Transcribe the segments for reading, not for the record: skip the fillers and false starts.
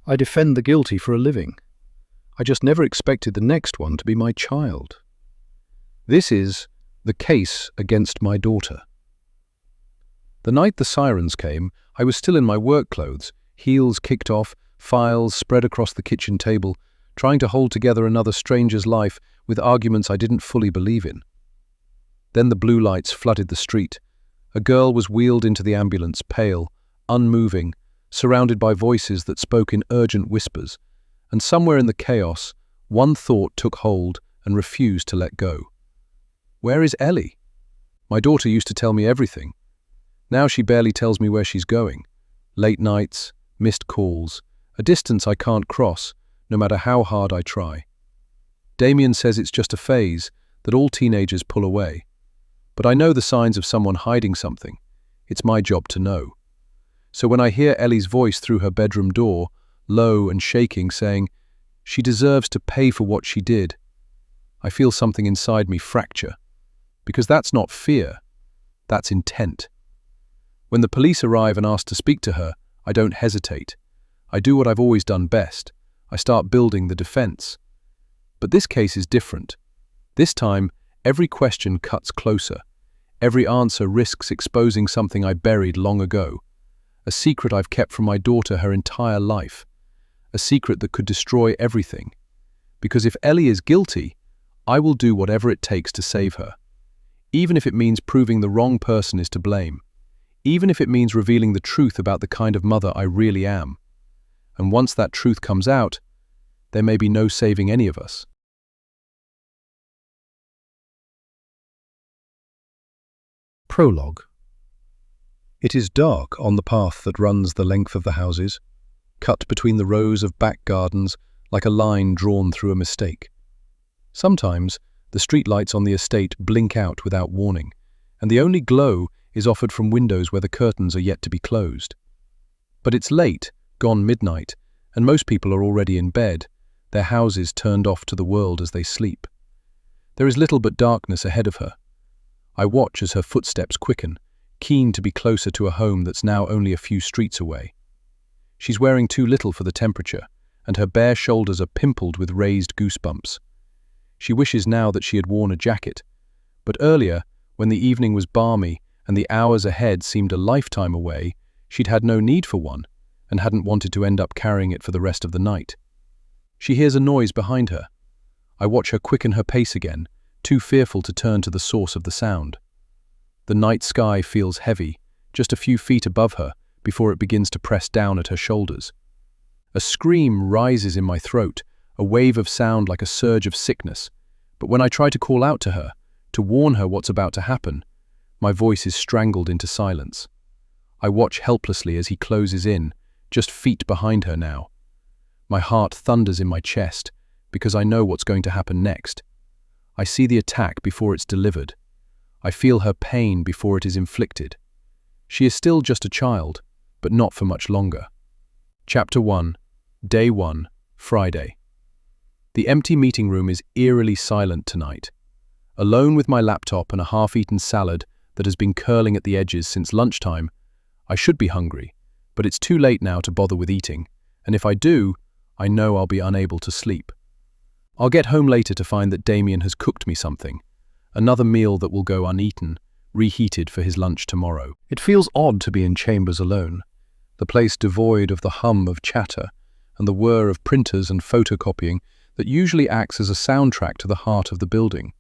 I defend the guilty for a living. I just never expected the next one to be my child. This is the case against my daughter. The night the sirens came, I was still in my work clothes, heels kicked off, files spread across the kitchen table, trying to hold together another stranger's life with arguments I didn't fully believe in. Then the blue lights flooded the street. A girl was wheeled into the ambulance, pale, unmoving, surrounded by voices that spoke in urgent whispers, and somewhere in the chaos, one thought took hold and refused to let go. Where is Ellie? My daughter used to tell me everything. Now she barely tells me where she's going. Late nights, missed calls, a distance I can't cross, no matter how hard I try. Damien says it's just a phase, that all teenagers pull away. But I know the signs of someone hiding something. It's my job to know. So when I hear Ellie's voice through her bedroom door, low and shaking, saying, "She deserves to pay for what she did," I feel something inside me fracture. Because that's not fear, that's intent. When the police arrive and ask to speak to her, I don't hesitate. I do what I've always done best. I start building the defense. But this case is different. This time, every question cuts closer. Every answer risks exposing something I buried long ago. A secret I've kept from my daughter her entire life. A secret that could destroy everything. Because if Ellie is guilty, I will do whatever it takes to save her. Even if it means proving the wrong person is to blame. Even if it means revealing the truth about the kind of mother I really am. And once that truth comes out, there may be no saving any of us. Prologue. It is dark on the path that runs the length of the houses, cut between the rows of back gardens like a line drawn through a mistake. Sometimes, the streetlights on the estate blink out without warning, and the only glow is offered from windows where the curtains are yet to be closed. But it's late, gone midnight, and most people are already in bed, their houses turned off to the world as they sleep. There is little but darkness ahead of her. I watch as her footsteps quicken, keen to be closer to a home that's now only a few streets away. She's wearing too little for the temperature, and her bare shoulders are pimpled with raised goosebumps. She wishes now that she had worn a jacket, but earlier, when the evening was balmy and the hours ahead seemed a lifetime away, she'd had no need for one and hadn't wanted to end up carrying it for the rest of the night. She hears a noise behind her. I watch her quicken her pace again, too fearful to turn to the source of the sound. The night sky feels heavy, just a few feet above her, before it begins to press down at her shoulders. A scream rises in my throat, a wave of sound like a surge of sickness, but when I try to call out to her, to warn her what's about to happen, my voice is strangled into silence. I watch helplessly as he closes in, just feet behind her now. My heart thunders in my chest, because I know what's going to happen next. I see the attack before it's delivered. I feel her pain before it is inflicted. She is still just a child, but not for much longer. Chapter 1, Day 1, Friday. The empty meeting room is eerily silent tonight. Alone with my laptop and a half-eaten salad that has been curling at the edges since lunchtime, I should be hungry, but it's too late now to bother with eating, and if I do, I know I'll be unable to sleep. I'll get home later to find that Damien has cooked me something, another meal that will go uneaten, reheated for his lunch tomorrow. It feels odd to be in chambers alone, the place devoid of the hum of chatter and the whir of printers and photocopying that usually acts as a soundtrack to the heart of the building.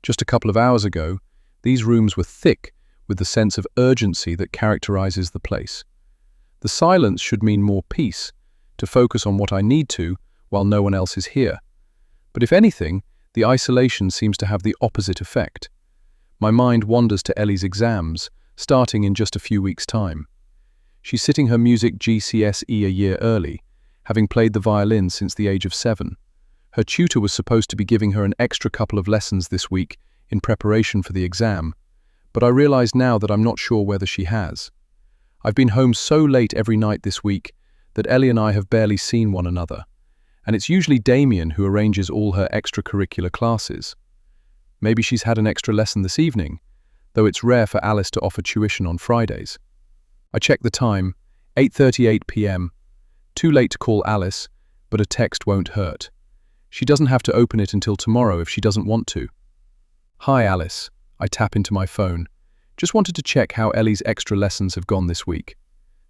Just a couple of hours ago, these rooms were thick with the sense of urgency that characterizes the place. The silence should mean more peace, to focus on what I need to while no one else is here. But if anything, the isolation seems to have the opposite effect. My mind wanders to Ellie's exams, starting in just a few weeks' time. She's sitting her music GCSE a year early, having played the violin since the age of 7. Her tutor was supposed to be giving her an extra couple of lessons this week in preparation for the exam, but I realize now that I'm not sure whether she has. I've been home so late every night this week that Ellie and I have barely seen one another, and it's usually Damien who arranges all her extracurricular classes. Maybe she's had an extra lesson this evening, though it's rare for Alice to offer tuition on Fridays. I check the time, 8:38 p.m. Too late to call Alice, but a text won't hurt. She doesn't have to open it until tomorrow if she doesn't want to. Hi, Alice. I tap into my phone. Just wanted to check how Ellie's extra lessons have gone this week.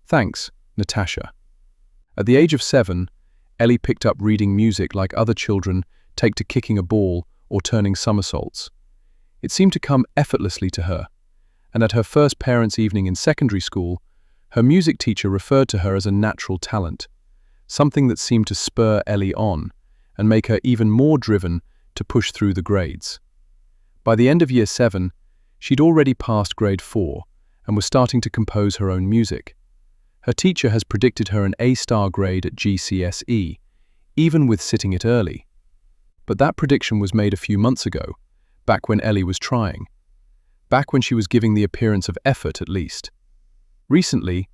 Thanks, Natasha. At the age of 7, Ellie picked up reading music like other children take to kicking a ball or turning somersaults. It seemed to come effortlessly to her, and at her first parents' evening in secondary school, her music teacher referred to her as a natural talent, something that seemed to spur Ellie on and make her even more driven to push through the grades. By the end of Year 7, she'd already passed grade 4 and was starting to compose her own music. Her teacher has predicted her an A-star grade at GCSE, even with sitting it early. But that prediction was made a few months ago, back when Ellie was trying. Back when she was giving the appearance of effort at least. Recently,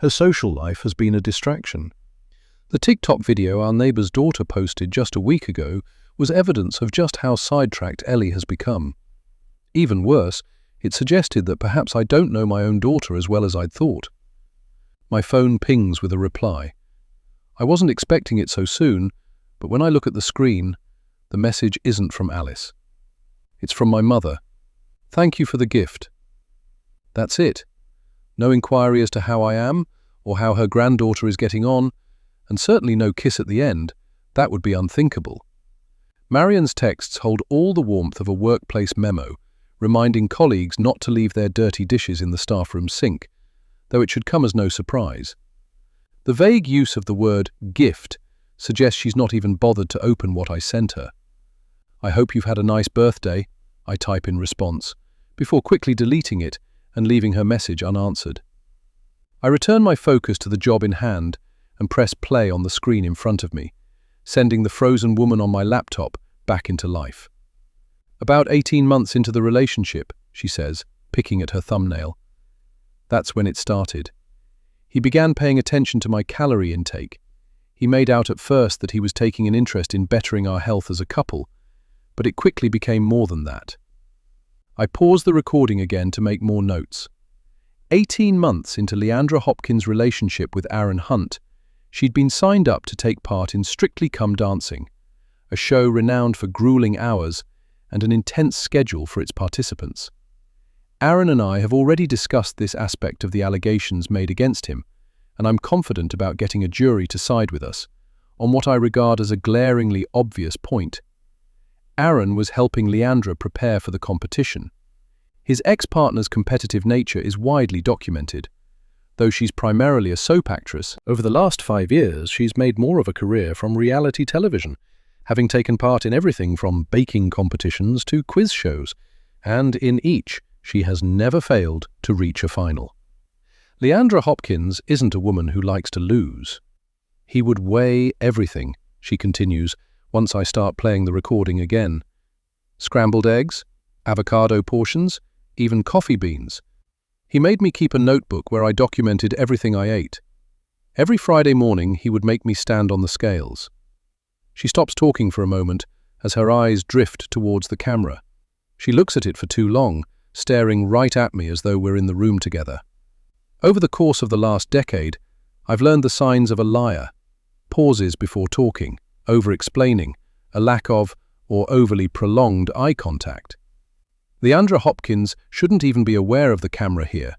her social life has been a distraction. The TikTok video our neighbour's daughter posted just a week ago was evidence of just how sidetracked Ellie has become. Even worse, it suggested that perhaps I don't know my own daughter as well as I'd thought. My phone pings with a reply. I wasn't expecting it so soon, but when I look at the screen, the message isn't from Alice. It's from my mother. Thank you for the gift. That's it. No inquiry as to how I am, or how her granddaughter is getting on, and certainly no kiss at the end. That would be unthinkable. Marian's texts hold all the warmth of a workplace memo, reminding colleagues not to leave their dirty dishes in the staff room sink, though it should come as no surprise. The vague use of the word gift suggests she's not even bothered to open what I sent her. I hope you've had a nice birthday, I type in response, before quickly deleting it and leaving her message unanswered. I return my focus to the job in hand and press play on the screen in front of me, sending the frozen woman on my laptop back into life. About 18 months into the relationship, she says, picking at her thumbnail. That's when it started. He began paying attention to my calorie intake. He made out at first that he was taking an interest in bettering our health as a couple, but it quickly became more than that. I paused the recording again to make more notes. 18 months into Leandra Hopkins' relationship with Aaron Hunt, she'd been signed up to take part in Strictly Come Dancing, a show renowned for grueling hours and an intense schedule for its participants. Aaron and I have already discussed this aspect of the allegations made against him, and I'm confident about getting a jury to side with us on what I regard as a glaringly obvious point. Aaron was helping Leandra prepare for the competition. His ex-partner's competitive nature is widely documented. Though she's primarily a soap actress, over the last 5 years she's made more of a career from reality television, having taken part in everything from baking competitions to quiz shows, and in each she has never failed to reach a final. Leandra Hopkins isn't a woman who likes to lose. He would weigh everything, she continues, once I start playing the recording again. Scrambled eggs, avocado portions, even coffee beans. He made me keep a notebook where I documented everything I ate. Every Friday morning he would make me stand on the scales. She stops talking for a moment as her eyes drift towards the camera. She looks at it for too long, staring right at me as though we're in the room together. Over the course of the last decade, I've learned the signs of a liar: pauses before talking, over-explaining, a lack of or overly prolonged eye contact. Leandra Hopkins shouldn't even be aware of the camera here.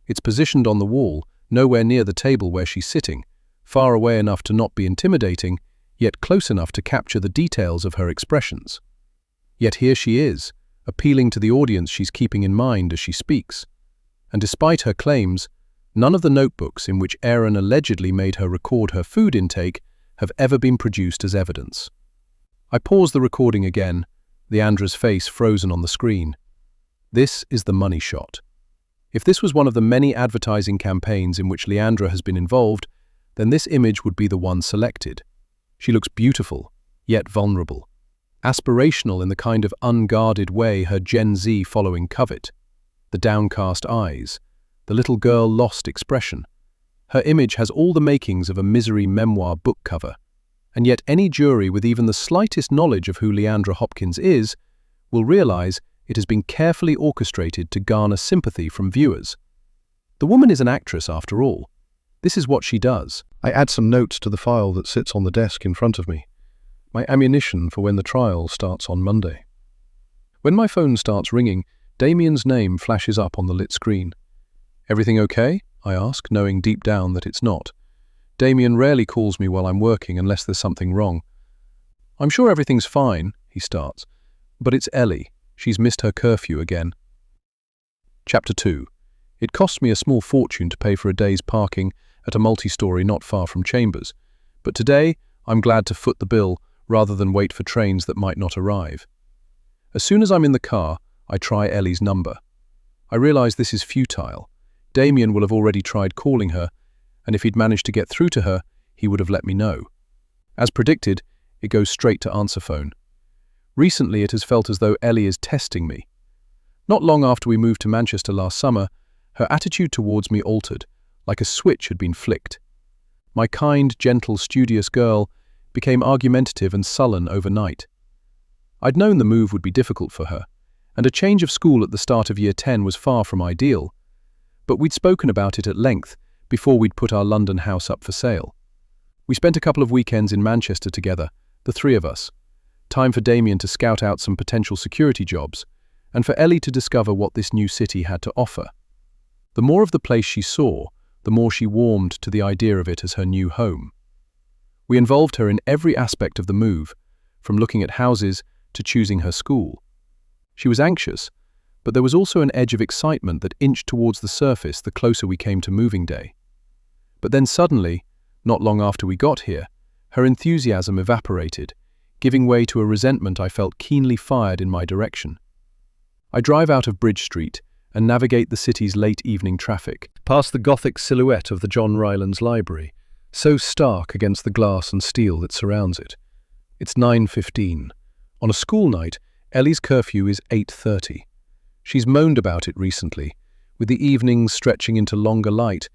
It's positioned on the wall, nowhere near the table where she's sitting, far away enough to not be intimidating, yet close enough to capture the details of her expressions. Yet here she is, appealing to the audience she's keeping in mind as she speaks. And despite her claims, none of the notebooks in which Aaron allegedly made her record her food intake have ever been produced as evidence. I pause the recording again, Leandra's face frozen on the screen. This is the money shot. If this was one of the many advertising campaigns in which Leandra has been involved, then this image would be the one selected. She looks beautiful, yet vulnerable. Aspirational in the kind of unguarded way her Gen Z following covet. The downcast eyes, the little girl lost expression. Her image has all the makings of a misery memoir book cover. And yet any jury with even the slightest knowledge of who Leandra Hopkins is will realize it has been carefully orchestrated to garner sympathy from viewers. The woman is an actress after all. This is what she does. I add some notes to the file that sits on the desk in front of me. My ammunition for when the trial starts on Monday. When my phone starts ringing, Damien's name flashes up on the lit screen. "Everything okay?" I ask, knowing deep down that it's not. Damien rarely calls me while I'm working unless there's something wrong. "I'm sure everything's fine," he starts. "But it's Ellie. She's missed her curfew again." Chapter 2. It costs me a small fortune to pay for a day's parking at a multi-story not far from Chambers. But today, I'm glad to foot the bill rather than wait for trains that might not arrive. As soon as I'm in the car, I try Ellie's number. I realize this is futile. Damien will have already tried calling her, and if he'd managed to get through to her, he would have let me know. As predicted, it goes straight to answer phone. Recently, it has felt as though Ellie is testing me. Not long after we moved to Manchester last summer, her attitude towards me altered, like a switch had been flicked. My kind, gentle, studious girl became argumentative and sullen overnight. I'd known the move would be difficult for her, and a change of school at the start of Year 10 was far from ideal. But we'd spoken about it at length before we'd put our London house up for sale. We spent a couple of weekends in Manchester together, the three of us. Time for Damien to scout out some potential security jobs, and for Ellie to discover what this new city had to offer. The more of the place she saw, the more she warmed to the idea of it as her new home. We involved her in every aspect of the move, from looking at houses to choosing her school. She was anxious, but there was also an edge of excitement that inched towards the surface the closer we came to moving day. But then suddenly, not long after we got here, her enthusiasm evaporated, giving way to a resentment I felt keenly fired in my direction. I drive out of Bridge Street and navigate the city's late evening traffic, past the Gothic silhouette of the John Rylands Library, so stark against the glass and steel that surrounds it. It's 9:15. On a school night, Ellie's curfew is 8:30. She's moaned about it recently, with the evenings stretching into longer light,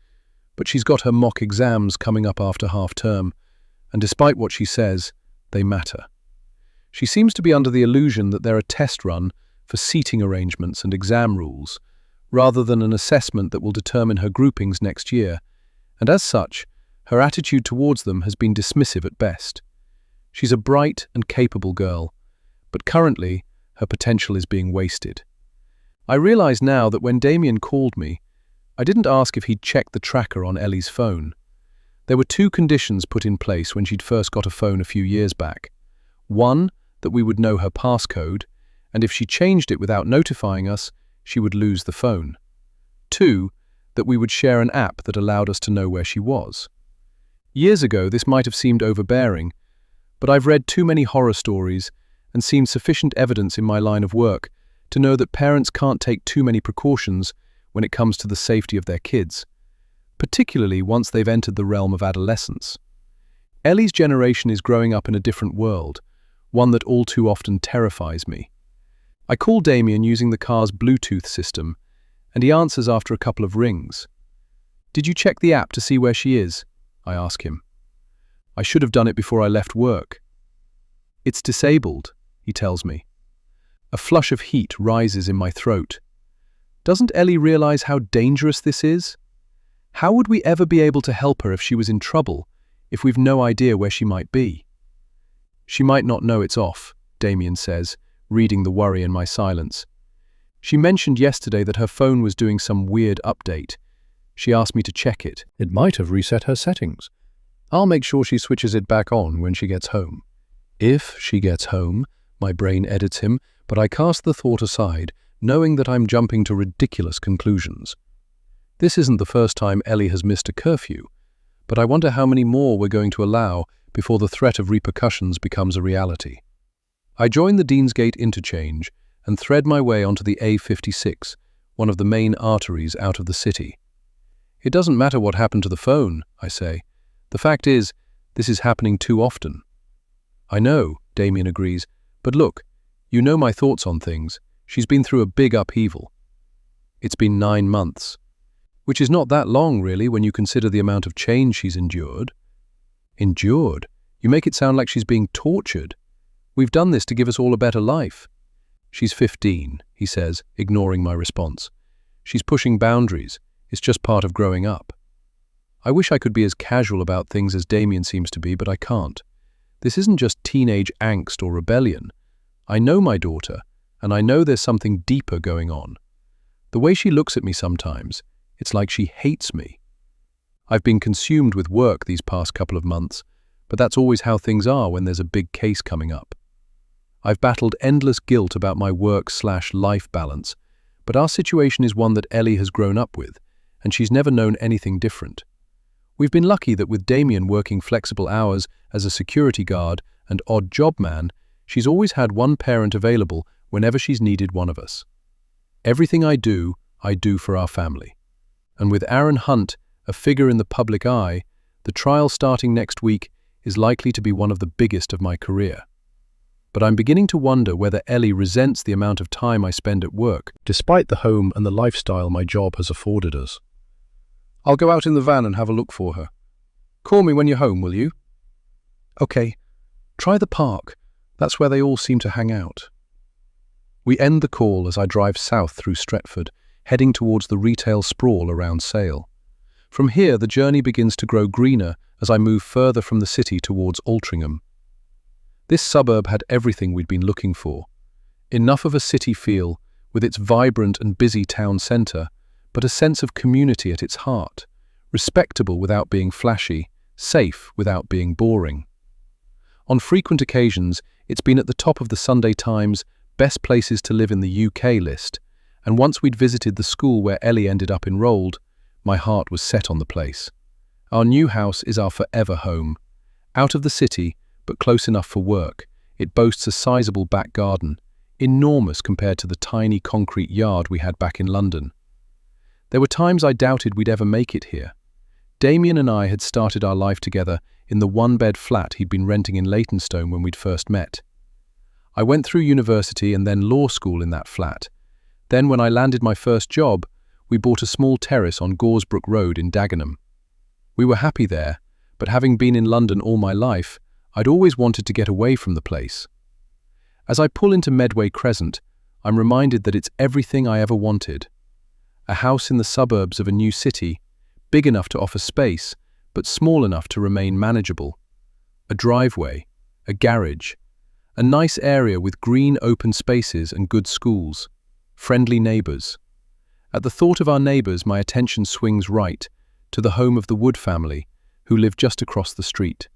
but she's got her mock exams coming up after half-term, and despite what she says, they matter. She seems to be under the illusion that they're a test run for seating arrangements and exam rules, rather than an assessment that will determine her groupings next year, and as such, her attitude towards them has been dismissive at best. She's a bright and capable girl, but currently, her potential is being wasted. I realize now that when Damien called me, I didn't ask if he'd checked the tracker on Ellie's phone. There were two conditions put in place when she'd first got a phone a few years back. One, that we would know her passcode, and if she changed it without notifying us, she would lose the phone. Two, that we would share an app that allowed us to know where she was. Years ago, this might have seemed overbearing, but I've read too many horror stories and seen sufficient evidence in my line of work to know that parents can't take too many precautions when it comes to the safety of their kids, particularly once they've entered the realm of adolescence. Ellie's generation is growing up in a different world, one that all too often terrifies me. I call Damien using the car's Bluetooth system, and he answers after a couple of rings. "Did you check the app to see where she is?" I ask him. "I should have done it before I left work." "It's disabled," he tells me. A flush of heat rises in my throat. Doesn't Ellie realize how dangerous this is? How would we ever be able to help her if she was in trouble, if we've no idea where she might be? "She might not know it's off," Damien says, reading the worry in my silence. "She mentioned yesterday that her phone was doing some weird update. She asked me to check it." "It might have reset her settings. I'll make sure she switches it back on when she gets home." "If she gets home," my brain edits him, but I cast the thought aside, knowing that I'm jumping to ridiculous conclusions. This isn't the first time Ellie has missed a curfew, but I wonder how many more we're going to allow before the threat of repercussions becomes a reality. I join the Deansgate interchange and thread my way onto the A56, one of the main arteries out of the city. "It doesn't matter what happened to the phone," I say. "The fact is, this is happening too often." "I know," Damien agrees, "but look, you know my thoughts on things. She's been through a big upheaval." "It's been 9 months. Which is not that long, really, when you consider the amount of change she's endured." "Endured? You make it sound like she's being tortured. We've done this to give us all a better life." "She's 15, he says, ignoring my response. "She's pushing boundaries. It's just part of growing up." I wish I could be as casual about things as Damien seems to be, but I can't. This isn't just teenage angst or rebellion. I know my daughter, and I know there's something deeper going on. The way she looks at me sometimes, it's like she hates me. I've been consumed with work these past couple of months, but that's always how things are when there's a big case coming up. I've battled endless guilt about my work/life balance, but our situation is one that Ellie has grown up with, and she's never known anything different. We've been lucky that with Damien working flexible hours as a security guard and odd job man, she's always had one parent available whenever she's needed one of us. Everything I do for our family. And with Aaron Hunt, a figure in the public eye, the trial starting next week is likely to be one of the biggest of my career. But I'm beginning to wonder whether Ellie resents the amount of time I spend at work, despite the home and the lifestyle my job has afforded us. I'll go out in the van and have a look for her. Call me when you're home, will you? Okay. Try the park. That's where they all seem to hang out. We end the call as I drive south through Stretford, heading towards the retail sprawl around Sale. From here, the journey begins to grow greener as I move further from the city towards Altrincham. This suburb had everything we'd been looking for. Enough of a city feel, with its vibrant and busy town centre, but a sense of community at its heart, respectable without being flashy, safe without being boring. On frequent occasions, it's been at the top of the Sunday Times Best Places to Live in the UK list, and once we'd visited the school where Ellie ended up enrolled, my heart was set on the place. Our new house is our forever home. Out of the city, but close enough for work, it boasts a sizable back garden, enormous compared to the tiny concrete yard we had back in London. There were times I doubted we'd ever make it here. Damien and I had started our life together in the one-bed flat he'd been renting in Leytonstone when we'd first met. I went through university and then law school in that flat. Then when I landed my first job, we bought a small terrace on Goresbrook Road in Dagenham. We were happy there, but having been in London all my life, I'd always wanted to get away from the place. As I pull into Medway Crescent, I'm reminded that it's everything I ever wanted. A house in the suburbs of a new city, big enough to offer space, but small enough to remain manageable. A driveway, a garage, a nice area with green open spaces and good schools, friendly neighbours. At the thought of our neighbours, my attention swings right to the home of the Wood family, who live just across the street.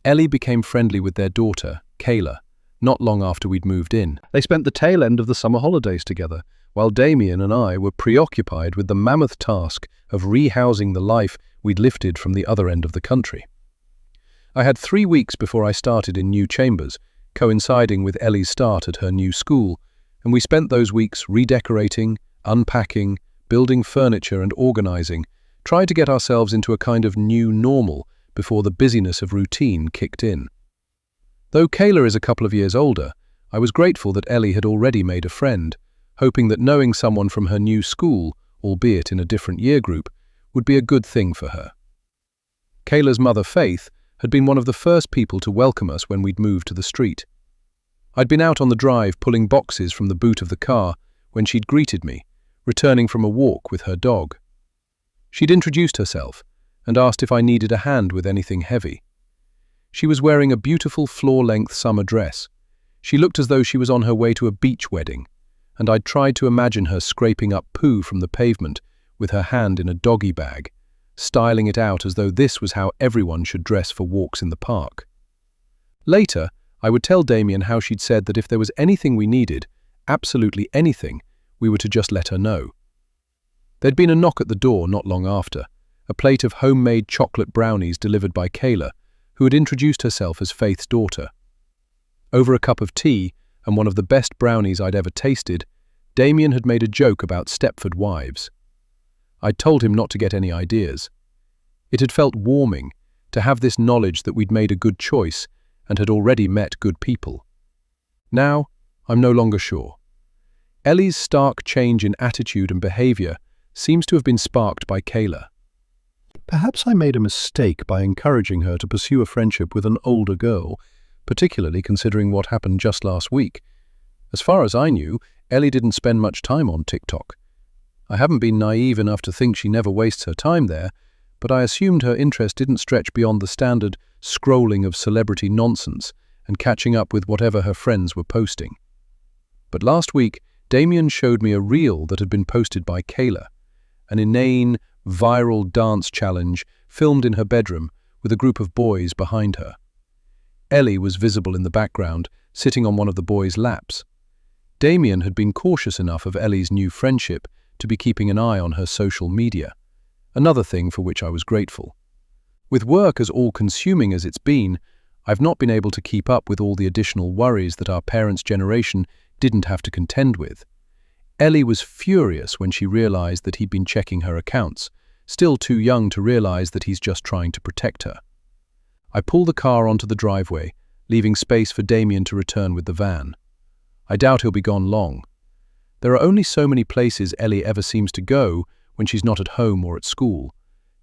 Ellie became friendly with their daughter, Kayla, not long after we'd moved in. They spent the tail end of the summer holidays together, while Damien and I were preoccupied with the mammoth task of rehousing the life we'd lifted from the other end of the country. I had 3 weeks before I started in new chambers, coinciding with Ellie's start at her new school, and we spent those weeks redecorating, unpacking, building furniture and organising, trying to get ourselves into a kind of new normal before the busyness of routine kicked in. Though Kayla is a couple of years older, I was grateful that Ellie had already made a friend, hoping that knowing someone from her new school, albeit in a different year group, would be a good thing for her. Kayla's mother, Faith, had been one of the first people to welcome us when we'd moved to the street. I'd been out on the drive pulling boxes from the boot of the car when she'd greeted me, returning from a walk with her dog. She'd introduced herself and asked if I needed a hand with anything heavy. She was wearing a beautiful floor-length summer dress. She looked as though she was on her way to a beach wedding, and I'd tried to imagine her scraping up poo from the pavement with her hand in a doggy bag, styling it out as though this was how everyone should dress for walks in the park. Later, I would tell Damien how she'd said that if there was anything we needed, absolutely anything, we were to just let her know. There'd been a knock at the door not long after, a plate of homemade chocolate brownies delivered by Kayla, who had introduced herself as Faith's daughter. Over a cup of tea, and one of the best brownies I'd ever tasted, Damien had made a joke about Stepford wives. I'd told him not to get any ideas. It had felt warming to have this knowledge that we'd made a good choice and had already met good people. Now, I'm no longer sure. Ellie's stark change in attitude and behaviour seems to have been sparked by Kayla. Perhaps I made a mistake by encouraging her to pursue a friendship with an older girl, particularly considering what happened just last week. As far as I knew, Ellie didn't spend much time on TikTok. I haven't been naive enough to think she never wastes her time there, but I assumed her interest didn't stretch beyond the standard scrolling of celebrity nonsense and catching up with whatever her friends were posting. But last week, Damien showed me a reel that had been posted by Kayla, an inane, viral dance challenge filmed in her bedroom with a group of boys behind her. Ellie was visible in the background, sitting on one of the boys' laps. Damien had been cautious enough of Ellie's new friendship to be keeping an eye on her social media, another thing for which I was grateful. With work as all-consuming as it's been, I've not been able to keep up with all the additional worries that our parents' generation didn't have to contend with. Ellie was furious when she realized that he'd been checking her accounts, still too young to realize that he's just trying to protect her. I pull the car onto the driveway, leaving space for Damien to return with the van. I doubt he'll be gone long. There are only so many places Ellie ever seems to go when she's not at home or at school.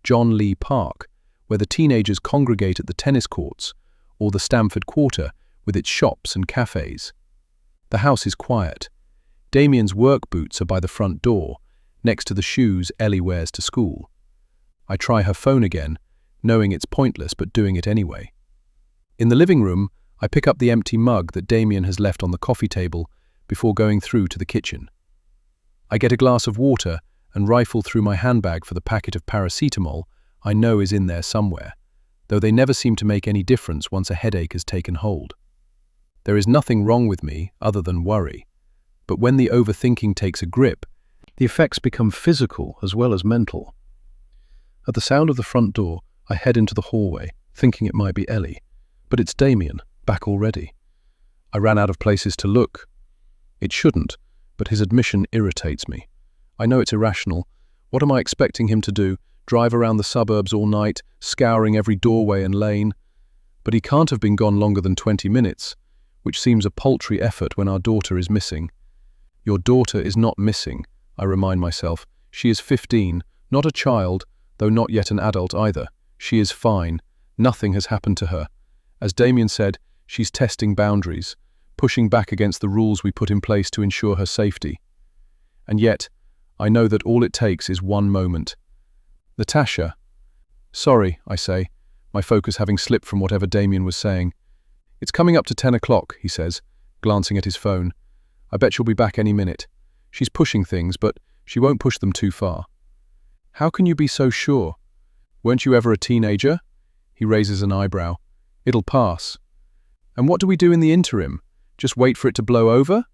John Lee Park, where the teenagers congregate at the tennis courts, or the Stamford Quarter with its shops and cafes. The house is quiet. Damien's work boots are by the front door, next to the shoes Ellie wears to school. I try her phone again, knowing it's pointless but doing it anyway. In the living room, I pick up the empty mug that Damien has left on the coffee table before going through to the kitchen. I get a glass of water and rifle through my handbag for the packet of paracetamol I know is in there somewhere, though they never seem to make any difference once a headache has taken hold. There is nothing wrong with me other than worry, but when the overthinking takes a grip, the effects become physical as well as mental. At the sound of the front door, I head into the hallway, thinking it might be Ellie, but it's Damien, back already. I ran out of places to look. It shouldn't, but his admission irritates me. I know it's irrational. What am I expecting him to do? Drive around the suburbs all night, scouring every doorway and lane? But he can't have been gone longer than 20 minutes, which seems a paltry effort when our daughter is missing. Your daughter is not missing, I remind myself. She is 15, not a child, though not yet an adult either. She is fine. Nothing has happened to her. As Damien said, she's testing boundaries, pushing back against the rules we put in place to ensure her safety. And yet, I know that all it takes is one moment. Natasha. Sorry, I say, my focus having slipped from whatever Damien was saying. It's coming up to 10 o'clock, he says, glancing at his phone. I bet she'll be back any minute. She's pushing things, but she won't push them too far. How can you be so sure? Weren't you ever a teenager? He raises an eyebrow. It'll pass. And what do we do in the interim? Just wait for it to blow over?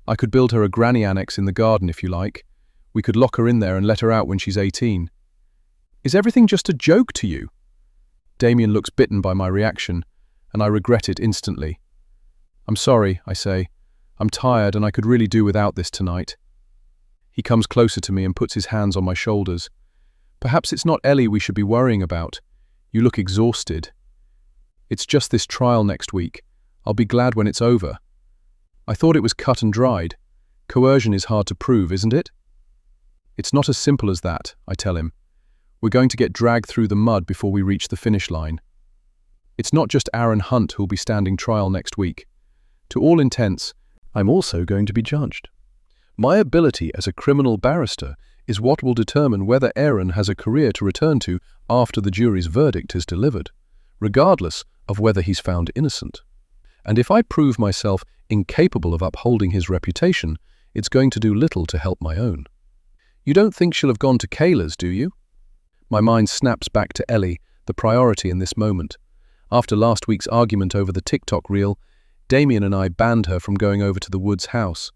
I could build her a granny annex in the garden if you like. We could lock her in there and let her out when she's 18. Is everything just a joke to you? Damien looks bitten by my reaction, and I regret it instantly. I'm sorry, I say. I'm tired and I could really do without this tonight. He comes closer to me and puts his hands on my shoulders. Perhaps it's not Ellie we should be worrying about. You look exhausted. It's just this trial next week. I'll be glad when it's over. I thought it was cut and dried. Coercion is hard to prove, isn't it? It's not as simple as that, I tell him. We're going to get dragged through the mud before we reach the finish line. It's not just Aaron Hunt who'll be standing trial next week. To all intents, I'm also going to be judged. My ability as a criminal barrister is what will determine whether Aaron has a career to return to after the jury's verdict is delivered, regardless of whether he's found innocent. And if I prove myself incapable of upholding his reputation, it's going to do little to help my own. You don't think she'll have gone to Kayla's, do you? My mind snaps back to Ellie, the priority in this moment. After last week's argument over the TikTok reel, Damien and I banned her from going over to the Woods' house.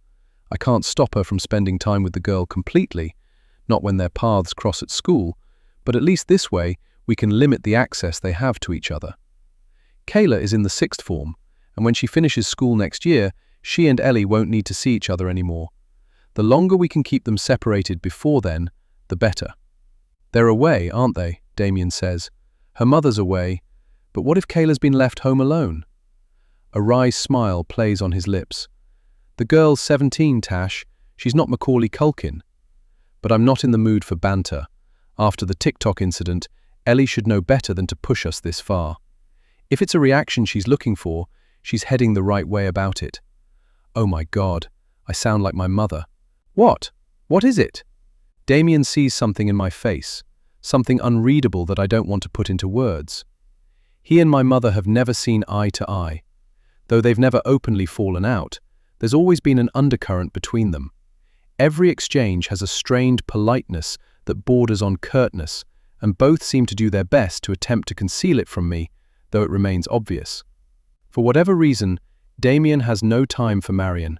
I can't stop her from spending time with the girl completely, not when their paths cross at school, but at least this way we can limit the access they have to each other. Kayla is in the 6th form, and when she finishes school next year, she and Ellie won't need to see each other anymore. The longer we can keep them separated before then, the better. They're away, aren't they? Damien says. Her mother's away, but what if Kayla's been left home alone? A wry smile plays on his lips. The girl's 17, Tash. She's not Macaulay Culkin. But I'm not in the mood for banter. After the TikTok incident, Ellie should know better than to push us this far. If it's a reaction she's looking for, she's heading the right way about it. Oh my God, I sound like my mother. What? What is it? Damien sees something in my face. something unreadable that I don't want to put into words. He and my mother have never seen eye to eye. Though they've never openly fallen out, there's always been an undercurrent between them. Every exchange has a strained politeness that borders on curtness, and both seem to do their best to attempt to conceal it from me, though it remains obvious. For whatever reason, Damien has no time for Marion.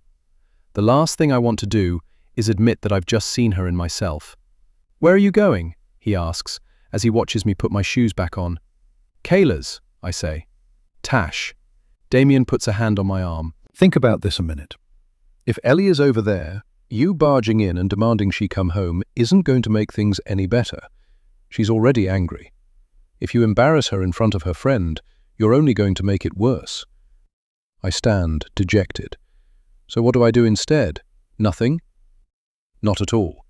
The last thing I want to do is admit that I've just seen her in myself. "Where are you going?" he asks, as he watches me put my shoes back on. "Kayla's," I say. "Tash." Damien puts a hand on my arm. Think about this a minute. If Ellie is over there, you barging in and demanding she come home isn't going to make things any better. She's already angry. If you embarrass her in front of her friend, you're only going to make it worse. I stand, dejected. So what do I do instead? Nothing? Not at all.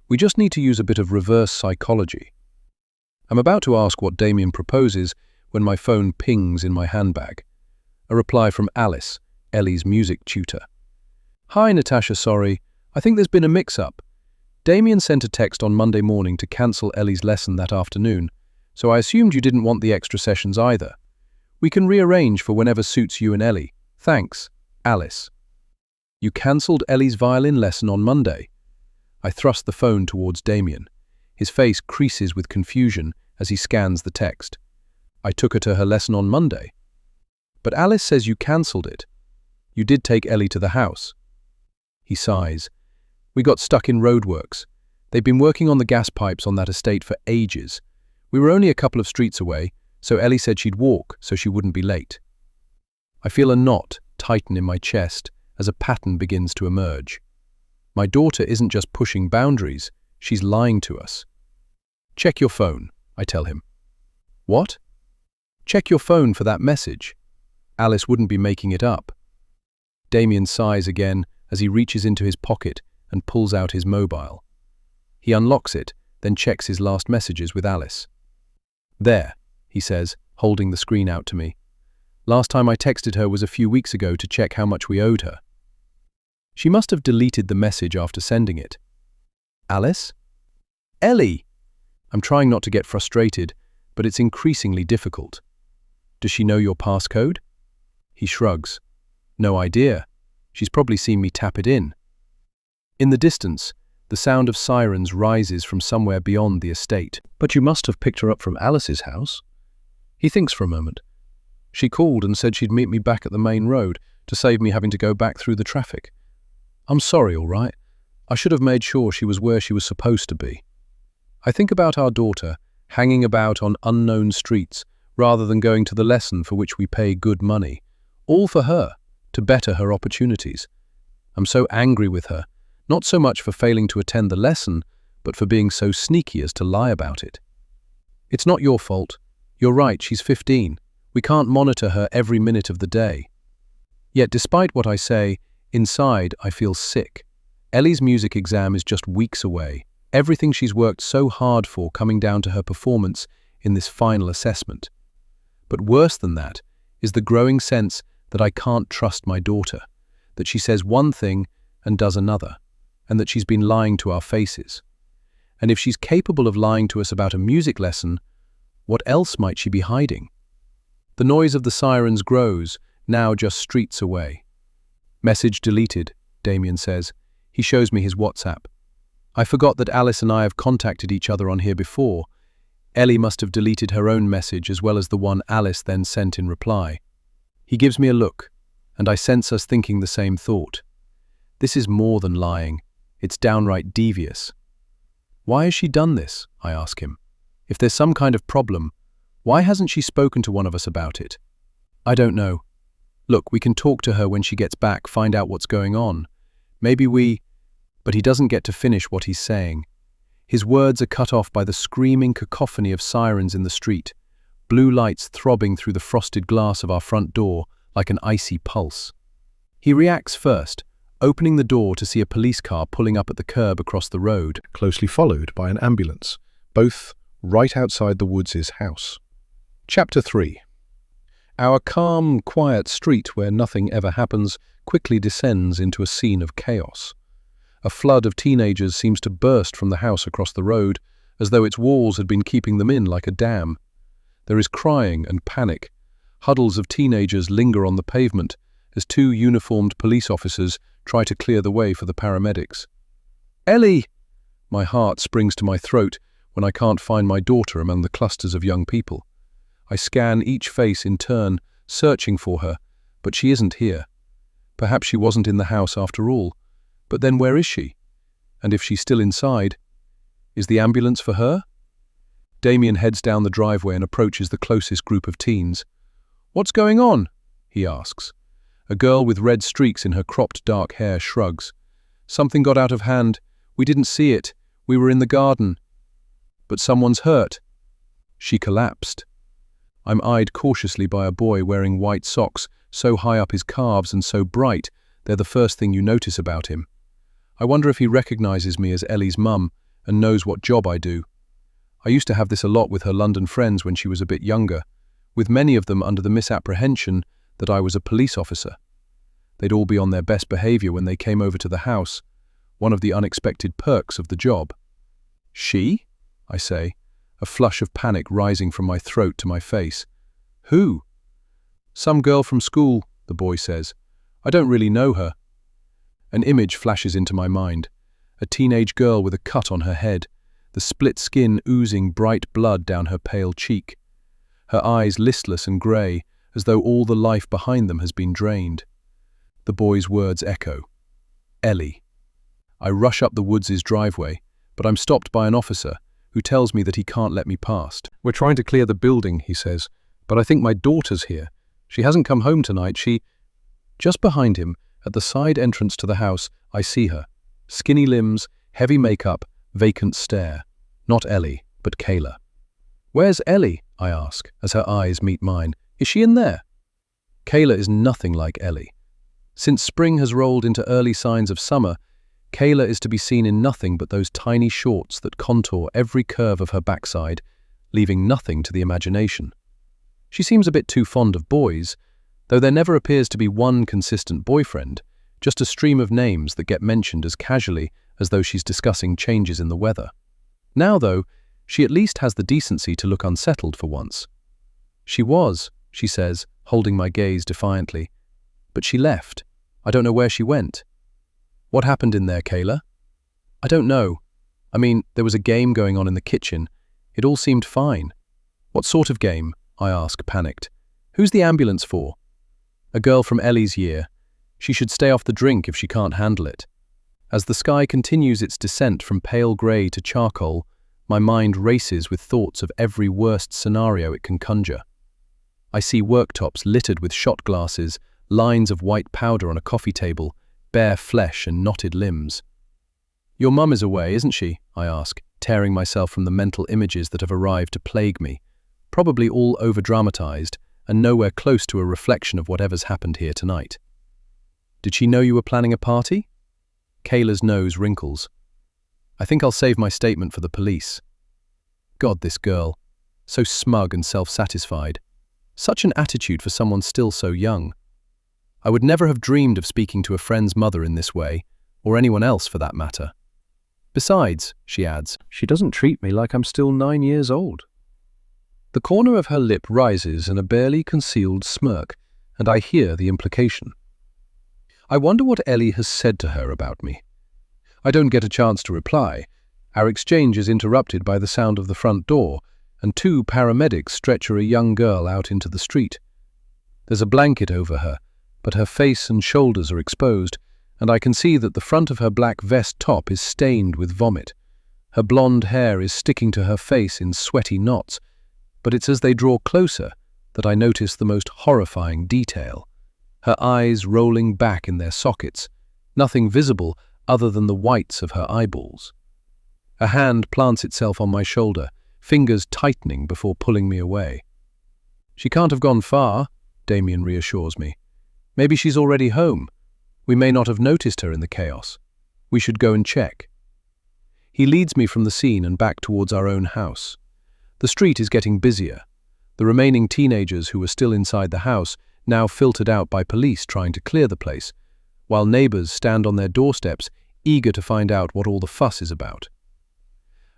We just need to use a bit of reverse psychology. I'm about to ask what Damien proposes when my phone pings in my handbag. A reply from Alice, Ellie's music tutor. "Hi, Natasha, sorry. I think there's been a mix-up. Damien sent a text on Monday morning to cancel Ellie's lesson that afternoon, so I assumed you didn't want the extra sessions either. We can rearrange for whenever suits you and Ellie. Thanks, Alice." You cancelled Ellie's violin lesson on Monday. I thrust the phone towards Damien. His face creases with confusion as he scans the text. I took her to her lesson on Monday. But Alice says you cancelled it. You did take Ellie to the house. He sighs. We got stuck in roadworks. They'd been working on the gas pipes on that estate for ages. We were only a couple of streets away, so Ellie said she'd walk so she wouldn't be late. I feel a knot tighten in my chest as a pattern begins to emerge. My daughter isn't just pushing boundaries, she's lying to us. "Check your phone," I tell him. "What?" "Check your phone for that message. Alice wouldn't be making it up." Damien sighs again as he reaches into his pocket and pulls out his mobile. He unlocks it, then checks his last messages with Alice. "There," he says, holding the screen out to me. "Last time I texted her was a few weeks ago to check how much we owed her." She must have deleted the message after sending it. "Alice?" "Ellie!" I'm trying not to get frustrated, but it's increasingly difficult. "Does she know your passcode?" He shrugs. "No idea. She's probably seen me tap it in." In the distance, the sound of sirens rises from somewhere beyond the estate. But you must have picked her up from Alice's house. He thinks for a moment. She called and said she'd meet me back at the main road to save me having to go back through the traffic. I'm sorry, all right. I should have made sure she was where she was supposed to be. I think about our daughter hanging about on unknown streets rather than going to the lesson for which we pay good money, all for her, to better her opportunities. I'm so angry with her, not so much for failing to attend the lesson, but for being so sneaky as to lie about it. It's not your fault. You're right, she's 15. We can't monitor her every minute of the day. Yet despite what I say, inside I feel sick. Ellie's music exam is just weeks away. Everything she's worked so hard for coming down to her performance in this final assessment. But worse than that is the growing sense that I can't trust my daughter, that she says one thing and does another, and that she's been lying to our faces. And if she's capable of lying to us about a music lesson, what else might she be hiding? The noise of the sirens grows, now just streets away. "Message deleted," Damien says. He shows me his WhatsApp. I forgot that Alice and I have contacted each other on here before. Ellie must have deleted her own message as well as the one Alice then sent in reply. He gives me a look, and I sense us thinking the same thought. This is more than lying. It's downright devious. "Why has she done this?" I ask him. "If there's some kind of problem, why hasn't she spoken to one of us about it?" "I don't know. Look, we can talk to her when she gets back, find out what's going on. Maybe we—" But he doesn't get to finish what he's saying. His words are cut off by the screaming cacophony of sirens in the street, blue lights throbbing through the frosted glass of our front door like an icy pulse. He reacts first, opening the door to see a police car pulling up at the curb across the road, Closely followed by an ambulance, both right outside the Woods' house. Chapter 3. Our calm, quiet street where nothing ever happens quickly descends into a scene of chaos. A flood of teenagers seems to burst from the house across the road, as though its walls had been keeping them in like a dam. There is crying and panic. Huddles of teenagers linger on the pavement as two uniformed police officers try to clear the way for the paramedics. "Ellie!" My heart springs to my throat when I can't find my daughter among the clusters of young people. I scan each face in turn, searching for her, but she isn't here. Perhaps she wasn't in the house after all. But then where is she? And if she's still inside, is the ambulance for her? Damien heads down the driveway and approaches the closest group of teens. "What's going on?" he asks. A girl with red streaks in her cropped dark hair shrugs. "Something got out of hand. We didn't see it. We were in the garden." "But someone's hurt." She collapsed. I'm eyed cautiously by a boy wearing white socks, so high up his calves and so bright, they're the first thing you notice about him. I wonder if he recognizes me as Ellie's mum and knows what job I do. I used to have this a lot with her London friends when she was a bit younger, with many of them under the misapprehension that I was a police officer. They'd all be on their best behavior when they came over to the house, one of the unexpected perks of the job. "She?" I say, a flush of panic rising from my throat to my face. "Who?" "Some girl from school," the boy says. "I don't really know her." An image flashes into my mind. A teenage girl with a cut on her head, the split skin oozing bright blood down her pale cheek. Her eyes listless and grey, as though all the life behind them has been drained. The boy's words echo. Ellie. I rush up the Woods' driveway, but I'm stopped by an officer who tells me that he can't let me past. "We're trying to clear the building," he says, "but I think my daughter's here. She hasn't come home tonight, Just behind him, at the side entrance to the house, I see her. Skinny limbs, heavy makeup, vacant stare. Not Ellie, but Kayla. "Where's Ellie?" I ask, as her eyes meet mine. "Is she in there?" Kayla is nothing like Ellie. Since spring has rolled into early signs of summer, Kayla is to be seen in nothing but those tiny shorts that contour every curve of her backside, leaving nothing to the imagination. She seems a bit too fond of boys, though there never appears to be one consistent boyfriend, just a stream of names that get mentioned as casually as though she's discussing changes in the weather. Now, though, she at least has the decency to look unsettled for once. "She was," she says, holding my gaze defiantly. "But she left. I don't know where she went." "What happened in there, Kayla?" "I don't know. I mean, there was a game going on in the kitchen. It all seemed fine." "What sort of game?" I ask, panicked. "Who's the ambulance for?" "A girl from Ellie's year. She should stay off the drink if she can't handle it." As the sky continues its descent from pale grey to charcoal, my mind races with thoughts of every worst scenario it can conjure. I see worktops littered with shot glasses, lines of white powder on a coffee table, bare flesh and knotted limbs. "Your mum is away, isn't she?" I ask, tearing myself from the mental images that have arrived to plague me, probably all over-dramatized and nowhere close to a reflection of whatever's happened here tonight. "Did she know you were planning a party?" Kayla's nose wrinkles. "I think I'll save my statement for the police." God, this girl. So smug and self-satisfied. Such an attitude for someone still so young. I would never have dreamed of speaking to a friend's mother in this way, or anyone else for that matter. "Besides," she adds, "she doesn't treat me like I'm still 9 years old." The corner of her lip rises in a barely concealed smirk, and I hear the implication. I wonder what Ellie has said to her about me. I don't get a chance to reply. Our exchange is interrupted by the sound of the front door, and 2 paramedics stretcher a young girl out into the street. There's a blanket over her, but her face and shoulders are exposed, and I can see that the front of her black vest top is stained with vomit. Her blonde hair is sticking to her face in sweaty knots, but it's as they draw closer that I notice the most horrifying detail. Her eyes rolling back in their sockets, nothing visible other than the whites of her eyeballs. A hand plants itself on my shoulder, fingers tightening before pulling me away. "She can't have gone far," Damien reassures me. "Maybe she's already home. We may not have noticed her in the chaos. We should go and check." He leads me from the scene and back towards our own house. The street is getting busier. The remaining teenagers who were still inside the house now filtered out by police trying to clear the place, while neighbors stand on their doorsteps eager to find out what all the fuss is about.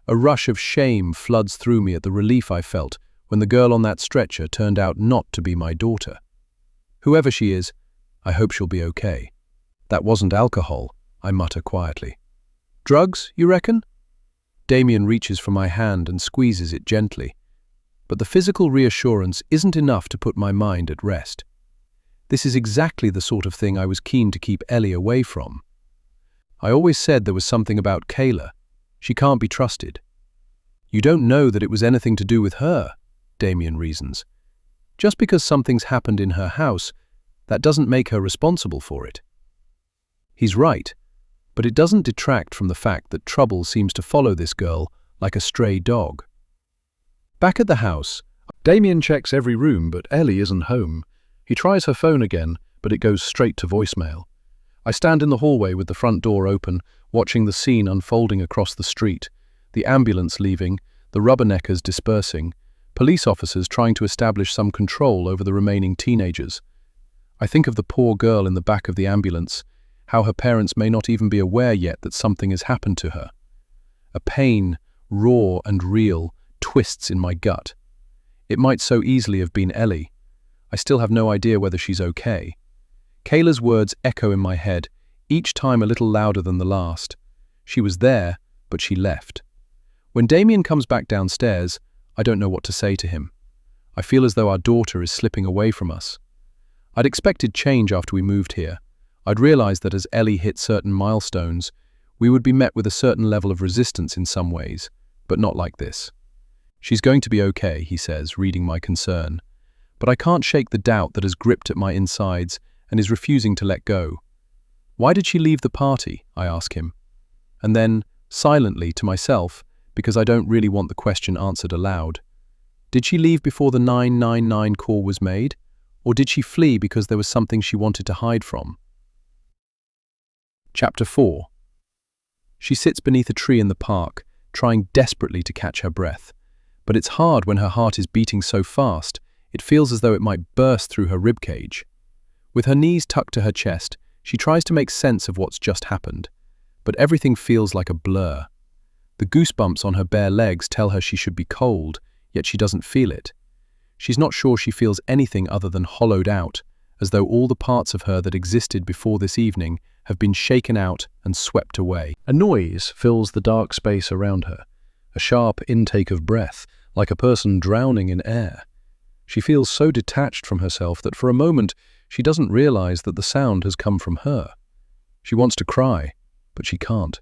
A rush of shame floods through me at the relief I felt when the girl on that stretcher turned out not to be my daughter. Whoever she is, I hope she'll be okay. That wasn't alcohol, I mutter quietly. Drugs, you reckon? Damien reaches for my hand and squeezes it gently. But the physical reassurance isn't enough to put my mind at rest. This is exactly the sort of thing I was keen to keep Ellie away from. I always said there was something about Kayla. She can't be trusted. You don't know that it was anything to do with her, Damien reasons. Just because something's happened in her house, that doesn't make her responsible for it. He's right, but it doesn't detract from the fact that trouble seems to follow this girl like a stray dog. Back at the house, Damien checks every room, but Ellie isn't home. He tries her phone again, but it goes straight to voicemail. I stand in the hallway with the front door open, watching the scene unfolding across the street, the ambulance leaving, the rubberneckers dispersing, police officers trying to establish some control over the remaining teenagers. I think of the poor girl in the back of the ambulance, how her parents may not even be aware yet that something has happened to her. A pain, raw and real, twists in my gut. It might so easily have been Ellie. I still have no idea whether she's okay. Kayla's words echo in my head, each time a little louder than the last. She was there, but she left. When Damien comes back downstairs, I don't know what to say to him. I feel as though our daughter is slipping away from us. I'd expected change after we moved here. I'd realized that as Ellie hit certain milestones, we would be met with a certain level of resistance in some ways, but not like this. She's going to be okay, he says, reading my concern. But I can't shake the doubt that has gripped at my insides and is refusing to let go. Why did she leave the party? I ask him. And then, silently to myself, because I don't really want the question answered aloud. Did she leave before the 999 call was made? Or did she flee because there was something she wanted to hide from? Chapter 4. She sits beneath a tree in the park, trying desperately to catch her breath. But it's hard when her heart is beating so fast, it feels as though it might burst through her ribcage. With her knees tucked to her chest, she tries to make sense of what's just happened. But everything feels like a blur. The goosebumps on her bare legs tell her she should be cold, yet she doesn't feel it. She's not sure she feels anything other than hollowed out, as though all the parts of her that existed before this evening have been shaken out and swept away. A noise fills the dark space around her, a sharp intake of breath, like a person drowning in air. She feels so detached from herself that for a moment she doesn't realize that the sound has come from her. She wants to cry, but she can't.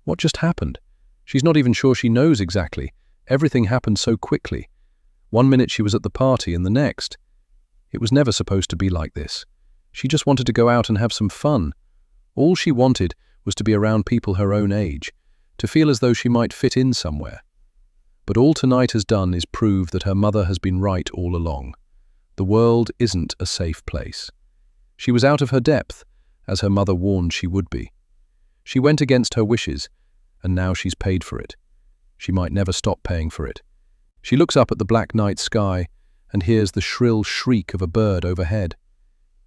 What just happened? She's not even sure she knows exactly. Everything happened so quickly. 1 minute she was at the party and the next. It was never supposed to be like this. She just wanted to go out and have some fun. All she wanted was to be around people her own age, to feel as though she might fit in somewhere. But all tonight has done is prove that her mother has been right all along. The world isn't a safe place. She was out of her depth, as her mother warned she would be. She went against her wishes, and now she's paid for it. She might never stop paying for it. She looks up at the black night sky and hears the shrill shriek of a bird overhead.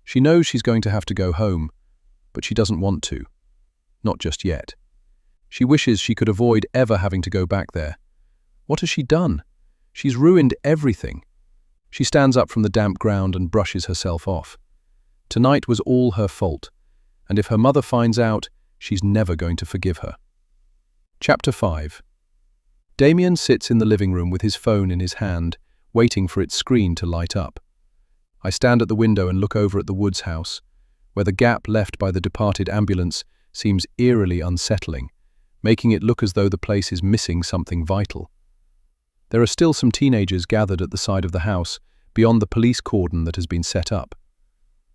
She knows she's going to have to go home, but she doesn't want to. Not just yet. She wishes she could avoid ever having to go back there. What has she done? She's ruined everything. She stands up from the damp ground and brushes herself off. Tonight was all her fault, and if her mother finds out, she's never going to forgive her. Chapter 5. Damien sits in the living room with his phone in his hand, waiting for its screen to light up. I stand at the window and look over at the Woods house, where the gap left by the departed ambulance seems eerily unsettling, making it look as though the place is missing something vital. There are still some teenagers gathered at the side of the house, beyond the police cordon that has been set up.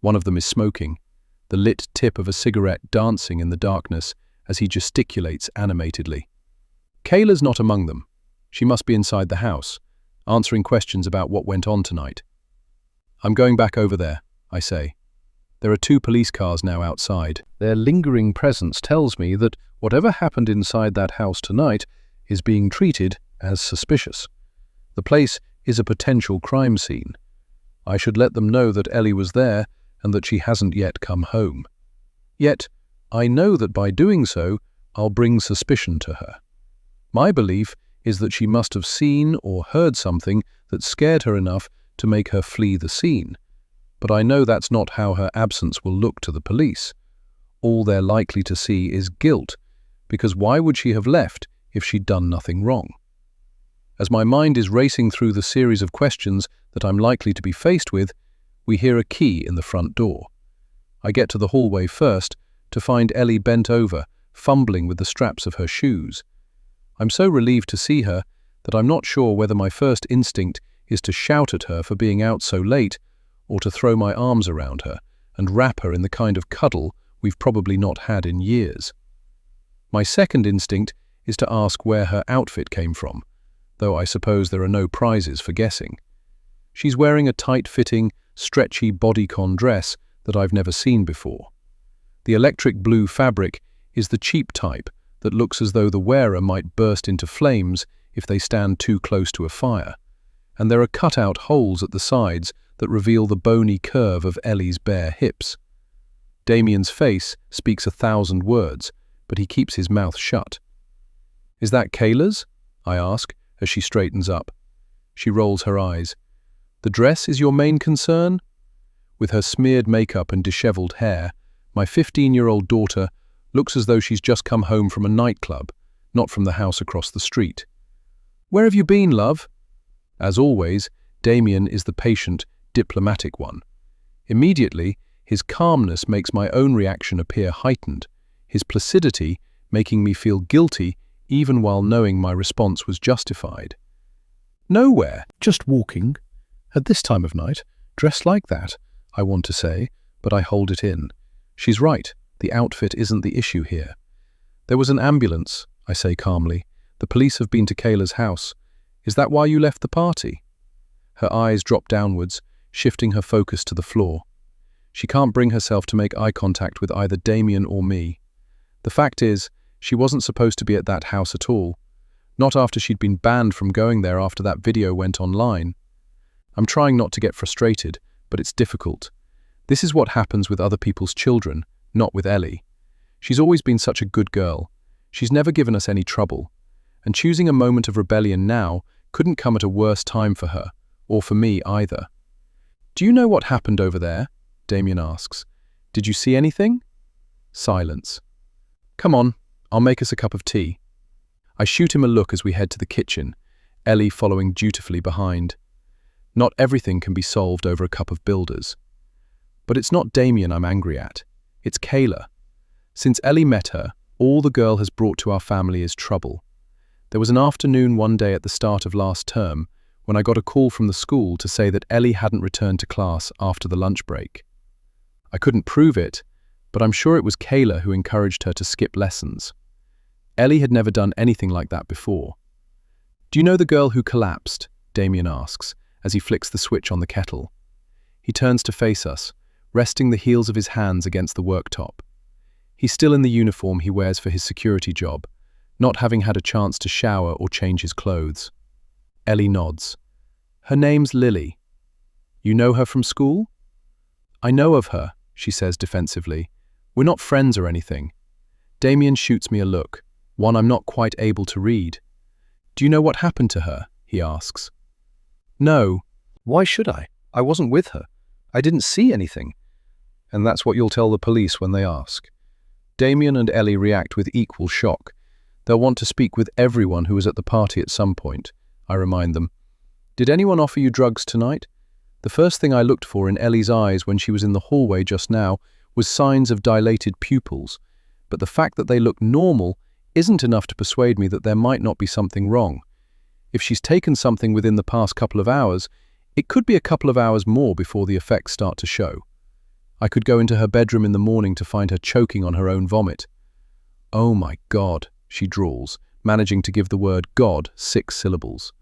One of them is smoking, the lit tip of a cigarette dancing in the darkness as he gesticulates animatedly. Kayla's not among them. She must be inside the house, answering questions about what went on tonight. I'm going back over there, I say. There are 2 police cars now outside. Their lingering presence tells me that whatever happened inside that house tonight is being treated as suspicious. The place is a potential crime scene. I should let them know that Ellie was there and that she hasn't yet come home. Yet, I know that by doing so, I'll bring suspicion to her. My belief is that she must have seen or heard something that scared her enough to make her flee the scene. But I know that's not how her absence will look to the police. All they're likely to see is guilt, because why would she have left if she'd done nothing wrong? As my mind is racing through the series of questions that I'm likely to be faced with, we hear a key in the front door. I get to the hallway first to find Ellie bent over, fumbling with the straps of her shoes. I'm so relieved to see her that I'm not sure whether my first instinct is to shout at her for being out so late or to throw my arms around her and wrap her in the kind of cuddle we've probably not had in years. My second instinct is to ask where her outfit came from, though I suppose there are no prizes for guessing. She's wearing a tight-fitting, stretchy bodycon dress that I've never seen before. The electric blue fabric is the cheap type that looks as though the wearer might burst into flames if they stand too close to a fire, and there are cut-out holes at the sides that reveal the bony curve of Ellie's bare hips. Damien's face speaks 1,000 words, but he keeps his mouth shut. "Is that Kayla's?" I ask, as she straightens up. She rolls her eyes. "The dress is your main concern?" With her smeared makeup and disheveled hair, my 15-year-old daughter looks as though she's just come home from a nightclub, not from the house across the street. "Where have you been, love?" As always, Damien is the patient, diplomatic one. Immediately, his calmness makes my own reaction appear heightened, his placidity making me feel guilty even while knowing my response was justified. "Nowhere, just walking. At this time of night, dressed like that," I want to say, but I hold it in. She's right, the outfit isn't the issue here. "There was an ambulance," I say calmly. "The police have been to Kayla's house. Is that why you left the party?" Her eyes drop downwards, shifting her focus to the floor. She can't bring herself to make eye contact with either Damien or me. The fact is, she wasn't supposed to be at that house at all. Not after she'd been banned from going there after that video went online. I'm trying not to get frustrated, but it's difficult. This is what happens with other people's children, not with Ellie. She's always been such a good girl. She's never given us any trouble. And choosing a moment of rebellion now couldn't come at a worse time for her, or for me either. "Do you know what happened over there?" Damien asks. "Did you see anything?" Silence. "Come on, I'll make us a cup of tea." I shoot him a look as we head to the kitchen, Ellie following dutifully behind. Not everything can be solved over a cup of builders. But it's not Damien I'm angry at. It's Kayla. Since Ellie met her, all the girl has brought to our family is trouble. There was an afternoon one day at the start of last term when I got a call from the school to say that Ellie hadn't returned to class after the lunch break. I couldn't prove it, but I'm sure it was Kayla who encouraged her to skip lessons. Ellie had never done anything like that before. "Do you know the girl who collapsed?" Damien asks, as he flicks the switch on the kettle. He turns to face us, resting the heels of his hands against the worktop. He's still in the uniform he wears for his security job, not having had a chance to shower or change his clothes. Ellie nods. "Her name's Lily." "You know her from school?" "I know of her," she says defensively. "We're not friends or anything." Damien shoots me a look, one I'm not quite able to read. "Do you know what happened to her?" he asks. "No." "Why should I? I wasn't with her. I didn't see anything." "And that's what you'll tell the police when they ask." Damien and Ellie react with equal shock. They'll want to speak with everyone who was at the party at some point, I remind them. "Did anyone offer you drugs tonight?" The first thing I looked for in Ellie's eyes when she was in the hallway just now was signs of dilated pupils, but the fact that they look normal isn't enough to persuade me that there might not be something wrong. If she's taken something within the past couple of hours, it could be a couple of hours more before the effects start to show. I could go into her bedroom in the morning to find her choking on her own vomit. "Oh my God," she drawls, managing to give the word God 6 syllables.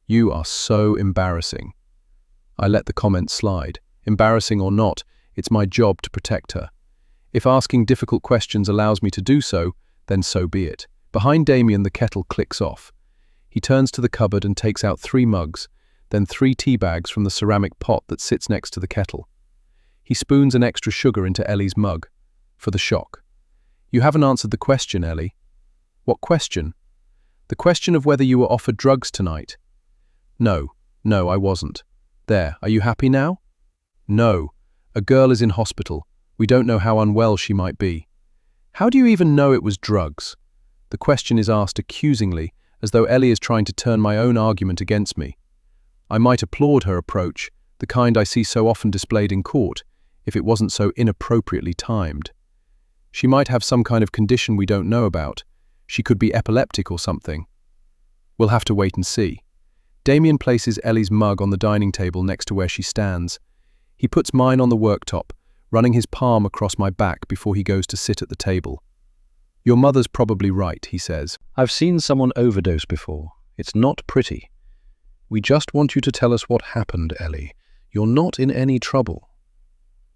"You are so embarrassing." I let the comment slide. Embarrassing or not, it's my job to protect her. If asking difficult questions allows me to do so, then so be it. Behind Damien, the kettle clicks off. He turns to the cupboard and takes out 3 mugs, then 3 tea bags from the ceramic pot that sits next to the kettle. He spoons an extra sugar into Ellie's mug, for the shock. "You haven't answered the question, Ellie." "What question?" The question of whether you were offered drugs tonight. No, I wasn't. There, are you happy now? No. A girl is in hospital. We don't know how unwell she might be. How do you even know it was drugs? The question is asked accusingly, as though Ellie is trying to turn my own argument against me. I might applaud her approach, the kind I see so often displayed in court, if it wasn't so inappropriately timed. She might have some kind of condition we don't know about. She could be epileptic or something. We'll have to wait and see. Damien places Ellie's mug on the dining table next to where she stands. He puts mine on the worktop, running his palm across my back before he goes to sit at the table. Your mother's probably right, he says. I've seen someone overdose before. It's not pretty. We just want you to tell us what happened, Ellie. You're not in any trouble.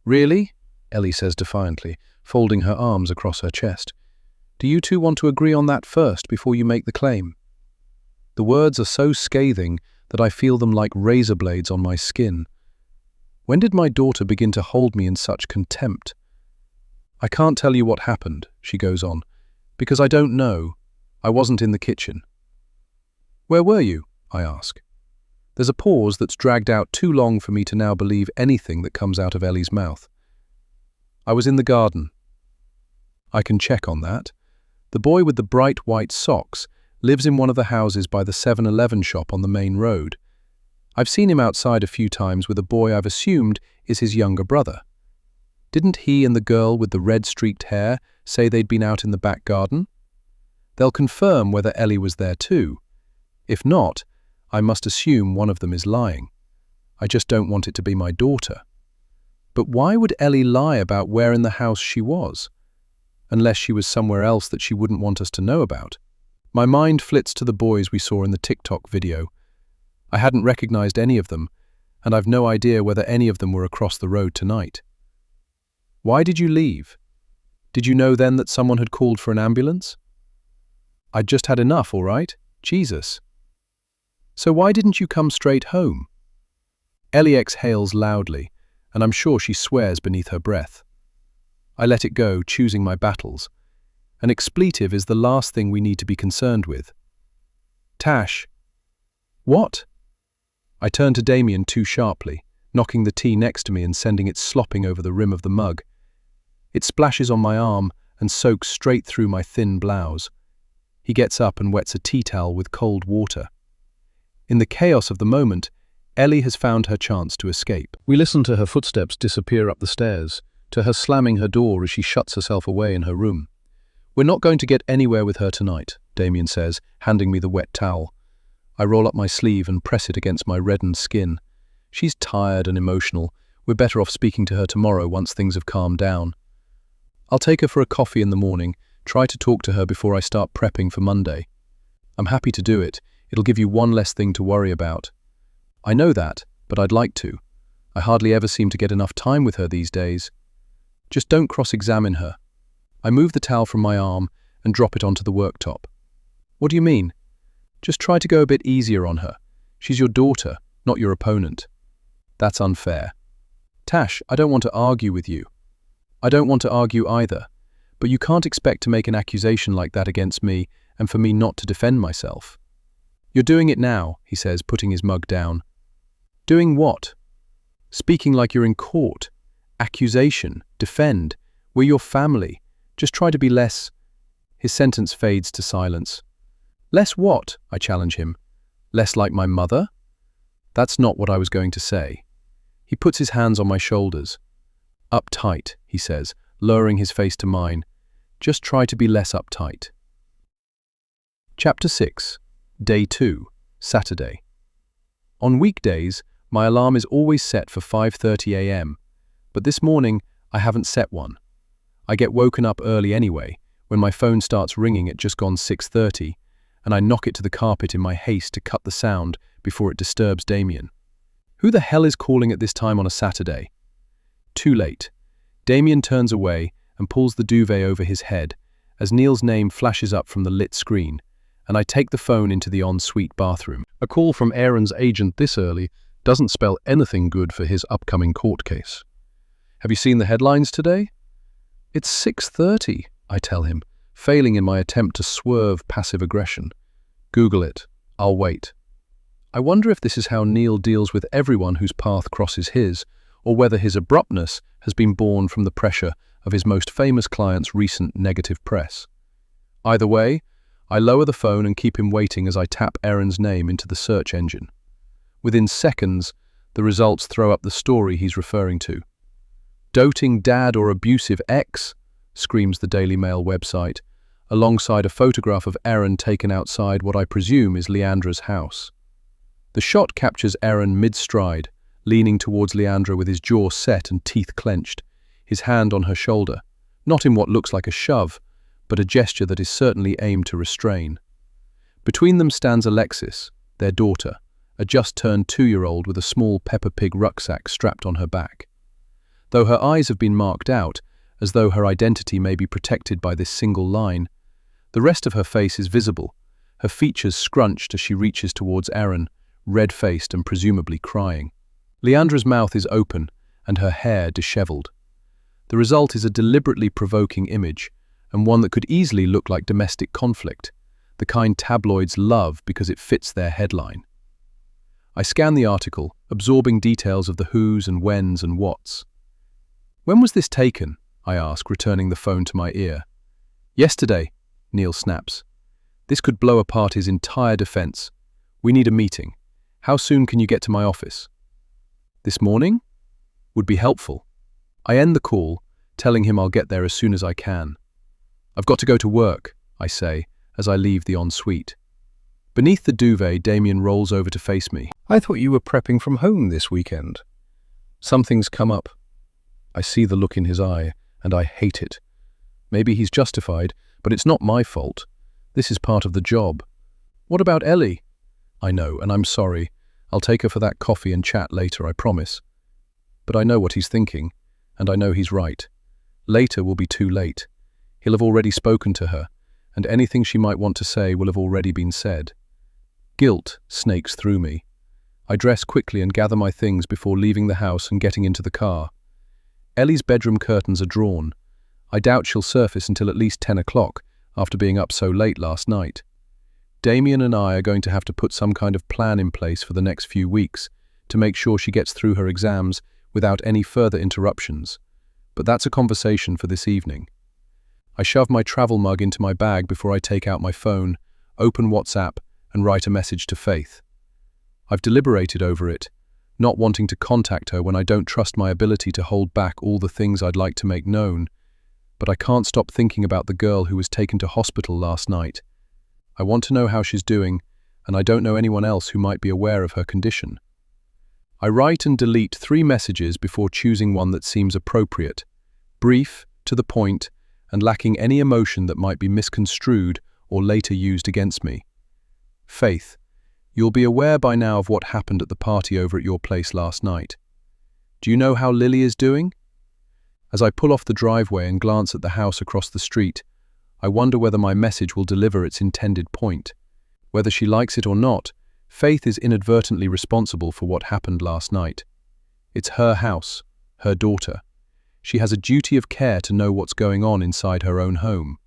Really? Ellie says defiantly, folding her arms across her chest. Do you two want to agree on that first before you make the claim? The words are so scathing that I feel them like razor blades on my skin. When did my daughter begin to hold me in such contempt? I can't tell you what happened, she goes on, because I don't know. I wasn't in the kitchen. Where were you? I ask. There's a pause that's dragged out too long for me to now believe anything that comes out of Ellie's mouth. I was in the garden. I can check on that. The boy with the bright white socks lives in one of the houses by the 7-Eleven shop on the main road. I've seen him outside a few times with a boy I've assumed is his younger brother. Didn't he and the girl with the red-streaked hair say they'd been out in the back garden? They'll confirm whether Ellie was there too. If not, I must assume one of them is lying. I just don't want it to be my daughter. But why would Ellie lie about where in the house she was? Unless she was somewhere else that she wouldn't want us to know about. My mind flits to the boys we saw in the TikTok video. I hadn't recognized any of them, and I've no idea whether any of them were across the road tonight. Why did you leave? Did you know then that someone had called for an ambulance? I'd just had enough, all right? Jesus. So why didn't you come straight home? Ellie exhales loudly, and I'm sure she swears beneath her breath. I let it go, choosing my battles. An expletive is the last thing we need to be concerned with. Tash. What? I turn to Damien too sharply, knocking the tea next to me and sending it slopping over the rim of the mug. It splashes on my arm and soaks straight through my thin blouse. He gets up and wets a tea towel with cold water. In the chaos of the moment, Ellie has found her chance to escape. We listen to her footsteps disappear up the stairs, to her slamming her door as she shuts herself away in her room. We're not going to get anywhere with her tonight, Damien says, handing me the wet towel. I roll up my sleeve and press it against my reddened skin. She's tired and emotional. We're better off speaking to her tomorrow once things have calmed down. I'll take her for a coffee in the morning, try to talk to her before I start prepping for Monday. I'm happy to do it. It'll give you one less thing to worry about. I know that, but I'd like to. I hardly ever seem to get enough time with her these days. Just don't cross-examine her. I move the towel from my arm and drop it onto the worktop. What do you mean? Just try to go a bit easier on her. She's your daughter, not your opponent. That's unfair. Tash, I don't want to argue with you. I don't want to argue either, but you can't expect to make an accusation like that against me and for me not to defend myself. You're doing it now, he says, putting his mug down. Doing what? Speaking like you're in court. Accusation. Defend. We're your family. Just try to be less... His sentence fades to silence. Less what? I challenge him. Less like my mother? That's not what I was going to say. He puts his hands on my shoulders. Uptight, he says, lowering his face to mine. Just try to be less uptight. Chapter 6. Day 2. Saturday. On weekdays, my alarm is always set for 5:30 a.m., but this morning I haven't set one. I get woken up early anyway, when my phone starts ringing at just gone 6:30, and I knock it to the carpet in my haste to cut the sound before it disturbs Damien. Who the hell is calling at this time on a Saturday? Too late. Damien turns away and pulls the duvet over his head as Neil's name flashes up from the lit screen, and I take the phone into the ensuite bathroom. A call from Aaron's agent this early doesn't spell anything good for his upcoming court case. Have you seen the headlines today? It's 6:30, I tell him, failing in my attempt to swerve passive aggression. Google it. I'll wait. I wonder if this is how Neil deals with everyone whose path crosses his, or whether his abruptness has been born from the pressure of his most famous client's recent negative press. Either way, I lower the phone and keep him waiting as I tap Erin's name into the search engine. Within seconds, the results throw up the story he's referring to. "Doting dad or abusive ex?" screams the Daily Mail website, alongside a photograph of Erin taken outside what I presume is Leandra's house. The shot captures Erin mid-stride, leaning towards Leandra with his jaw set and teeth clenched, his hand on her shoulder, not in what looks like a shove, but a gesture that is certainly aimed to restrain. Between them stands Alexis, their daughter, a just-turned 2-year-old with a small Peppa Pig rucksack strapped on her back. Though her eyes have been marked out, as though her identity may be protected by this single line, the rest of her face is visible, her features scrunched as she reaches towards Erin, red-faced and presumably crying. Leandra's mouth is open and her hair disheveled. The result is a deliberately provoking image, and one that could easily look like domestic conflict, the kind tabloids love because it fits their headline. I scan the article, absorbing details of the whos and whens and whats. "When was this taken?" I ask, returning the phone to my ear. "Yesterday," Neil snaps. "This could blow apart his entire defense. We need a meeting. How soon can you get to my office?" "This morning? Would be helpful." I end the call, telling him I'll get there as soon as I can. "I've got to go to work," I say, as I leave the ensuite. Beneath the duvet, Damien rolls over to face me. "I thought you were prepping from home this weekend." "Something's come up." I see the look in his eye, and I hate it. Maybe he's justified, but it's not my fault. This is part of the job. "What about Ellie?" "I know, and I'm sorry. I'll take her for that coffee and chat later, I promise." But I know what he's thinking, and I know he's right. Later will be too late. He'll have already spoken to her, and anything she might want to say will have already been said. Guilt snakes through me. I dress quickly and gather my things before leaving the house and getting into the car. Ellie's bedroom curtains are drawn. I doubt she'll surface until at least 10 o'clock, after being up so late last night. Damien and I are going to have to put some kind of plan in place for the next few weeks to make sure she gets through her exams without any further interruptions. But that's a conversation for this evening. I shove my travel mug into my bag before I take out my phone, open WhatsApp, and write a message to Faith. I've deliberated over it, not wanting to contact her when I don't trust my ability to hold back all the things I'd like to make known, but I can't stop thinking about the girl who was taken to hospital last night. I want to know how she's doing, and I don't know anyone else who might be aware of her condition. I write and delete 3 messages before choosing one that seems appropriate, brief, to the point, and lacking any emotion that might be misconstrued or later used against me. "Faith, you'll be aware by now of what happened at the party over at your place last night. Do you know how Lily is doing?" As I pull off the driveway and glance at the house across the street, I wonder whether my message will deliver its intended point. Whether she likes it or not, Faith is inadvertently responsible for what happened last night. It's her house, her daughter. She has a duty of care to know what's going on inside her own home.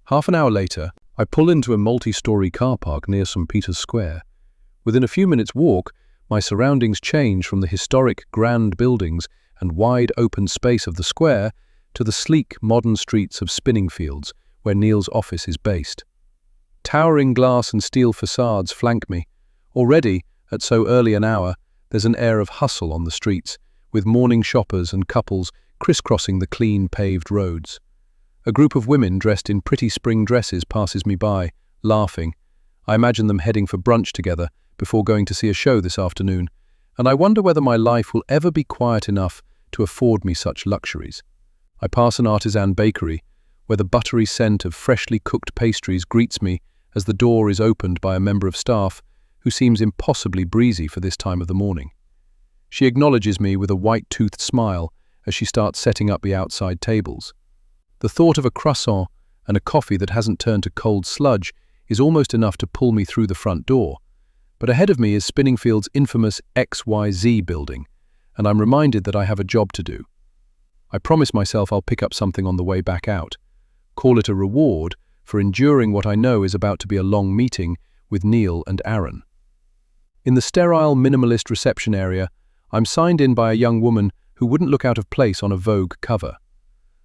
Half an hour later, I pull into a multi-story car park near St. Peter's Square. Within a few minutes' walk, my surroundings change from the historic grand buildings and wide open space of the square to the sleek modern streets of Spinningfields, where Neil's office is based. Towering glass and steel facades flank me. Already, at so early an hour, there's an air of hustle on the streets, with morning shoppers and couples crisscrossing the clean paved roads. A group of women dressed in pretty spring dresses passes me by, laughing. I imagine them heading for brunch together before going to see a show this afternoon, and I wonder whether my life will ever be quiet enough to afford me such luxuries. I pass an artisan bakery, where the buttery scent of freshly cooked pastries greets me as the door is opened by a member of staff who seems impossibly breezy for this time of the morning. She acknowledges me with a white-toothed smile as she starts setting up the outside tables. The thought of a croissant and a coffee that hasn't turned to cold sludge is almost enough to pull me through the front door. But ahead of me is Spinningfield's infamous XYZ building, and I'm reminded that I have a job to do. I promise myself I'll pick up something on the way back out, call it a reward for enduring what I know is about to be a long meeting with Neil and Aaron. In the sterile, minimalist reception area, I'm signed in by a young woman who wouldn't look out of place on a Vogue cover.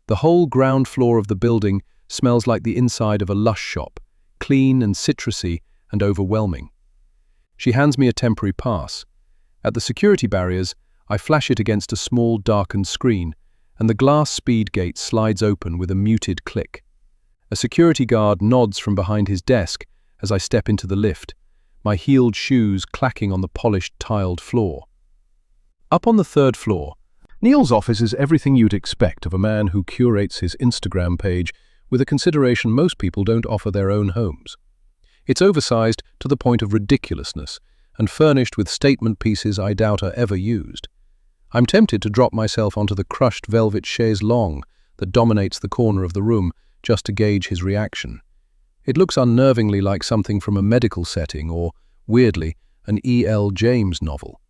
The whole ground floor of the building smells like the inside of a Lush shop, clean and citrusy and overwhelming. She hands me a temporary pass. At the security barriers, I flash it against a small, darkened screen, and the glass speed gate slides open with a muted click. A security guard nods from behind his desk as I step into the lift, my heeled shoes clacking on the polished, tiled floor. Up on the third floor, Neil's office is everything you'd expect of a man who curates his Instagram page with a consideration most people don't offer their own homes. It's oversized to the point of ridiculousness and furnished with statement pieces I doubt are ever used. I'm tempted to drop myself onto the crushed velvet chaise longue that dominates the corner of the room just to gauge his reaction. It looks unnervingly like something from a medical setting or, weirdly, an E.L. James novel.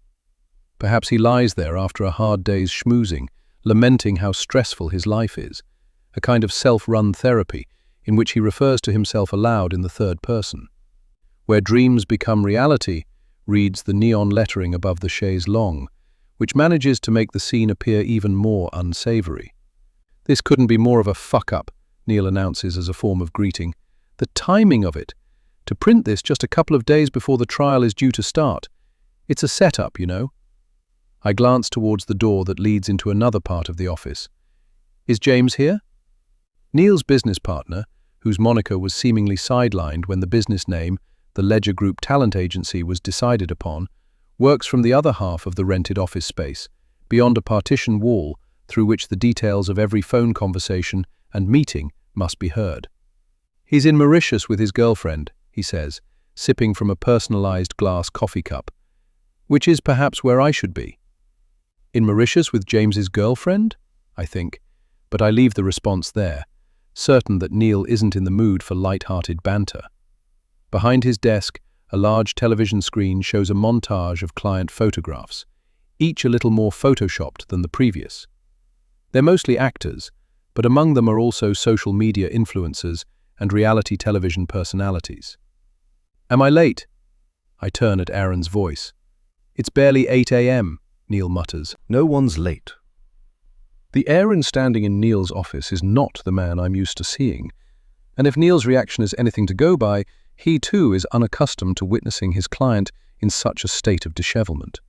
Perhaps he lies there after a hard day's schmoozing, lamenting how stressful his life is, a kind of self-run therapy in which he refers to himself aloud in the third person. Where dreams become reality, reads the neon lettering above the chaise longue, which manages to make the scene appear even more unsavory. "This couldn't be more of a fuck-up," Neil announces as a form of greeting. "The timing of it! To print this just a couple of days before the trial is due to start. It's a setup, you know." I glance towards the door that leads into another part of the office. "Is James here?" Neil's business partner, whose moniker was seemingly sidelined when the business name, the Ledger Group Talent Agency, was decided upon, works from the other half of the rented office space, beyond a partition wall through which the details of every phone conversation and meeting must be heard. "He's in Mauritius with his girlfriend," he says, sipping from a personalized glass coffee cup, "which is perhaps where I should be." In Mauritius with James's girlfriend? I think, but I leave the response there, certain that Neil isn't in the mood for light-hearted banter. Behind his desk, a large television screen shows a montage of client photographs, each a little more photoshopped than the previous. They're mostly actors, but among them are also social media influencers and reality television personalities. "Am I late?" I turn at Aaron's voice. "It's barely 8 a.m., Neil mutters. No one's late. The Aaron standing in Neil's office is not the man I'm used to seeing, and if Neil's reaction is anything to go by, he too is unaccustomed to witnessing his client in such a state of dishevelment.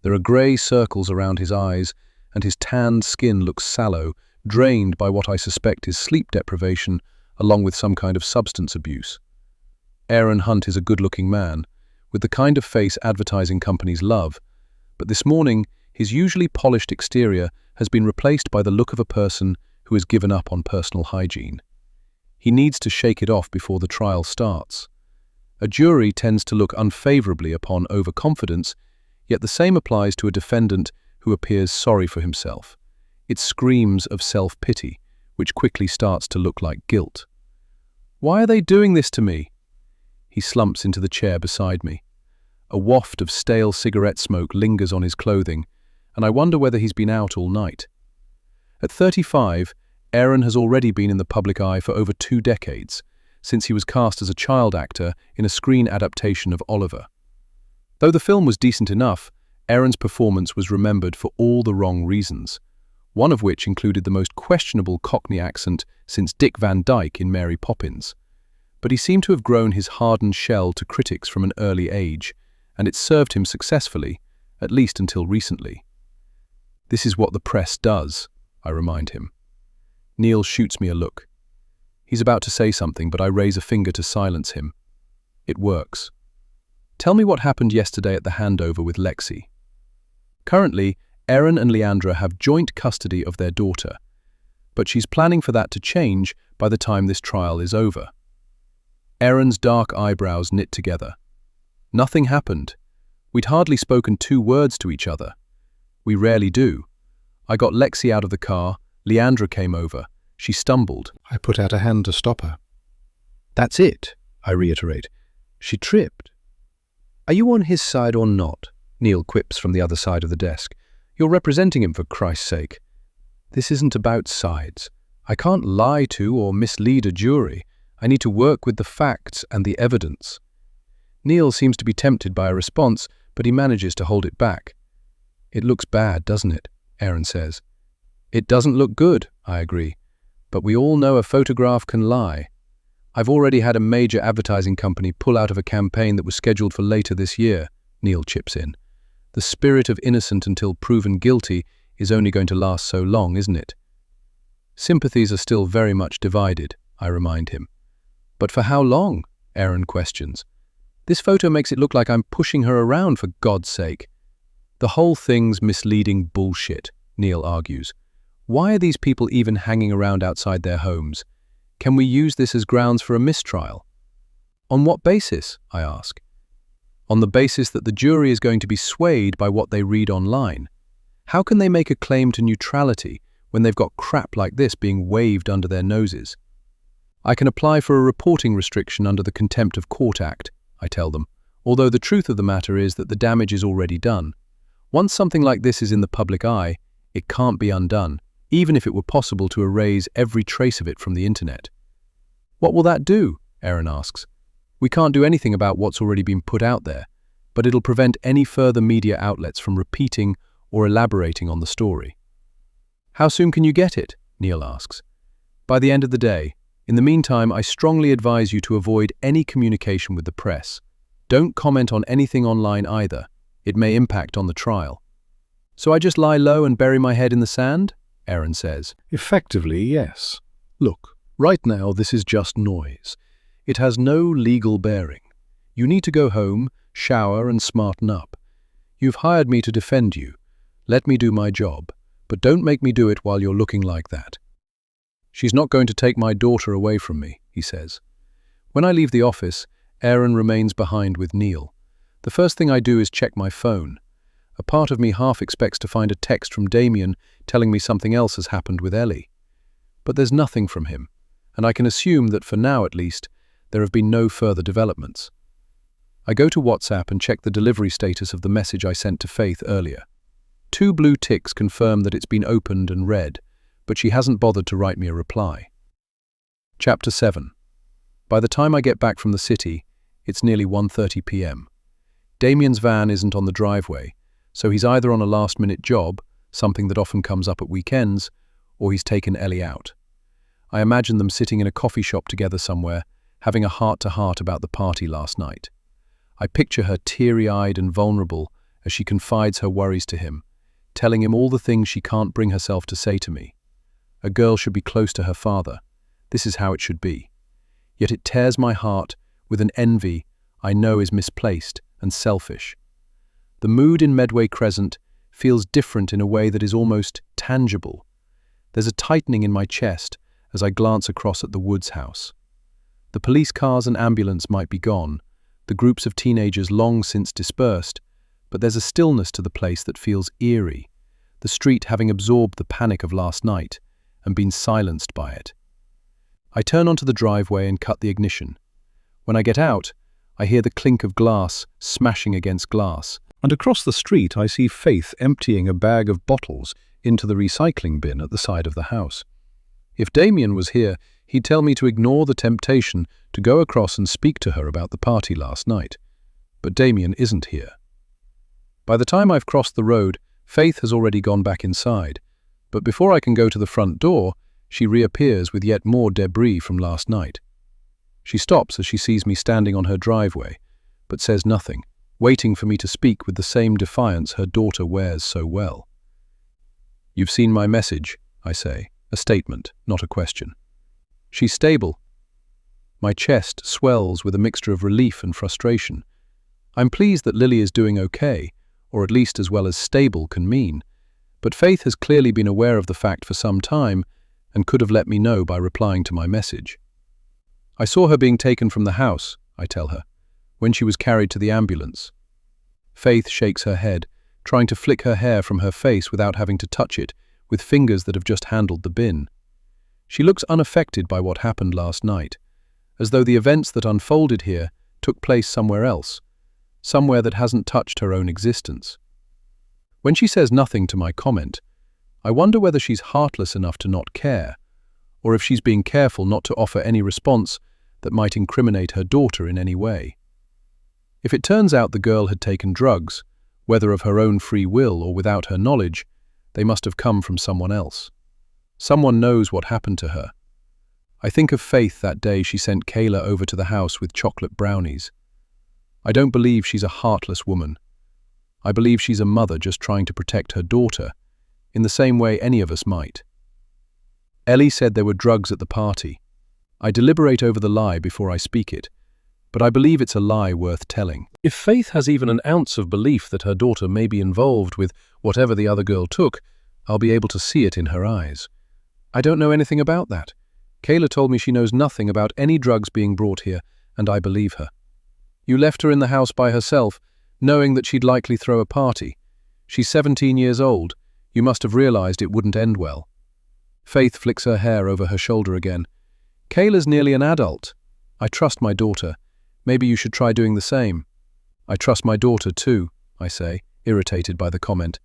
There are grey circles around his eyes, and his tanned skin looks sallow, drained by what I suspect is sleep deprivation, along with some kind of substance abuse. Aaron Hunt is a good-looking man, with the kind of face advertising companies love, but this morning his usually polished exterior has been replaced by the look of a person who has given up on personal hygiene. He needs to shake it off before the trial starts. A jury tends to look unfavorably upon overconfidence, yet the same applies to a defendant who appears sorry for himself. It screams of self-pity, which quickly starts to look like guilt. "Why are they doing this to me?" He slumps into the chair beside me. A waft of stale cigarette smoke lingers on his clothing, and I wonder whether he's been out all night. At 35, Aaron has already been in the public eye for over 2 decades, since he was cast as a child actor in a screen adaptation of Oliver. Though the film was decent enough, Aaron's performance was remembered for all the wrong reasons, one of which included the most questionable Cockney accent since Dick Van Dyke in Mary Poppins. But he seemed to have grown his hardened shell to critics from an early age, and it served him successfully, at least until recently. "This is what the press does," I remind him. Neil shoots me a look. He's about to say something, but I raise a finger to silence him. It works. "Tell me what happened yesterday at the handover with Lexi." Currently, Aaron and Leandra have joint custody of their daughter, but she's planning for that to change by the time this trial is over. Aaron's dark eyebrows knit together. "Nothing happened. We'd hardly spoken 2 words to each other. We rarely do. I got Lexi out of the car, Leandra came over. She stumbled. I put out a hand to stop her. That's it, I reiterate. She tripped. Are you on his side or not? Neil quips from the other side of the desk. You're representing him, for Christ's sake. This isn't about sides. I can't lie to or mislead a jury. I need to work with the facts and the evidence. Neil seems to be tempted by a response, but he manages to hold it back. It looks bad, doesn't it? Aaron says. It doesn't look good, I agree. But we all know a photograph can lie. I've already had a major advertising company pull out of a campaign that was scheduled for later this year, Neil chips in. The spirit of innocent until proven guilty is only going to last so long, isn't it? Sympathies are still very much divided, I remind him. But for how long? Aaron questions. This photo makes it look like I'm pushing her around, for God's sake. The whole thing's misleading bullshit, Neil argues. Why are these people even hanging around outside their homes? Can we use this as grounds for a mistrial? On what basis? I ask. On the basis that the jury is going to be swayed by what they read online. How can they make a claim to neutrality when they've got crap like this being waved under their noses? I can apply for a reporting restriction under the Contempt of Court Act, I tell them, although the truth of the matter is that the damage is already done. Once something like this is in the public eye, it can't be undone, even if it were possible to erase every trace of it from the internet. What will that do? Aaron asks. We can't do anything about what's already been put out there, but it'll prevent any further media outlets from repeating or elaborating on the story. How soon can you get it? Neil asks. By the end of the day. In the meantime, I strongly advise you to avoid any communication with the press. Don't comment on anything online either. It may impact on the trial. So I just lie low and bury my head in the sand? Aaron says. Effectively, yes. Look, right now this is just noise. It has no legal bearing. You need to go home, shower and smarten up. You've hired me to defend you. Let me do my job, but don't make me do it while you're looking like that. She's not going to take my daughter away from me, he says. When I leave the office, Aaron remains behind with Neil. The first thing I do is check my phone. A part of me half expects to find a text from Damien telling me something else has happened with Ellie. But there's nothing from him, and I can assume that for now at least, there have been no further developments. I go to WhatsApp and check the delivery status of the message I sent to Faith earlier. 2 blue ticks confirm that it's been opened and read, but she hasn't bothered to write me a reply. Chapter 7. By the time I get back from the city, it's nearly 1:30 p.m. Damien's van isn't on the driveway, so he's either on a last-minute job, something that often comes up at weekends, or he's taken Ellie out. I imagine them sitting in a coffee shop together somewhere, having a heart-to-heart about the party last night. I picture her teary-eyed and vulnerable as she confides her worries to him, telling him all the things she can't bring herself to say to me. A girl should be close to her father. This is how it should be. Yet it tears my heart with an envy I know is misplaced and selfish. The mood in Medway Crescent feels different in a way that is almost tangible. There's a tightening in my chest as I glance across at the Woods house. The police cars and ambulance might be gone, the groups of teenagers long since dispersed, but there's a stillness to the place that feels eerie, the street having absorbed the panic of last night and been silenced by it. I turn onto the driveway and cut the ignition. When I get out, I hear the clink of glass smashing against glass. And across the street I see Faith emptying a bag of bottles into the recycling bin at the side of the house. If Damien was here, he'd tell me to ignore the temptation to go across and speak to her about the party last night. But Damien isn't here. By the time I've crossed the road, Faith has already gone back inside. But before I can go to the front door, she reappears with yet more debris from last night. She stops as she sees me standing on her driveway, but says nothing, waiting for me to speak with the same defiance her daughter wears so well. "You've seen my message," I say, a statement, not a question. "She's stable." My chest swells with a mixture of relief and frustration. I'm pleased that Lily is doing okay, or at least as well as stable can mean. But Faith has clearly been aware of the fact for some time and could have let me know by replying to my message. "I saw her being taken from the house," I tell her, "when she was carried to the ambulance." Faith shakes her head, trying to flick her hair from her face without having to touch it, with fingers that have just handled the bin. She looks unaffected by what happened last night, as though the events that unfolded here took place somewhere else, somewhere that hasn't touched her own existence. When she says nothing to my comment, I wonder whether she's heartless enough to not care, or if she's being careful not to offer any response that might incriminate her daughter in any way. If it turns out the girl had taken drugs, whether of her own free will or without her knowledge, they must have come from someone else. Someone knows what happened to her. I think of Faith that day she sent Kayla over to the house with chocolate brownies. I don't believe she's a heartless woman. I believe she's a mother just trying to protect her daughter, in the same way any of us might. Ellie said there were drugs at the party. I deliberate over the lie before I speak it, but I believe it's a lie worth telling. If Faith has even an ounce of belief that her daughter may be involved with whatever the other girl took, I'll be able to see it in her eyes. I don't know anything about that. Kayla told me she knows nothing about any drugs being brought here, and I believe her. You left her in the house by herself, knowing that she'd likely throw a party. She's 17 years old. You must have realized it wouldn't end well. Faith flicks her hair over her shoulder again. Kayla's nearly an adult. I trust my daughter. Maybe you should try doing the same. I trust my daughter too, I say, irritated by the comment.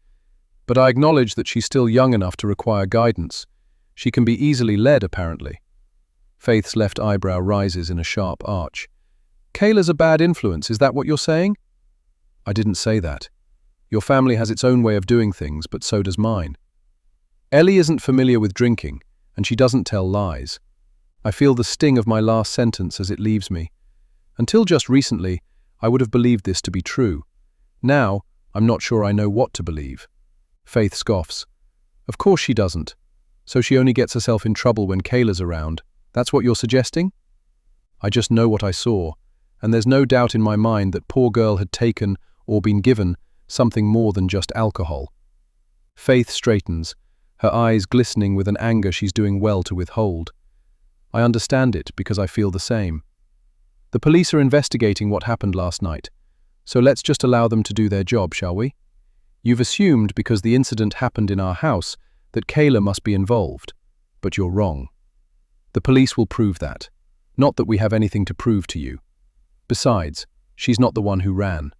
But I acknowledge that she's still young enough to require guidance. She can be easily led, apparently. Faith's left eyebrow rises in a sharp arch. Kayla's a bad influence, is that what you're saying? I didn't say that. Your family has its own way of doing things, but so does mine. Ellie isn't familiar with drinking, and she doesn't tell lies. I feel the sting of my last sentence as it leaves me. Until just recently, I would have believed this to be true. Now, I'm not sure I know what to believe. Faith scoffs. Of course she doesn't. So she only gets herself in trouble when Kayla's around. That's what you're suggesting? I just know what I saw, and there's no doubt in my mind that poor girl had taken, or been given, something more than just alcohol. Faith straightens, her eyes glistening with an anger she's doing well to withhold. I understand it because I feel the same. The police are investigating what happened last night, so let's just allow them to do their job, shall we? You've assumed because the incident happened in our house that Kayla must be involved, but you're wrong. The police will prove that. Not that we have anything to prove to you. Besides, she's not the one who ran.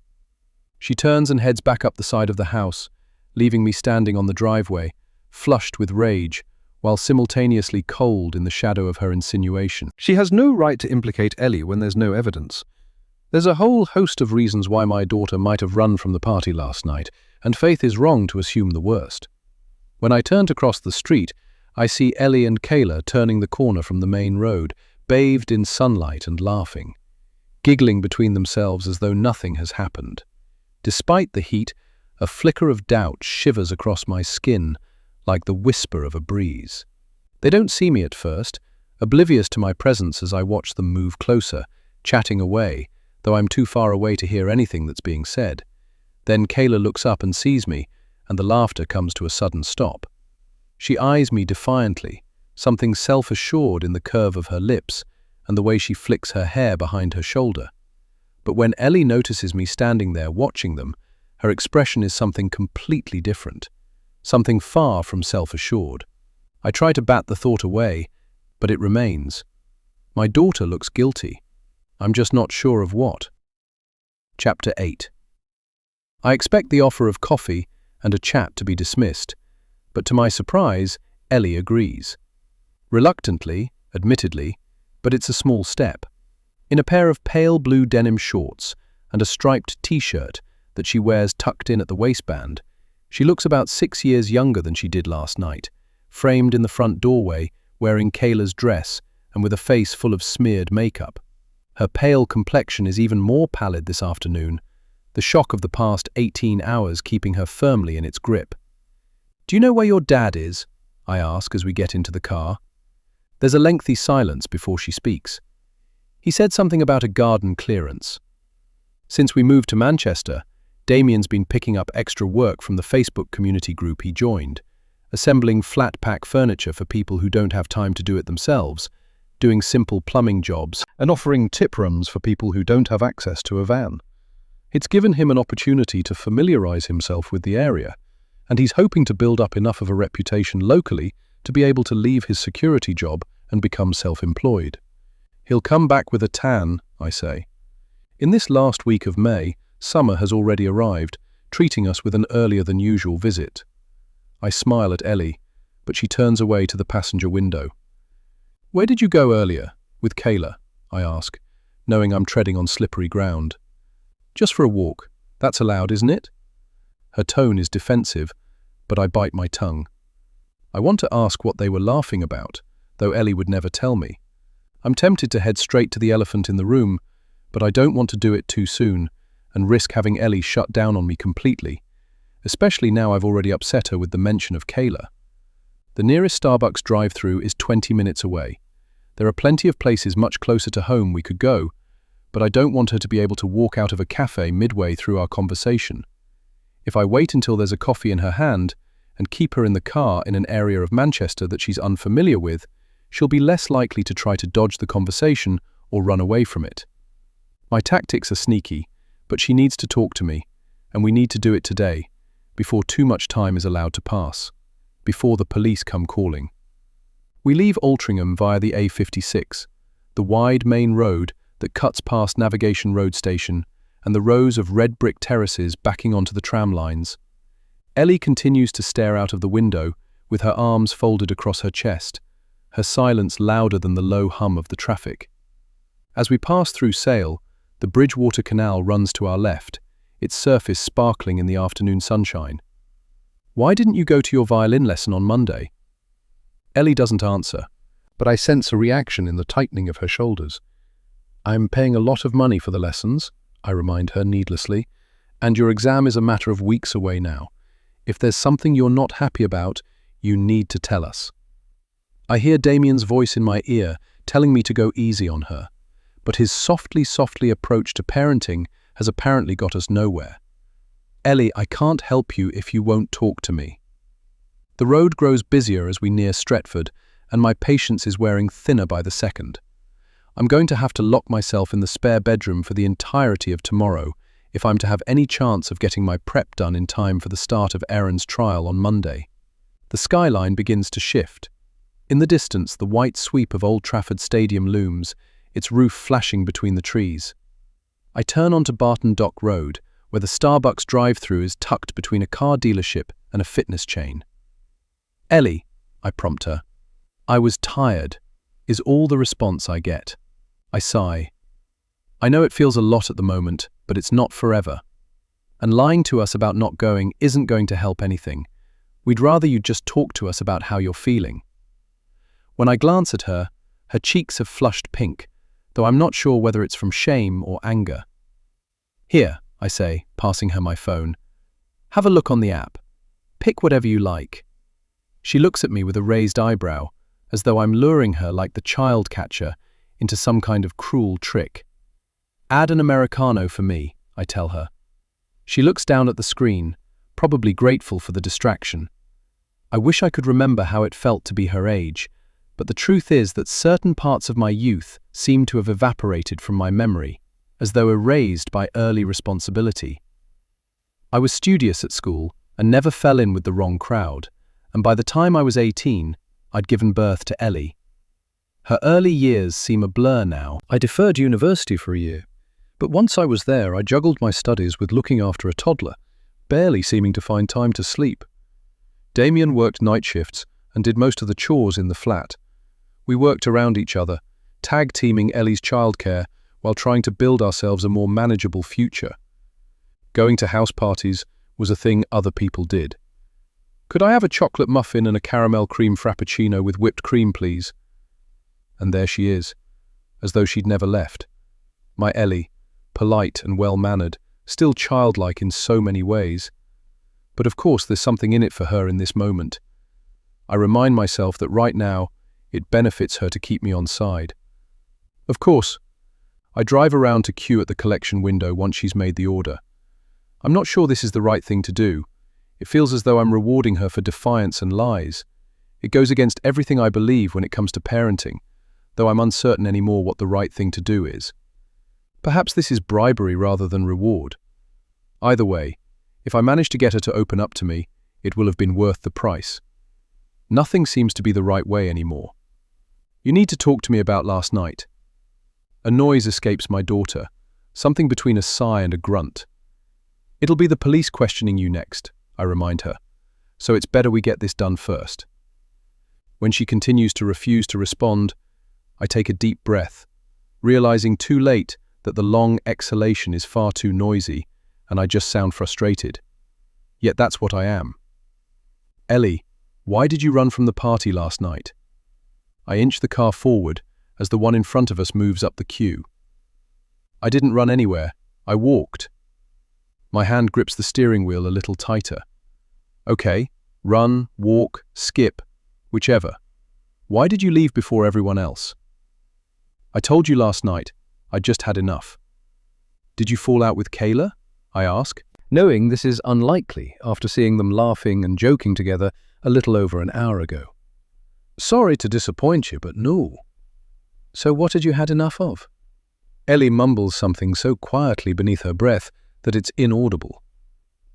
She turns and heads back up the side of the house, leaving me standing on the driveway, flushed with rage, while simultaneously cold in the shadow of her insinuation. She has no right to implicate Ellie when there's no evidence. There's a whole host of reasons why my daughter might have run from the party last night, and Faith is wrong to assume the worst. When I turn to cross the street, I see Ellie and Kayla turning the corner from the main road, bathed in sunlight and laughing, giggling between themselves as though nothing has happened. Despite the heat, a flicker of doubt shivers across my skin, like the whisper of a breeze. They don't see me at first, oblivious to my presence as I watch them move closer, chatting away, though I'm too far away to hear anything that's being said. Then Kayla looks up and sees me, and the laughter comes to a sudden stop. She eyes me defiantly, something self-assured in the curve of her lips and the way she flicks her hair behind her shoulder. But when Ellie notices me standing there watching them, her expression is something completely different, something far from self-assured. I try to bat the thought away, but it remains. My daughter looks guilty. I'm just not sure of what. Chapter 8. I expect the offer of coffee and a chat to be dismissed, but to my surprise, Ellie agrees. Reluctantly, admittedly, but it's a small step. In a pair of pale blue denim shorts and a striped t-shirt that she wears tucked in at the waistband, she looks about 6 years younger than she did last night, framed in the front doorway, wearing Kayla's dress and with a face full of smeared makeup. Her pale complexion is even more pallid this afternoon, the shock of the past 18 hours keeping her firmly in its grip. "Do you know where your dad is?" I ask as we get into the car. There's a lengthy silence before she speaks. He said something about a garden clearance. Since we moved to Manchester, Damien's been picking up extra work from the Facebook community group he joined, assembling flat-pack furniture for people who don't have time to do it themselves, doing simple plumbing jobs, and offering tip rooms for people who don't have access to a van. It's given him an opportunity to familiarize himself with the area, and he's hoping to build up enough of a reputation locally to be able to leave his security job and become self-employed. He'll come back with a tan, I say. In this last week of May, summer has already arrived, treating us with an earlier-than-usual visit. I smile at Ellie, but she turns away to the passenger window. "Where did you go earlier? With Kayla?" I ask, knowing I'm treading on slippery ground. Just for a walk. That's allowed, isn't it? Her tone is defensive, but I bite my tongue. I want to ask what they were laughing about, though Ellie would never tell me. I'm tempted to head straight to the elephant in the room, but I don't want to do it too soon and risk having Ellie shut down on me completely, especially now I've already upset her with the mention of Kayla. The nearest Starbucks drive-through is 20 minutes away. There are plenty of places much closer to home we could go, but I don't want her to be able to walk out of a cafe midway through our conversation. If I wait until there's a coffee in her hand and keep her in the car in an area of Manchester that she's unfamiliar with, she'll be less likely to try to dodge the conversation or run away from it. My tactics are sneaky, but she needs to talk to me, and we need to do it today, before too much time is allowed to pass, before the police come calling. We leave Altrincham via the A56, the wide main road that cuts past Navigation Road Station and the rows of red brick terraces backing onto the tram lines. Ellie continues to stare out of the window with her arms folded across her chest, her silence louder than the low hum of the traffic. As we pass through Sale, the Bridgewater Canal runs to our left, its surface sparkling in the afternoon sunshine. "Why didn't you go to your violin lesson on Monday?" Ellie doesn't answer, but I sense a reaction in the tightening of her shoulders. "I'm paying a lot of money for the lessons," I remind her needlessly, "and your exam is a matter of weeks away now. If there's something you're not happy about, you need to tell us." I hear Damien's voice in my ear telling me to go easy on her, but his softly approach to parenting has apparently got us nowhere. "Ellie, I can't help you if you won't talk to me." The road grows busier as we near Stretford, and my patience is wearing thinner by the second. I'm going to have to lock myself in the spare bedroom for the entirety of tomorrow if I'm to have any chance of getting my prep done in time for the start of Erin's trial on Monday. The skyline begins to shift. In the distance, the white sweep of Old Trafford Stadium looms, its roof flashing between the trees. I turn onto Barton Dock Road, where the Starbucks drive-through is tucked between a car dealership and a fitness chain. "Ellie," I prompt her. "I was tired," is all the response I get. I sigh. I know it feels a lot at the moment, but it's not forever. And lying to us about not going isn't going to help anything. We'd rather you just talk to us about how you're feeling. When I glance at her, her cheeks have flushed pink, though I'm not sure whether it's from shame or anger. "Here," I say, passing her my phone. "Have a look on the app. Pick whatever you like." She looks at me with a raised eyebrow, as though I'm luring her like the child catcher into some kind of cruel trick. "Add an Americano for me," I tell her. She looks down at the screen, probably grateful for the distraction. I wish I could remember how it felt to be her age, but the truth is that certain parts of my youth seem to have evaporated from my memory, as though erased by early responsibility. I was studious at school and never fell in with the wrong crowd, and by the time I was 18, I'd given birth to Ellie. Her early years seem a blur now. I deferred university for a year, but once I was there, I juggled my studies with looking after a toddler, barely seeming to find time to sleep. Damien worked night shifts and did most of the chores in the flat. We worked around each other, tag-teaming Ellie's childcare while trying to build ourselves a more manageable future. Going to house parties was a thing other people did. "Could I have a chocolate muffin and a caramel cream frappuccino with whipped cream, please?" And there she is, as though she'd never left. My Ellie, polite and well-mannered, still childlike in so many ways. But of course there's something in it for her in this moment. I remind myself that right now, it benefits her to keep me on side. Of course, I drive around to queue at the collection window once she's made the order. I'm not sure this is the right thing to do. It feels as though I'm rewarding her for defiance and lies. It goes against everything I believe when it comes to parenting, though I'm uncertain anymore what the right thing to do is. Perhaps this is bribery rather than reward. Either way, if I manage to get her to open up to me, it will have been worth the price. Nothing seems to be the right way anymore. "You need to talk to me about last night." A noise escapes my daughter, something between a sigh and a grunt. "It'll be the police questioning you next," I remind her, "so it's better we get this done first." When she continues to refuse to respond, I take a deep breath. realizing too late that the long exhalation is far too noisy and I just sound frustrated. Yet that's what I am. Ellie, why did you run from the party last night? I inch the car forward as the one in front of us moves up the queue. I didn't run anywhere. I walked. My hand grips the steering wheel a little tighter. Okay, run, walk, skip, whichever. Why did you leave before everyone else? I told you last night. I just had enough. Did you fall out with Kayla? I ask, knowing this is unlikely after seeing them laughing and joking together a little over an hour ago. Sorry to disappoint you, but no. So what had you had enough of? Ellie mumbles something so quietly beneath her breath that it's inaudible.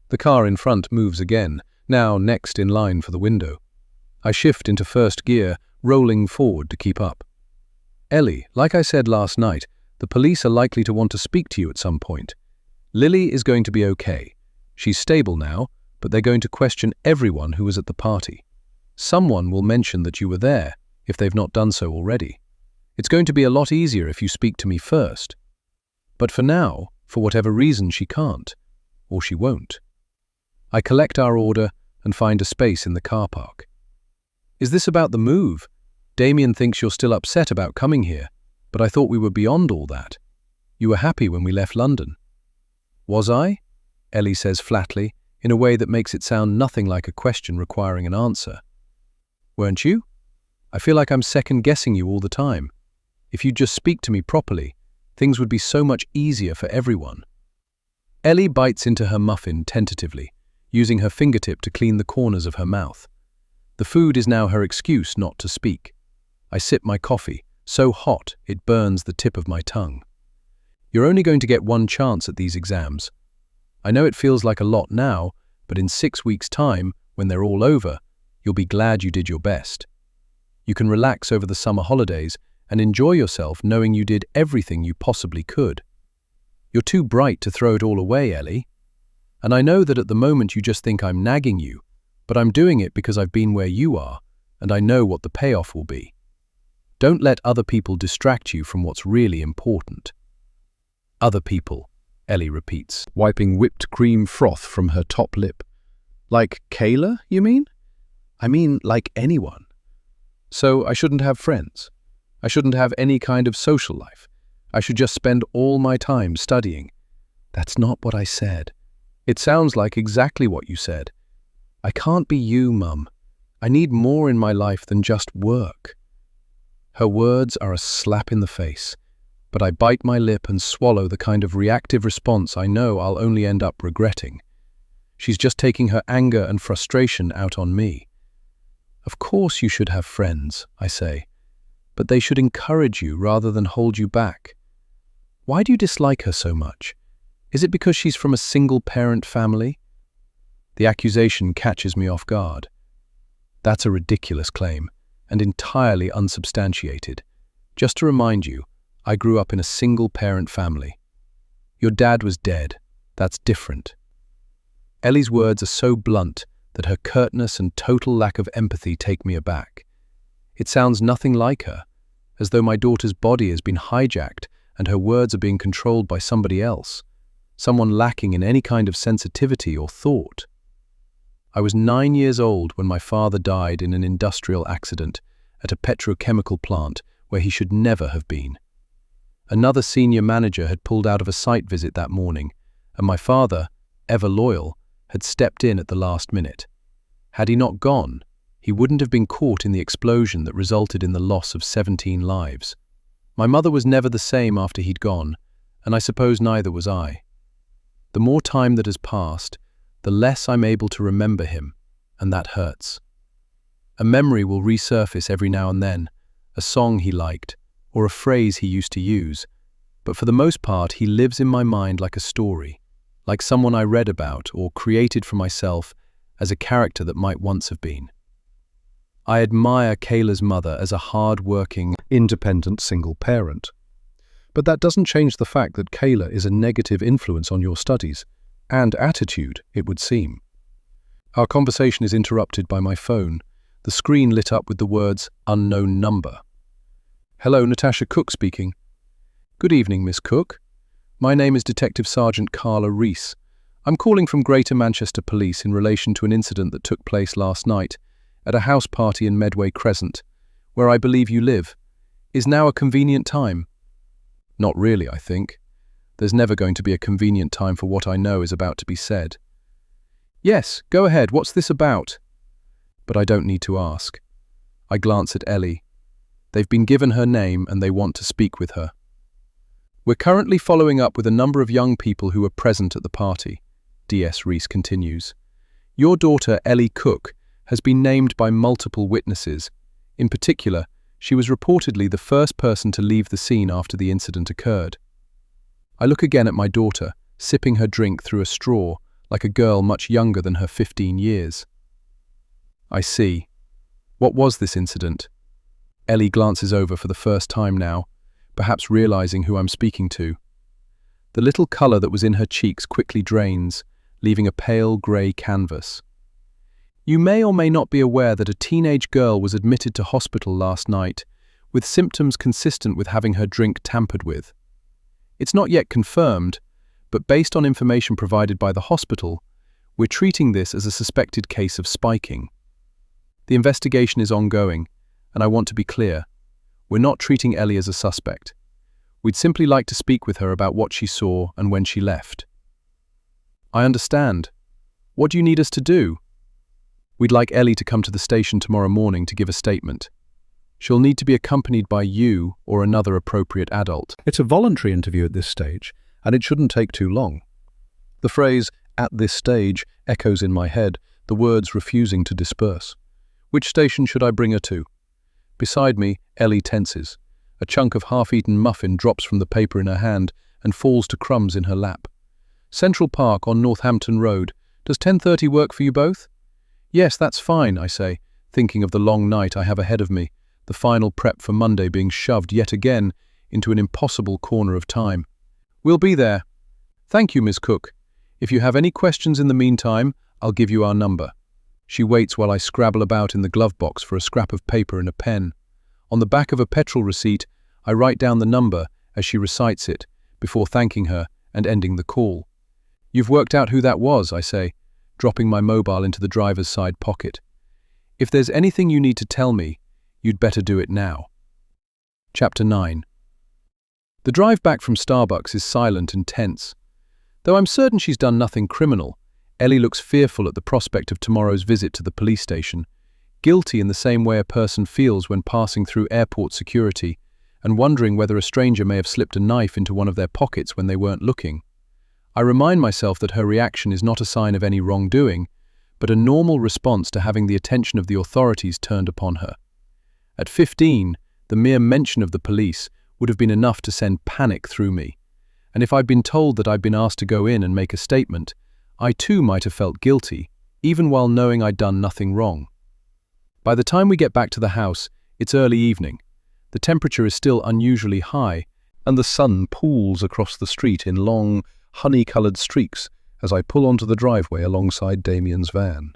The car in front moves again, now next in line for the window. I shift into first gear, rolling forward to keep up. Ellie, like I said last night, the police are likely to want to speak to you at some point. Lily is going to be okay. She's stable now, but they're going to question everyone who was at the party. Someone will mention that you were there, if they've not done so already. It's going to be a lot easier if you speak to me first. But for now, for whatever reason, she can't. Or she won't. I collect our order and find a space in the car park. Is this about the move? Damien thinks you're still upset about coming here, but I thought we were beyond all that. You were happy when we left London. Was I? Ellie says flatly, in a way that makes it sound nothing like a question requiring an answer. Weren't you? I feel like I'm second-guessing you all the time. If you'd just speak to me properly, things would be so much easier for everyone. Ellie bites into her muffin tentatively, using her fingertip to clean the corners of her mouth. The food is now her excuse not to speak. I sip my coffee, so hot it burns the tip of my tongue. You're only going to get one chance at these exams. I know it feels like a lot now, but in 6 weeks' time, when they're all over, you'll be glad you did your best. You can relax over the summer holidays and enjoy yourself knowing you did everything you possibly could. You're too bright to throw it all away, Ellie. And I know that at the moment you just think I'm nagging you, but I'm doing it because I've been where you are, and I know what the payoff will be. Don't let other people distract you from what's really important. Other people, Ellie repeats, wiping whipped cream froth from her top lip. Like Kayla, you mean? I mean, like anyone. So I shouldn't have friends. I shouldn't have any kind of social life. I should just spend all my time studying. That's not what I said. It sounds like exactly what you said. I can't be you, Mum. I need more in my life than just work. Her words are a slap in the face, but I bite my lip and swallow the kind of reactive response I know I'll only end up regretting. She's just taking her anger and frustration out on me. Of course you should have friends, I say, but they should encourage you rather than hold you back. Why do you dislike her so much? Is it because she's from a single-parent family? The accusation catches me off guard. That's a ridiculous claim, and entirely unsubstantiated. Just to remind you, I grew up in a single-parent family. Your dad was dead. That's different. Ellie's words are so blunt that her curtness and total lack of empathy take me aback. It sounds nothing like her, as though my daughter's body has been hijacked and her words are being controlled by somebody else, someone lacking in any kind of sensitivity or thought. I was 9 years old when my father died in an industrial accident at a petrochemical plant where he should never have been. Another senior manager had pulled out of a site visit that morning, and my father, ever loyal, had stepped in at the last minute. Had he not gone, he wouldn't have been caught in the explosion that resulted in the loss of 17 lives. My mother was never the same after he'd gone, and I suppose neither was I. The more time that has passed, the less I'm able to remember him, and that hurts. A memory will resurface every now and then, a song he liked, or a phrase he used to use, but for the most part he lives in my mind like a story, like someone I read about or created for myself as a character that might once have been. I admire Kayla's mother as a hard-working, independent single parent. But that doesn't change the fact that Kayla is a negative influence on your studies, and attitude, it would seem. Our conversation is interrupted by my phone, the screen lit up with the words, "unknown number." "Hello, Natasha Cook speaking." Good evening, Miss Cook. My name is Detective Sergeant Carla Reese. I'm calling from Greater Manchester Police in relation to an incident that took place last night at a house party in Medway Crescent, where I believe you live. Is now a convenient time? Not really, I think. There's never going to be a convenient time for what I know is about to be said. Yes, go ahead, what's this about? But I don't need to ask. I glance at Ellie. They've been given her name and they want to speak with her. We're currently following up with a number of young people who were present at the party, DS Reese continues. Your daughter, Ellie Cook, has been named by multiple witnesses. In particular, she was reportedly the first person to leave the scene after the incident occurred. I look again at my daughter, sipping her drink through a straw, like a girl much younger than her 15 years. I see. What was this incident? Ellie glances over for the first time now, perhaps realizing who I'm speaking to. The little colour that was in her cheeks quickly drains, leaving a pale grey canvas. You may or may not be aware that a teenage girl was admitted to hospital last night with symptoms consistent with having her drink tampered with. It's not yet confirmed, but based on information provided by the hospital, we're treating this as a suspected case of spiking. The investigation is ongoing, and I want to be clear. We're not treating Ellie as a suspect. We'd simply like to speak with her about what she saw and when she left. I understand. What do you need us to do? We'd like Ellie to come to the station tomorrow morning to give a statement. She'll need to be accompanied by you or another appropriate adult. It's a voluntary interview at this stage, and it shouldn't take too long. The phrase, "at this stage," echoes in my head, the words refusing to disperse. Which station should I bring her to? Beside me, Ellie tenses. A chunk of half-eaten muffin drops from the paper in her hand and falls to crumbs in her lap. Central Park on Northampton Road. Does 10:30 work for you both? Yes, that's fine, I say, thinking of the long night I have ahead of me, the final prep for Monday being shoved yet again into an impossible corner of time. We'll be there. Thank you, Miss Cook. If you have any questions in the meantime, I'll give you our number. She waits while I scrabble about in the glove box for a scrap of paper and a pen. On the back of a petrol receipt, I write down the number as she recites it, before thanking her and ending the call. You've worked out who that was, I say, dropping my mobile into the driver's side pocket. If there's anything you need to tell me, you'd better do it now. Chapter 9. The drive back from Starbucks is silent and tense. Though I'm certain she's done nothing criminal, Ellie looks fearful at the prospect of tomorrow's visit to the police station, guilty in the same way a person feels when passing through airport security and wondering whether a stranger may have slipped a knife into one of their pockets when they weren't looking. I remind myself that her reaction is not a sign of any wrongdoing, but a normal response to having the attention of the authorities turned upon her. At 15, the mere mention of the police would have been enough to send panic through me, and if I'd been told that I'd been asked to go in and make a statement, I too might have felt guilty, even while knowing I'd done nothing wrong. By the time we get back to the house, it's early evening. The temperature is still unusually high, and the sun pools across the street in long, honey-coloured streaks as I pull onto the driveway alongside Damien's van.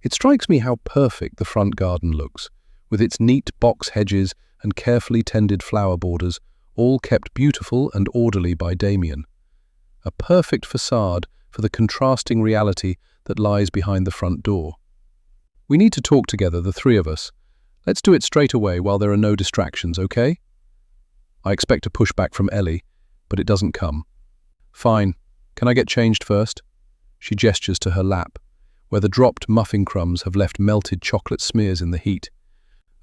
It strikes me how perfect the front garden looks, with its neat box hedges and carefully tended flower borders, all kept beautiful and orderly by Damien. A perfect facade for the contrasting reality that lies behind the front door. We need to talk together, the three of us. Let's do it straight away while there are no distractions, okay? I expect a pushback from Ellie, but it doesn't come. Fine. Can I get changed first? She gestures to her lap, where the dropped muffin crumbs have left melted chocolate smears in the heat.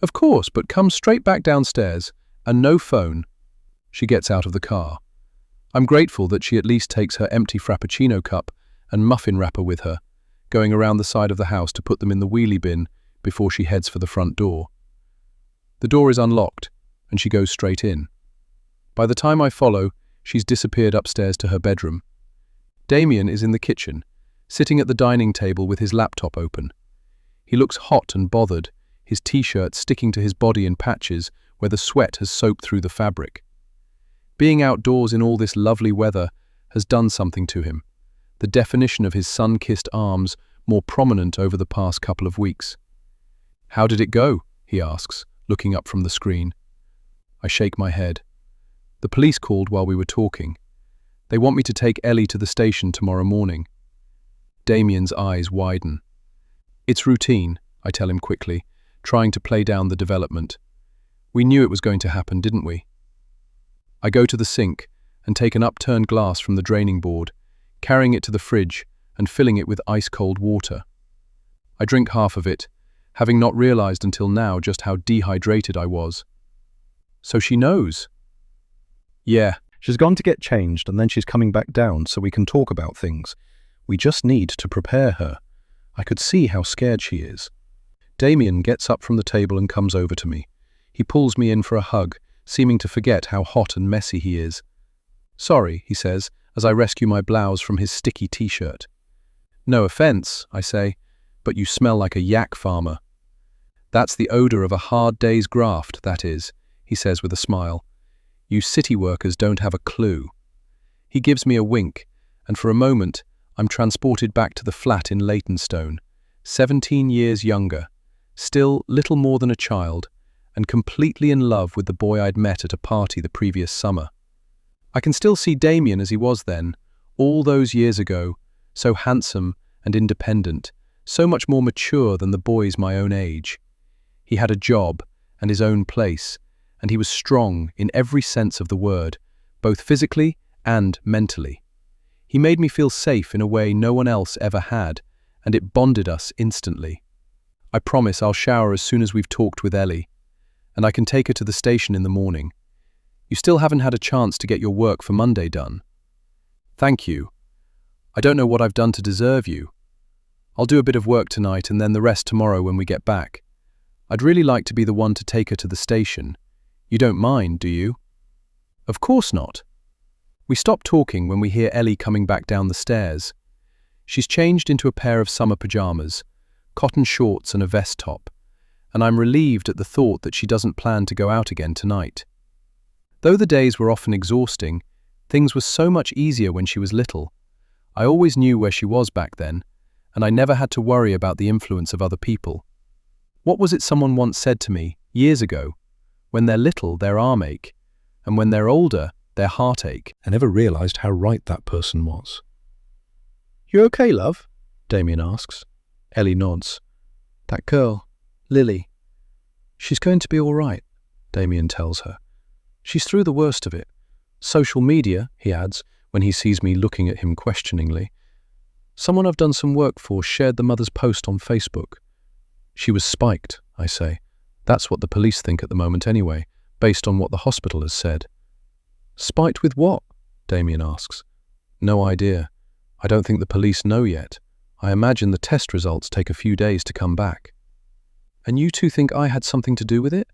Of course, but come straight back downstairs, and no phone. She gets out of the car. I'm grateful that she at least takes her empty Frappuccino cup and muffin wrapper with her, going around the side of the house to put them in the wheelie bin before she heads for the front door. The door is unlocked, and she goes straight in. By the time I follow, she's disappeared upstairs to her bedroom. Damien is in the kitchen, sitting at the dining table with his laptop open. He looks hot and bothered, his t-shirt sticking to his body in patches where the sweat has soaked through the fabric. Being outdoors in all this lovely weather has done something to him, the definition of his sun-kissed arms more prominent over the past couple of weeks. "How did it go?" he asks, looking up from the screen. I shake my head. The police called while we were talking. They want me to take Ellie to the station tomorrow morning. Damien's eyes widen. It's routine, I tell him quickly, trying to play down the development. We knew it was going to happen, didn't we? I go to the sink and take an upturned glass from the draining board, carrying it to the fridge and filling it with ice-cold water. I drink half of it, having not realized until now just how dehydrated I was. So she knows? Yeah, she's gone to get changed and then she's coming back down so we can talk about things. We just need to prepare her. I could see how scared she is. Damien gets up from the table and comes over to me. He pulls me in for a hug, seeming to forget how hot and messy he is. Sorry, he says, as I rescue my blouse from his sticky t-shirt. No offense, I say, but you smell like a yak farmer. That's the odor of a hard day's graft, that is, he says with a smile. You city workers don't have a clue. He gives me a wink, and for a moment, I'm transported back to the flat in Leytonstone, 17 years younger, still little more than a child, and completely in love with the boy I'd met at a party the previous summer. I can still see Damien as he was then, all those years ago, so handsome and independent, so much more mature than the boys my own age. He had a job and his own place, and he was strong in every sense of the word, both physically and mentally. He made me feel safe in a way no one else ever had, and it bonded us instantly. I promise I'll shower as soon as we've talked with Ellie, and I can take her to the station in the morning. You still haven't had a chance to get your work for Monday done. Thank you. I don't know what I've done to deserve you. I'll do a bit of work tonight and then the rest tomorrow when we get back. I'd really like to be the one to take her to the station. You don't mind, do you? Of course not. We stop talking when we hear Ellie coming back down the stairs. She's changed into a pair of summer pajamas, cotton shorts and a vest top, and I'm relieved at the thought that she doesn't plan to go out again tonight. Though the days were often exhausting, things were so much easier when she was little. I always knew where she was back then, and I never had to worry about the influence of other people. What was it someone once said to me, years ago? When they're little, they're arm-ache, and when they're older, they're heartache. I never realized how right that person was. You okay, love? Damien asks. Ellie nods. That girl, Lily. She's going to be all right, Damien tells her. She's through the worst of it. Social media, he adds, when he sees me looking at him questioningly. Someone I've done some work for shared the mother's post on Facebook. She was spiked, I say. That's what the police think at the moment anyway, based on what the hospital has said. Spiked with what? Damien asks. No idea. I don't think the police know yet. I imagine the test results take a few days to come back. And you two think I had something to do with it?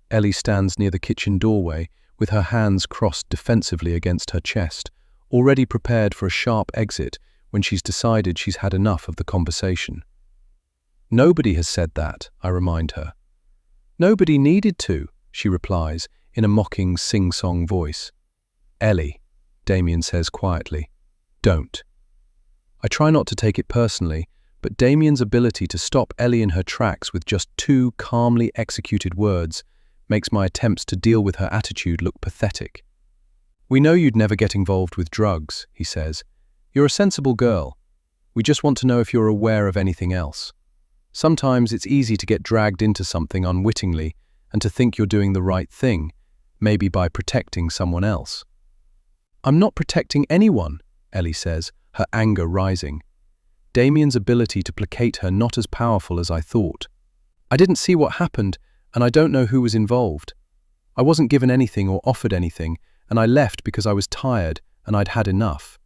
Ellie stands near the kitchen doorway, with her hands crossed defensively against her chest, already prepared for a sharp exit when she's decided she's had enough of the conversation. Nobody has said that, I remind her. Nobody needed to, she replies, in a mocking sing-song voice. Ellie, Damien says quietly, don't. I try not to take it personally, but Damien's ability to stop Ellie in her tracks with just 2 calmly executed words makes my attempts to deal with her attitude look pathetic. We know you'd never get involved with drugs, he says. You're a sensible girl. We just want to know if you're aware of anything else. Sometimes it's easy to get dragged into something unwittingly and to think you're doing the right thing, maybe by protecting someone else. I'm not protecting anyone, Ellie says, her anger rising. Damien's ability to placate her not as powerful as I thought. I didn't see what happened, and I don't know who was involved. I wasn't given anything or offered anything, and I left because I was tired and I'd had enough.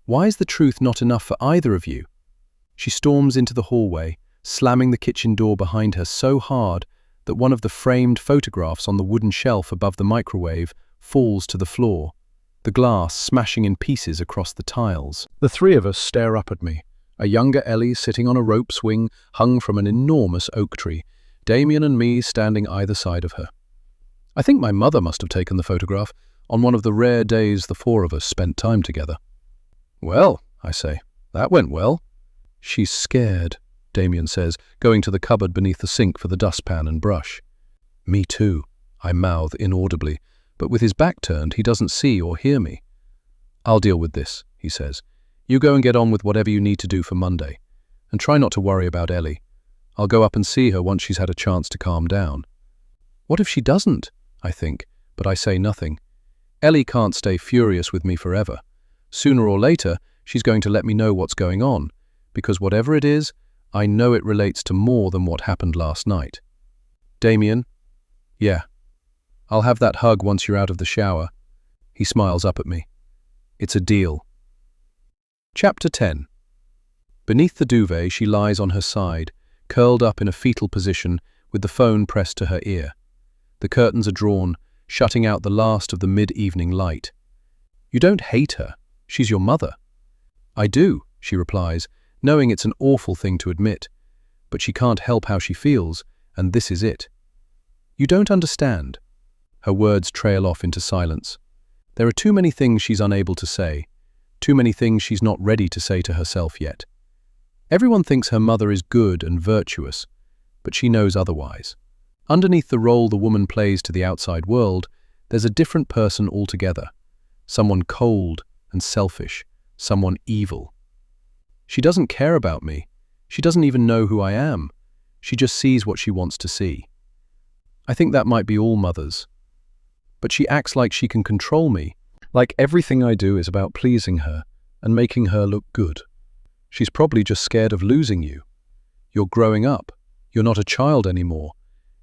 Why is the truth not enough for either of you? She storms into the hallway, slamming the kitchen door behind her so hard that one of the framed photographs on the wooden shelf above the microwave falls to the floor, the glass smashing in pieces across the tiles. The 3 of us stare up at me, a younger Ellie sitting on a rope swing hung from an enormous oak tree, Damien and me standing either side of her. I think my mother must have taken the photograph on one of the rare days the 4 of us spent time together. Well, I say, that went well. She's scared, Damien says, going to the cupboard beneath the sink for the dustpan and brush. Me too, I mouth inaudibly, but with his back turned, he doesn't see or hear me. "I'll deal with this," he says. "You go and get on with whatever you need to do for Monday. And try not to worry about Ellie. I'll go up and see her once she's had a chance to calm down." What if she doesn't? I think, but I say nothing. Ellie can't stay furious with me forever. Sooner or later, she's going to let me know what's going on, because whatever it is, I know it relates to more than what happened last night. "Damien?" "Yeah. I'll have that hug once you're out of the shower." He smiles up at me. "It's a deal." Chapter 10. Beneath the duvet, she lies on her side, curled up in a fetal position with the phone pressed to her ear. The curtains are drawn, shutting out the last of the mid-evening light. "You don't hate her. She's your mother." "I do," she replies, knowing it's an awful thing to admit. But she can't help how she feels, and this is it. "You don't understand." Her words trail off into silence. There are too many things she's unable to say, too many things she's not ready to say to herself yet. Everyone thinks her mother is good and virtuous, but she knows otherwise. Underneath the role the woman plays to the outside world, there's a different person altogether. Someone cold and selfish, someone evil. She doesn't care about me. She doesn't even know who I am. She just sees what she wants to see. I think that might be all mothers. But she acts like she can control me, like everything I do is about pleasing her and making her look good. She's probably just scared of losing you. You're growing up. You're not a child anymore.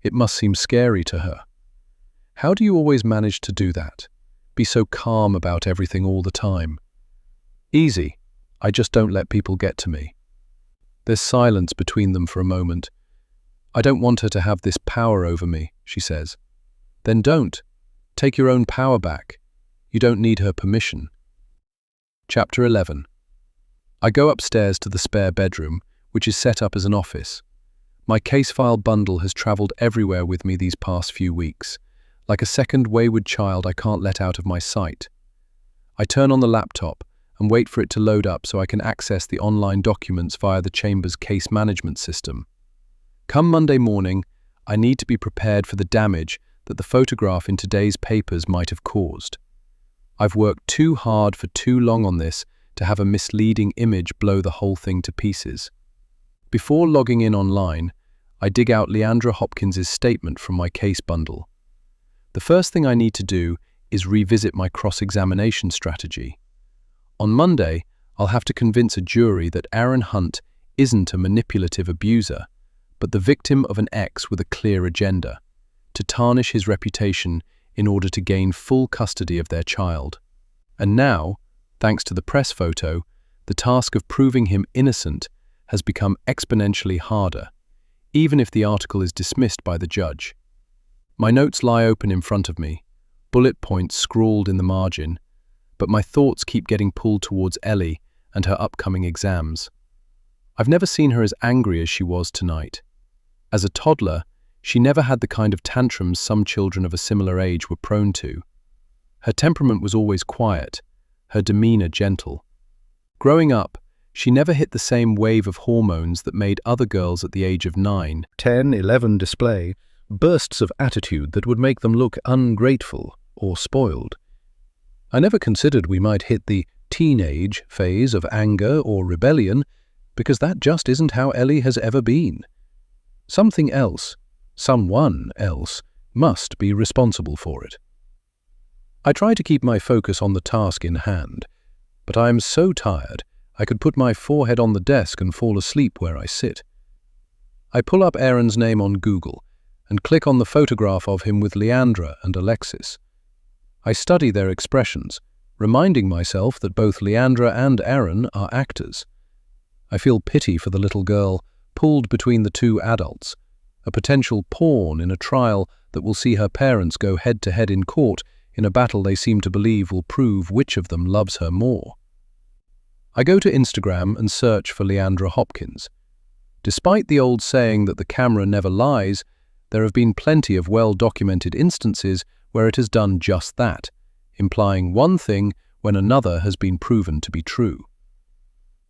It must seem scary to her. How do you always manage to do that? Be so calm about everything all the time? Easy. I just don't let people get to me. There's silence between them for a moment. "I don't want her to have this power over me," she says. "Then don't. Take your own power back. You don't need her permission." Chapter 11. I go upstairs to the spare bedroom, which is set up as an office. My case file bundle has travelled everywhere with me these past few weeks, like a second wayward child I can't let out of my sight. I turn on the laptop and wait for it to load up so I can access the online documents via the Chamber's case management system. Come Monday morning, I need to be prepared for the damage that the photograph in today's papers might have caused. I've worked too hard for too long on this to have a misleading image blow the whole thing to pieces. Before logging in online, I dig out Leandra Hopkins's statement from my case bundle. The first thing I need to do is revisit my cross-examination strategy. On Monday, I'll have to convince a jury that Aaron Hunt isn't a manipulative abuser, but the victim of an ex with a clear agenda, to tarnish his reputation in order to gain full custody of their child. And now, thanks to the press photo, the task of proving him innocent has become exponentially harder, even if the article is dismissed by the judge. My notes lie open in front of me, bullet points scrawled in the margin, but my thoughts keep getting pulled towards Ellie and her upcoming exams. I've never seen her as angry as she was tonight. As a toddler, she never had the kind of tantrums some children of a similar age were prone to. Her temperament was always quiet, her demeanor gentle. Growing up, she never hit the same wave of hormones that made other girls at the age of 9, 10, 11 display bursts of attitude that would make them look ungrateful or spoiled. I never considered we might hit the teenage phase of anger or rebellion, because that just isn't how Ellie has ever been. Something else, someone else, must be responsible for it. I try to keep my focus on the task in hand, but I am so tired I could put my forehead on the desk and fall asleep where I sit. I pull up Aaron's name on Google and click on the photograph of him with Leandra and Alexis. I study their expressions, reminding myself that both Leandra and Aaron are actors. I feel pity for the little girl pulled between the two adults, a potential pawn in a trial that will see her parents go head-to-head in court in a battle they seem to believe will prove which of them loves her more. I go to Instagram and search for Leandra Hopkins. Despite the old saying that the camera never lies, there have been plenty of well-documented instances where it has done just that, implying one thing when another has been proven to be true.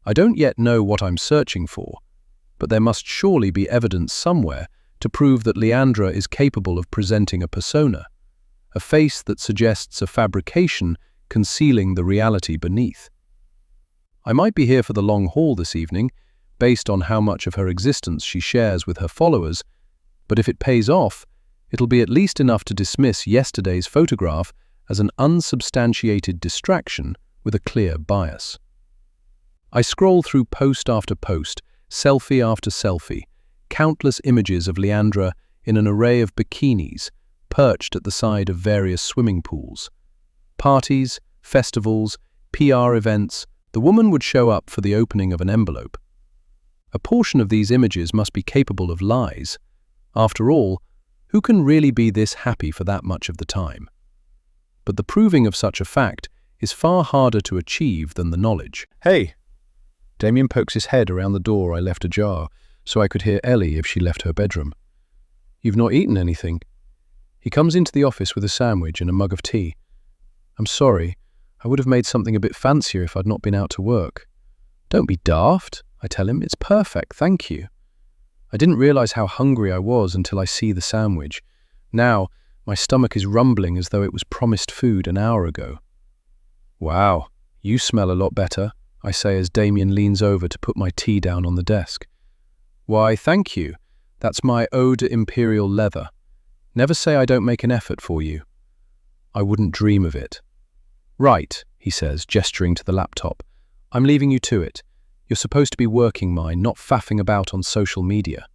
I don't yet know what I'm searching for, but there must surely be evidence somewhere to prove that Leandra is capable of presenting a persona, a face that suggests a fabrication concealing the reality beneath. I might be here for the long haul this evening, based on how much of her existence she shares with her followers, but if it pays off, it'll be at least enough to dismiss yesterday's photograph as an unsubstantiated distraction with a clear bias. I scroll through post after post, selfie after selfie, countless images of Leandra in an array of bikinis, perched at the side of various swimming pools. Parties, festivals, PR events, the woman would show up for the opening of an envelope. A portion of these images must be capable of lies. After all, who can really be this happy for that much of the time? But the proving of such a fact is far harder to achieve than the knowledge. Hey! Damien pokes his head around the door I left ajar, so I could hear Ellie if she left her bedroom. You've not eaten anything. He comes into the office with a sandwich and a mug of tea. I'm sorry, I would have made something a bit fancier if I'd not been out to work. Don't be daft, I tell him. It's perfect, thank you. I didn't realize how hungry I was until I see the sandwich. Now, my stomach is rumbling as though it was promised food an hour ago. Wow, you smell a lot better, I say as Damien leans over to put my tea down on the desk. Why, thank you. That's my Eau de Imperial Leather. Never say I don't make an effort for you. I wouldn't dream of it. Right, he says, gesturing to the laptop. I'm leaving you to it. You're supposed to be working mine, not faffing about on social media.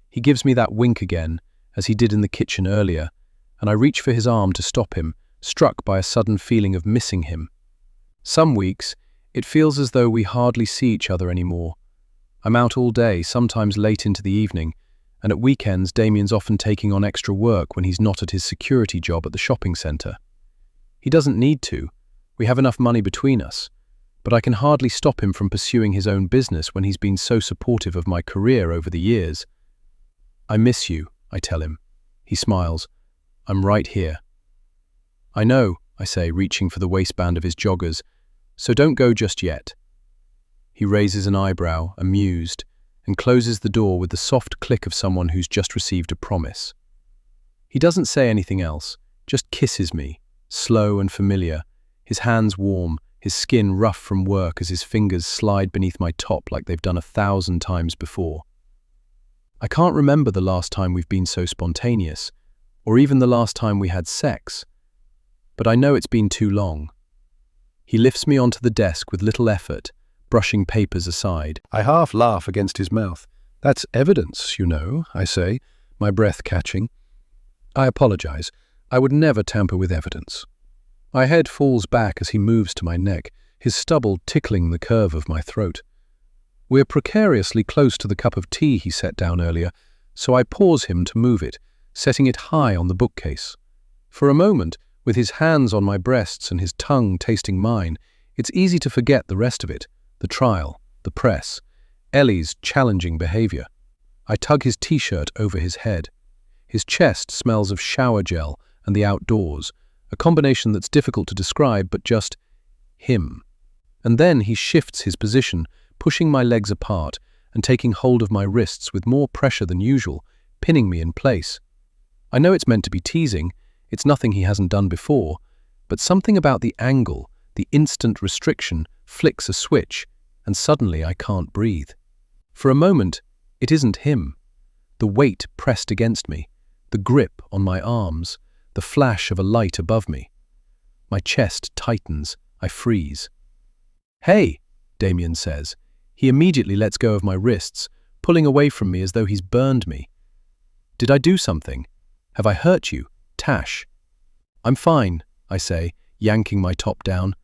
He gives me that wink again, as he did in the kitchen earlier, and I reach for his arm to stop him, struck by a sudden feeling of missing him. Some weeks, it feels as though we hardly see each other anymore. I'm out all day, sometimes late into the evening, and at weekends Damien's often taking on extra work when he's not at his security job at the shopping centre. He doesn't need to. We have enough money between us. But I can hardly stop him from pursuing his own business when he's been so supportive of my career over the years. I miss you, I tell him. He smiles. I'm right here. I know, I say, reaching for the waistband of his joggers, so don't go just yet. He raises an eyebrow, amused, and closes the door with the soft click of someone who's just received a promise. He doesn't say anything else, just kisses me, slow and familiar, his hands warm, his skin rough from work as his fingers slide beneath my top like they've done 1,000 times before. I can't remember the last time we've been so spontaneous, or even the last time we had sex, but I know it's been too long. He lifts me onto the desk with little effort, brushing papers aside. I half laugh against his mouth. That's evidence, you know, I say, my breath catching. I apologize. I would never tamper with evidence. My head falls back as he moves to my neck, his stubble tickling the curve of my throat. We're precariously close to the cup of tea he set down earlier, so I pause him to move it, setting it high on the bookcase. For a moment, with his hands on my breasts and his tongue tasting mine, it's easy to forget the rest of it, the trial, the press, Ellie's challenging behavior. I tug his t-shirt over his head. His chest smells of shower gel and the outdoors, a combination that's difficult to describe, but just him. And then he shifts his position, pushing my legs apart and taking hold of my wrists with more pressure than usual, pinning me in place. I know it's meant to be teasing, it's nothing he hasn't done before, but something about the angle, the instant restriction, flicks a switch, and suddenly I can't breathe. For a moment, it isn't him. The weight pressed against me, the grip on my arms, the flash of a light above me. My chest tightens, I freeze. Hey, Damien says. He immediately lets go of my wrists, pulling away from me as though he's burned me. Did I do something? Have I hurt you, Tash? I'm fine, I say, yanking my top down.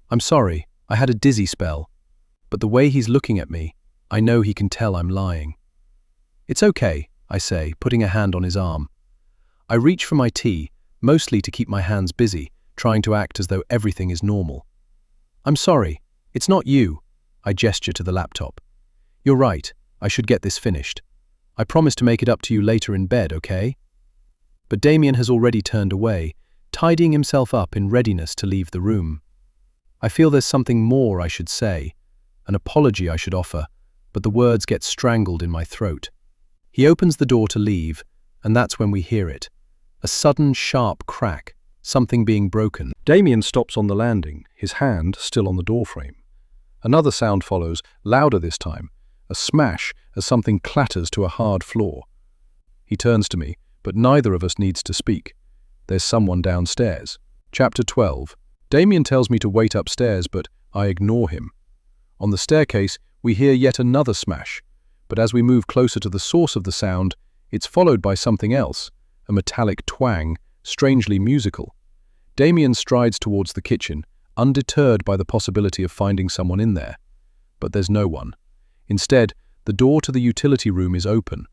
I'm sorry, I had a dizzy spell. But the way he's looking at me, I know he can tell I'm lying. It's okay, I say, putting a hand on his arm. I reach for my tea, mostly to keep my hands busy, trying to act as though everything is normal. I'm sorry, it's not you. I gesture to the laptop. You're right, I should get this finished. I promise to make it up to you later in bed, okay? But Damien has already turned away, tidying himself up in readiness to leave the room. I feel there's something more I should say, an apology I should offer, but the words get strangled in my throat. He opens the door to leave, and that's when we hear it. A sudden, sharp crack, something being broken. Damien stops on the landing, his hand still on the doorframe. Another sound follows, louder this time, a smash as something clatters to a hard floor. He turns to me, but neither of us needs to speak. There's someone downstairs. Chapter 12. Damien tells me to wait upstairs, but I ignore him. On the staircase, we hear yet another smash, but as we move closer to the source of the sound, it's followed by something else, a metallic twang, strangely musical. Damien strides towards the kitchen, undeterred by the possibility of finding someone in there. But there's no one. Instead, the door to the utility room is open.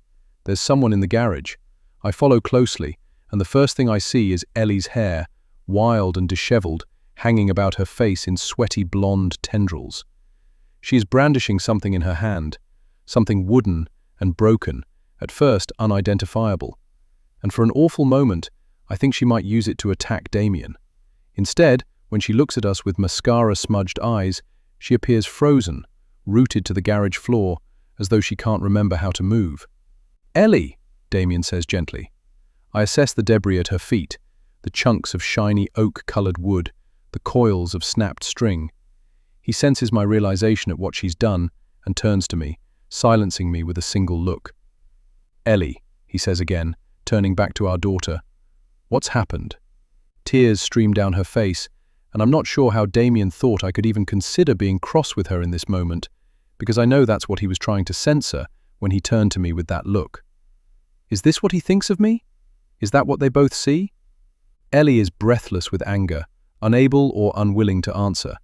There's someone in the garage. I follow closely, and the first thing I see is Ellie's hair, wild and disheveled, hanging about her face in sweaty blonde tendrils. She is brandishing something in her hand, something wooden and broken, at first unidentifiable. And for an awful moment, I think she might use it to attack Damien. Instead, when she looks at us with mascara-smudged eyes, she appears frozen, rooted to the garage floor, as though she can't remember how to move. "Ellie," Damien says gently. I assess the debris at her feet, the chunks of shiny oak-colored wood, the coils of snapped string. He senses my realization at what she's done and turns to me, silencing me with a single look. "Ellie," he says again, turning back to our daughter. "What's happened?" Tears stream down her face, and I'm not sure how Damien thought I could even consider being cross with her in this moment, because I know that's what he was trying to censor when he turned to me with that look. Is this what he thinks of me? Is that what they both see? Ellie is breathless with anger, unable or unwilling to answer.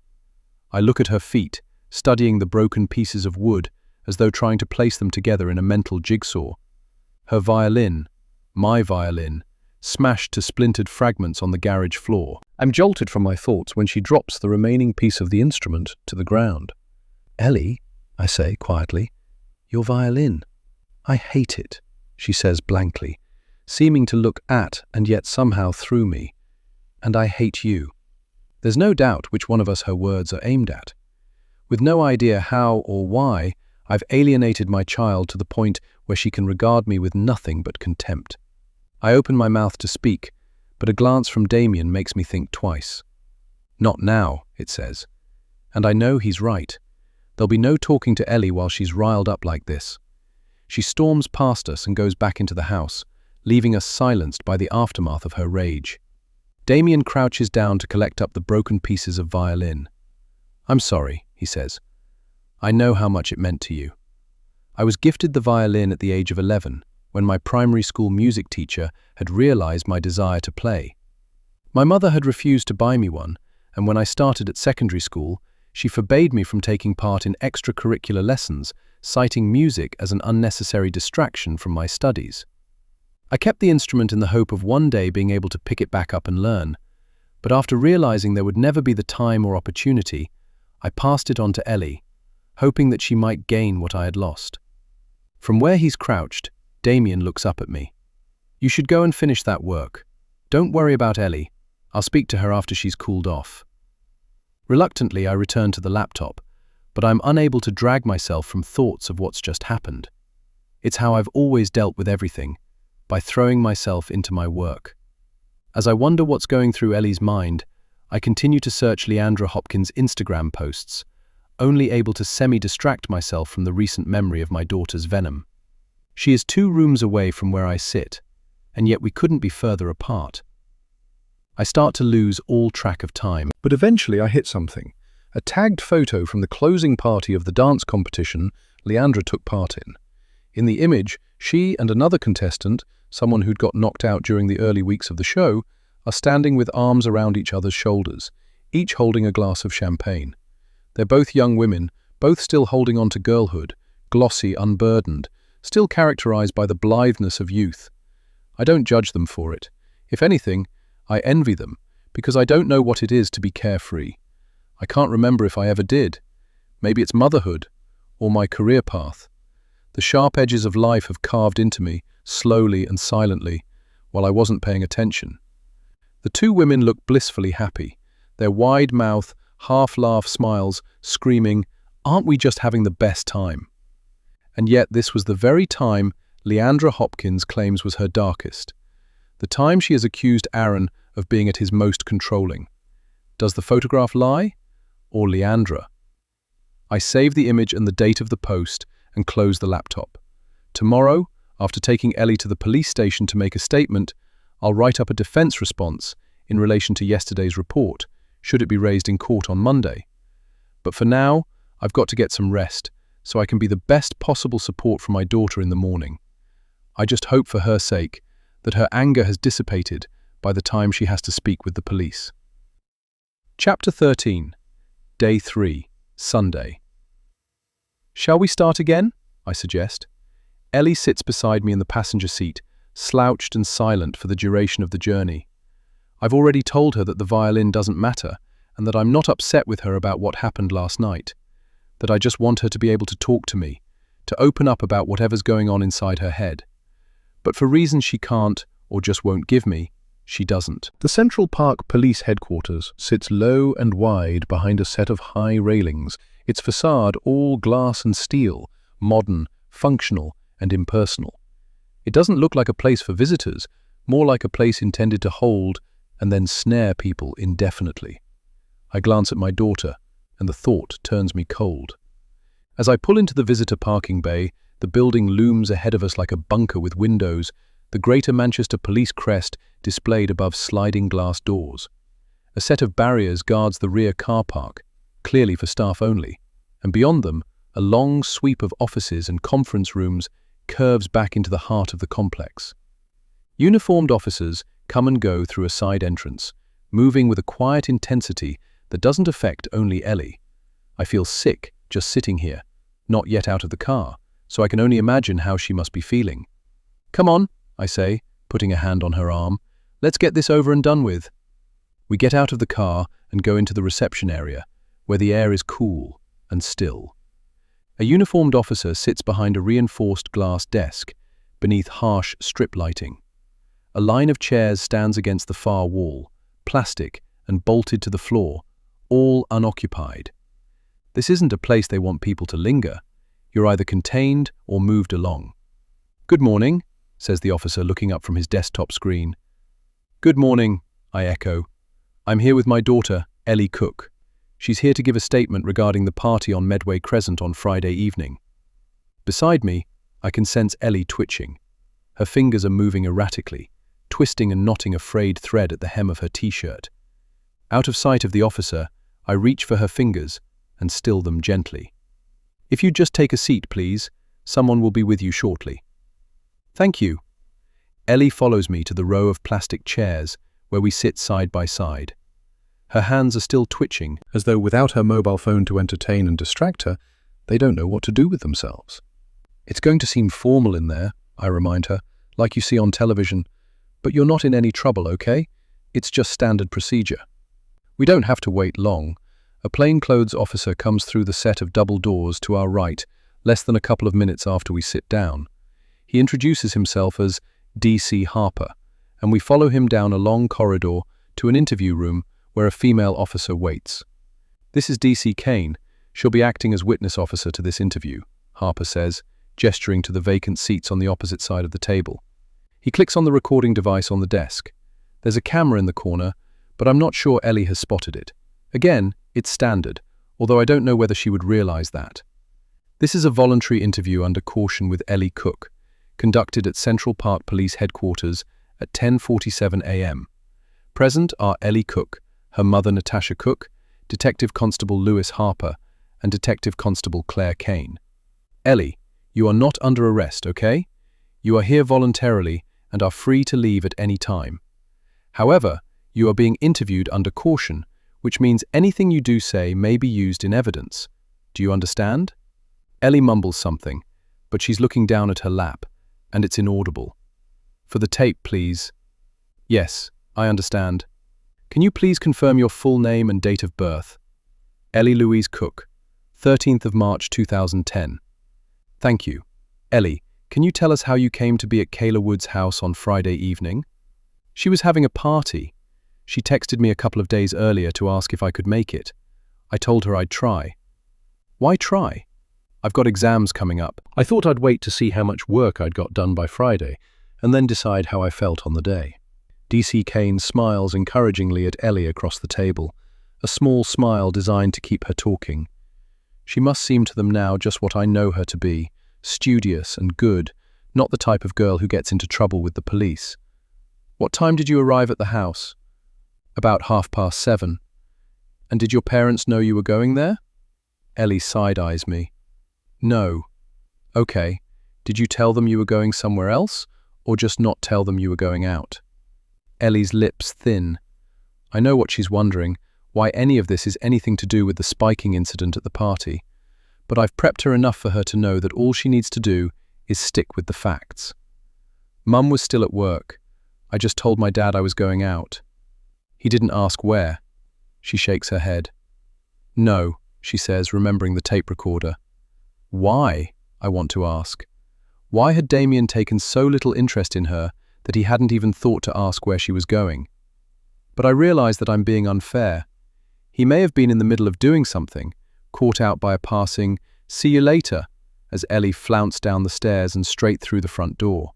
I look at her feet, studying the broken pieces of wood, as though trying to place them together in a mental jigsaw. Her violin, my violin, smashed to splintered fragments on the garage floor. I'm jolted from my thoughts when she drops the remaining piece of the instrument to the ground. "Ellie," I say quietly, "your violin." "I hate it," she says blankly, seeming to look at and yet somehow through me. "And I hate you." There's no doubt which one of us her words are aimed at. With no idea how or why, I've alienated my child to the point where she can regard me with nothing but contempt. I open my mouth to speak, but a glance from Damien makes me think twice. "Not now," it says. And I know he's right. There'll be no talking to Ellie while she's riled up like this. She storms past us and goes back into the house, leaving us silenced by the aftermath of her rage. Damien crouches down to collect up the broken pieces of violin. "I'm sorry," he says. "I know how much it meant to you. I was gifted the violin at the age of 11, when my primary school music teacher had realized my desire to play. My mother had refused to buy me one, and when I started at secondary school, she forbade me from taking part in extracurricular lessons, citing music as an unnecessary distraction from my studies. I kept the instrument in the hope of one day being able to pick it back up and learn, but after realizing there would never be the time or opportunity, I passed it on to Ellie, hoping that she might gain what I had lost. From where he's crouched, Damien looks up at me. "You should go and finish that work. Don't worry about Ellie. I'll speak to her after she's cooled off." Reluctantly, I return to the laptop, but I'm unable to drag myself from thoughts of what's just happened. It's how I've always dealt with everything, by throwing myself into my work. As I wonder what's going through Ellie's mind, I continue to search Leandra Hopkins' Instagram posts, only able to semi-distract myself from the recent memory of my daughter's venom. She is 2 rooms away from where I sit, and yet we couldn't be further apart. I start to lose all track of time. But eventually I hit something. A tagged photo from the closing party of the dance competition Leandra took part in. In the image, she and another contestant, someone who'd got knocked out during the early weeks of the show, are standing with arms around each other's shoulders, each holding a glass of champagne. They're both young women, both still holding on to girlhood, glossy, unburdened, still characterized by the blitheness of youth. I don't judge them for it. If anything, I envy them, because I don't know what it is to be carefree. I can't remember if I ever did. Maybe it's motherhood, or my career path. The sharp edges of life have carved into me, slowly and silently, while I wasn't paying attention. The 2 women look blissfully happy, their wide mouth, half-laugh smiles, screaming, "Aren't we just having the best time?" And yet this was the very time Leandra Hopkins claims was her darkest. The The time she has accused Aaron of being at his most controlling. Does the photograph lie? Or Leandra? I save the image and the date of the post and close the laptop. Tomorrow, after taking Ellie to the police station to make a statement, I'll write up a defense response in relation to yesterday's report, should it be raised in court on Monday. But for now, I've got to get some rest, so I can be the best possible support for my daughter in the morning. I just hope for her sake that her anger has dissipated by the time she has to speak with the police. Chapter 13. Day 3, Sunday. Shall we start again? I suggest. Ellie sits beside me in the passenger seat, slouched and silent for the duration of the journey. I've already told her that the violin doesn't matter and that I'm not upset with her about what happened last night, that I just want her to be able to talk to me, to open up about whatever's going on inside her head. But for reasons she can't or just won't give me, she doesn't. The Central Park Police Headquarters sits low and wide behind a set of high railings, its facade all glass and steel, modern, functional, and impersonal. It doesn't look like a place for visitors, more like a place intended to hold and then snare people indefinitely. I glance at my daughter, and the thought turns me cold. As I pull into the visitor parking bay, the building looms ahead of us like a bunker with windows, the Greater Manchester Police crest displayed above sliding glass doors. A set of barriers guards the rear car park, clearly for staff only, and beyond them, a long sweep of offices and conference rooms curves back into the heart of the complex. Uniformed officers come and go through a side entrance, moving with a quiet intensity that doesn't affect only Ellie. I feel sick just sitting here, not yet out of the car, so I can only imagine how she must be feeling. "Come on," I say, putting a hand on her arm. "Let's get this over and done with." We get out of the car and go into the reception area, where the air is cool and still. A uniformed officer sits behind a reinforced glass desk, beneath harsh strip lighting. A line of chairs stands against the far wall, plastic and bolted to the floor, all unoccupied. This isn't a place they want people to linger. You're either contained or moved along. "Good morning," says the officer, looking up from his desktop screen. "Good morning," I echo. "I'm here with my daughter, Ellie Cook. She's here to give a statement regarding the party on Medway Crescent on Friday evening." Beside me, I can sense Ellie twitching. Her fingers are moving erratically, twisting and knotting a frayed thread at the hem of her t-shirt. Out of sight of the officer, I reach for her fingers and still them gently. "If you'd just take a seat, please. Someone will be with you shortly." "Thank you." Ellie follows me to the row of plastic chairs where we sit side by side. Her hands are still twitching, as though without her mobile phone to entertain and distract her, they don't know what to do with themselves. "It's going to seem formal in there," I remind her, "like you see on television. But you're not in any trouble, okay? It's just standard procedure." We don't have to wait long. A plainclothes officer comes through the set of double doors to our right, less than a couple of minutes after we sit down. He introduces himself as D.C. Harper, and we follow him down a long corridor to an interview room where a female officer waits. "This is D.C. Kane. She'll be acting as witness officer to this interview," Harper says, gesturing to the vacant seats on the opposite side of the table. He clicks on the recording device on the desk. There's a camera in the corner, but I'm not sure Ellie has spotted it. Again, it's standard, although I don't know whether she would realize that. This is a voluntary interview under caution with Ellie Cook, conducted at Central Park Police Headquarters at 10:47 a.m. Present are Ellie Cook, her mother Natasha Cook, Detective Constable Lewis Harper, and Detective Constable Claire Kane. "Ellie, you are not under arrest, okay? You are here voluntarily and are free to leave at any time. However, you are being interviewed under caution, which means anything you do say may be used in evidence. Do you understand?" Ellie mumbles something, but she's looking down at her lap, and it's inaudible. "For the tape, please." "Yes, I understand. Can you please confirm your full name and date of birth?" "Ellie Louise Cook, 13th of March 2010. "Thank you. Ellie, can you tell us how you came to be at Kayla Wood's house on Friday evening?" "She was having a party. She texted me a couple of days earlier to ask if I could make it. I told her I'd try." "Why try?" "I've got exams coming up." I thought I'd wait to see how much work I'd got done by Friday, and then decide how I felt on the day. DC Kane smiles encouragingly at Ellie across the table, a small smile designed to keep her talking. She must seem to them now just what I know her to be, studious and good, not the type of girl who gets into trouble with the police. What time did you arrive at the house? About 7:30. And did your parents know you were going there? Ellie side-eyes me. No. Okay. Did you tell them you were going somewhere else, or just not tell them you were going out? Ellie's lips thin. I know what she's wondering, why any of this is anything to do with the spiking incident at the party, but I've prepped her enough for her to know that all she needs to do is stick with the facts. Mum was still at work. I just told my dad I was going out. He didn't ask where. She shakes her head. No, she says, remembering the tape recorder. Why? I want to ask. Why had Damien taken so little interest in her that he hadn't even thought to ask where she was going? But I realize that I'm being unfair. He may have been in the middle of doing something, caught out by a passing, "See you later," as Ellie flounced down the stairs and straight through the front door.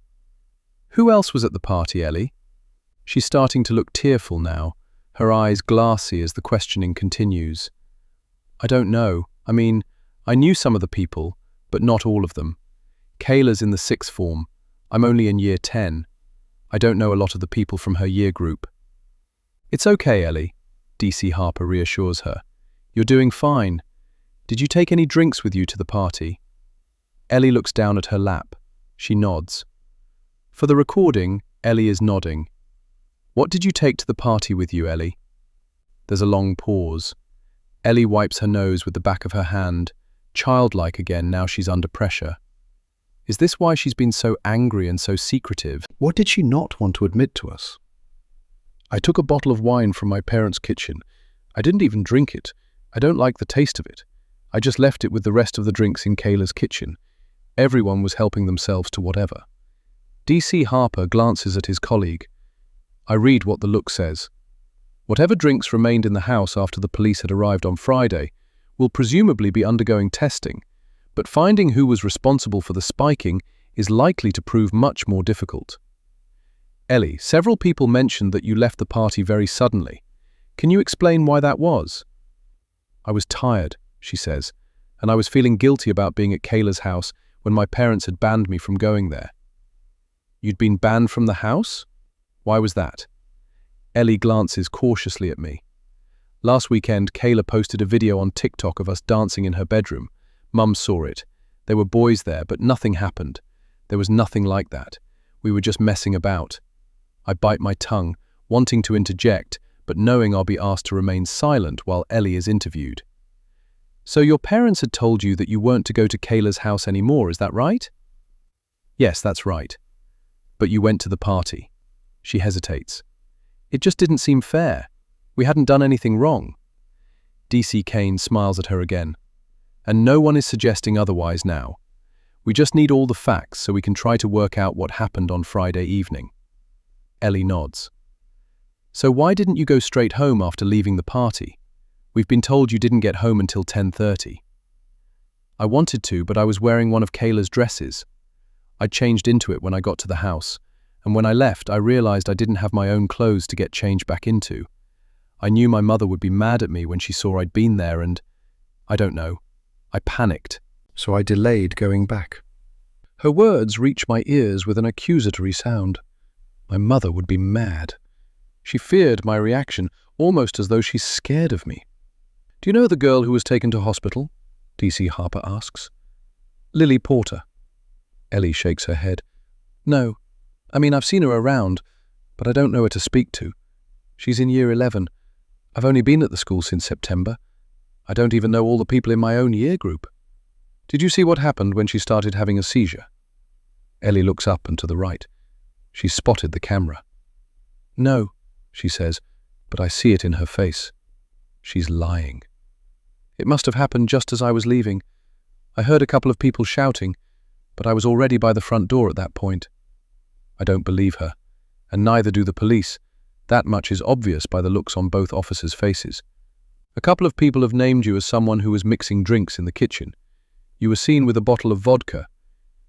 Who else was at the party, Ellie? She's starting to look tearful now, her eyes glassy as the questioning continues. I don't know. I mean, I knew some of the people, but not all of them. Kayla's in the 6th form. I'm only in year 10. I don't know a lot of the people from her year group. It's okay, Ellie, DC Harper reassures her. You're doing fine. Did you take any drinks with you to the party? Ellie looks down at her lap. She nods. For the recording, Ellie is nodding. What did you take to the party with you, Ellie? There's a long pause. Ellie wipes her nose with the back of her hand, childlike again now she's under pressure. Is this why she's been so angry and so secretive? What did she not want to admit to us? I took a bottle of wine from my parents' kitchen. I didn't even drink it. I don't like the taste of it. I just left it with the rest of the drinks in Kayla's kitchen. Everyone was helping themselves to whatever. DC Harper glances at his colleague. I read what the look says. Whatever drinks remained in the house after the police had arrived on Friday will presumably be undergoing testing, but finding who was responsible for the spiking is likely to prove much more difficult. Ellie, several people mentioned that you left the party very suddenly. Can you explain why that was? I was tired, she says, and I was feeling guilty about being at Kayla's house when my parents had banned me from going there. You'd been banned from the house? Why was that? Ellie glances cautiously at me. Last weekend, Kayla posted a video on TikTok of us dancing in her bedroom. Mum saw it. There were boys there, but nothing happened. There was nothing like that. We were just messing about. I bite my tongue, wanting to interject, but knowing I'll be asked to remain silent while Ellie is interviewed. So your parents had told you that you weren't to go to Kayla's house anymore, is that right? Yes, that's right. But you went to the party. She hesitates. It just didn't seem fair. We hadn't done anything wrong. DC Kane smiles at her again. And no one is suggesting otherwise now. We just need all the facts so we can try to work out what happened on Friday evening. Ellie nods. So why didn't you go straight home after leaving the party? We've been told you didn't get home until 10:30. I wanted to, but I was wearing one of Kayla's dresses. I changed into it when I got to the house, and when I left, I realized I didn't have my own clothes to get changed back into. I knew my mother would be mad at me when she saw I'd been there and, I don't know, I panicked. So I delayed going back. Her words reach my ears with an accusatory sound. My mother would be mad. She feared my reaction, almost as though she's scared of me. Do you know the girl who was taken to hospital? DC Harper asks. Lily Porter. Ellie shakes her head. No. I mean, I've seen her around, but I don't know her to speak to. She's in year 11. I've only been at the school since September. I don't even know all the people in my own year group. Did you see what happened when she started having a seizure? Ellie looks up and to the right. She's spotted the camera. No, she says, but I see it in her face. She's lying. It must have happened just as I was leaving. I heard a couple of people shouting, but I was already by the front door at that point. I don't believe her, and neither do the police. That much is obvious by the looks on both officers' faces. A couple of people have named you as someone who was mixing drinks in the kitchen. You were seen with a bottle of vodka.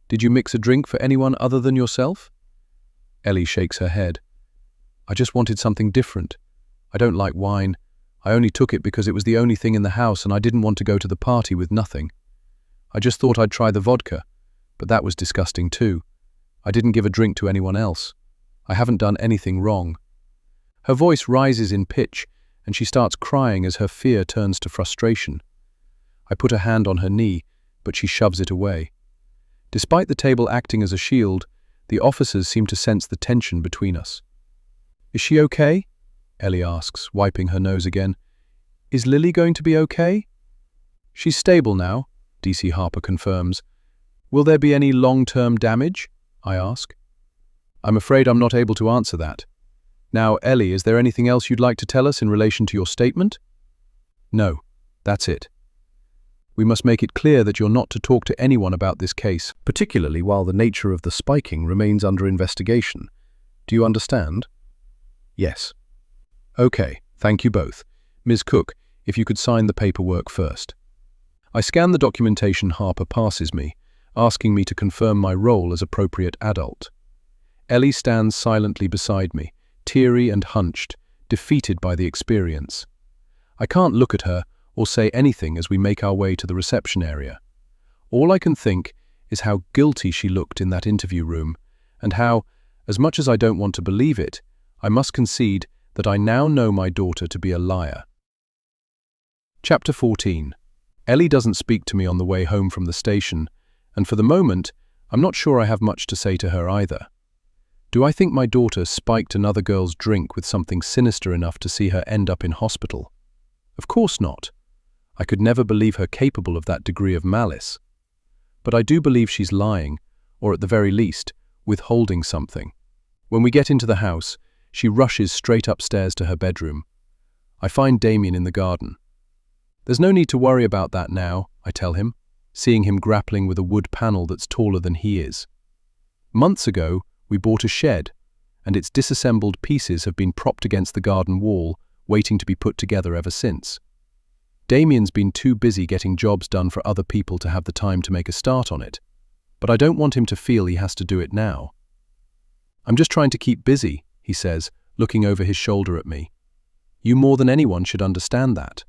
Did you mix a drink for anyone other than yourself? Ellie shakes her head. I just wanted something different. I don't like wine. I only took it because it was the only thing in the house and I didn't want to go to the party with nothing. I just thought I'd try the vodka, but that was disgusting too. I didn't give a drink to anyone else. I haven't done anything wrong. Her voice rises in pitch and she starts crying as her fear turns to frustration. I put a hand on her knee, but she shoves it away. Despite the table acting as a shield, the officers seem to sense the tension between us. "Is she okay?" Ellie asks, wiping her nose again. "Is Lily going to be okay?" "She's stable now," DC Harper confirms. "Will there be any long-term damage?" I ask. "I'm afraid I'm not able to answer that. Now, Ellie, is there anything else you'd like to tell us in relation to your statement?" "No, that's it. We must make it clear that you're not to talk to anyone about this case, particularly while the nature of the spiking remains under investigation. Do you understand?" "Yes." "Okay, thank you both. Ms. Cook, if you could sign the paperwork first." I scan the documentation Harper passes me, asking me to confirm my role as appropriate adult. Ellie stands silently beside me, teary and hunched, defeated by the experience. I can't look at her or say anything as we make our way to the reception area. All I can think is how guilty she looked in that interview room, and how, as much as I don't want to believe it, I must concede that I now know my daughter to be a liar. Chapter 14. Ellie doesn't speak to me on the way home from the station, and for the moment, I'm not sure I have much to say to her either. Do I think my daughter spiked another girl's drink with something sinister enough to see her end up in hospital? Of course not. I could never believe her capable of that degree of malice. But I do believe she's lying, or at the very least, withholding something. When we get into the house, she rushes straight upstairs to her bedroom. I find Damien in the garden. "There's no need to worry about that now," I tell him, seeing him grappling with a wood panel that's taller than he is. Months ago, we bought a shed, and its disassembled pieces have been propped against the garden wall, waiting to be put together ever since. Damien's been too busy getting jobs done for other people to have the time to make a start on it, but I don't want him to feel he has to do it now. "I'm just trying to keep busy," he says, looking over his shoulder at me. "You more than anyone should understand that."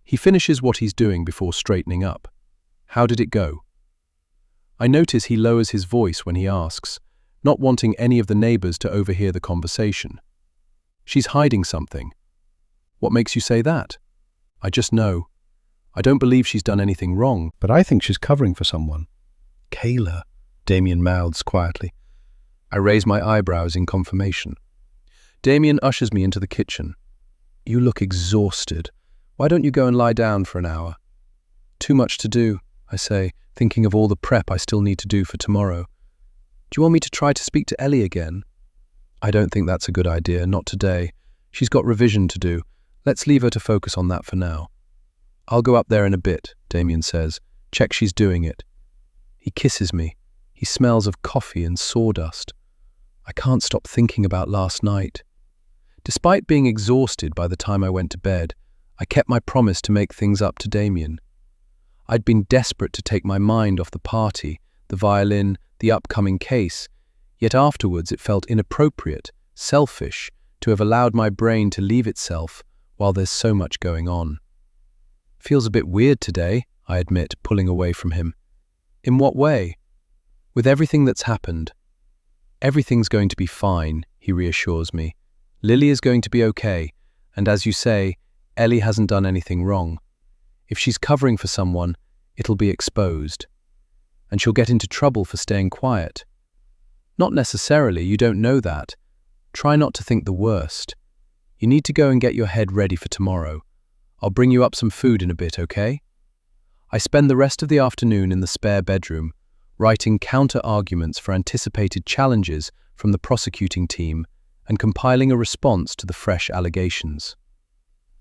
He finishes what he's doing before straightening up. "How did it go?" I notice he lowers his voice when he asks, not wanting any of the neighbors to overhear the conversation. "She's hiding something." "What makes you say that?" "I just know. I don't believe she's done anything wrong, but I think she's covering for someone." "Kayla," Damien mouths quietly. I raise my eyebrows in confirmation. Damien ushers me into the kitchen. "You look exhausted. Why don't you go and lie down for an hour?" "Too much to do," I say, thinking of all the prep I still need to do for tomorrow. "Do you want me to try to speak to Ellie again?" "I don't think that's a good idea, not today. She's got revision to do. Let's leave her to focus on that for now." "I'll go up there in a bit," Damien says. "Check she's doing it." He kisses me. He smells of coffee and sawdust. I can't stop thinking about last night. Despite being exhausted by the time I went to bed, I kept my promise to make things up to Damien. I'd been desperate to take my mind off the party, the violin, the upcoming case, yet afterwards it felt inappropriate, selfish, to have allowed my brain to leave itself while there's so much going on. "Feels a bit weird today," I admit, pulling away from him. "In what way?" "With everything that's happened." "Everything's going to be fine," he reassures me. "Lily is going to be okay, and as you say, Ellie hasn't done anything wrong. If she's covering for someone, it'll be exposed. And she'll get into trouble for staying quiet." "Not necessarily, you don't know that. Try not to think the worst. You need to go and get your head ready for tomorrow. I'll bring you up some food in a bit, okay?" I spend the rest of the afternoon in the spare bedroom, writing counter-arguments for anticipated challenges from the prosecuting team and compiling a response to the fresh allegations.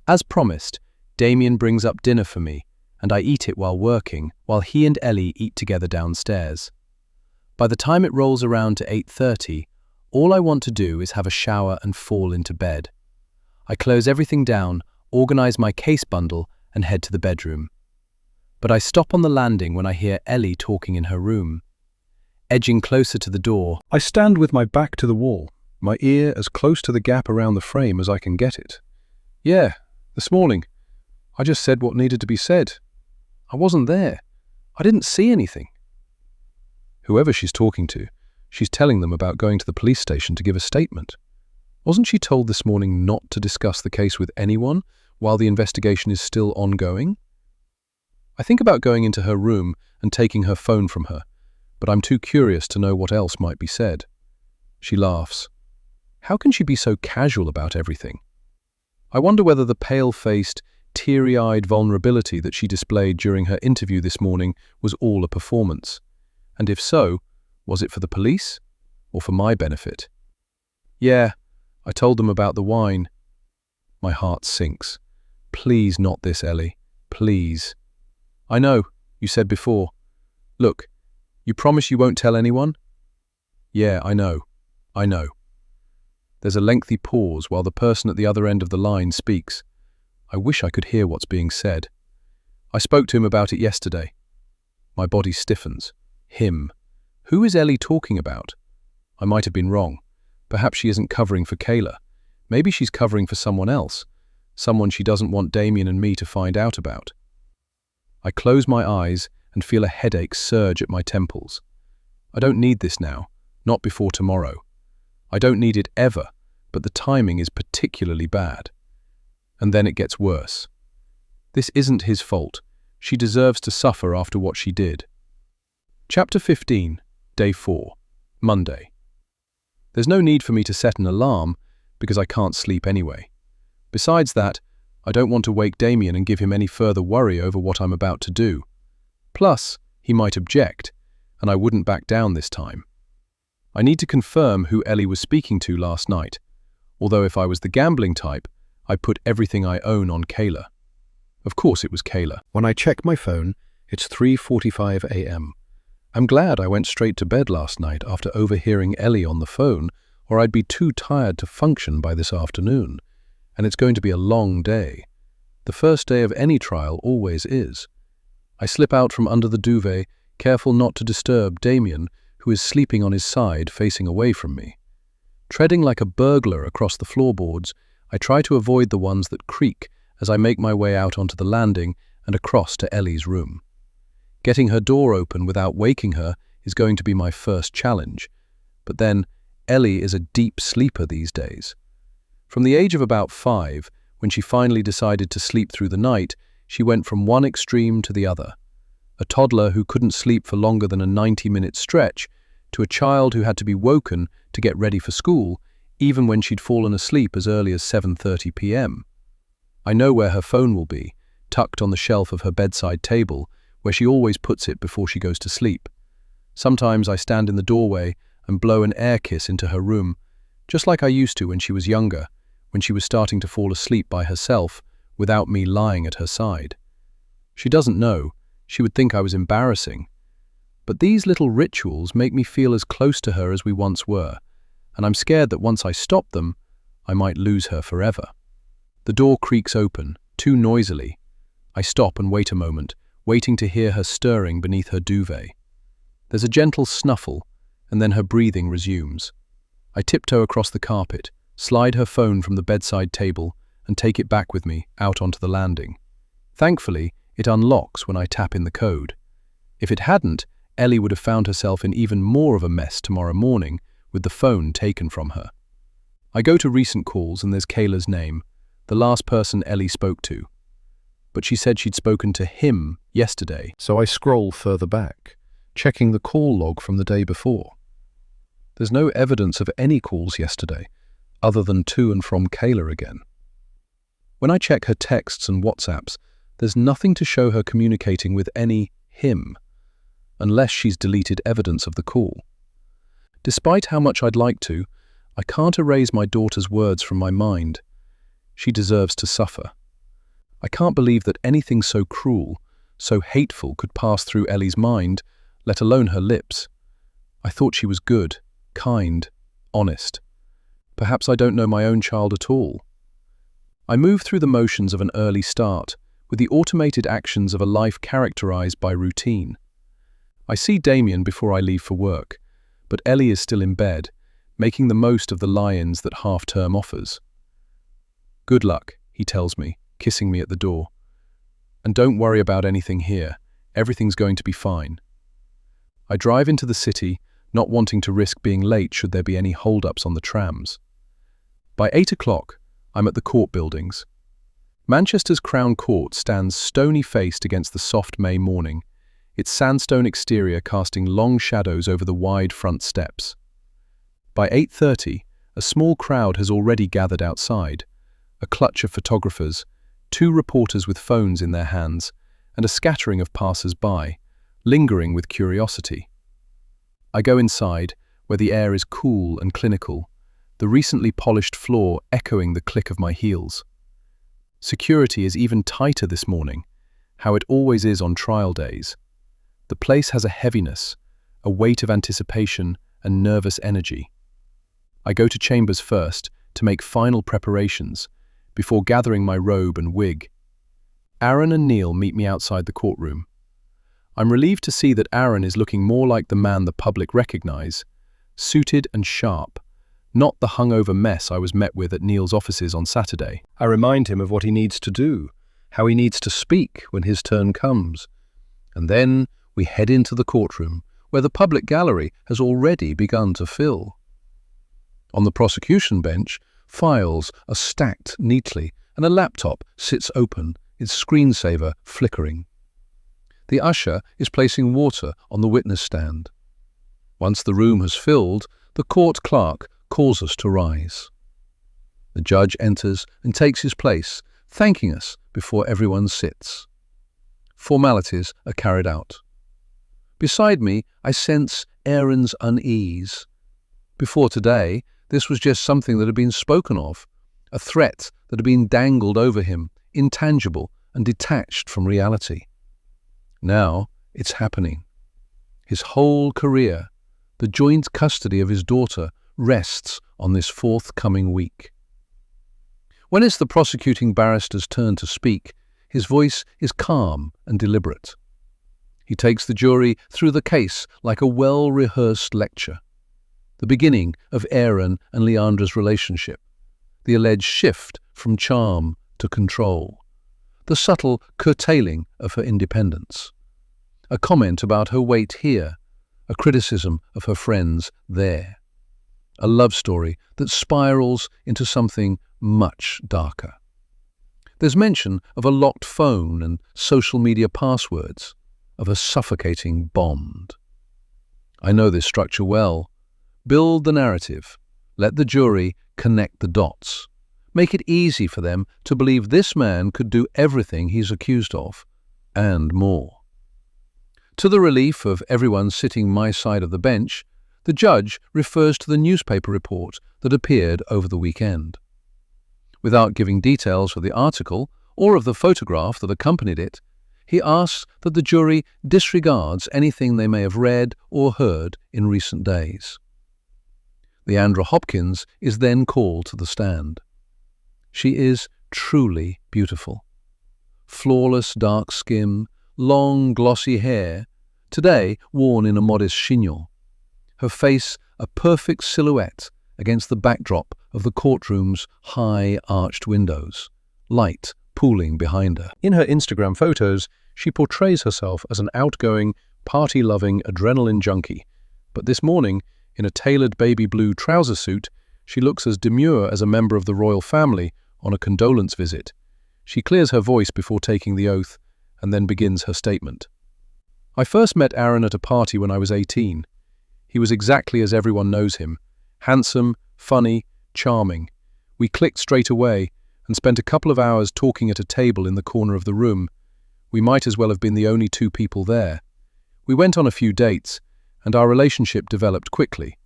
As promised, Damien brings up dinner for me, and I eat it while working, while he and Ellie eat together downstairs. By the time it rolls around to 8:30, all I want to do is have a shower and fall into bed. I close everything down, organize my case bundle, and head to the bedroom. But I stop on the landing when I hear Ellie talking in her room. Edging closer to the door, I stand with my back to the wall, my ear as close to the gap around the frame as I can get it. Yeah, this morning. I just said what needed to be said. I wasn't there. I didn't see anything. Whoever she's talking to, she's telling them about going to the police station to give a statement. Wasn't she told this morning not to discuss the case with anyone while the investigation is still ongoing? I think about going into her room and taking her phone from her, but I'm too curious to know what else might be said. She laughs. How can she be so casual about everything? I wonder whether the pale-faced, teary-eyed vulnerability that she displayed during her interview this morning was all a performance. And if so, was it for the police or for my benefit? Yeah, I told them about the wine. My heart sinks. Please not this, Ellie. Please. I know, you said before. Look, you promise you won't tell anyone? Yeah, I know. I know. There's a lengthy pause while the person at the other end of the line speaks. I wish I could hear what's being said. I spoke to him about it yesterday. My body stiffens. Him. Who is Ellie talking about? I might have been wrong. Perhaps she isn't covering for Kayla. Maybe she's covering for someone else. Someone she doesn't want Damien and me to find out about. I close my eyes and feel a headache surge at my temples. I don't need this now, not before tomorrow. I don't need it ever, but the timing is particularly bad. And then it gets worse. This isn't his fault. She deserves to suffer after what she did. Chapter 15, Day 4, Monday. There's no need for me to set an alarm because I can't sleep anyway. Besides that, I don't want to wake Damien and give him any further worry over what I'm about to do. Plus, he might object, and I wouldn't back down this time. I need to confirm who Ellie was speaking to last night, although if I was the gambling type, I'd put everything I own on Kayla. Of course it was Kayla. When I check my phone, it's 3:45 a.m. I'm glad I went straight to bed last night after overhearing Ellie on the phone, or I'd be too tired to function by this afternoon. And it's going to be a long day. The first day of any trial always is. I slip out from under the duvet, careful not to disturb Damien, who is sleeping on his side facing away from me. Treading like a burglar across the floorboards, I try to avoid the ones that creak as I make my way out onto the landing and across to Ellie's room. Getting her door open without waking her is going to be my first challenge. But then, Ellie is a deep sleeper these days. From the age of about 5, when she finally decided to sleep through the night, she went from one extreme to the other. A toddler who couldn't sleep for longer than a 90-minute stretch, to a child who had to be woken to get ready for school, even when she'd fallen asleep as early as 7:30 p.m. I know where her phone will be, tucked on the shelf of her bedside table, where she always puts it before she goes to sleep. Sometimes I stand in the doorway and blow an air kiss into her room, just like I used to when she was younger, when she was starting to fall asleep by herself without me lying at her side. She doesn't know. She would think I was embarrassing. But these little rituals make me feel as close to her as we once were, and I'm scared that once I stop them, I might lose her forever. The door creaks open, too noisily. I stop and wait a moment, waiting to hear her stirring beneath her duvet. There's a gentle snuffle, and then her breathing resumes. I tiptoe across the carpet, slide her phone from the bedside table, and take it back with me out onto the landing. Thankfully, it unlocks when I tap in the code. If it hadn't, Ellie would have found herself in even more of a mess tomorrow morning with the phone taken from her. I go to recent calls and there's Kayla's name, the last person Ellie spoke to. But she said she'd spoken to him yesterday. So I scroll further back, checking the call log from the day before. There's no evidence of any calls yesterday, other than to and from Kayla again. When I check her texts and WhatsApps, there's nothing to show her communicating with any him, unless she's deleted evidence of the call. Despite how much I'd like to, I can't erase my daughter's words from my mind. She deserves to suffer. I can't believe that anything so cruel, so hateful could pass through Ellie's mind, let alone her lips. I thought she was good, kind, honest. Perhaps I don't know my own child at all. I move through the motions of an early start, with the automated actions of a life characterized by routine. I see Damien before I leave for work, but Ellie is still in bed, making the most of the lie-ins that half-term offers. "Good luck," he tells me, kissing me at the door. "And don't worry about anything here. Everything's going to be fine." I drive into the city, not wanting to risk being late should there be any hold-ups on the trams. By 8 o'clock, I'm at the court buildings. Manchester's Crown Court stands stony-faced against the soft May morning, its sandstone exterior casting long shadows over the wide front steps. By 8:30, a small crowd has already gathered outside, a clutch of photographers, 2 reporters with phones in their hands, and a scattering of passers-by, lingering with curiosity. I go inside, where the air is cool and clinical, the recently polished floor echoing the click of my heels. Security is even tighter this morning, how it always is on trial days. The place has a heaviness, a weight of anticipation and nervous energy. I go to chambers first to make final preparations, before gathering my robe and wig. Aaron and Neil meet me outside the courtroom. I'm relieved to see that Aaron is looking more like the man the public recognize, suited and sharp, not the hungover mess I was met with at Neil's offices on Saturday. I remind him of what he needs to do, how he needs to speak when his turn comes. And then we head into the courtroom, where the public gallery has already begun to fill. On the prosecution bench, files are stacked neatly, and a laptop sits open, its screensaver flickering. The usher is placing water on the witness stand. Once the room has filled, the court clerk calls us to rise. The judge enters and takes his place, thanking us before everyone sits. Formalities are carried out. Beside me, I sense Aaron's unease. Before today, this was just something that had been spoken of, a threat that had been dangled over him, intangible and detached from reality. Now it's happening. His whole career, the joint custody of his daughter, rests on this forthcoming week. When it's the prosecuting barrister's turn to speak, his voice is calm and deliberate. He takes the jury through the case like a well-rehearsed lecture. The beginning of Aaron and Leandra's relationship, the alleged shift from charm to control, the subtle curtailing of her independence, a comment about her weight here, a criticism of her friends there, a love story that spirals into something much darker. There's mention of a locked phone and social media passwords, of a suffocating bond. I know this structure well. Build the narrative. Let the jury connect the dots. Make it easy for them to believe this man could do everything he's accused of, and more. To the relief of everyone sitting my side of the bench, the judge refers to the newspaper report that appeared over the weekend. Without giving details of the article or of the photograph that accompanied it, he asks that the jury disregards anything they may have read or heard in recent days. Leandra Hopkins is then called to the stand. She is truly beautiful. Flawless dark skin, long glossy hair, today worn in a modest chignon. Her face a perfect silhouette against the backdrop of the courtroom's high arched windows, light pooling behind her. In her Instagram photos, she portrays herself as an outgoing, party-loving adrenaline junkie, but this morning, in a tailored baby blue trouser suit, she looks as demure as a member of the royal family on a condolence visit. She clears her voice before taking the oath, and then begins her statement. I first met Aaron at a party when I was 18. He was exactly as everyone knows him, handsome, funny, charming. We clicked straight away, and spent a couple of hours talking at a table in the corner of the room. We might as well have been the only 2 people there. We went on a few dates, and our relationship developed quickly.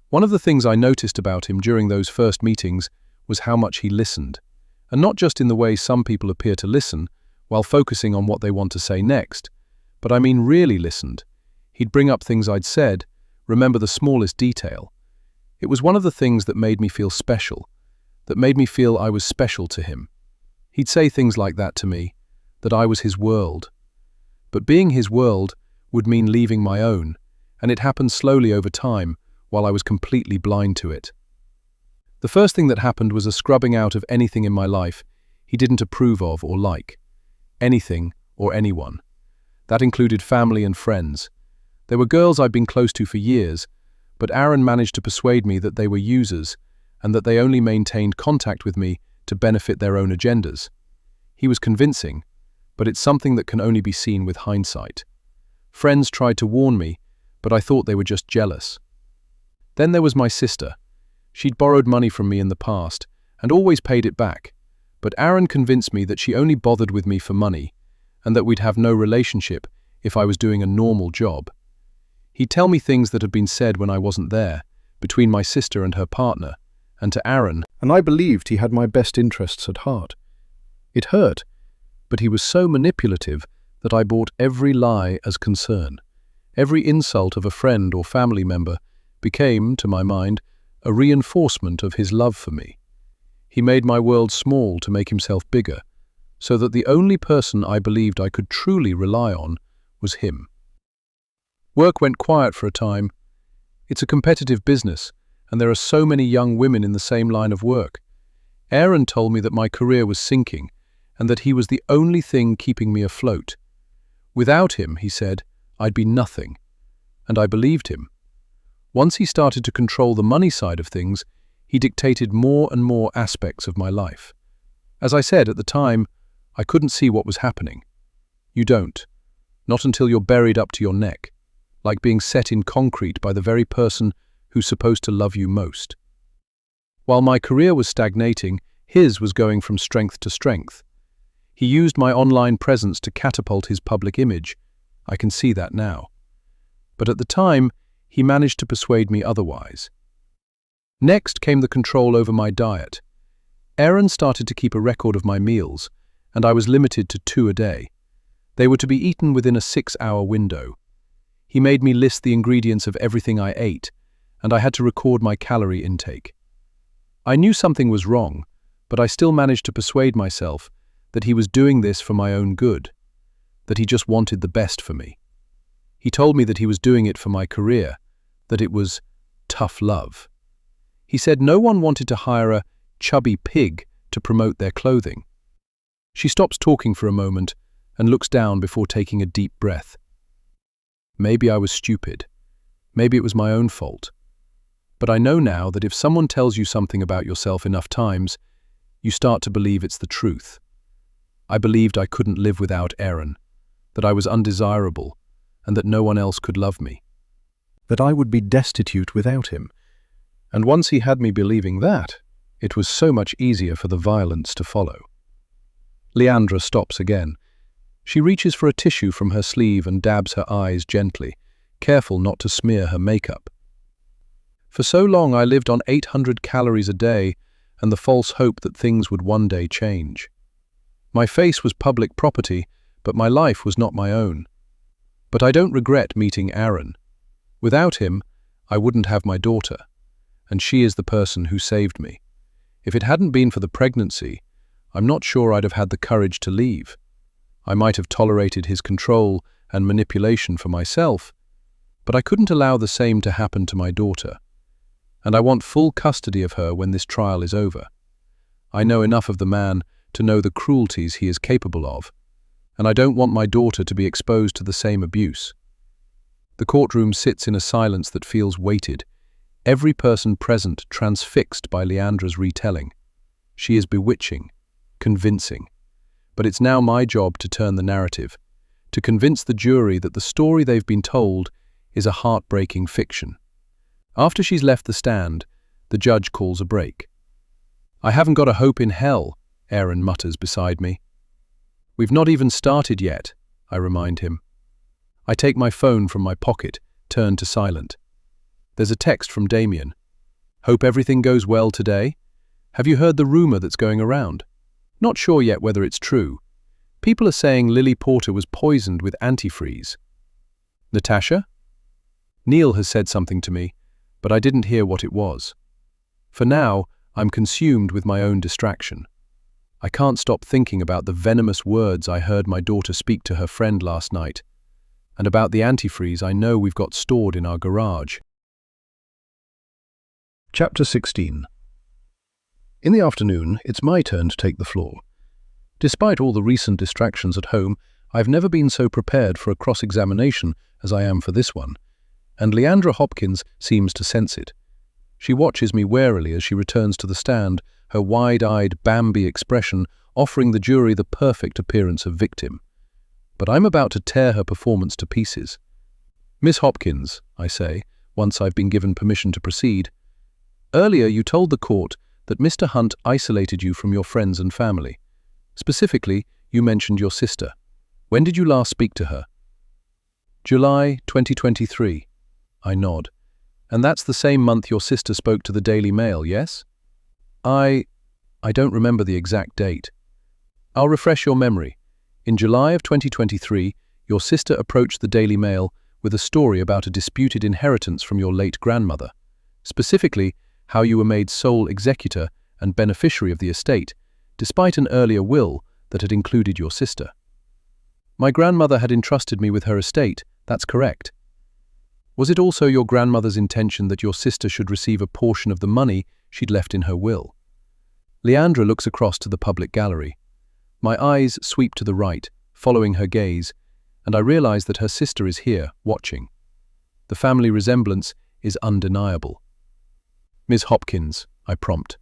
One of the things I noticed about him during those first meetings was how much he listened, and not just in the way some people appear to listen, while focusing on what they want to say next, but I mean really listened. He'd bring up things I'd said, remember the smallest detail. It was one of the things that made me feel special, that made me feel I was special to him. He'd say things like that to me, that I was his world. But being his world would mean leaving my own, and it happened slowly over time, while I was completely blind to it. The first thing that happened was a scrubbing out of anything in my life he didn't approve of or like. Anything or anyone. That included family and friends. There were girls I'd been close to for years, but Aaron managed to persuade me that they were users and that they only maintained contact with me to benefit their own agendas. He was convincing, but it's something that can only be seen with hindsight. Friends tried to warn me, but I thought they were just jealous. Then there was my sister. She'd borrowed money from me in the past and always paid it back, but Aaron convinced me that she only bothered with me for money and that we'd have no relationship if I was doing a normal job. He'd tell me things that had been said when I wasn't there, between my sister and her partner, and to Aaron, and I believed he had my best interests at heart. It hurt, but he was so manipulative that I bought every lie as concern. Every insult of a friend or family member became, to my mind, a reinforcement of his love for me. He made my world small to make himself bigger, so that the only person I believed I could truly rely on was him. Work went quiet for a time. It's a competitive business, and there are so many young women in the same line of work. Aaron told me that my career was sinking, and that he was the only thing keeping me afloat. Without him, he said, I'd be nothing. And I believed him. Once he started to control the money side of things, he dictated more and more aspects of my life. As I said at the time, I couldn't see what was happening. You don't. Not until you're buried up to your neck, like being set in concrete by the very person who's supposed to love you most. While my career was stagnating, his was going from strength to strength. He used my online presence to catapult his public image. I can see that now. But at the time, he managed to persuade me otherwise. Next came the control over my diet. Aaron started to keep a record of my meals, and I was limited to 2 a day. They were to be eaten within a 6-hour window. He made me list the ingredients of everything I ate, and I had to record my calorie intake. I knew something was wrong, but I still managed to persuade myself that he was doing this for my own good, that he just wanted the best for me. He told me that he was doing it for my career, that it was tough love. He said no one wanted to hire a chubby pig to promote their clothing. She stops talking for a moment and looks down before taking a deep breath. Maybe I was stupid. Maybe it was my own fault. But I know now that if someone tells you something about yourself enough times, you start to believe it's the truth. I believed I couldn't live without Aaron, that I was undesirable, and that no one else could love me. That I would be destitute without him. And once he had me believing that, it was so much easier for the violence to follow. Leandra stops again. She reaches for a tissue from her sleeve and dabs her eyes gently, careful not to smear her makeup. For so long I lived on 800 calories a day and the false hope that things would one day change. My face was public property, but my life was not my own. But I don't regret meeting Aaron. Without him, I wouldn't have my daughter, and she is the person who saved me. If it hadn't been for the pregnancy, I'm not sure I'd have had the courage to leave. I might have tolerated his control and manipulation for myself, but I couldn't allow the same to happen to my daughter. And I want full custody of her when this trial is over. I know enough of the man to know the cruelties he is capable of, and I don't want my daughter to be exposed to the same abuse. The courtroom sits in a silence that feels weighted, every person present transfixed by Leandra's retelling. She is bewitching, convincing. But it's now my job to turn the narrative, to convince the jury that the story they've been told is a heartbreaking fiction. After she's left the stand, the judge calls a break. "I haven't got a hope in hell," Aaron mutters beside me. "We've not even started yet," I remind him. I take my phone from my pocket, turn to silent. There's a text from Damien. "Hope everything goes well today. Have you heard the rumor that's going around? Not sure yet whether it's true. People are saying Lily Porter was poisoned with antifreeze." "Natasha?" Neil has said something to me, but I didn't hear what it was. For now, I'm consumed with my own distraction. I can't stop thinking about the venomous words I heard my daughter speak to her friend last night, and about the antifreeze I know we've got stored in our garage. Chapter 16. In the afternoon, it's my turn to take the floor. Despite all the recent distractions at home, I've never been so prepared for a cross-examination as I am for this one, and Leandra Hopkins seems to sense it. She watches me warily as she returns to the stand, her wide-eyed Bambi expression offering the jury the perfect appearance of victim. But I'm about to tear her performance to pieces. "Miss Hopkins," I say, once I've been given permission to proceed, "earlier you told the court that Mr. Hunt isolated you from your friends and family. Specifically, you mentioned your sister. When did you last speak to her?" "July 2023. I nod. "And that's the same month your sister spoke to the Daily Mail, yes?" I don't remember the exact date." "I'll refresh your memory. In July of 2023, your sister approached the Daily Mail with a story about a disputed inheritance from your late grandmother. Specifically, how you were made sole executor and beneficiary of the estate, despite an earlier will that had included your sister." "My grandmother had entrusted me with her estate, that's correct." "Was it also your grandmother's intention that your sister should receive a portion of the money she'd left in her will?" Leandra looks across to the public gallery. My eyes sweep to the right, following her gaze, and I realize that her sister is here, watching. The family resemblance is undeniable. "Ms. Hopkins," I prompt.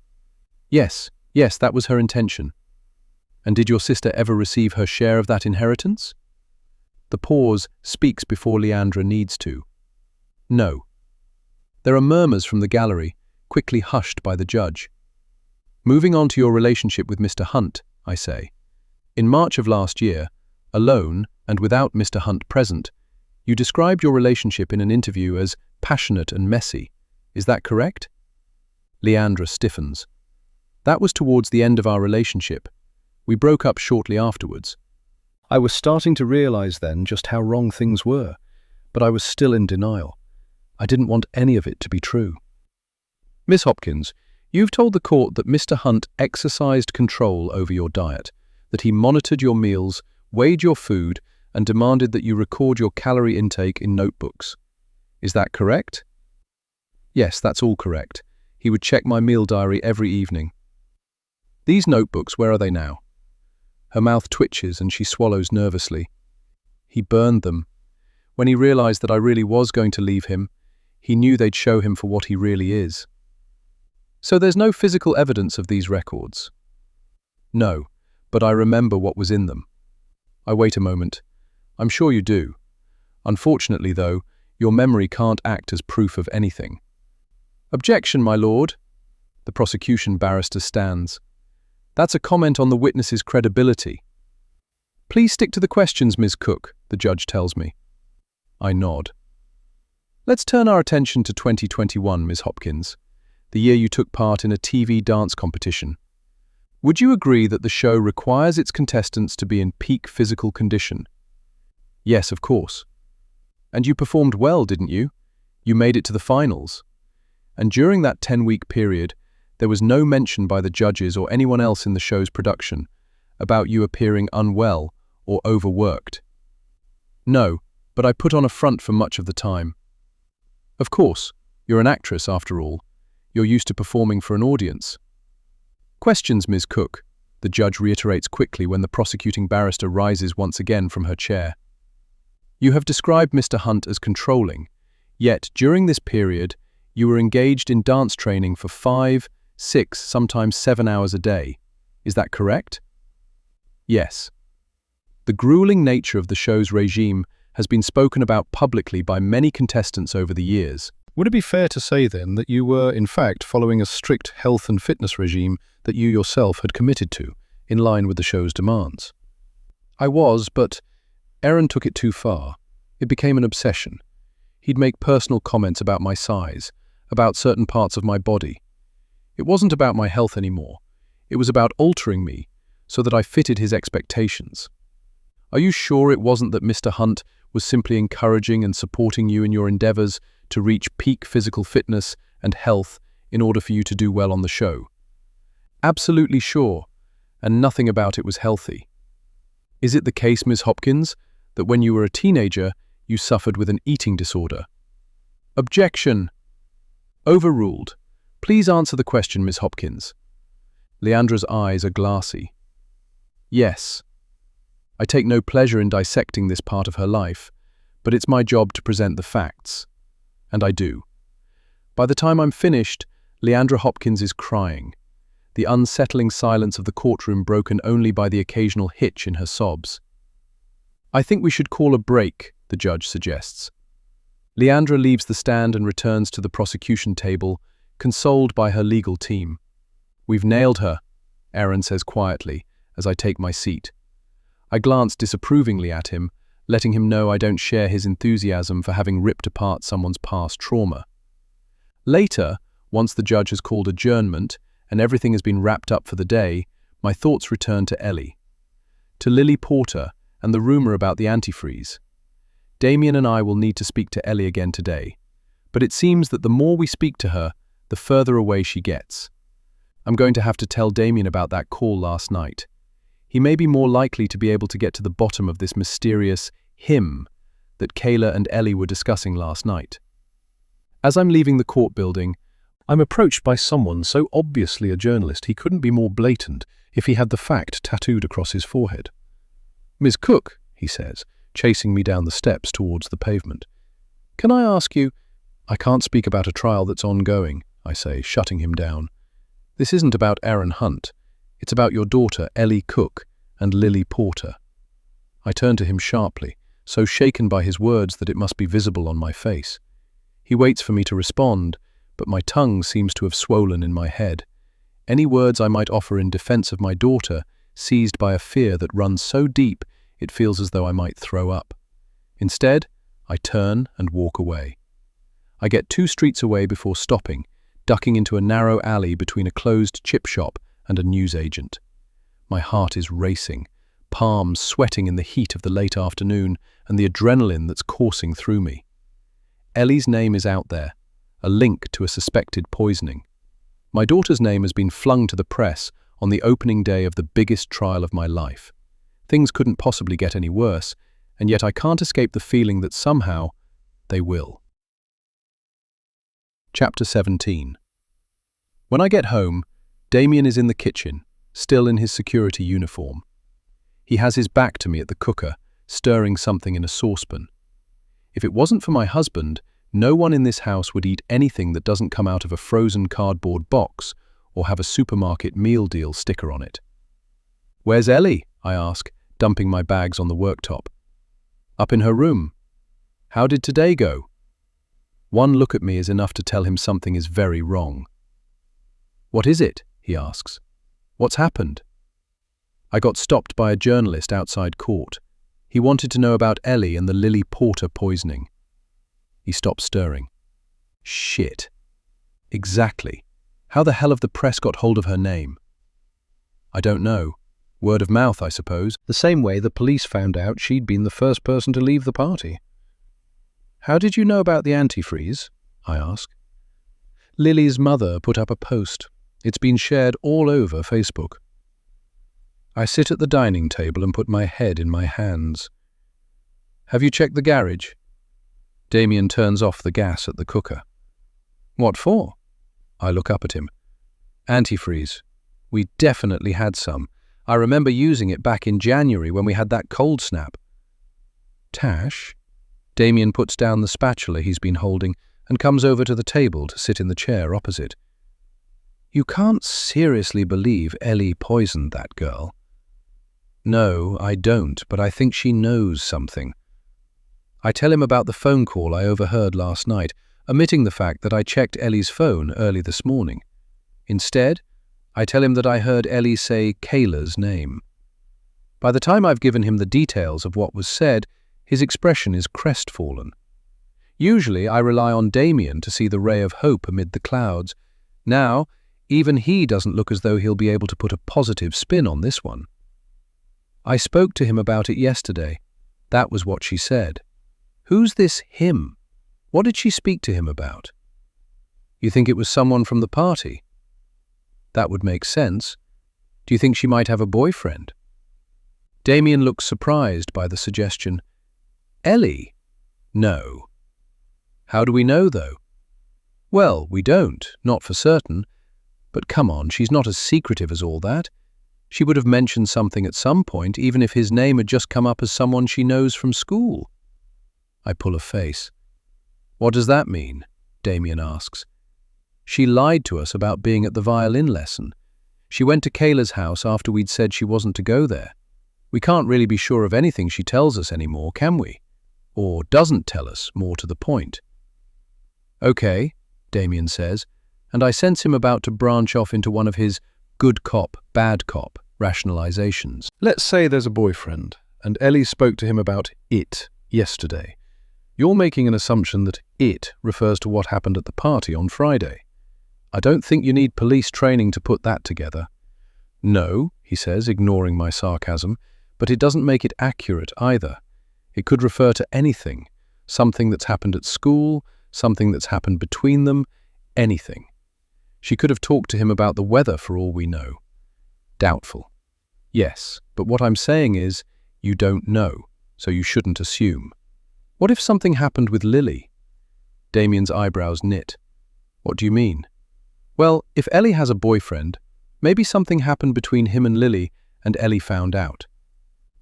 Yes, that was her intention." "And did your sister ever receive her share of that inheritance?" The pause speaks before Leandra needs to. "No." There are murmurs from the gallery, quickly hushed by the judge. "Moving on to your relationship with Mr. Hunt," I say. "In March of last year, alone and without Mr. Hunt present, you described your relationship in an interview as passionate and messy. Is that correct?" Leandra stiffens. "That was towards the end of our relationship. We broke up shortly afterwards." I was starting to realize then just how wrong things were, but I was still in denial. I didn't want any of it to be true. "Miss Hopkins, you've told the court that Mr. Hunt exercised control over your diet, that he monitored your meals, weighed your food, and demanded that you record your calorie intake in notebooks. Is that correct?" "Yes, that's all correct. He would check my meal diary every evening." "These notebooks, where are they now?" Her mouth twitches and she swallows nervously. "He burned them. When he realized that I really was going to leave him, he knew they'd show him for what he really is." "So there's no physical evidence of these records?" "No, but I remember what was in them." I wait a moment. "I'm sure you do. Unfortunately, though, your memory can't act as proof of anything." "Objection, my lord." The prosecution barrister stands. "That's a comment on the witness's credibility." "Please stick to the questions, Ms. Cook," the judge tells me. I nod. "Let's turn our attention to 2021, Ms. Hopkins, the year you took part in a TV dance competition. Would you agree that the show requires its contestants to be in peak physical condition?" "Yes, of course." "And you performed well, didn't you? You made it to the finals. And during that 10-week period, there was no mention by the judges or anyone else in the show's production about you appearing unwell or overworked?" "No, but I put on a front for much of the time." "Of course, you're an actress after all. You're used to performing for an audience." "Questions, Ms. Cook," the judge reiterates quickly when the prosecuting barrister rises once again from her chair. "You have described Mr. Hunt as controlling, yet during this period, you were engaged in dance training for 5, 6, sometimes 7 hours a day. Is that correct?" "Yes." The grueling nature of the show's regime has been spoken about publicly by many contestants over the years. Would it be fair to say then that you were, in fact, following a strict health and fitness regime that you yourself had committed to, in line with the show's demands? I was, but Aaron took it too far. It became an obsession. He'd make personal comments about my size, about certain parts of my body. It wasn't about my health anymore. It was about altering me so that I fitted his expectations. Are you sure it wasn't that Mr. Hunt was simply encouraging and supporting you in your endeavors to reach peak physical fitness and health in order for you to do well on the show? Absolutely sure, and nothing about it was healthy. Is it the case, Ms. Hopkins, that when you were a teenager, you suffered with an eating disorder? Objection! Overruled. Please answer the question, Miss Hopkins. Leandra's eyes are glassy. Yes. I take no pleasure in dissecting this part of her life, but it's my job to present the facts. And I do. By the time I'm finished, Leandra Hopkins is crying, the unsettling silence of the courtroom broken only by the occasional hitch in her sobs. I think we should call a break, the judge suggests. Leandra leaves the stand and returns to the prosecution table, consoled by her legal team. We've nailed her, Aaron says quietly, as I take my seat. I glance disapprovingly at him, letting him know I don't share his enthusiasm for having ripped apart someone's past trauma. Later, once the judge has called adjournment and everything has been wrapped up for the day, my thoughts return to Ellie, to Lily Porter and the rumor about the antifreeze. Damien and I will need to speak to Ellie again today, but it seems that the more we speak to her, the further away she gets. I'm going to have to tell Damien about that call last night. He may be more likely to be able to get to the bottom of this mysterious him that Kayla and Ellie were discussing last night. As I'm leaving the court building, I'm approached by someone so obviously a journalist he couldn't be more blatant if he had the fact tattooed across his forehead. "Miss Cook," he says, chasing me down the steps towards the pavement. "Can I ask you—" "I can't speak about a trial that's ongoing," I say, shutting him down. "This isn't about Aaron Hunt. It's about your daughter, Ellie Cook, and Lily Porter." I turn to him sharply, so shaken by his words that it must be visible on my face. He waits for me to respond, but my tongue seems to have swollen in my head. Any words I might offer in defense of my daughter, seized by a fear that runs so deep it feels as though I might throw up. Instead, I turn and walk away. I get 2 streets away before stopping, ducking into a narrow alley between a closed chip shop and a newsagent. My heart is racing, palms sweating in the heat of the late afternoon and the adrenaline that's coursing through me. Ellie's name is out there, a link to a suspected poisoning. My daughter's name has been flung to the press on the opening day of the biggest trial of my life. Things couldn't possibly get any worse, and yet I can't escape the feeling that somehow they will. Chapter 17. When I get home, Damien is in the kitchen, still in his security uniform. He has his back to me at the cooker, stirring something in a saucepan. If it wasn't for my husband, no one in this house would eat anything that doesn't come out of a frozen cardboard box or have a supermarket meal deal sticker on it. "Where's Ellie?" I ask, dumping my bags on the worktop. "Up in her room." "How did today go?" One look at me is enough to tell him something is very wrong. "What is it?" he asks. "What's happened?" "I got stopped by a journalist outside court. He wanted to know about Ellie and the Lily Porter poisoning." He stops stirring. "Shit. Exactly. How the hell have the press got hold of her name?" "I don't know. Word of mouth, I suppose." The same way the police found out she'd been the first person to leave the party. "How did you know about the antifreeze?" I ask. "Lily's mother put up a post. It's been shared all over Facebook." I sit at the dining table and put my head in my hands. "Have you checked the garage?" Damien turns off the gas at the cooker. "What for?" I look up at him. "Antifreeze. We definitely had some. I remember using it back in January when we had that cold snap." "Tash?" Damien puts down the spatula he's been holding and comes over to the table to sit in the chair opposite. "You can't seriously believe Ellie poisoned that girl." "No, I don't, but I think she knows something." I tell him about the phone call I overheard last night, omitting the fact that I checked Ellie's phone early this morning. Instead, I tell him that I heard Ellie say Kayla's name. By the time I've given him the details of what was said, his expression is crestfallen. Usually I rely on Damien to see the ray of hope amid the clouds. Now, even he doesn't look as though he'll be able to put a positive spin on this one. I spoke to him about it yesterday. That was what she said. Who's this him? What did she speak to him about? You think it was someone from the party? That would make sense. Do you think she might have a boyfriend? Damien looks surprised by the suggestion. Ellie? No. How do we know, though? Well, we don't, not for certain. But come on, she's not as secretive as all that. She would have mentioned something at some point, even if his name had just come up as someone she knows from school. I pull a face. What does that mean? Damien asks. She lied to us about being at the violin lesson. She went to Kayla's house after we'd said she wasn't to go there. We can't really be sure of anything she tells us anymore, can we? Or doesn't tell us, more to the point. Okay, Damien says, and I sense him about to branch off into one of his good cop, bad cop rationalizations. Let's say there's a boyfriend, and Ellie spoke to him about it yesterday. You're making an assumption that it refers to what happened at the party on Friday. I don't think you need police training to put that together. No, he says, ignoring my sarcasm, but it doesn't make it accurate either. It could refer to anything, something that's happened at school, something that's happened between them, anything. She could have talked to him about the weather for all we know. Doubtful. Yes, but what I'm saying is, you don't know, so you shouldn't assume. What if something happened with Lily? Damien's eyebrows knit. What do you mean? Well, if Ellie has a boyfriend, maybe something happened between him and Lily and Ellie found out.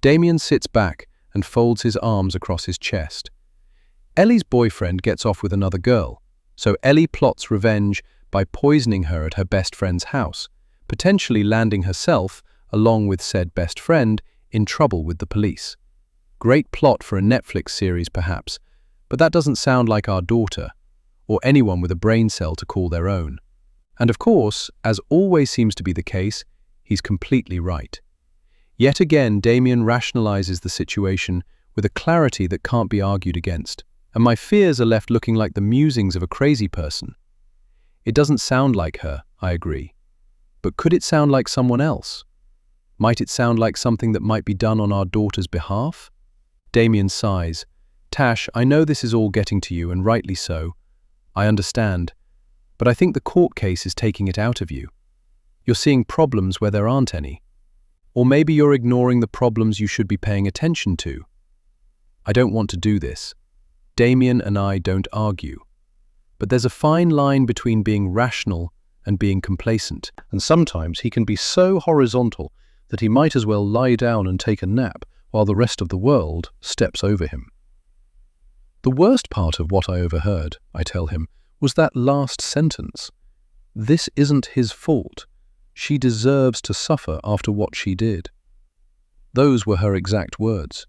Damien sits back and folds his arms across his chest. Ellie's boyfriend gets off with another girl, so Ellie plots revenge by poisoning her at her best friend's house, potentially landing herself, along with said best friend, in trouble with the police. Great plot for a Netflix series perhaps, but that doesn't sound like our daughter, or anyone with a brain cell to call their own. And of course, as always seems to be the case, he's completely right. Yet again, Damien rationalizes the situation with a clarity that can't be argued against, and my fears are left looking like the musings of a crazy person. It doesn't sound like her, I agree. But could it sound like someone else? Might it sound like something that might be done on our daughter's behalf? Damien sighs. Tash, I know this is all getting to you, and rightly so. I understand. But I think the court case is taking it out of you. You're seeing problems where there aren't any. Or maybe you're ignoring the problems you should be paying attention to. I don't want to do this. Damien and I don't argue. But there's a fine line between being rational and being complacent. And sometimes he can be so horizontal that he might as well lie down and take a nap while the rest of the world steps over him. The worst part of what I overheard, I tell him, was that last sentence. This isn't his fault. She deserves to suffer after what she did. Those were her exact words.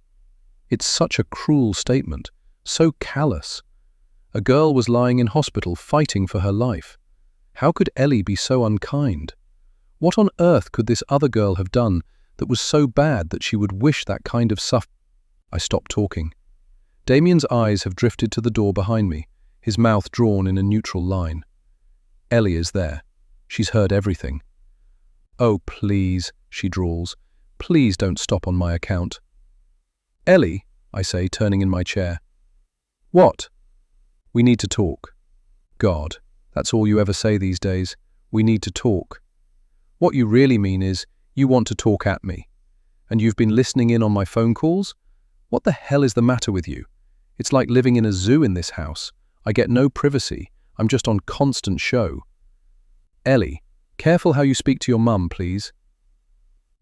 It's such a cruel statement, so callous. A girl was lying in hospital fighting for her life. How could Ellie be so unkind? What on earth could this other girl have done that was so bad that she would wish that kind of suffering? I stopped talking. Damien's eyes have drifted to the door behind me, his mouth drawn in a neutral line. Ellie is there. She's heard everything. Oh, please, she drawls. Please don't stop on my account. Ellie, I say, turning in my chair. What? We need to talk. God, that's all you ever say these days. We need to talk. What you really mean is, you want to talk at me. And you've been listening in on my phone calls? What the hell is the matter with you? It's like living in a zoo in this house. I get no privacy. I'm just on constant show. Ellie, careful how you speak to your mum, please.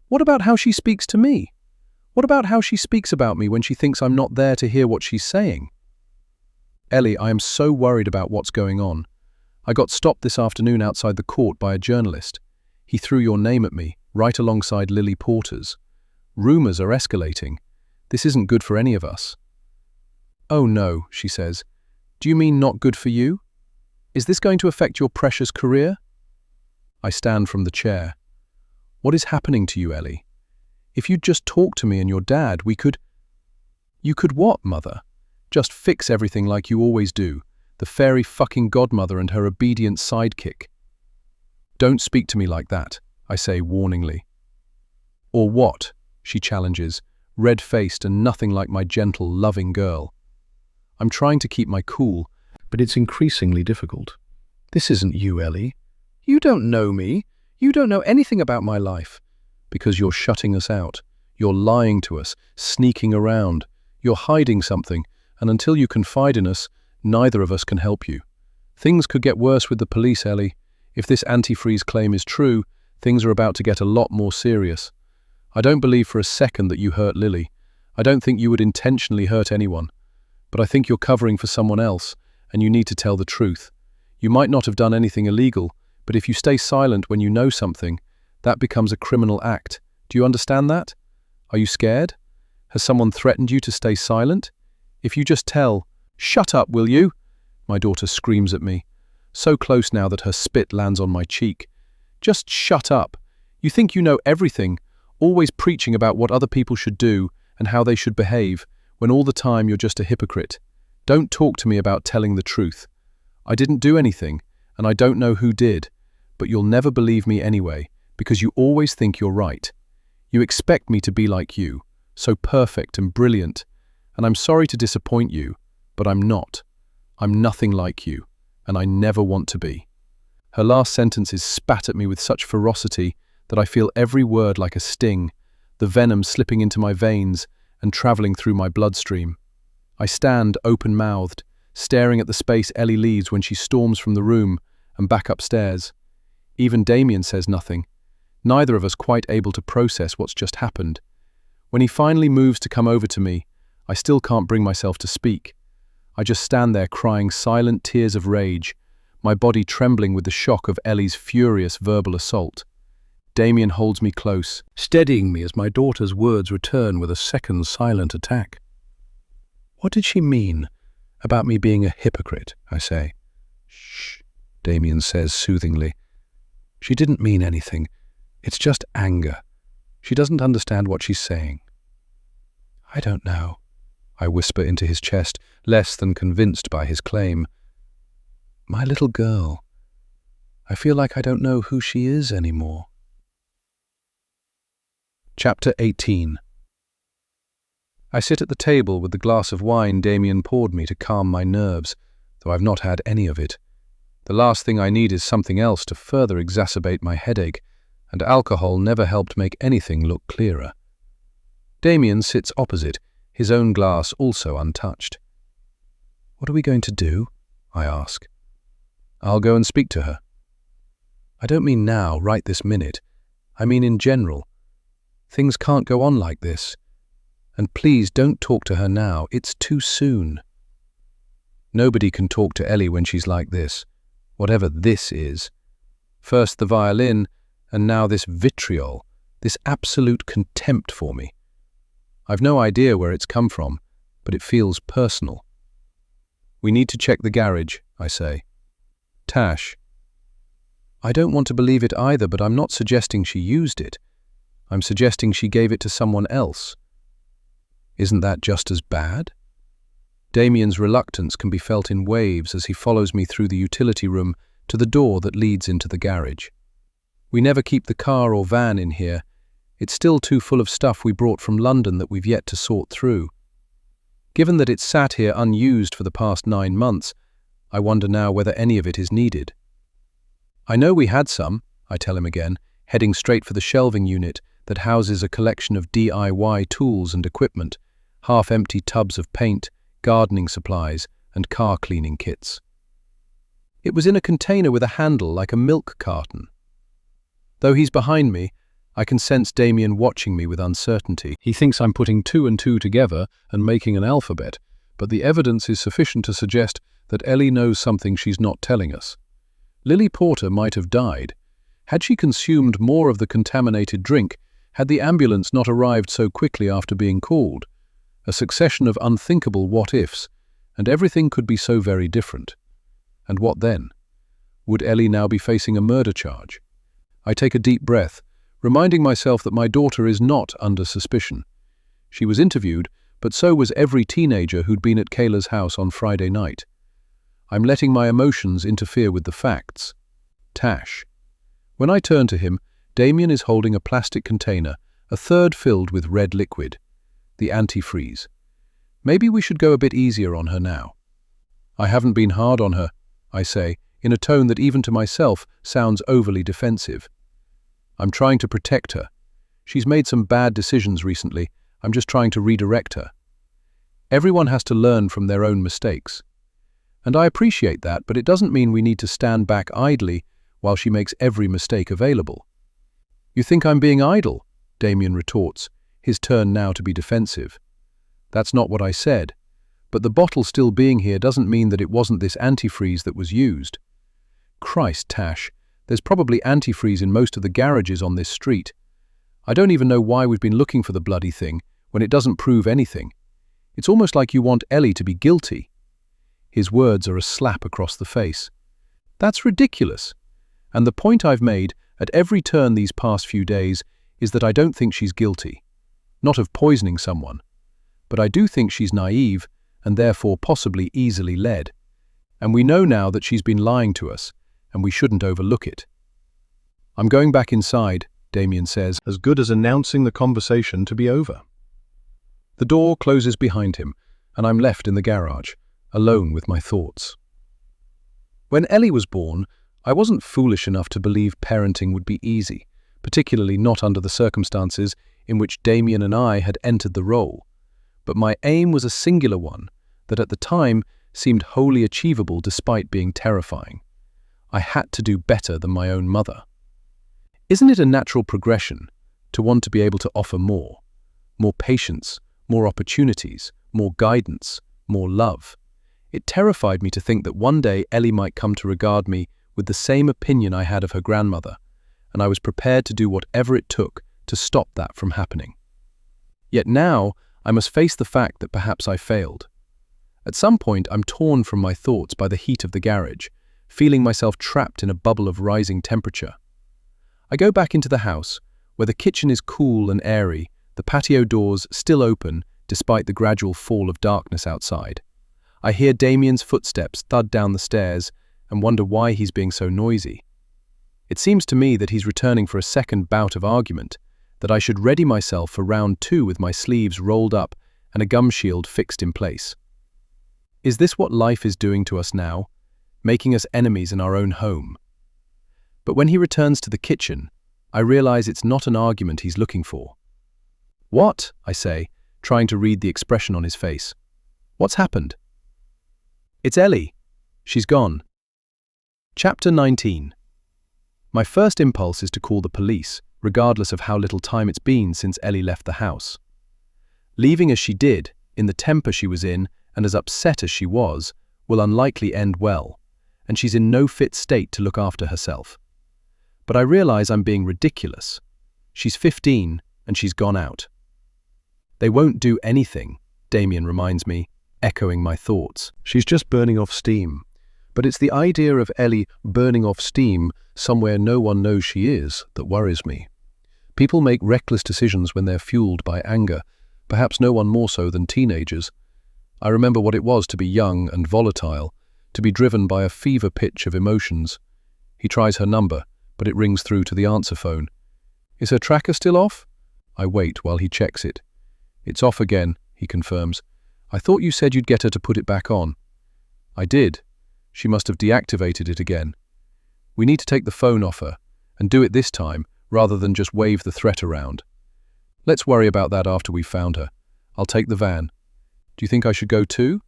What about how she speaks to me? What about how she speaks about me when she thinks I'm not there to hear what she's saying? Ellie, I am so worried about what's going on. I got stopped this afternoon outside the court by a journalist. He threw your name at me, right alongside Lily Porter's. Rumors are escalating. This isn't good for any of us. Oh no, she says. Do you mean not good for you? Is this going to affect your precious career? I stand from the chair. What is happening to you, Ellie? If you'd just talk to me and your dad, we could... You could what, Mother? Just fix everything like you always do. The fairy fucking godmother and her obedient sidekick. Don't speak to me like that, I say warningly. Or what? She challenges, red-faced and nothing like my gentle, loving girl. I'm trying to keep my cool, but it's increasingly difficult. This isn't you, Ellie. You don't know me. You don't know anything about my life. Because you're shutting us out. You're lying to us, sneaking around. You're hiding something, and until you confide in us, neither of us can help you. Things could get worse with the police, Ellie. If this antifreeze claim is true, things are about to get a lot more serious. I don't believe for a second that you hurt Lily. I don't think you would intentionally hurt anyone. But I think you're covering for someone else, and you need to tell the truth. You might not have done anything illegal, but if you stay silent when you know something, that becomes a criminal act. Do you understand that? Are you scared? Has someone threatened you to stay silent? If you just tell, "Shut up, will you?" My daughter screams at me, so close now that her spit lands on my cheek. Just shut up. You think you know everything, always preaching about what other people should do and how they should behave, when all the time you're just a hypocrite. Don't talk to me about telling the truth. I didn't do anything, and I don't know who did, but you'll never believe me anyway, because you always think you're right. You expect me to be like you, so perfect and brilliant, and I'm sorry to disappoint you, but I'm not. I'm nothing like you, and I never want to be. Her last sentences spat at me with such ferocity that I feel every word like a sting, the venom slipping into my veins and traveling through my bloodstream. I stand open-mouthed, staring at the space Ellie leaves when she storms from the room and back upstairs. Even Damien says nothing, neither of us quite able to process what's just happened. When he finally moves to come over to me, I still can't bring myself to speak. I just stand there crying silent tears of rage, my body trembling with the shock of Ellie's furious verbal assault. Damien holds me close, steadying me as my daughter's words return with a second silent attack. "What did she mean about me being a hypocrite?" I say. "Shh," Damien says soothingly. "She didn't mean anything. It's just anger. She doesn't understand what she's saying." "I don't know," I whisper into his chest, less than convinced by his claim. "My little girl. I feel like I don't know who she is anymore." Chapter 18. I sit at the table with the glass of wine Damien poured me to calm my nerves, though I've not had any of it. The last thing I need is something else to further exacerbate my headache, and alcohol never helped make anything look clearer. Damien sits opposite, his own glass also untouched. "What are we going to do?" I ask. "I'll go and speak to her." "I don't mean now, right this minute. I mean in general. Things can't go on like this. And please don't talk to her now. It's too soon." Nobody can talk to Ellie when she's like this, whatever this is. First the violin, and now this vitriol, this absolute contempt for me. I've no idea where it's come from, but it feels personal. "We need to check the garage," I say. "Tash." "I don't want to believe it either, but I'm not suggesting she used it. I'm suggesting she gave it to someone else. Isn't that just as bad?" Damien's reluctance can be felt in waves as he follows me through the utility room to the door that leads into the garage. We never keep the car or van in here. It's still too full of stuff we brought from London that we've yet to sort through. Given that it's sat here unused for the past 9 months, I wonder now whether any of it is needed. "I know we had some," I tell him again, heading straight for the shelving unit that houses a collection of DIY tools and equipment, half-empty tubs of paint, gardening supplies, and car cleaning kits. It was in a container with a handle like a milk carton. Though he's behind me, I can sense Damien watching me with uncertainty. He thinks I'm putting 2 and 2 together and making an alphabet, but the evidence is sufficient to suggest that Ellie knows something she's not telling us. Lily Porter might have died. Had she consumed more of the contaminated drink, had the ambulance not arrived so quickly after being called? A succession of unthinkable what-ifs, and everything could be so very different. And what then? Would Ellie now be facing a murder charge? I take a deep breath, reminding myself that my daughter is not under suspicion. She was interviewed, but so was every teenager who'd been at Kayla's house on Friday night. I'm letting my emotions interfere with the facts. Tash. When I turn to him, Damien is holding a plastic container, a third filled with red liquid, the antifreeze. Maybe we should go a bit easier on her now. "I haven't been hard on her," I say, in a tone that even to myself sounds overly defensive. "I'm trying to protect her. She's made some bad decisions recently. I'm just trying to redirect her. Everyone has to learn from their own mistakes. And I appreciate that, but it doesn't mean we need to stand back idly while she makes every mistake available. You think I'm being idle? Damien retorts, his turn now to be defensive. That's not what I said, but the bottle still being here doesn't mean that it wasn't this antifreeze that was used. Christ, Tash, there's probably antifreeze in most of the garages on this street. I don't even know why we've been looking for the bloody thing when it doesn't prove anything. It's almost like you want Ellie to be guilty. His words are a slap across the face. That's ridiculous. And the point I've made at every turn these past few days is that I don't think she's guilty. Not of poisoning someone. But I do think she's naive and therefore possibly easily led. And we know now that she's been lying to us, and we shouldn't overlook it. I'm going back inside, Damien says, as good as announcing the conversation to be over. The door closes behind him, and I'm left in the garage, alone with my thoughts. When Ellie was born, I wasn't foolish enough to believe parenting would be easy, particularly not under the circumstances in which Damien and I had entered the role. But my aim was a singular one that at the time seemed wholly achievable despite being terrifying. I had to do better than my own mother. Isn't it a natural progression to want to be able to offer more? More patience, more opportunities, more guidance, more love. It terrified me to think that one day Ellie might come to regard me with the same opinion I had of her grandmother, and I was prepared to do whatever it took to stop that from happening. Yet now, I must face the fact that perhaps I failed. At some point, I'm torn from my thoughts by the heat of the garage, feeling myself trapped in a bubble of rising temperature. I go back into the house, where the kitchen is cool and airy, the patio doors still open despite the gradual fall of darkness outside. I hear Damien's footsteps thud down the stairs and wonder why he's being so noisy. It seems to me that he's returning for a second bout of argument, that I should ready myself for round 2 with my sleeves rolled up and a gum shield fixed in place. Is this what life is doing to us now, making us enemies in our own home? But when he returns to the kitchen, I realize it's not an argument he's looking for. What? I say, trying to read the expression on his face. What's happened? It's Ellie. She's gone. Chapter 19. My first impulse is to call the police, regardless of how little time it's been since Ellie left the house. Leaving as she did, in the temper she was in, and as upset as she was, will unlikely end well, and she's in no fit state to look after herself. But I realize I'm being ridiculous. She's 15, and she's gone out. They won't do anything, Damien reminds me, echoing my thoughts. She's just burning off steam. But it's the idea of Ellie burning off steam somewhere no one knows she is that worries me. People make reckless decisions when they're fueled by anger, perhaps no one more so than teenagers. I remember what it was to be young and volatile, to be driven by a fever pitch of emotions. He tries her number, but it rings through to the answer phone. Is her tracker still off? I wait while he checks it. It's off again, he confirms. I thought you said you'd get her to put it back on. I did. She must have deactivated it again. We need to take the phone off her, and do it this time, rather than just wave the threat around. Let's worry about that after we've found her. I'll take the van. Do you think I should go too?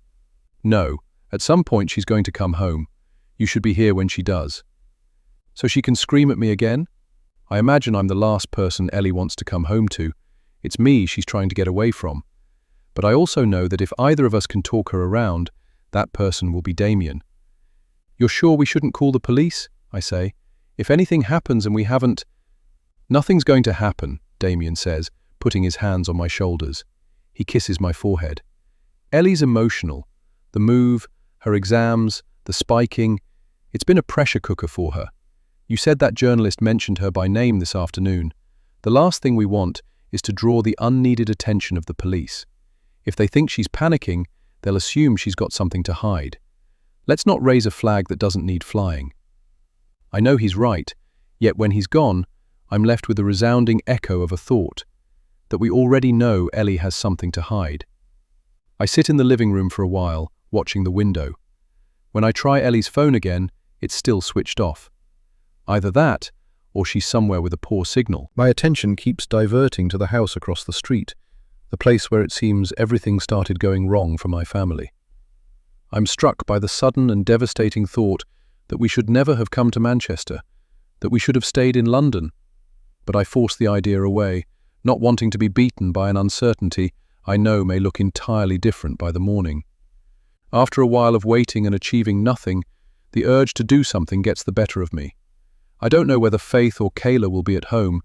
No. At some point she's going to come home. You should be here when she does. So she can scream at me again? I imagine I'm the last person Ellie wants to come home to. It's me she's trying to get away from. But I also know that if either of us can talk her around, that person will be Damien. You're sure we shouldn't call the police? I say. If anything happens and we haven't... Nothing's going to happen, Damien says, putting his hands on my shoulders. He kisses my forehead. Ellie's emotional. The move, her exams, the spiking. It's been a pressure cooker for her. You said that journalist mentioned her by name this afternoon. The last thing we want is to draw the unneeded attention of the police. If they think she's panicking, they'll assume she's got something to hide. Let's not raise a flag that doesn't need flying. I know he's right, yet when he's gone, I'm left with a resounding echo of a thought, that we already know Ellie has something to hide. I sit in the living room for a while, watching the window. When I try Ellie's phone again, it's still switched off. Either that, or she's somewhere with a poor signal. My attention keeps diverting to the house across the street, the place where it seems everything started going wrong for my family. I'm struck by the sudden and devastating thought that we should never have come to Manchester, that we should have stayed in London. But I force the idea away, not wanting to be beaten by an uncertainty I know may look entirely different by the morning. After a while of waiting and achieving nothing, the urge to do something gets the better of me. I don't know whether Faith or Kayla will be at home,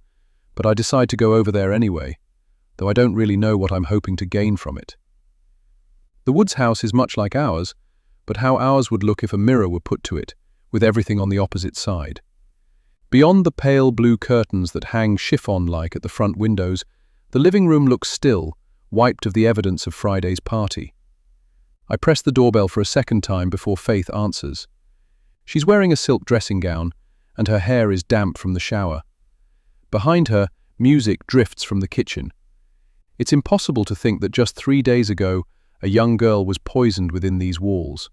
but I decide to go over there anyway, though I don't really know what I'm hoping to gain from it. The Woods house is much like ours, but how ours would look if a mirror were put to it, with everything on the opposite side. Beyond the pale blue curtains that hang chiffon-like at the front windows, the living room looks still, wiped of the evidence of Friday's party. I press the doorbell for a second time before Faith answers. She's wearing a silk dressing gown, and her hair is damp from the shower. Behind her, music drifts from the kitchen. It's impossible to think that just 3 days ago, a young girl was poisoned within these walls,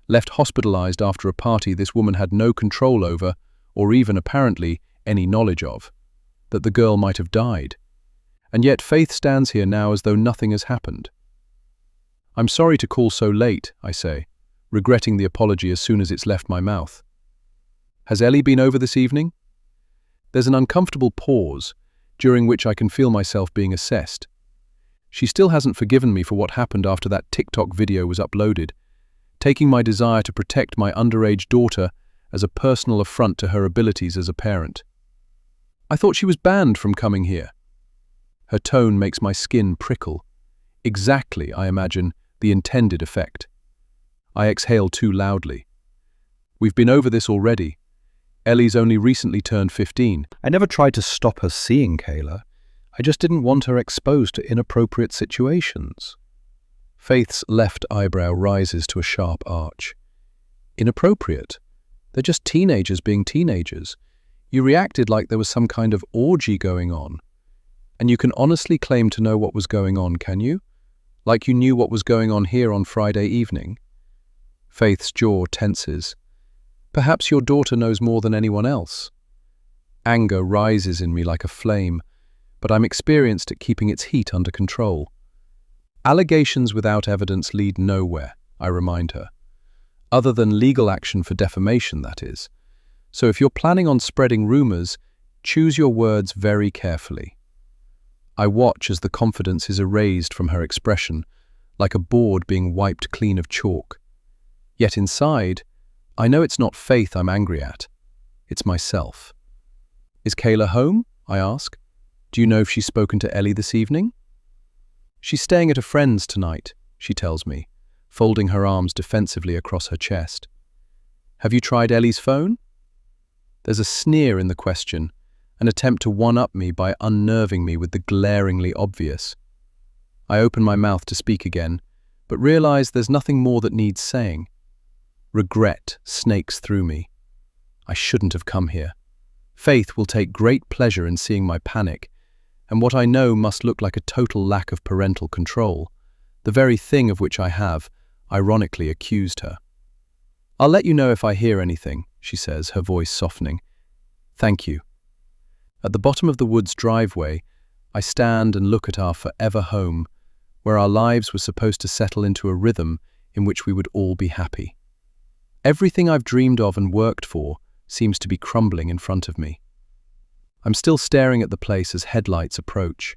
left hospitalized after a party this woman had no control over, or even apparently any knowledge of, that the girl might have died. And yet Faith stands here now as though nothing has happened. I'm sorry to call so late, I say, regretting the apology as soon as it's left my mouth. Has Ellie been over this evening? There's an uncomfortable pause, during which I can feel myself being assessed. She still hasn't forgiven me for what happened after that TikTok video was uploaded, taking my desire to protect my underage daughter as a personal affront to her abilities as a parent. I thought she was banned from coming here. Her tone makes my skin prickle. Exactly, I imagine, the intended effect. I exhale too loudly. We've been over this already. Ellie's only recently turned 15. I never tried to stop her seeing Kayla. I just didn't want her exposed to inappropriate situations. Faith's left eyebrow rises to a sharp arch. Inappropriate? They're just teenagers being teenagers. You reacted like there was some kind of orgy going on. And you can honestly claim to know what was going on, can you? Like you knew what was going on here on Friday evening? Faith's jaw tenses. Perhaps your daughter knows more than anyone else. Anger rises in me like a flame, but I'm experienced at keeping its heat under control. Allegations without evidence lead nowhere, I remind her. Other than legal action for defamation, that is. So if you're planning on spreading rumors, choose your words very carefully. I watch as the confidence is erased from her expression, like a board being wiped clean of chalk. Yet inside, I know it's not Faith I'm angry at. It's myself. Is Kayla home? I ask. Do you know if she's spoken to Ellie this evening? She's staying at a friend's tonight, she tells me, folding her arms defensively across her chest. Have you tried Ellie's phone? There's a sneer in the question, an attempt to one-up me by unnerving me with the glaringly obvious. I open my mouth to speak again, but realize there's nothing more that needs saying. Regret snakes through me. I shouldn't have come here. Faith will take great pleasure in seeing my panic, and what I know must look like a total lack of parental control, the very thing of which I have, ironically, accused her. I'll let you know if I hear anything, she says, her voice softening. Thank you. At the bottom of the Woods driveway, I stand and look at our forever home, where our lives were supposed to settle into a rhythm in which we would all be happy. Everything I've dreamed of and worked for seems to be crumbling in front of me. I'm still staring at the place as headlights approach.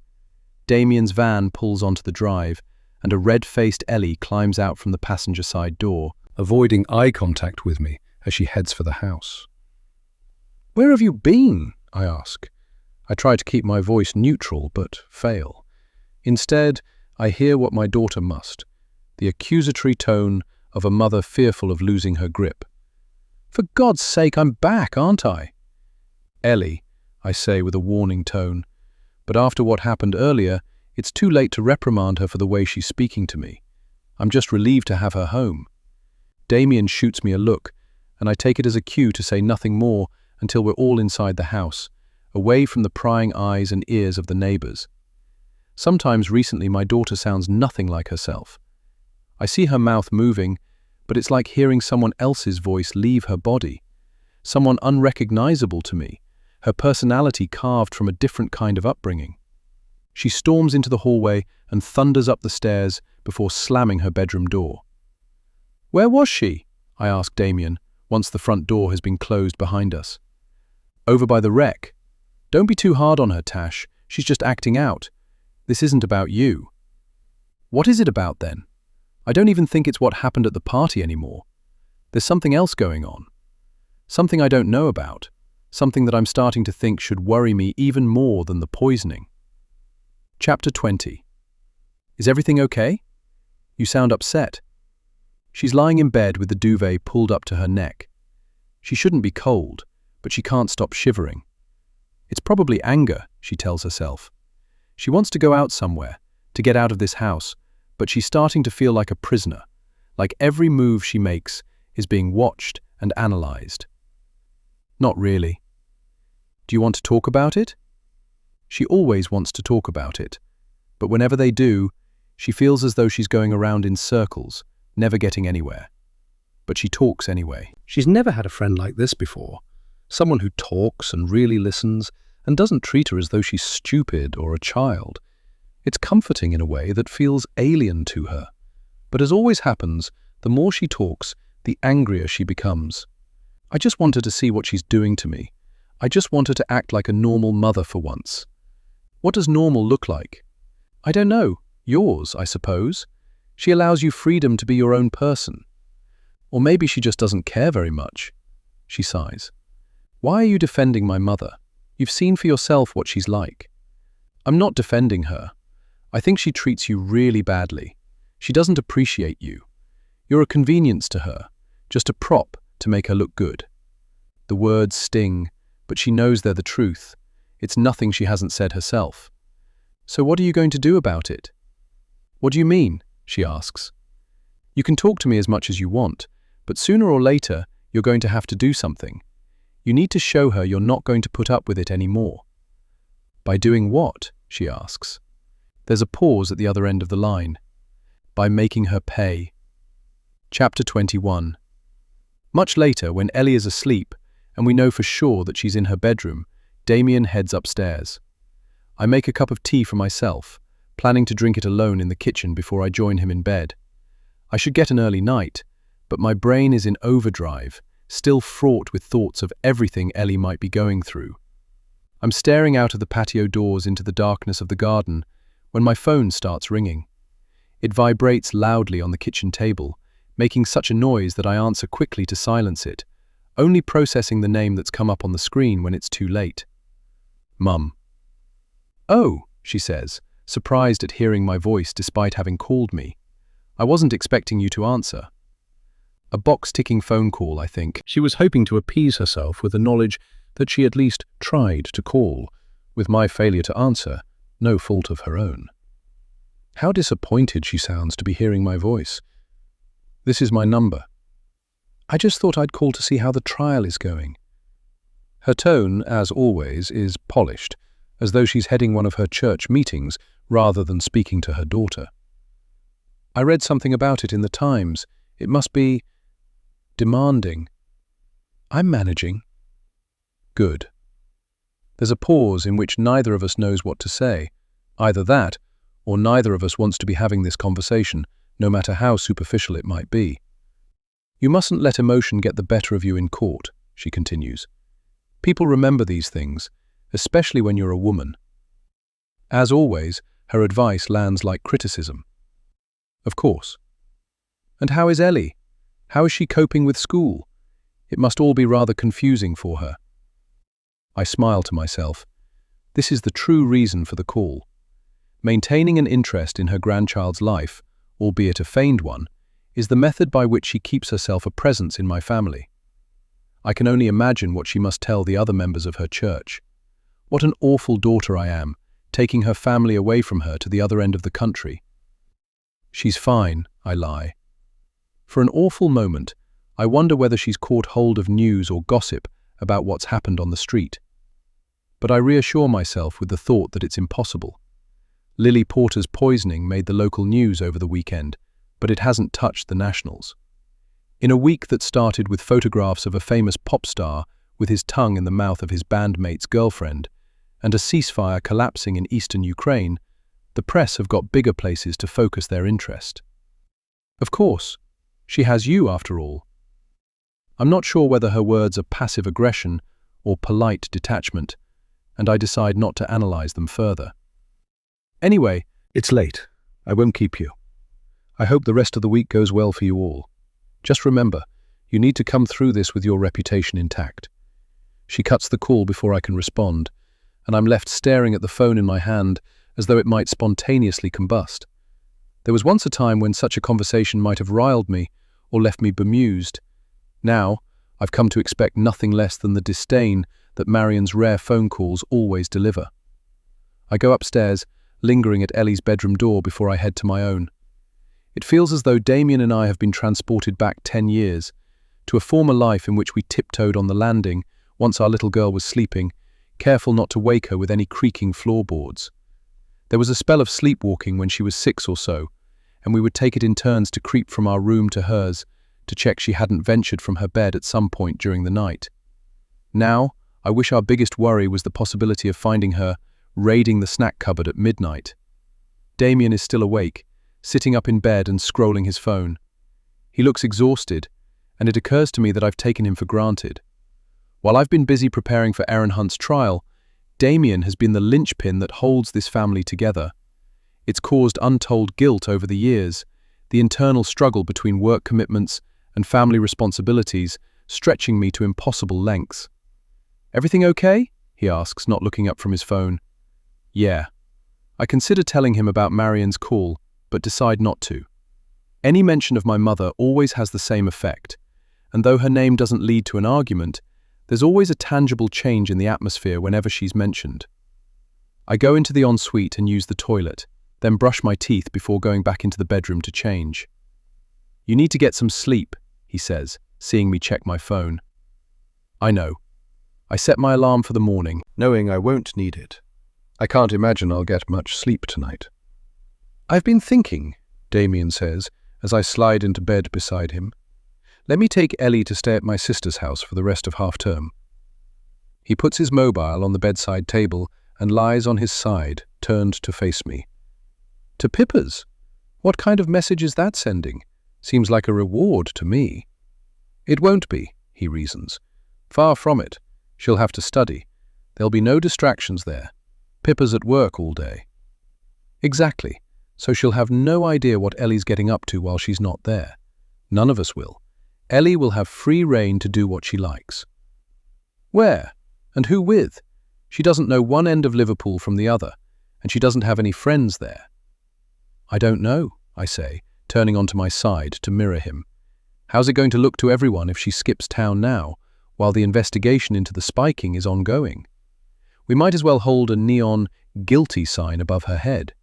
Damien's van pulls onto the drive, and a red-faced Ellie climbs out from the passenger side door, avoiding eye contact with me as she heads for the house. Where have you been? I ask. I try to keep my voice neutral, but fail. Instead, I hear what my daughter must, the accusatory tone of a mother fearful of losing her grip. For God's sake, I'm back, aren't I? Ellie, I say with a warning tone, but after what happened earlier, it's too late to reprimand her for the way she's speaking to me. I'm just relieved to have her home. Damien shoots me a look, and I take it as a cue to say nothing more until we're all inside the house, away from the prying eyes and ears of the neighbors. Sometimes recently my daughter sounds nothing like herself. I see her mouth moving, but it's like hearing someone else's voice leave her body, someone unrecognizable to me, her personality carved from a different kind of upbringing. She storms into the hallway and thunders up the stairs before slamming her bedroom door. Where was she? I asked Damien, once the front door has been closed behind us. Over by the wreck. Don't be too hard on her, Tash. She's just acting out. This isn't about you. What is it about then? I don't even think it's what happened at the party anymore. There's something else going on. Something I don't know about. Something that I'm starting to think should worry me even more than the poisoning. Chapter 20. Is everything okay? You sound upset. She's lying in bed with the duvet pulled up to her neck. She shouldn't be cold, but she can't stop shivering. It's probably anger, she tells herself. She wants to go out somewhere, to get out of this house, but she's starting to feel like a prisoner, like every move she makes is being watched and analyzed. Not really. Do you want to talk about it? She always wants to talk about it, but whenever they do, she feels as though she's going around in circles, never getting anywhere. But she talks anyway. She's never had a friend like this before. Someone who talks and really listens and doesn't treat her as though she's stupid or a child. It's comforting in a way that feels alien to her. But as always happens, the more she talks, the angrier she becomes. I just want her to see what she's doing to me. I just want her to act like a normal mother for once. What does normal look like? I don't know. Yours, I suppose. She allows you freedom to be your own person. Or maybe she just doesn't care very much. She sighs. Why are you defending my mother? You've seen for yourself what she's like. I'm not defending her. I think she treats you really badly. She doesn't appreciate you. You're a convenience to her, just a prop to make her look good. The words sting, but she knows they're the truth. It's nothing she hasn't said herself. So what are you going to do about it? What do you mean? She asks. You can talk to me as much as you want, but sooner or later, you're going to have to do something. You need to show her you're not going to put up with it anymore. By doing what? She asks. There's a pause at the other end of the line. By making her pay. Chapter 21. Much later, when Ellie is asleep, and we know for sure that she's in her bedroom, Damien heads upstairs. I make a cup of tea for myself, planning to drink it alone in the kitchen before I join him in bed. I should get an early night, but my brain is in overdrive, still fraught with thoughts of everything Ellie might be going through. I'm staring out of the patio doors into the darkness of the garden when my phone starts ringing. It vibrates loudly on the kitchen table, making such a noise that I answer quickly to silence it, only processing the name that's come up on the screen when it's too late. Mum. Oh, she says, surprised at hearing my voice despite having called me. I wasn't expecting you to answer. A box-ticking phone call, I think. She was hoping to appease herself with the knowledge that she at least tried to call, with my failure to answer, no fault of her own. How disappointed she sounds to be hearing my voice. This is my number. I just thought I'd call to see how the trial is going. Her tone, as always, is polished, as though she's heading one of her church meetings rather than speaking to her daughter. I read something about it in the Times. It must be demanding. I'm managing. Good. There's a pause in which neither of us knows what to say. Either that, or neither of us wants to be having this conversation, no matter how superficial it might be. You mustn't let emotion get the better of you in court, she continues. People remember these things, especially when you're a woman. As always, her advice lands like criticism. Of course. And how is Ellie? How is she coping with school? It must all be rather confusing for her. I smile to myself. This is the true reason for the call. Maintaining an interest in her grandchild's life, albeit a feigned one, is the method by which she keeps herself a presence in my family. I can only imagine what she must tell the other members of her church. What an awful daughter I am, taking her family away from her to the other end of the country. She's fine, I lie. For an awful moment, I wonder whether she's caught hold of news or gossip about what's happened on the street. But I reassure myself with the thought that it's impossible. Lily Porter's poisoning made the local news over the weekend, but it hasn't touched the nationals. In a week that started with photographs of a famous pop star with his tongue in the mouth of his bandmate's girlfriend, and a ceasefire collapsing in eastern Ukraine, the press have got bigger places to focus their interest. Of course, She has you, after all. I'm not sure whether her words are passive aggression or polite detachment, and I decide not to analyze them further. Anyway, It's late. I won't keep you. I hope the rest of the week goes well for you all. Just remember, you need to come through this with your reputation intact. She cuts the call before I can respond, and I'm left staring at the phone in my hand as though it might spontaneously combust. There was once a time when such a conversation might have riled me or left me bemused. Now, I've come to expect nothing less than the disdain that Marion's rare phone calls always deliver. I go upstairs, lingering at Ellie's bedroom door before I head to my own. It feels as though Damien and I have been transported back 10 years, to a former life in which we tiptoed on the landing once our little girl was sleeping, careful not to wake her with any creaking floorboards. There was a spell of sleepwalking when she was 6 or so, and we would take it in turns to creep from our room to hers to check she hadn't ventured from her bed at some point during the night. Now, I wish our biggest worry was the possibility of finding her raiding the snack cupboard at midnight. Damien is still awake, sitting up in bed and scrolling his phone. He looks exhausted, and it occurs to me that I've taken him for granted. While I've been busy preparing for Aaron Hunt's trial, Damien has been the linchpin that holds this family together. It's caused untold guilt over the years, the internal struggle between work commitments and family responsibilities stretching me to impossible lengths. "Everything okay?" he asks, not looking up from his phone. "Yeah." I consider telling him about Marion's call, but decide not to. Any mention of my mother always has the same effect, and though her name doesn't lead to an argument, there's always a tangible change in the atmosphere whenever she's mentioned. I go into the ensuite and use the toilet, then brush my teeth before going back into the bedroom to change. "You need to get some sleep," he says, seeing me check my phone. I know. I set my alarm for the morning, knowing I won't need it. I can't imagine I'll get much sleep tonight. "I've been thinking," Damien says, as I slide into bed beside him. "Let me take Ellie to stay at my sister's house for the rest of half-term." He puts his mobile on the bedside table and lies on his side, turned to face me. "To Pippa's? What kind of message is that sending? Seems like a reward to me." "It won't be," he reasons. "Far from it. She'll have to study. There'll be no distractions there. Pippa's at work all day." "Exactly. So she'll have no idea what Ellie's getting up to while she's not there. None of us will. Ellie will have free rein to do what she likes." "Where? And who with? She doesn't know one end of Liverpool from the other, and she doesn't have any friends there." "I don't know," I say, turning onto my side to mirror him. "How's it going to look to everyone if she skips town now, while the investigation into the spiking is ongoing? We might as well hold a neon guilty sign above her head."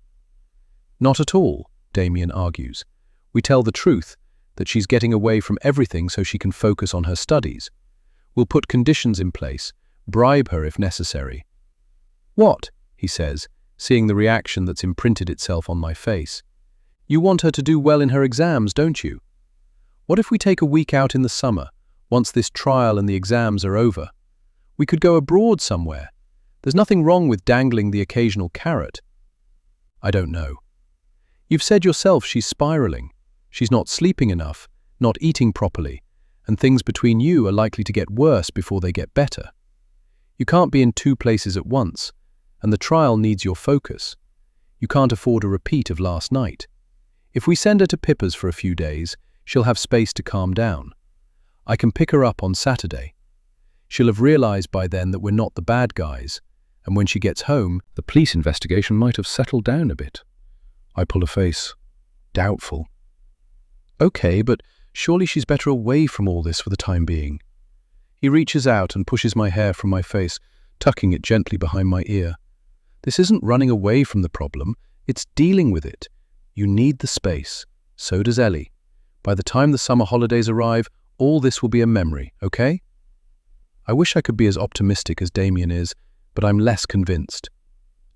"Not at all," Damien argues. "We tell the truth, that she's getting away from everything so she can focus on her studies. We'll put conditions in place, bribe her if necessary." "What?" he says, seeing the reaction that's imprinted itself on my face. "You want her to do well in her exams, don't you? What if we take a week out in the summer, once this trial and the exams are over? We could go abroad somewhere. There's nothing wrong with dangling the occasional carrot." "I don't know. You've said yourself she's spiraling. She's not sleeping enough, not eating properly, and things between you are likely to get worse before they get better. You can't be in 2 places at once, and the trial needs your focus. You can't afford a repeat of last night. If we send her to Pippa's for a few days, she'll have space to calm down. I can pick her up on Saturday. She'll have realized by then that we're not the bad guys, and when she gets home, the police investigation might have settled down a bit." I pull a face. Doubtful. "Okay, but surely she's better away from all this for the time being." He reaches out and pushes my hair from my face, tucking it gently behind my ear. "This isn't running away from the problem, it's dealing with it. You need the space. So does Ellie. By the time the summer holidays arrive, all this will be a memory, okay?" I wish I could be as optimistic as Damien is, but I'm less convinced.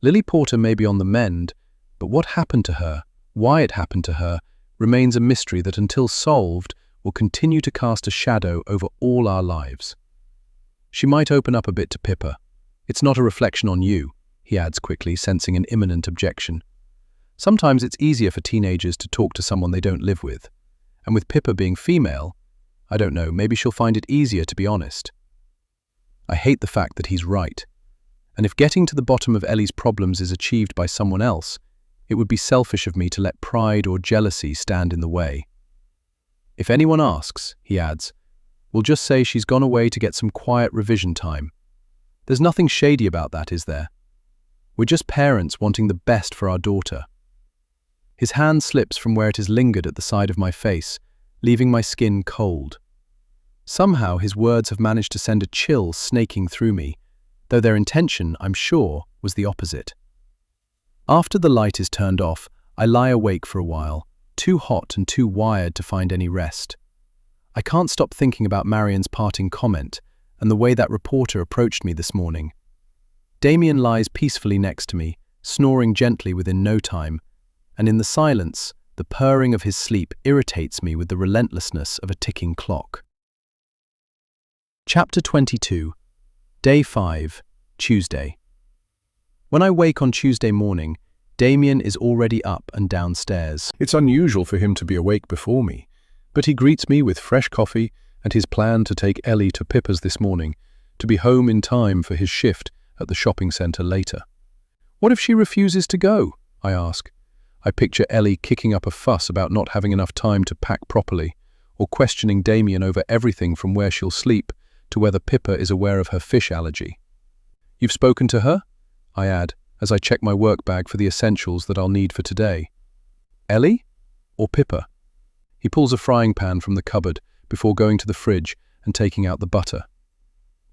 Lily Porter may be on the mend, but what happened to her, why it happened to her, remains a mystery that until solved will continue to cast a shadow over all our lives. "She might open up a bit to Pippa. It's not a reflection on you," he adds quickly, sensing an imminent objection. "Sometimes it's easier for teenagers to talk to someone they don't live with. And with Pippa being female, I don't know, maybe she'll find it easier to be honest. I hate the fact that he's right. And if getting to the bottom of Ellie's problems is achieved by someone else, it would be selfish of me to let pride or jealousy stand in the way. If anyone asks, he adds, we'll just say she's gone away to get some quiet revision time. There's nothing shady about that, is there? We're just parents wanting the best for our daughter. His hand slips from where it has lingered at the side of my face, leaving my skin cold. Somehow his words have managed to send a chill snaking through me, though their intention, I'm sure, was the opposite. After the light is turned off, I lie awake for a while, too hot and too wired to find any rest. I can't stop thinking about Marian's parting comment and the way that reporter approached me this morning. Damien lies peacefully next to me, snoring gently within no time, and in the silence, the purring of his sleep irritates me with the relentlessness of a ticking clock. Chapter 22. Day 5, Tuesday. When I wake on Tuesday morning, Damien is already up and downstairs. It's unusual for him to be awake before me, but he greets me with fresh coffee and his plan to take Ellie to Pippa's this morning, to be home in time for his shift at the shopping centre later. What if she refuses to go? I ask. I picture Ellie kicking up a fuss about not having enough time to pack properly, or questioning Damien over everything from where she'll sleep to whether Pippa is aware of her fish allergy. You've spoken to her? I add, as I check my work bag for the essentials that I'll need for today. Ellie? Or Pippa? He pulls a frying pan from the cupboard before going to the fridge and taking out the butter.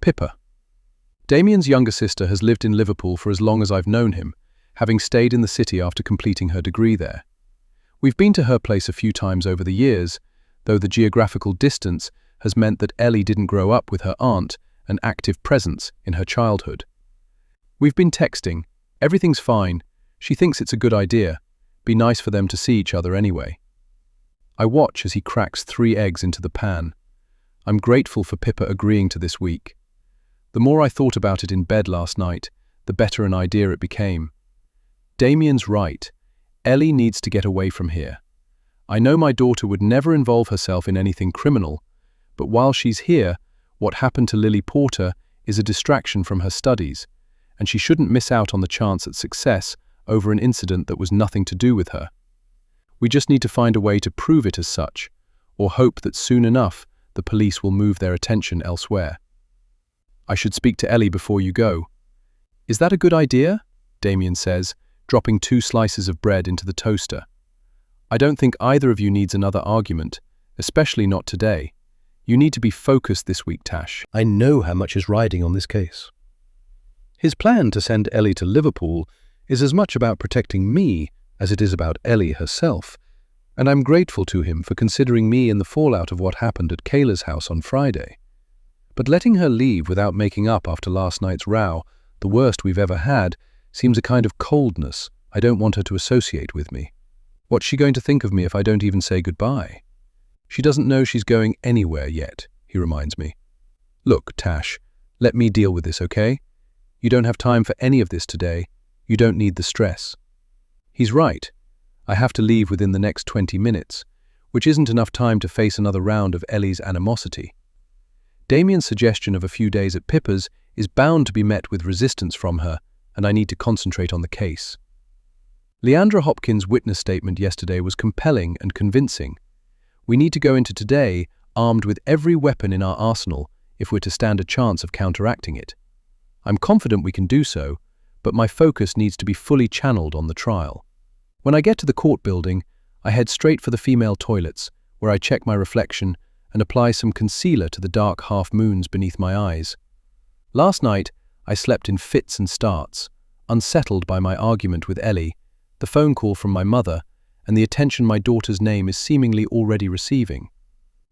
Pippa. Damien's younger sister has lived in Liverpool for as long as I've known him, having stayed in the city after completing her degree there. We've been to her place a few times over the years, though the geographical distance has meant that Ellie didn't grow up with her aunt, an active presence in her childhood. We've been texting. Everything's fine. She thinks it's a good idea. Be nice for them to see each other anyway. I watch as he cracks 3 eggs into the pan. I'm grateful for Pippa agreeing to this week. The more I thought about it in bed last night, the better an idea it became. Damien's right. Ellie needs to get away from here. I know my daughter would never involve herself in anything criminal, but while she's here, what happened to Lily Porter is a distraction from her studies, and she shouldn't miss out on the chance at success over an incident that was nothing to do with her. We just need to find a way to prove it as such, or hope that soon enough the police will move their attention elsewhere. I should speak to Ellie before you go. Is that a good idea? Damien says, dropping 2 slices of bread into the toaster. I don't think either of you needs another argument, especially not today. You need to be focused this week, Tash. I know how much is riding on this case. His plan to send Ellie to Liverpool is as much about protecting me as it is about Ellie herself, and I'm grateful to him for considering me in the fallout of what happened at Kayla's house on Friday. But letting her leave without making up after last night's row, the worst we've ever had, seems a kind of coldness I don't want her to associate with me. What's she going to think of me if I don't even say goodbye? She doesn't know she's going anywhere yet, he reminds me. Look, Tash, let me deal with this, okay? You don't have time for any of this today. You don't need the stress. He's right. I have to leave within the next 20 minutes, which isn't enough time to face another round of Ellie's animosity. Damien's suggestion of a few days at Pippa's is bound to be met with resistance from her, and I need to concentrate on the case. Leandra Hopkins' witness statement yesterday was compelling and convincing. We need to go into today armed with every weapon in our arsenal if we're to stand a chance of counteracting it. I'm confident we can do so, but my focus needs to be fully channeled on the trial. When I get to the court building, I head straight for the female toilets, where I check my reflection and apply some concealer to the dark half-moons beneath my eyes. Last night, I slept in fits and starts, unsettled by my argument with Ellie, the phone call from my mother, and the attention my daughter's name is seemingly already receiving.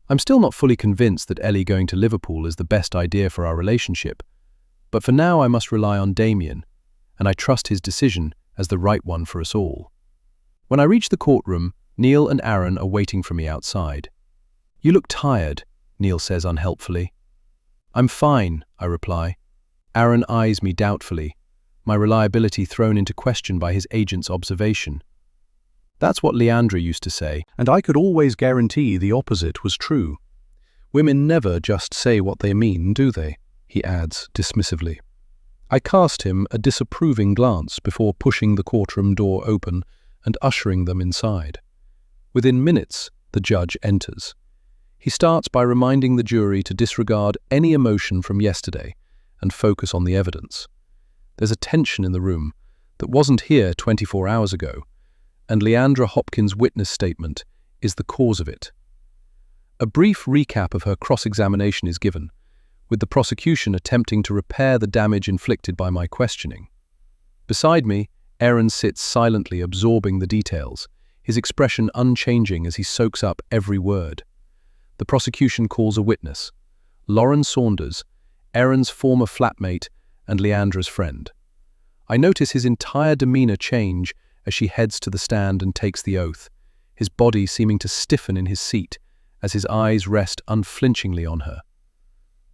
I'm still not fully convinced that Ellie going to Liverpool is the best idea for our relationship, but for now I must rely on Damien, and I trust his decision as the right one for us all. When I reach the courtroom, Neil and Aaron are waiting for me outside. You look tired, Neil says unhelpfully. I'm fine, I reply. Aaron eyes me doubtfully, my reliability thrown into question by his agent's observation. That's what Leandra used to say. And I could always guarantee the opposite was true. Women never just say what they mean, do they? He adds dismissively. I cast him a disapproving glance before pushing the courtroom door open and ushering them inside. Within minutes, the judge enters. He starts by reminding the jury to disregard any emotion from yesterday and focus on the evidence. There's a tension in the room that wasn't here 24 hours ago, and Leandra Hopkins' witness statement is the cause of it. A brief recap of her cross-examination is given, with the prosecution attempting to repair the damage inflicted by my questioning. Beside me, Aaron sits silently absorbing the details, his expression unchanging as he soaks up every word. The prosecution calls a witness, Lauren Saunders, Aaron's former flatmate and Leandra's friend. I notice his entire demeanor change as she heads to the stand and takes the oath, his body seeming to stiffen in his seat as his eyes rest unflinchingly on her.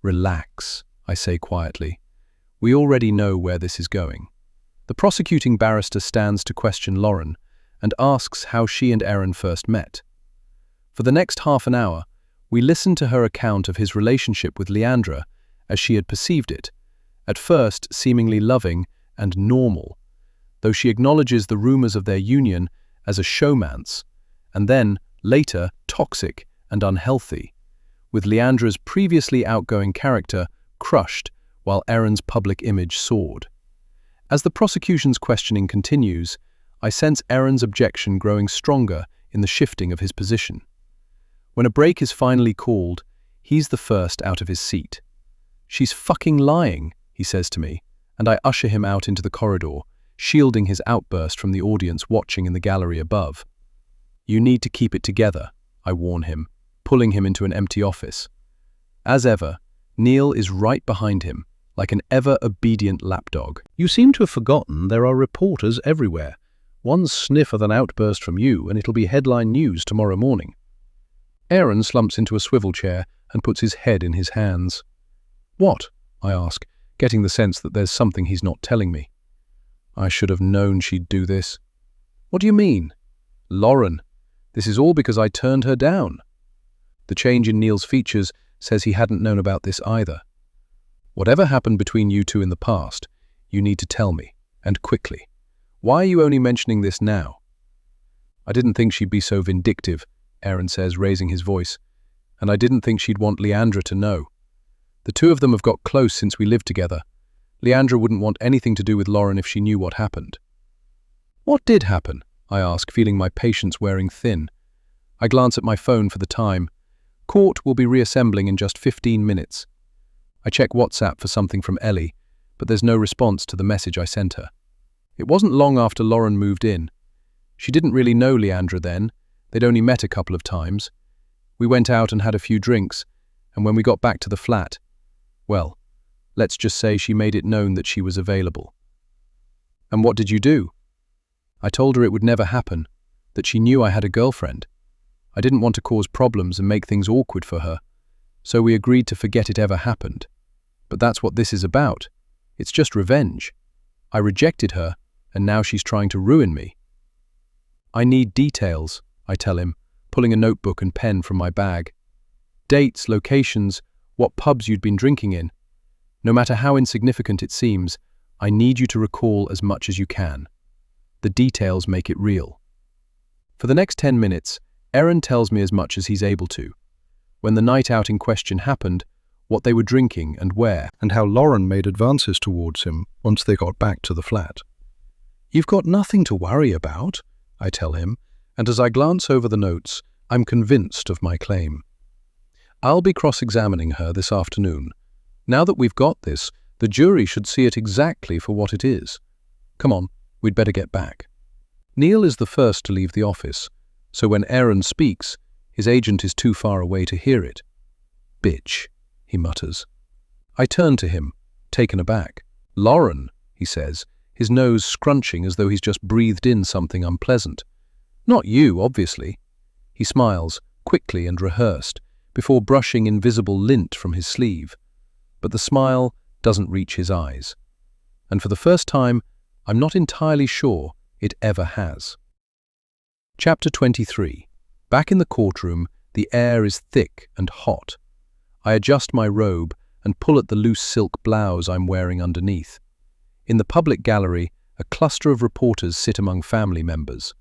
Relax, I say quietly. We already know where this is going. The prosecuting barrister stands to question Lauren and asks how she and Aaron first met. For the next half an hour, we listen to her account of his relationship with Leandra as she had perceived it, at first seemingly loving and normal, though she acknowledges the rumors of their union as a showmance, and then, later, toxic and unhealthy, with Leandra's previously outgoing character crushed while Aaron's public image soared. As the prosecution's questioning continues, I sense Aaron's objection growing stronger in the shifting of his position. When a break is finally called, he's the first out of his seat. "She's fucking lying," he says to me, and I usher him out into the corridor, shielding his outburst from the audience watching in the gallery above. "You need to keep it together," I warn him, pulling him into an empty office. As ever, Neil is right behind him, like an ever-obedient lapdog. You seem to have forgotten there are reporters everywhere. One sniff of an outburst from you and it'll be headline news tomorrow morning. Aaron slumps into a swivel chair and puts his head in his hands. "What?" I ask, getting the sense that there's something he's not telling me. "I should have known she'd do this." "What do you mean?" "Lauren. This is all because I turned her down." The change in Neil's features says he hadn't known about this either. "Whatever happened between you two in the past, you need to tell me, and quickly. Why are you only mentioning this now?" "I didn't think she'd be so vindictive," Aaron says, raising his voice, "and I didn't think she'd want Leandra to know. The two of them have got close since we lived together. Leandra wouldn't want anything to do with Lauren if she knew what happened." "What did happen?" I ask, feeling my patience wearing thin. I glance at my phone for the time. Court will be reassembling in just 15 minutes. I check WhatsApp for something from Ellie, but there's no response to the message I sent her. It wasn't long after Lauren moved in. She didn't really know Leandra then. They'd only met a couple of times. We went out and had a few drinks, and when we got back to the flat, well, let's just say she made it known that she was available. "And what did you do?" "I told her it would never happen, that she knew I had a girlfriend. I didn't want to cause problems and make things awkward for her, so we agreed to forget it ever happened. But that's what this is about. It's just revenge. I rejected her, and now she's trying to ruin me." "I need details," I tell him, pulling a notebook and pen from my bag. "Dates, locations, what pubs you'd been drinking in. No matter how insignificant it seems, I need you to recall as much as you can. The details make it real." For the next 10 minutes, Aaron tells me as much as he's able to. When the night out in question happened, what they were drinking and where, and how Lauren made advances towards him once they got back to the flat. "You've got nothing to worry about," I tell him, and as I glance over the notes, I'm convinced of my claim. "I'll be cross-examining her this afternoon. Now that we've got this, the jury should see it exactly for what it is. Come on, we'd better get back." Neil is the first to leave the office, so when Aaron speaks, his agent is too far away to hear it. "Bitch," he mutters. I turn to him, taken aback. "Lauren," he says, his nose scrunching as though he's just breathed in something unpleasant. "Not you, obviously." He smiles, quickly and rehearsed, before brushing invisible lint from his sleeve. But the smile doesn't reach his eyes. And for the first time, I'm not entirely sure it ever has. Chapter 23. Back in the courtroom, the air is thick and hot. I adjust my robe and pull at the loose silk blouse I'm wearing underneath. In the public gallery, a cluster of reporters sit among family members.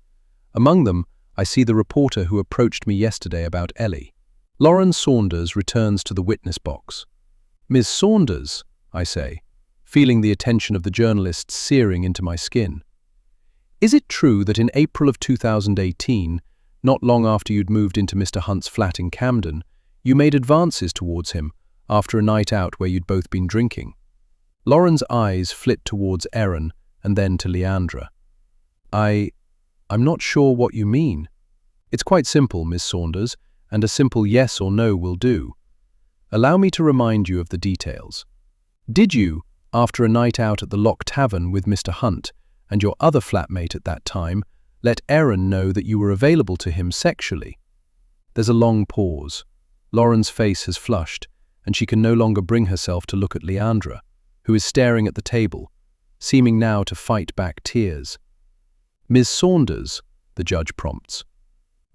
Among them, I see the reporter who approached me yesterday about Ellie. Lauren Saunders returns to the witness box. "Ms. Saunders," I say, feeling the attention of the journalist searing into my skin. "Is it true that in April of 2018, not long after you'd moved into Mr. Hunt's flat in Camden, you made advances towards him after a night out where you'd both been drinking?" Lauren's eyes flit towards Erin and then to Leandra. I'm not sure what you mean." "It's quite simple, Miss Saunders, and a simple yes or no will do. Allow me to remind you of the details. Did you, after a night out at the Lock Tavern with Mr. Hunt and your other flatmate at that time, let Erin know that you were available to him sexually?" There's a long pause. Lauren's face has flushed, and she can no longer bring herself to look at Leandra, who is staring at the table, seeming now to fight back tears. "Ms. Saunders," the judge prompts.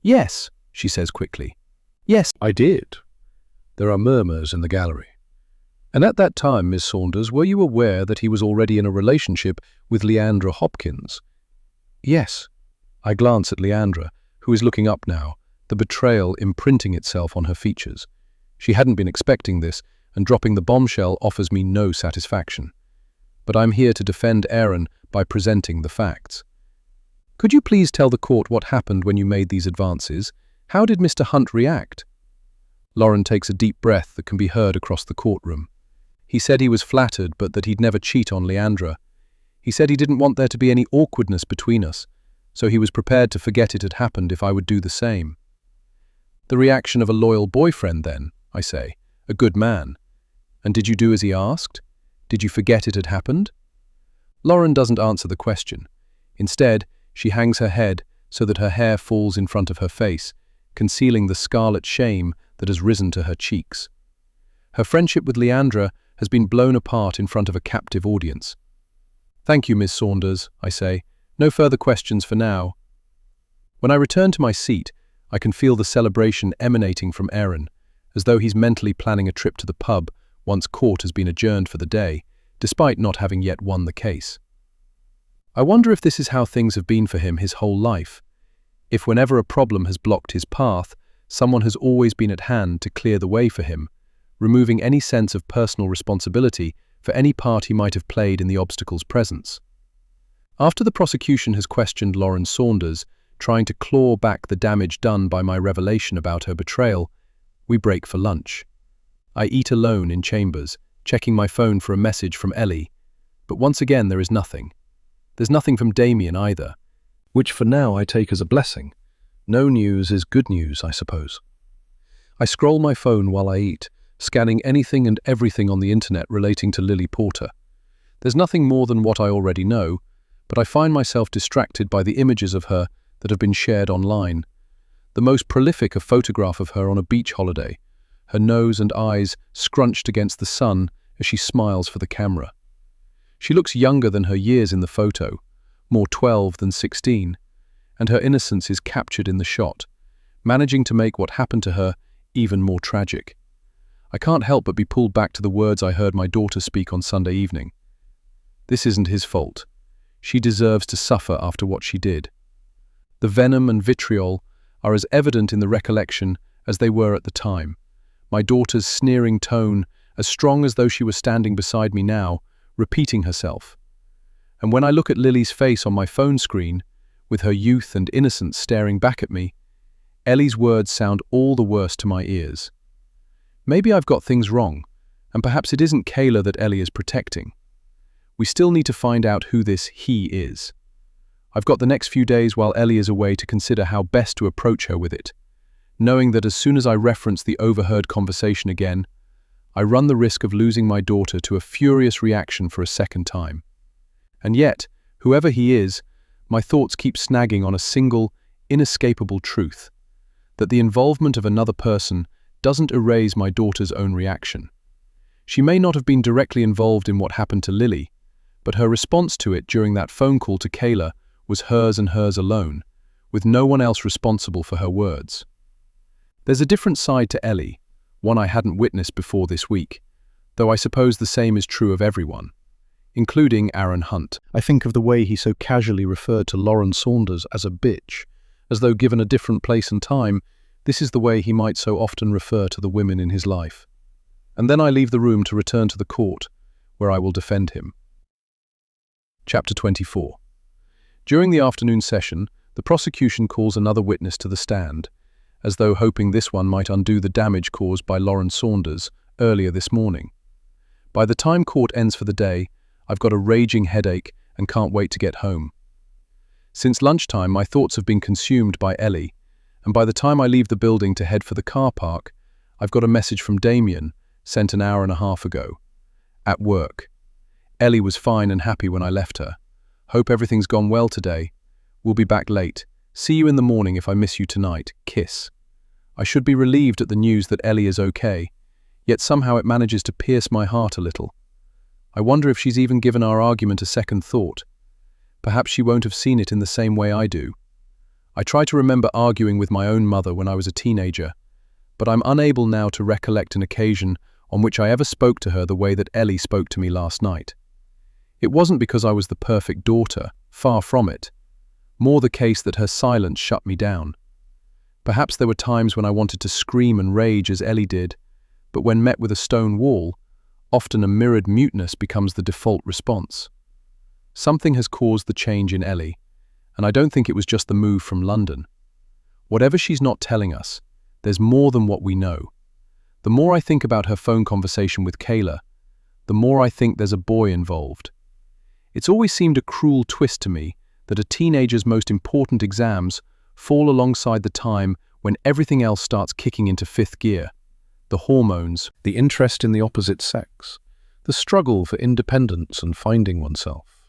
"Yes," she says quickly. "Yes, I did." There are murmurs in the gallery. "And at that time, Miss Saunders, were you aware that he was already in a relationship with Leandra Hopkins?" "Yes." I glance at Leandra, who is looking up now, the betrayal imprinting itself on her features. She hadn't been expecting this, and dropping the bombshell offers me no satisfaction. But I'm here to defend Erin by presenting the facts. "Could you please tell the court what happened when you made these advances? How did Mr. Hunt react?" Lauren takes a deep breath that can be heard across the courtroom. "He said he was flattered, but that he'd never cheat on Leandra. He said he didn't want there to be any awkwardness between us, so he was prepared to forget it had happened if I would do the same." "The reaction of a loyal boyfriend then," I say. "A good man. And did you do as he asked? Did you forget it had happened?" Lauren doesn't answer the question. Instead, she hangs her head so that her hair falls in front of her face, concealing the scarlet shame that has risen to her cheeks. Her friendship with Leandra has been blown apart in front of a captive audience. "Thank you, Miss Saunders," I say. "No further questions for now." When I return to my seat, I can feel the celebration emanating from Erin, as though he's mentally planning a trip to the pub once court has been adjourned for the day, despite not having yet won the case. I wonder if this is how things have been for him his whole life. If whenever a problem has blocked his path, someone has always been at hand to clear the way for him, removing any sense of personal responsibility for any part he might have played in the obstacle's presence. After the prosecution has questioned Lauren Saunders, trying to claw back the damage done by my revelation about her betrayal, we break for lunch. I eat alone in chambers, checking my phone for a message from Ellie, but once again there is nothing. There's nothing from Damien either, which for now I take as a blessing. No news is good news, I suppose. I scroll my phone while I eat, scanning anything and everything on the internet relating to Lily Porter. There's nothing more than what I already know, but I find myself distracted by the images of her that have been shared online. The most prolific a photograph of her on a beach holiday, her nose and eyes scrunched against the sun as she smiles for the camera. She looks younger than her years in the photo, more 12 than 16, and her innocence is captured in the shot, managing to make what happened to her even more tragic. I can't help but be pulled back to the words I heard my daughter speak on Sunday evening. This isn't his fault. She deserves to suffer after what she did. The venom and vitriol are as evident in the recollection as they were at the time. My daughter's sneering tone, as strong as though she was standing beside me now, repeating herself. And when I look at Lily's face on my phone screen, with her youth and innocence staring back at me, Ellie's words sound all the worse to my ears. Maybe I've got things wrong, and perhaps it isn't Kayla that Ellie is protecting. We still need to find out who this he is. I've got the next few days while Ellie is away to consider how best to approach her with it, knowing that as soon as I reference the overheard conversation again, I run the risk of losing my daughter to a furious reaction for a second time. And yet, whoever he is, my thoughts keep snagging on a single, inescapable truth, that the involvement of another person doesn't erase my daughter's own reaction. She may not have been directly involved in what happened to Lily, but her response to it during that phone call to Kayla was hers and hers alone, with no one else responsible for her words. There's a different side to Ellie, one I hadn't witnessed before this week, though I suppose the same is true of everyone, including Aaron Hunt. I think of the way he so casually referred to Lauren Saunders as a bitch, as though given a different place and time, this is the way he might so often refer to the women in his life. And then I leave the room to return to the court, where I will defend him. Chapter 24. During the afternoon session, the prosecution calls another witness to the stand, as though hoping this one might undo the damage caused by Lauren Saunders earlier this morning. By the time court ends for the day, I've got a raging headache and can't wait to get home. Since lunchtime, my thoughts have been consumed by Ellie, and by the time I leave the building to head for the car park, I've got a message from Damien, sent an hour and a half ago. At work. Ellie was fine and happy when I left her. Hope everything's gone well today. We'll be back late. See you in the morning if I miss you tonight. Kiss. I should be relieved at the news that Ellie is okay, yet somehow it manages to pierce my heart a little. I wonder if she's even given our argument a second thought. Perhaps she won't have seen it in the same way I do. I try to remember arguing with my own mother when I was a teenager, but I'm unable now to recollect an occasion on which I ever spoke to her the way that Ellie spoke to me last night. It wasn't because I was the perfect daughter, far from it. More the case that her silence shut me down. Perhaps there were times when I wanted to scream and rage as Ellie did, but when met with a stone wall, often a mirrored muteness becomes the default response. Something has caused the change in Ellie, and I don't think it was just the move from London. Whatever she's not telling us, there's more than what we know. The more I think about her phone conversation with Kayla, the more I think there's a boy involved. It's always seemed a cruel twist to me that a teenager's most important exams fall alongside the time when everything else starts kicking into fifth gear. The hormones, the interest in the opposite sex, the struggle for independence and finding oneself.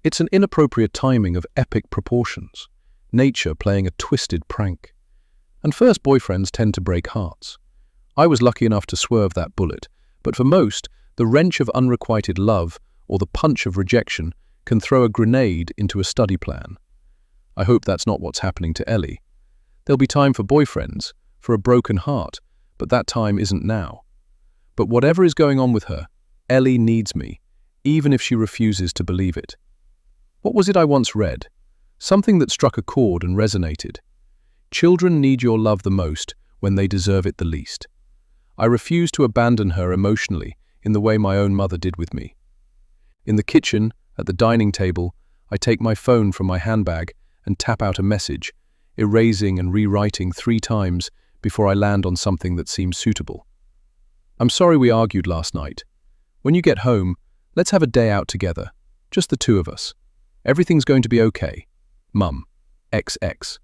It's an inappropriate timing of epic proportions, nature playing a twisted prank. And first boyfriends tend to break hearts. I was lucky enough to swerve that bullet, but for most, the wrench of unrequited love or the punch of rejection can throw a grenade into a study plan. I hope that's not what's happening to Ellie. There'll be time for boyfriends, for a broken heart, but that time isn't now. But whatever is going on with her, Ellie needs me, even if she refuses to believe it. What was it I once read? Something that struck a chord and resonated. Children need your love the most when they deserve it the least. I refuse to abandon her emotionally in the way my own mother did with me. In the kitchen, at the dining table, I take my phone from my handbag and tap out a message, erasing and rewriting 3 times before I land on something that seems suitable. I'm sorry we argued last night. When you get home, let's have a day out together, just the 2 of us. Everything's going to be okay. Mum. XX.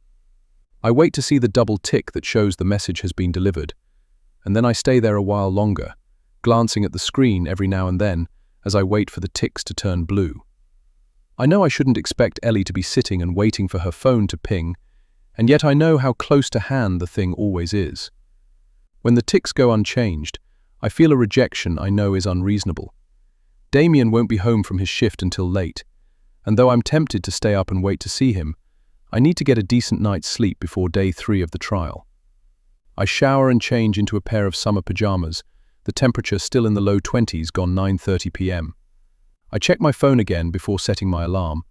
I wait to see the double tick that shows the message has been delivered, and then I stay there a while longer, glancing at the screen every now and then as I wait for the ticks to turn blue. I know I shouldn't expect Ellie to be sitting and waiting for her phone to ping, and yet I know how close to hand the thing always is. When the ticks go unchanged, I feel a rejection I know is unreasonable. Damien won't be home from his shift until late, and though I'm tempted to stay up and wait to see him, I need to get a decent night's sleep before day 3 of the trial. I shower and change into a pair of summer pajamas, the temperature still in the low 20s gone 9:30 p.m. I check my phone again before setting my alarm,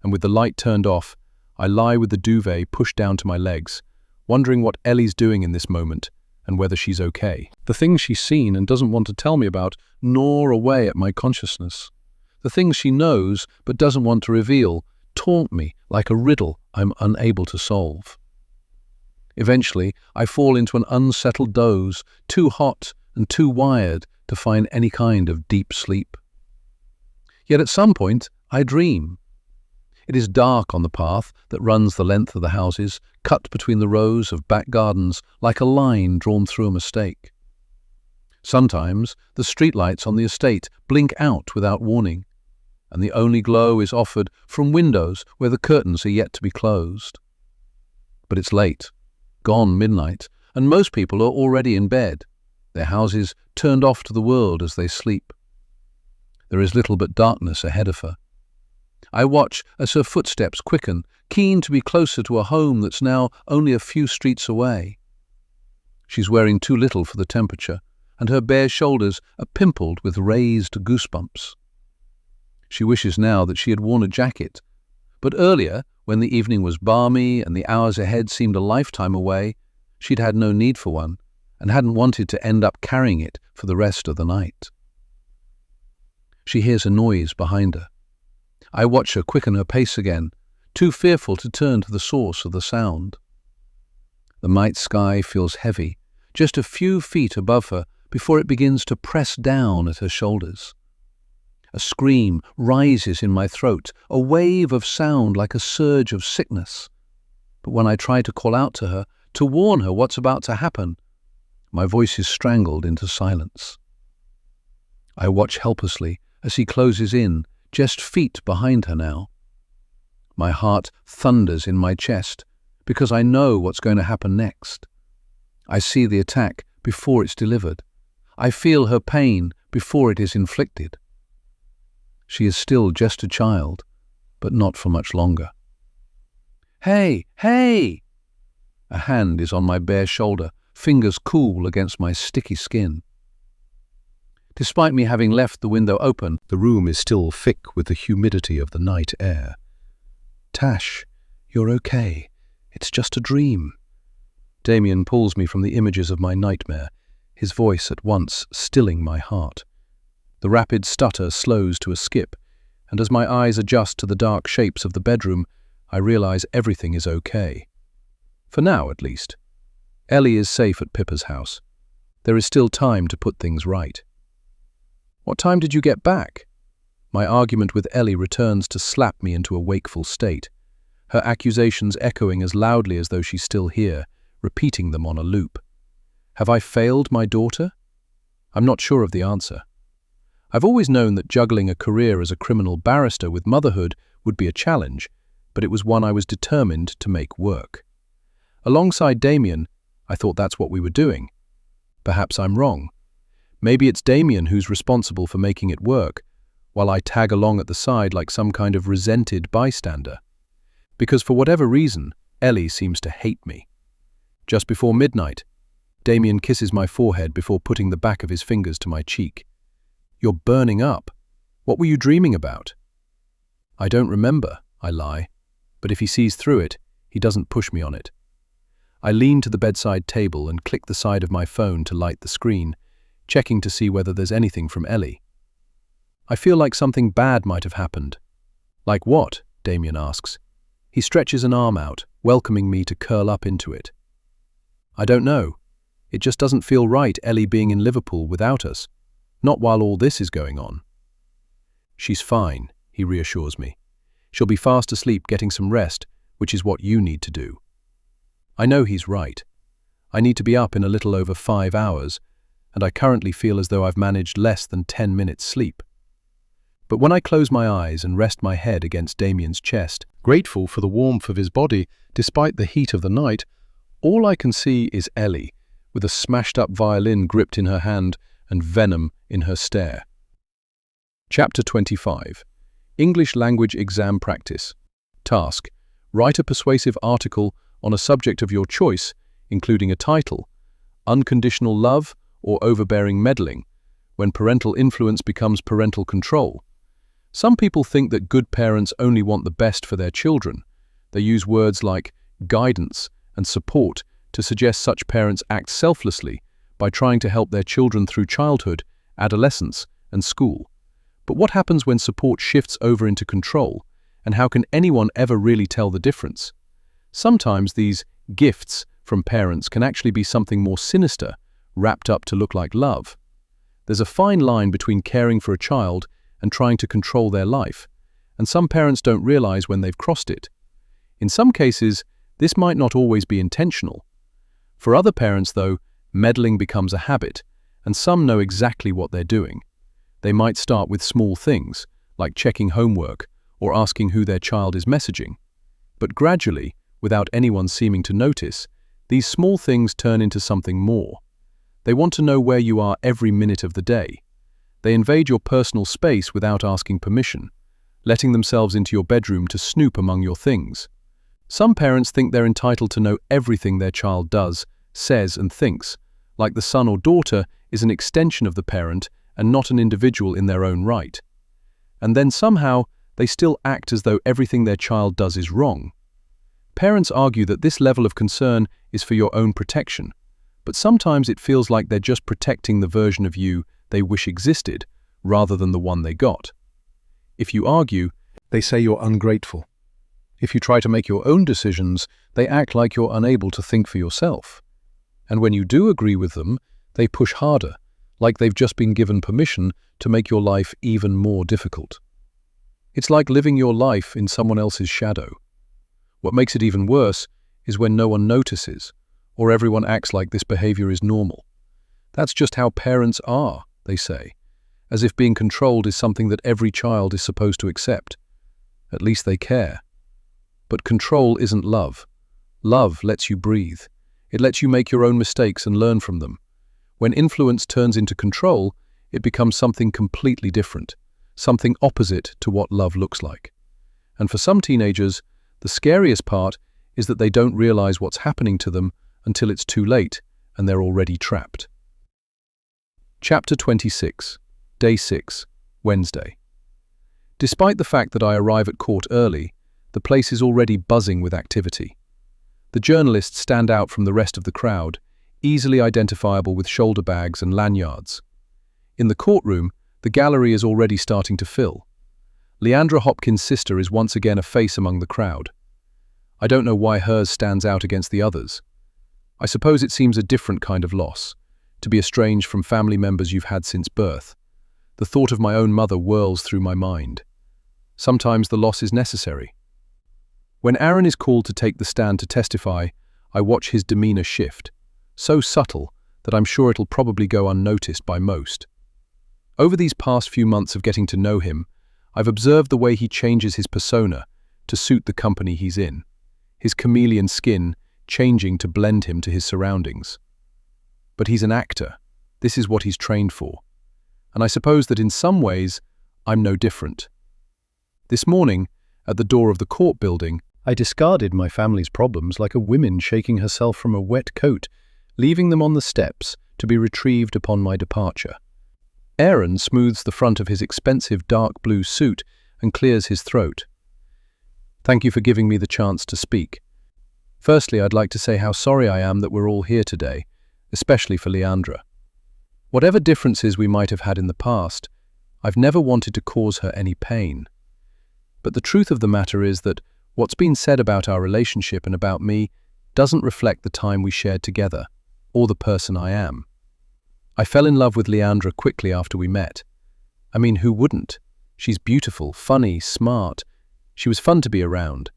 and with the light turned off, I lie with the duvet pushed down to my legs, wondering what Ellie's doing in this moment and whether she's okay. The things she's seen and doesn't want to tell me about gnaw away at my consciousness. The things she knows but doesn't want to reveal taunt me like a riddle I'm unable to solve. Eventually, I fall into an unsettled doze, too hot and too wired to find any kind of deep sleep. Yet at some point, I dream. It is dark on the path that runs the length of the houses, cut between the rows of back gardens like a line drawn through a mistake. Sometimes the streetlights on the estate blink out without warning, and the only glow is offered from windows where the curtains are yet to be closed. But it's late, gone midnight, and most people are already in bed, their houses turned off to the world as they sleep. There is little but darkness ahead of her. I watch as her footsteps quicken, keen to be closer to a home that's now only a few streets away. She's wearing too little for the temperature, and her bare shoulders are pimpled with raised goosebumps. She wishes now that she had worn a jacket, but earlier, when the evening was balmy and the hours ahead seemed a lifetime away, she'd had no need for one and hadn't wanted to end up carrying it for the rest of the night. She hears a noise behind her. I watch her quicken her pace again, too fearful to turn to the source of the sound. The night sky feels heavy, just a few feet above her before it begins to press down at her shoulders. A scream rises in my throat, a wave of sound like a surge of sickness. But when I try to call out to her, to warn her what's about to happen, my voice is strangled into silence. I watch helplessly as he closes in, just feet behind her now. My heart thunders in my chest because I know what's going to happen next. I see the attack before it's delivered. I feel her pain before it is inflicted. She is still just a child, but not for much longer. "Hey, hey!" A hand is on my bare shoulder, fingers cool against my sticky skin. Despite me having left the window open, The room is still thick with the humidity of the night air. "Tash, you're okay. It's just a dream." Damien pulls me from the images of my nightmare, his voice at once stilling my heart. The rapid stutter slows to a skip, and as my eyes adjust to the dark shapes of the bedroom, I realize everything is okay. For now, at least. Ellie is safe at Pippa's house. There is still time to put things right. "What time did you get back?" My argument with Ellie returns to slap me into a wakeful state, her accusations echoing as loudly as though she's still here, repeating them on a loop. Have I failed my daughter? I'm not sure of the answer. I've always known that juggling a career as a criminal barrister with motherhood would be a challenge, but it was one I was determined to make work. Alongside Damien, I thought that's what we were doing. Perhaps I'm wrong. Maybe it's Damien who's responsible for making it work, while I tag along at the side like some kind of resented bystander. Because for whatever reason, Ellie seems to hate me. Just before midnight, Damien kisses my forehead before putting the back of his fingers to my cheek. "You're burning up. What were you dreaming about?" "I don't remember," I lie, but if he sees through it, he doesn't push me on it. I lean to the bedside table and click the side of my phone to light the screen, checking to see whether there's anything from Ellie. I feel like something bad might have happened. "Like what?" Damien asks. He stretches an arm out, welcoming me to curl up into it. "I don't know. It just doesn't feel right Ellie being in Liverpool without us. Not while all this is going on." "She's fine," he reassures me. "She'll be fast asleep getting some rest, which is what you need to do." I know he's right. I need to be up in a little over 5 hours, and I currently feel as though I've managed less than 10 minutes sleep. But when I close my eyes and rest my head against Damien's chest, Grateful for the warmth of his body, despite the heat of the night, all I can see is Ellie, with a smashed-up violin gripped in her hand and venom in her stare. Chapter 25. English Language Exam Practice. Task: write a persuasive article on a subject of your choice, including a title, Unconditional Love or Overbearing Meddling, when parental influence becomes parental control. Some people think that good parents only want the best for their children. They use words like guidance and support to suggest such parents act selflessly by trying to help their children through childhood, adolescence, and school. But what happens when support shifts over into control, and how can anyone ever really tell the difference? Sometimes these gifts from parents can actually be something more sinister, wrapped up to look like love. There's a fine line between caring for a child and trying to control their life, and some parents don't realize when they've crossed it. In some cases, this might not always be intentional. For other parents, though, meddling becomes a habit, and some know exactly what they're doing. They might start with small things, like checking homework or asking who their child is messaging. But gradually, without anyone seeming to notice, these small things turn into something more. They want to know where you are every minute of the day. They invade your personal space without asking permission, letting themselves into your bedroom to snoop among your things. Some parents think they're entitled to know everything their child does, says and thinks, like the son or daughter is an extension of the parent and not an individual in their own right. And then somehow, they still act as though everything their child does is wrong. Parents argue that this level of concern is for your own protection, but sometimes it feels like they're just protecting the version of you they wish existed, rather than the one they got. If you argue, They say you're ungrateful. If you try to make your own decisions, they act like you're unable to think for yourself. And when you do agree with them, they push harder, like they've just been given permission to make your life even more difficult. It's like living your life in someone else's shadow. What makes it even worse is when no one notices, or everyone acts like this behavior is normal. That's just how parents are, they say, as if being controlled is something that every child is supposed to accept. At least they care. But control isn't love. Love lets you breathe. It lets you make your own mistakes and learn from them. When influence turns into control, it becomes something completely different, something opposite to what love looks like. And for some teenagers, the scariest part is that they don't realize what's happening to them until it's too late and they're already trapped. Chapter 26, Day 6, Wednesday. Despite the fact that I arrive at court early, the place is already buzzing with activity. The journalists stand out from the rest of the crowd, easily identifiable with shoulder bags and lanyards. In the courtroom, the gallery is already starting to fill. Leandra Hopkins' sister is once again a face among the crowd. I don't know why hers stands out against the others. I suppose it seems a different kind of loss, to be estranged from family members you've had since birth. The thought of my own mother whirls through my mind. Sometimes the loss is necessary. When Aaron is called to take the stand to testify, I watch his demeanor shift, so subtle that I'm sure it'll probably go unnoticed by most. Over these past few months of getting to know him, I've observed the way he changes his persona to suit the company he's in, his chameleon skin changing to blend him to his surroundings. But he's an actor. This is what he's trained for. And I suppose that in some ways, I'm no different. This morning, at the door of the court building, I discarded my family's problems like a woman shaking herself from a wet coat, leaving them on the steps to be retrieved upon my departure. Aaron smooths the front of his expensive dark blue suit and clears his throat. Thank you for giving me the chance to speak. Firstly, I'd like to say how sorry I am that we're all here today, especially for Leandra. Whatever differences we might have had in the past, I've never wanted to cause her any pain. But the truth of the matter is that what's been said about our relationship and about me doesn't reflect the time we shared together, or the person I am. I fell in love with Leandra quickly after we met. I mean, who wouldn't? She's beautiful, funny, smart. She was fun to be around.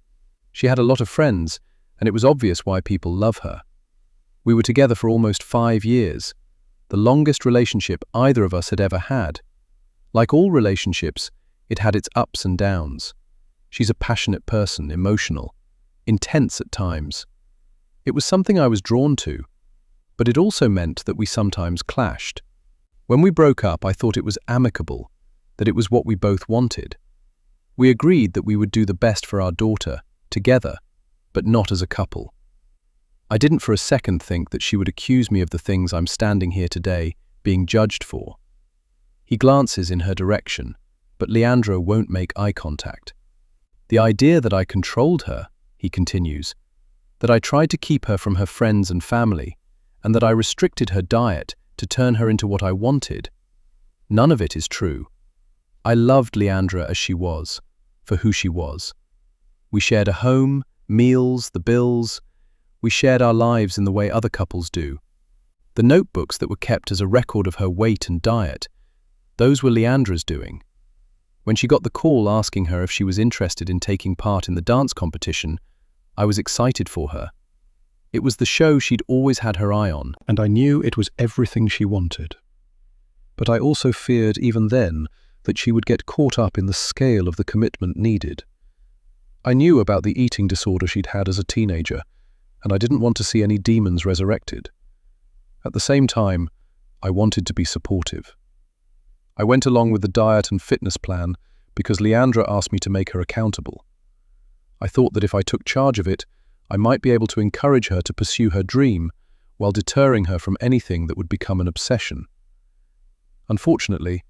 She had a lot of friends, and it was obvious why people love her. We were together for almost 5 years, the longest relationship either of us had ever had. Like all relationships, it had its ups and downs. She's a passionate person, emotional, intense at times. It was something I was drawn to, but it also meant that we sometimes clashed. When we broke up, I thought it was amicable, that it was what we both wanted. We agreed that we would do the best for our daughter, together, but not as a couple. I didn't for a second think that she would accuse me of the things I'm standing here today being judged for. He glances in her direction, but Leandra won't make eye contact. The idea that I controlled her, he continues, that I tried to keep her from her friends and family, and that I restricted her diet to turn her into what I wanted. None of it is true. I loved Leandra as she was, for who she was. We shared a home, meals, the bills. We shared our lives in the way other couples do. The notebooks that were kept as a record of her weight and diet, those were Leandra's doing. When she got the call asking her if she was interested in taking part in the dance competition, I was excited for her. It was the show she'd always had her eye on, and I knew it was everything she wanted. But I also feared even then that she would get caught up in the scale of the commitment needed. I knew about the eating disorder she'd had as a teenager, and I didn't want to see any demons resurrected. At the same time, I wanted to be supportive. I went along with the diet and fitness plan because Leandra asked me to make her accountable. I thought that if I took charge of it, I might be able to encourage her to pursue her dream while deterring her from anything that would become an obsession. Unfortunately,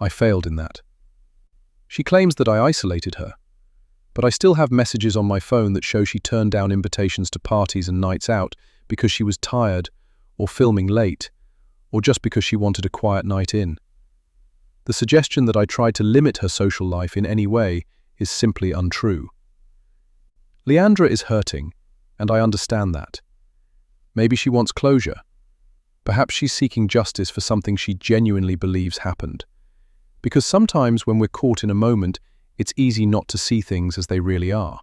I failed in that. She claims that I isolated her, but I still have messages on my phone that show she turned down invitations to parties and nights out because she was tired, or filming late, or just because she wanted a quiet night in. The suggestion that I tried to limit her social life in any way is simply untrue. Leandra is hurting, and I understand that. Maybe she wants closure. Perhaps she's seeking justice for something she genuinely believes happened. Because sometimes when we're caught in a moment, it's easy not to see things as they really are.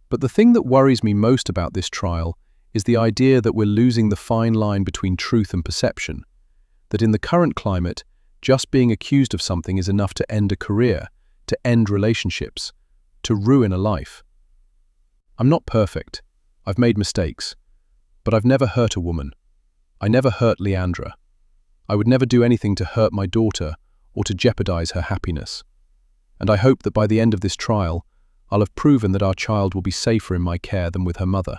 But the thing that worries me most about this trial is the idea that we're losing the fine line between truth and perception, that in the current climate, just being accused of something is enough to end a career, to end relationships, to ruin a life. I'm not perfect. I've made mistakes. But I've never hurt a woman. I never hurt Leandra. I would never do anything to hurt my daughter or to jeopardize her happiness. And I hope that by the end of this trial, I'll have proven that our child will be safer in my care than with her mother,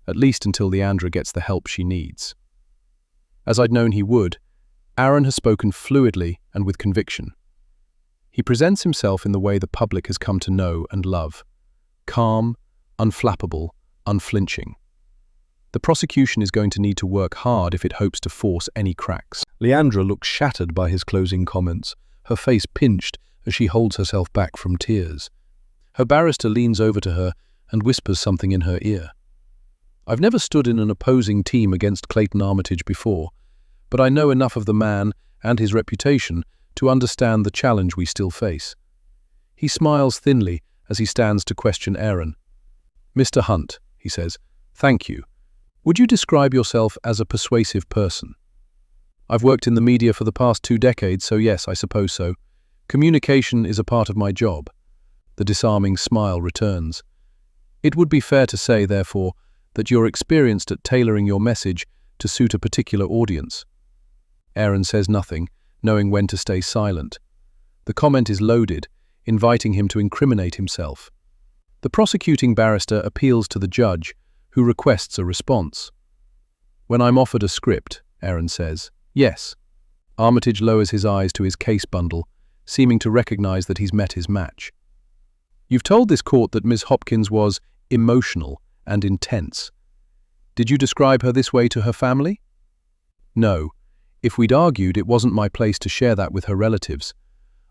at least until Leandra gets the help she needs. As I'd known he would, Aaron has spoken fluidly and with conviction. He presents himself in the way the public has come to know and love: calm, unflappable, unflinching. The prosecution is going to need to work hard if it hopes to force any cracks. Leandra looks shattered by his closing comments, her face pinched as she holds herself back from tears. Her barrister leans over to her and whispers something in her ear. I've never stood in an opposing team against Clayton Armitage before, but I know enough of the man and his reputation to understand the challenge we still face. He smiles thinly as he stands to question Aaron. "Mr. Hunt," he says, "thank you. Would you describe yourself as a persuasive person?" "I've worked in the media for the past 2 decades, so yes, I suppose so. Communication is a part of my job." The disarming smile returns. "It would be fair to say, therefore, that you're experienced at tailoring your message to suit a particular audience." Aaron says nothing, knowing when to stay silent. The comment is loaded, inviting him to incriminate himself. The prosecuting barrister appeals to the judge, who requests a response. "When I'm offered a script," Aaron says. "Yes." Armitage lowers his eyes to his case bundle, seeming to recognize that he's met his match. "You've told this court that Ms. Hopkins was emotional and intense. Did you describe her this way to her family?" "No. If we'd argued, it wasn't my place to share that with her relatives.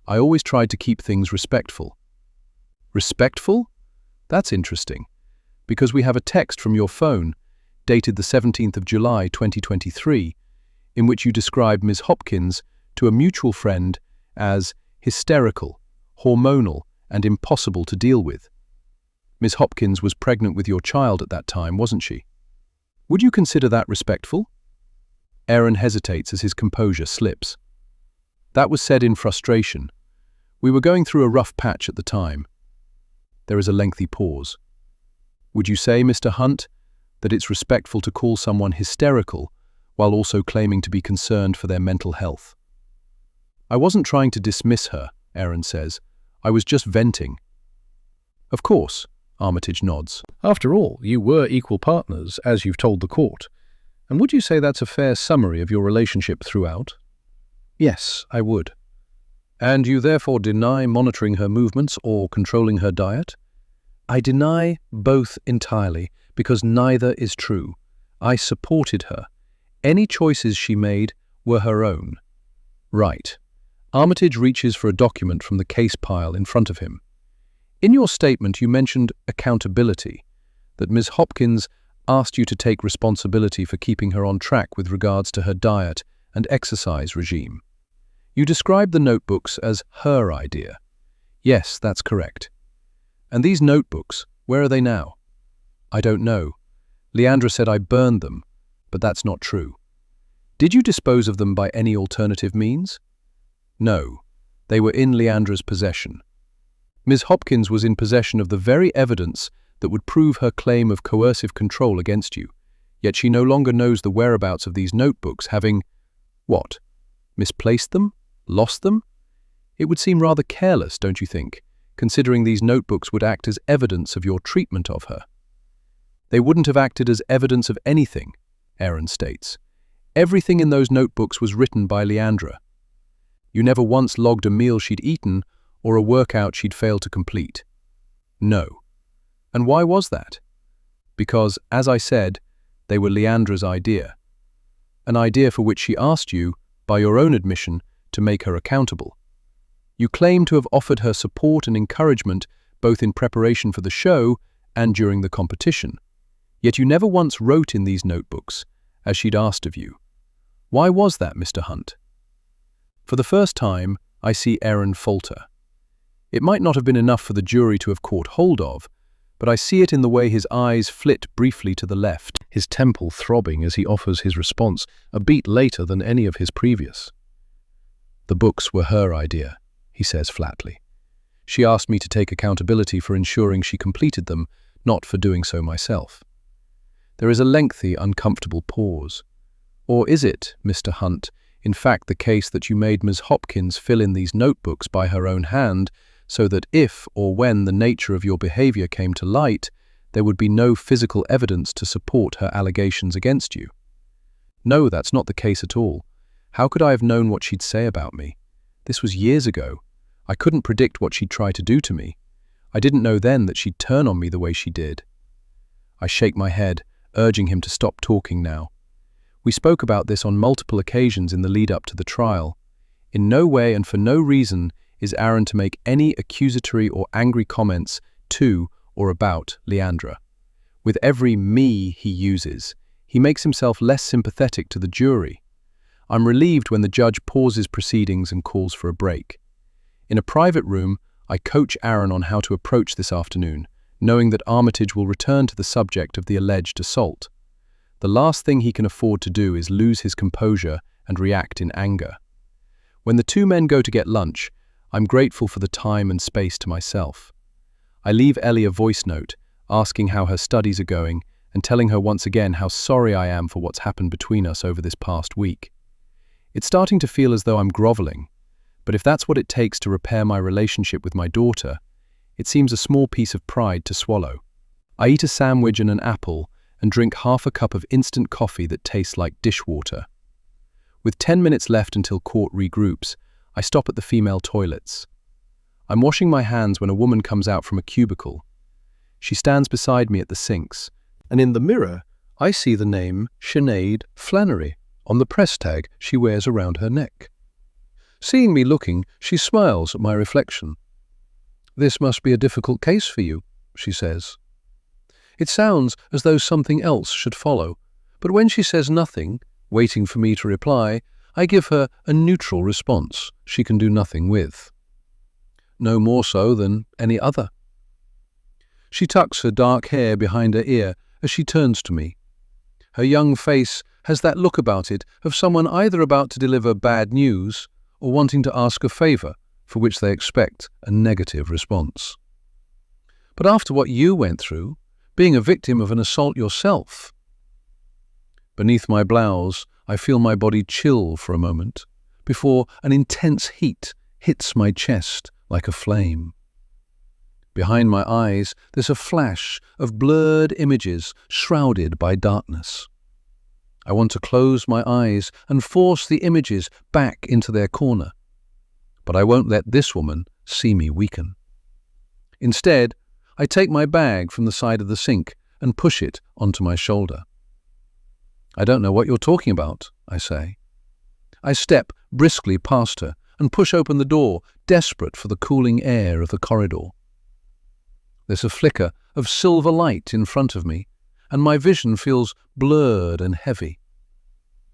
I always tried to keep things respectful." "Respectful? That's interesting, because we have a text from your phone, dated the 17th of July 2023, in which you describe Ms. Hopkins to a mutual friend as hysterical, hormonal, and impossible to deal with. Ms. Hopkins was pregnant with your child at that time, wasn't she? Would you consider that respectful?" Aaron hesitates as his composure slips. "That was said in frustration. We were going through a rough patch at the time." There is a lengthy pause. "Would you say, Mr. Hunt, that it's respectful to call someone hysterical while also claiming to be concerned for their mental health?" "I wasn't trying to dismiss her," Aaron says. "I was just venting." "Of course," Armitage nods. "After all, you were equal partners, as you've told the court. And would you say that's a fair summary of your relationship throughout?" "Yes, I would." "And you therefore deny monitoring her movements or controlling her diet?" "I deny both entirely, because neither is true. I supported her. Any choices she made were her own." "Right." Armitage reaches for a document from the case pile in front of him. "In your statement, you mentioned accountability, that Ms. Hopkins asked you to take responsibility for keeping her on track with regards to her diet and exercise regime. You described the notebooks as her idea." "Yes, that's correct." "And these notebooks, where are they now?" "I don't know. Leandra said I burned them, but that's not true." "Did you dispose of them by any alternative means?" "No. They were in Leandra's possession." "Ms. Hopkins was in possession of the very evidence that would prove her claim of coercive control against you, yet she no longer knows the whereabouts of these notebooks, having, what, misplaced them? Lost them? It would seem rather careless, don't you think, considering these notebooks would act as evidence of your treatment of her. They wouldn't have acted as evidence of anything, Aaron states. Everything in those notebooks was written by Leandra. You never once logged a meal she'd eaten or a workout she'd failed to complete. No. And why was that? Because, as I said, they were Leandra's idea. An idea for which she asked you, by your own admission, to make her accountable. You claim to have offered her support and encouragement both in preparation for the show and during the competition. Yet you never once wrote in these notebooks, as she'd asked of you. Why was that, Mr. Hunt? For the first time, I see Aaron falter. It might not have been enough for the jury to have caught hold of, but I see it in the way his eyes flit briefly to the left, his temple throbbing as he offers his response, a beat later than any of his previous. The books were her idea, he says flatly. She asked me to take accountability for ensuring she completed them, not for doing so myself. There is a lengthy, uncomfortable pause. Or is it, Mr. Hunt, in fact the case that you made Ms. Hopkins fill in these notebooks by her own hand, so that if or when the nature of your behavior came to light, there would be no physical evidence to support her allegations against you? No, that's not the case at all. How could I have known what she'd say about me? This was years ago. I couldn't predict what she'd try to do to me. I didn't know then that she'd turn on me the way she did. I shake my head, urging him to stop talking now. We spoke about this on multiple occasions in the lead-up to the trial. In no way and for no reason is Aaron to make any accusatory or angry comments to or about Leandra. With every me he uses, he makes himself less sympathetic to the jury. I'm relieved when the judge pauses proceedings and calls for a break. In a private room, I coach Aaron on how to approach this afternoon, knowing that Armitage will return to the subject of the alleged assault. The last thing he can afford to do is lose his composure and react in anger. When the two men go to get lunch, I'm grateful for the time and space to myself. I leave Ellie a voice note, asking how her studies are going and telling her once again how sorry I am for what's happened between us over this past week. It's starting to feel as though I'm groveling, but if that's what it takes to repair my relationship with my daughter, it seems a small piece of pride to swallow. I eat a sandwich and an apple and drink half a cup of instant coffee that tastes like dishwater. With 10 minutes left until court regroups, I stop at the female toilets. I'm washing my hands when a woman comes out from a cubicle. She stands beside me at the sinks, And in the mirror, I see the name Sinead Flannery on the press tag she wears around her neck. Seeing me looking, she smiles at my reflection. "This must be a difficult case for you," she says. It sounds as though something else should follow, but when she says nothing, waiting for me to reply, I give her a neutral response she can do nothing with. No more so than any other. She tucks her dark hair behind her ear as she turns to me. Her young face has that look about it of someone either about to deliver bad news or wanting to ask a favor for which they expect a negative response. "But after what you went through, being a victim of an assault yourself..." Beneath my blouse, I feel my body chill for a moment, before an intense heat hits my chest like a flame. Behind my eyes, there's a flash of blurred images shrouded by darkness. I want to close my eyes and force the images back into their corner, but I won't let this woman see me weaken. Instead, I take my bag from the side of the sink and push it onto my shoulder. "I don't know what you're talking about," I say. I step briskly past her and push open the door, desperate for the cooling air of the corridor. There's a flicker of silver light in front of me, and my vision feels blurred and heavy.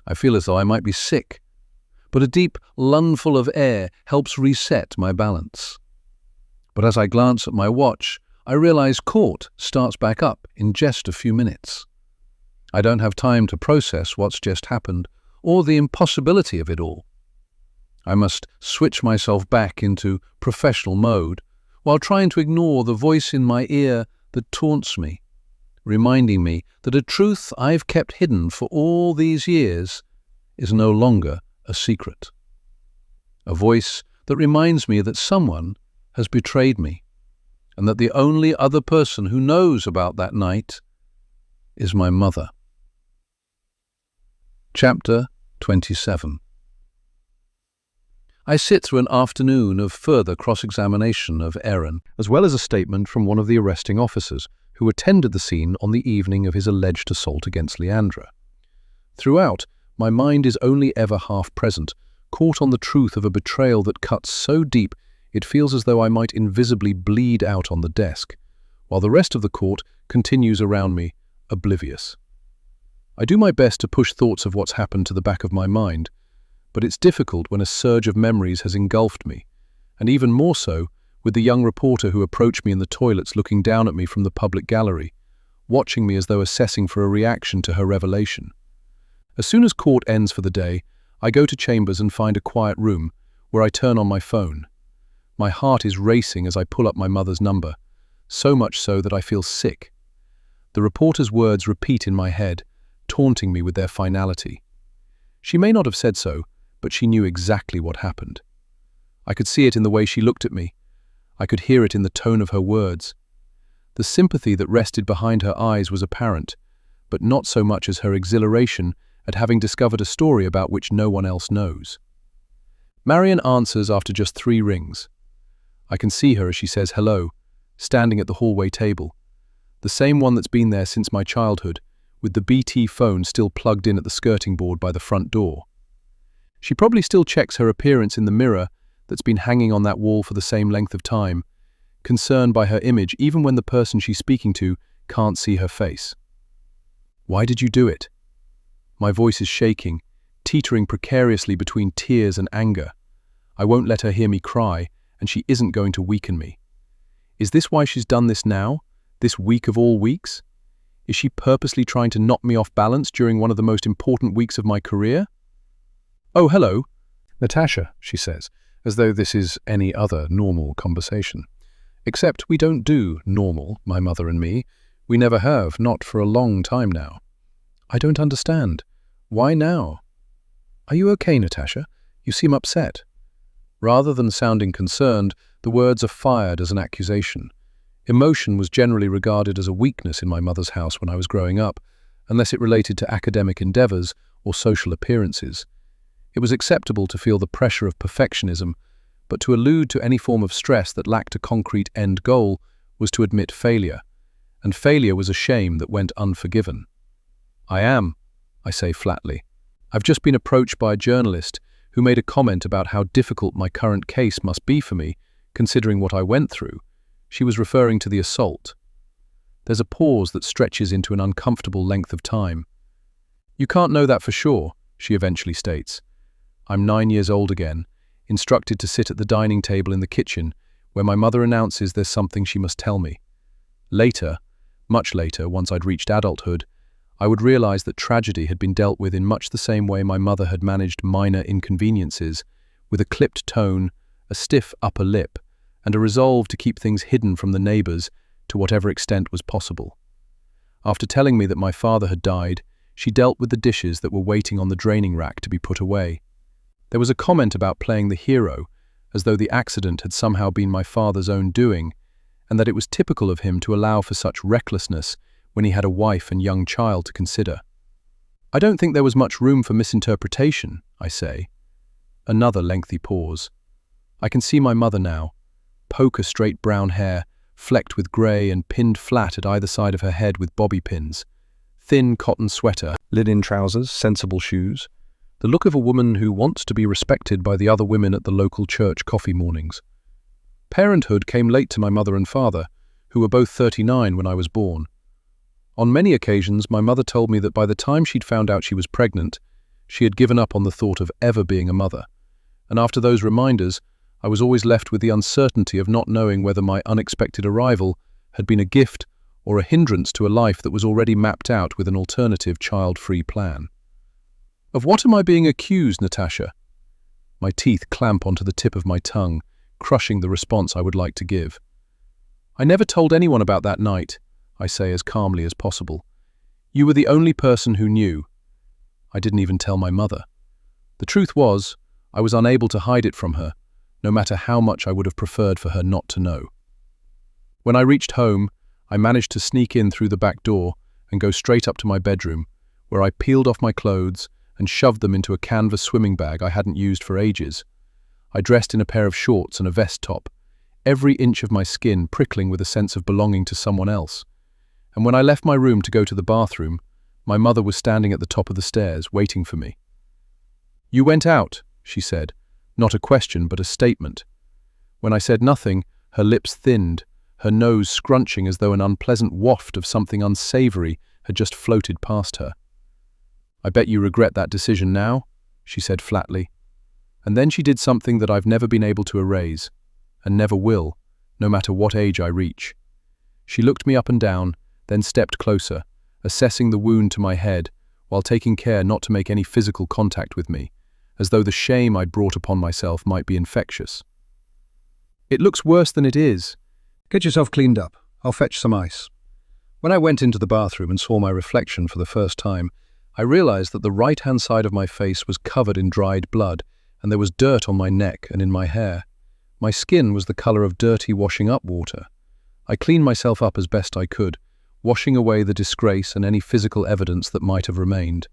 I feel as though I might be sick, but a deep lungful of air helps reset my balance. But as I glance at my watch, I realize court starts back up in just a few minutes. I don't have time to process what's just happened, or the impossibility of it all. I must switch myself back into professional mode, while trying to ignore the voice in my ear that taunts me, reminding me that a truth I've kept hidden for all these years is no longer a secret. A voice that reminds me that someone has betrayed me, and that the only other person who knows about that night is my mother. Chapter 27. I sit through an afternoon of further cross-examination of Aaron, as well as a statement from one of the arresting officers who attended the scene on the evening of his alleged assault against Leandra. Throughout, my mind is only ever half present, caught on the truth of a betrayal that cuts so deep it feels as though I might invisibly bleed out on the desk, while the rest of the court continues around me, oblivious. I do my best to push thoughts of what's happened to the back of my mind, but it's difficult when a surge of memories has engulfed me, and even more so with the young reporter who approached me in the toilets looking down at me from the public gallery, watching me as though assessing for a reaction to her revelation. As soon as court ends for the day, I go to chambers and find a quiet room, where I turn on my phone. My heart is racing as I pull up my mother's number, so much so that I feel sick. The reporter's words repeat in my head, taunting me with their finality. She may not have said so, but she knew exactly what happened. I could see it in the way she looked at me. I could hear it in the tone of her words. The sympathy that rested behind her eyes was apparent, but not so much as her exhilaration at having discovered a story about which no one else knows. Marion answers after just 3 rings. I can see her as she says hello, standing at the hallway table, the same one that's been there since my childhood, with the BT phone still plugged in at the skirting board by the front door. She probably still checks her appearance in the mirror that's been hanging on that wall for the same length of time, concerned by her image even when the person she's speaking to can't see her face. Why did you do it? My voice is shaking, teetering precariously between tears and anger. I won't let her hear me cry, and she isn't going to weaken me. Is this why she's done this now, this week of all weeks? Is she purposely trying to knock me off balance during one of the most important weeks of my career? "Oh, hello, Natasha," she says, as though this is any other normal conversation. Except we don't do normal, my mother and me. We never have, not for a long time now. I don't understand. Why now? Are you okay, Natasha? You seem upset. Rather than sounding concerned, the words are fired as an accusation. Emotion was generally regarded as a weakness in my mother's house when I was growing up, unless it related to academic endeavors or social appearances. It was acceptable to feel the pressure of perfectionism, but to allude to any form of stress that lacked a concrete end goal was to admit failure, and failure was a shame that went unforgiven. I say flatly. I've just been approached by a journalist who made a comment about how difficult my current case must be for me, considering what I went through. She was referring to the assault. There's a pause that stretches into an uncomfortable length of time. You can't know that for sure, she eventually states. I'm 9 years old again, instructed to sit at the dining table in the kitchen, where my mother announces there's something she must tell me. Later, much later, once I'd reached adulthood, I would realize that tragedy had been dealt with in much the same way my mother had managed minor inconveniences, with a clipped tone, a stiff upper lip, and a resolve to keep things hidden from the neighbors to whatever extent was possible. After telling me that my father had died, she dealt with the dishes that were waiting on the draining rack to be put away. There was a comment about playing the hero, as though the accident had somehow been my father's own doing, and that it was typical of him to allow for such recklessness when he had a wife and young child to consider. I don't think there was much room for misinterpretation, I say. Another lengthy pause. I can see my mother now, poker-straight brown hair, flecked with grey and pinned flat at either side of her head with bobby pins, thin cotton sweater, linen trousers, sensible shoes, the look of a woman who wants to be respected by the other women at the local church coffee mornings. Parenthood came late to my mother and father, who were both 39 when I was born. On many occasions, my mother told me that by the time she'd found out she was pregnant, she had given up on the thought of ever being a mother, and after those reminders, I was always left with the uncertainty of not knowing whether my unexpected arrival had been a gift or a hindrance to a life that was already mapped out with an alternative child-free plan. Of what am I being accused, Natasha? My teeth clamp onto the tip of my tongue, crushing the response I would like to give. I never told anyone about that night, I say as calmly as possible. You were the only person who knew. I didn't even tell my mother. The truth was, I was unable to hide it from her, no matter how much I would have preferred for her not to know. When I reached home, I managed to sneak in through the back door and go straight up to my bedroom, where I peeled off my clothes and shoved them into a canvas swimming bag I hadn't used for ages. I dressed in a pair of shorts and a vest top, every inch of my skin prickling with a sense of belonging to someone else. And when I left my room to go to the bathroom, my mother was standing at the top of the stairs, waiting for me. "You went out," she said, not a question but a statement. When I said nothing, her lips thinned, her nose scrunching as though an unpleasant waft of something unsavory had just floated past her. "I bet you regret that decision now," she said flatly. And then she did something that I've never been able to erase, and never will, no matter what age I reach. She looked me up and down, then stepped closer, assessing the wound to my head, while taking care not to make any physical contact with me, as though the shame I'd brought upon myself might be infectious. "It looks worse than it is." Get yourself cleaned up. I'll fetch some ice. When I went into the bathroom and saw my reflection for the first time, I realized that the right-hand side of my face was covered in dried blood, and there was dirt on my neck and in my hair. My skin was the color of dirty washing-up water. I cleaned myself up as best I could, washing away the disgrace and any physical evidence that might have remained.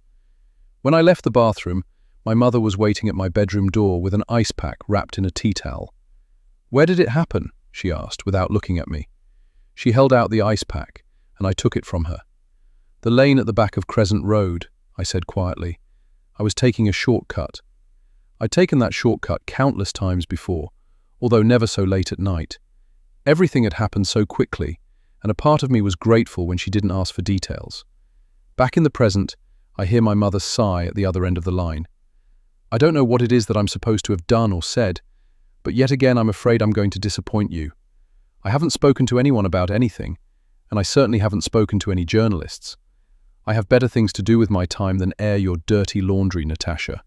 When I left the bathroom, my mother was waiting at my bedroom door with an ice pack wrapped in a tea towel. "Where did it happen?" she asked, without looking at me. She held out the ice pack, and I took it from her. "The lane at the back of Crescent Road," I said quietly. I was taking a shortcut. I'd taken that shortcut countless times before, although never so late at night. Everything had happened so quickly, and a part of me was grateful when she didn't ask for details. Back in the present, I hear my mother sigh at the other end of the line. I don't know what it is that I'm supposed to have done or said, but yet again I'm afraid I'm going to disappoint you. I haven't spoken to anyone about anything, and I certainly haven't spoken to any journalists. I have better things to do with my time than air your dirty laundry, Natasha.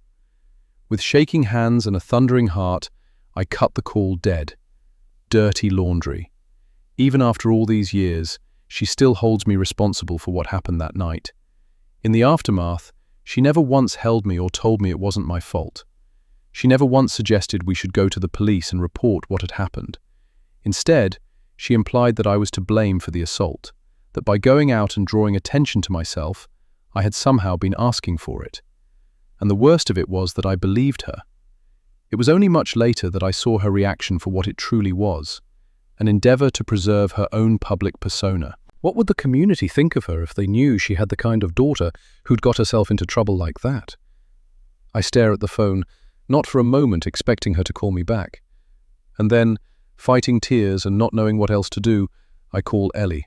With shaking hands and a thundering heart, I cut the call dead. Dirty laundry. Even after all these years, she still holds me responsible for what happened that night. In the aftermath, she never once held me or told me it wasn't my fault. She never once suggested we should go to the police and report what had happened. Instead, she implied that I was to blame for the assault, that by going out and drawing attention to myself, I had somehow been asking for it. And the worst of it was that I believed her. It was only much later that I saw her reaction for what it truly was, an endeavor to preserve her own public persona. What would the community think of her if they knew she had the kind of daughter who'd got herself into trouble like that? I stare at the phone, not for a moment expecting her to call me back. And then, fighting tears and not knowing what else to do, I call Ellie.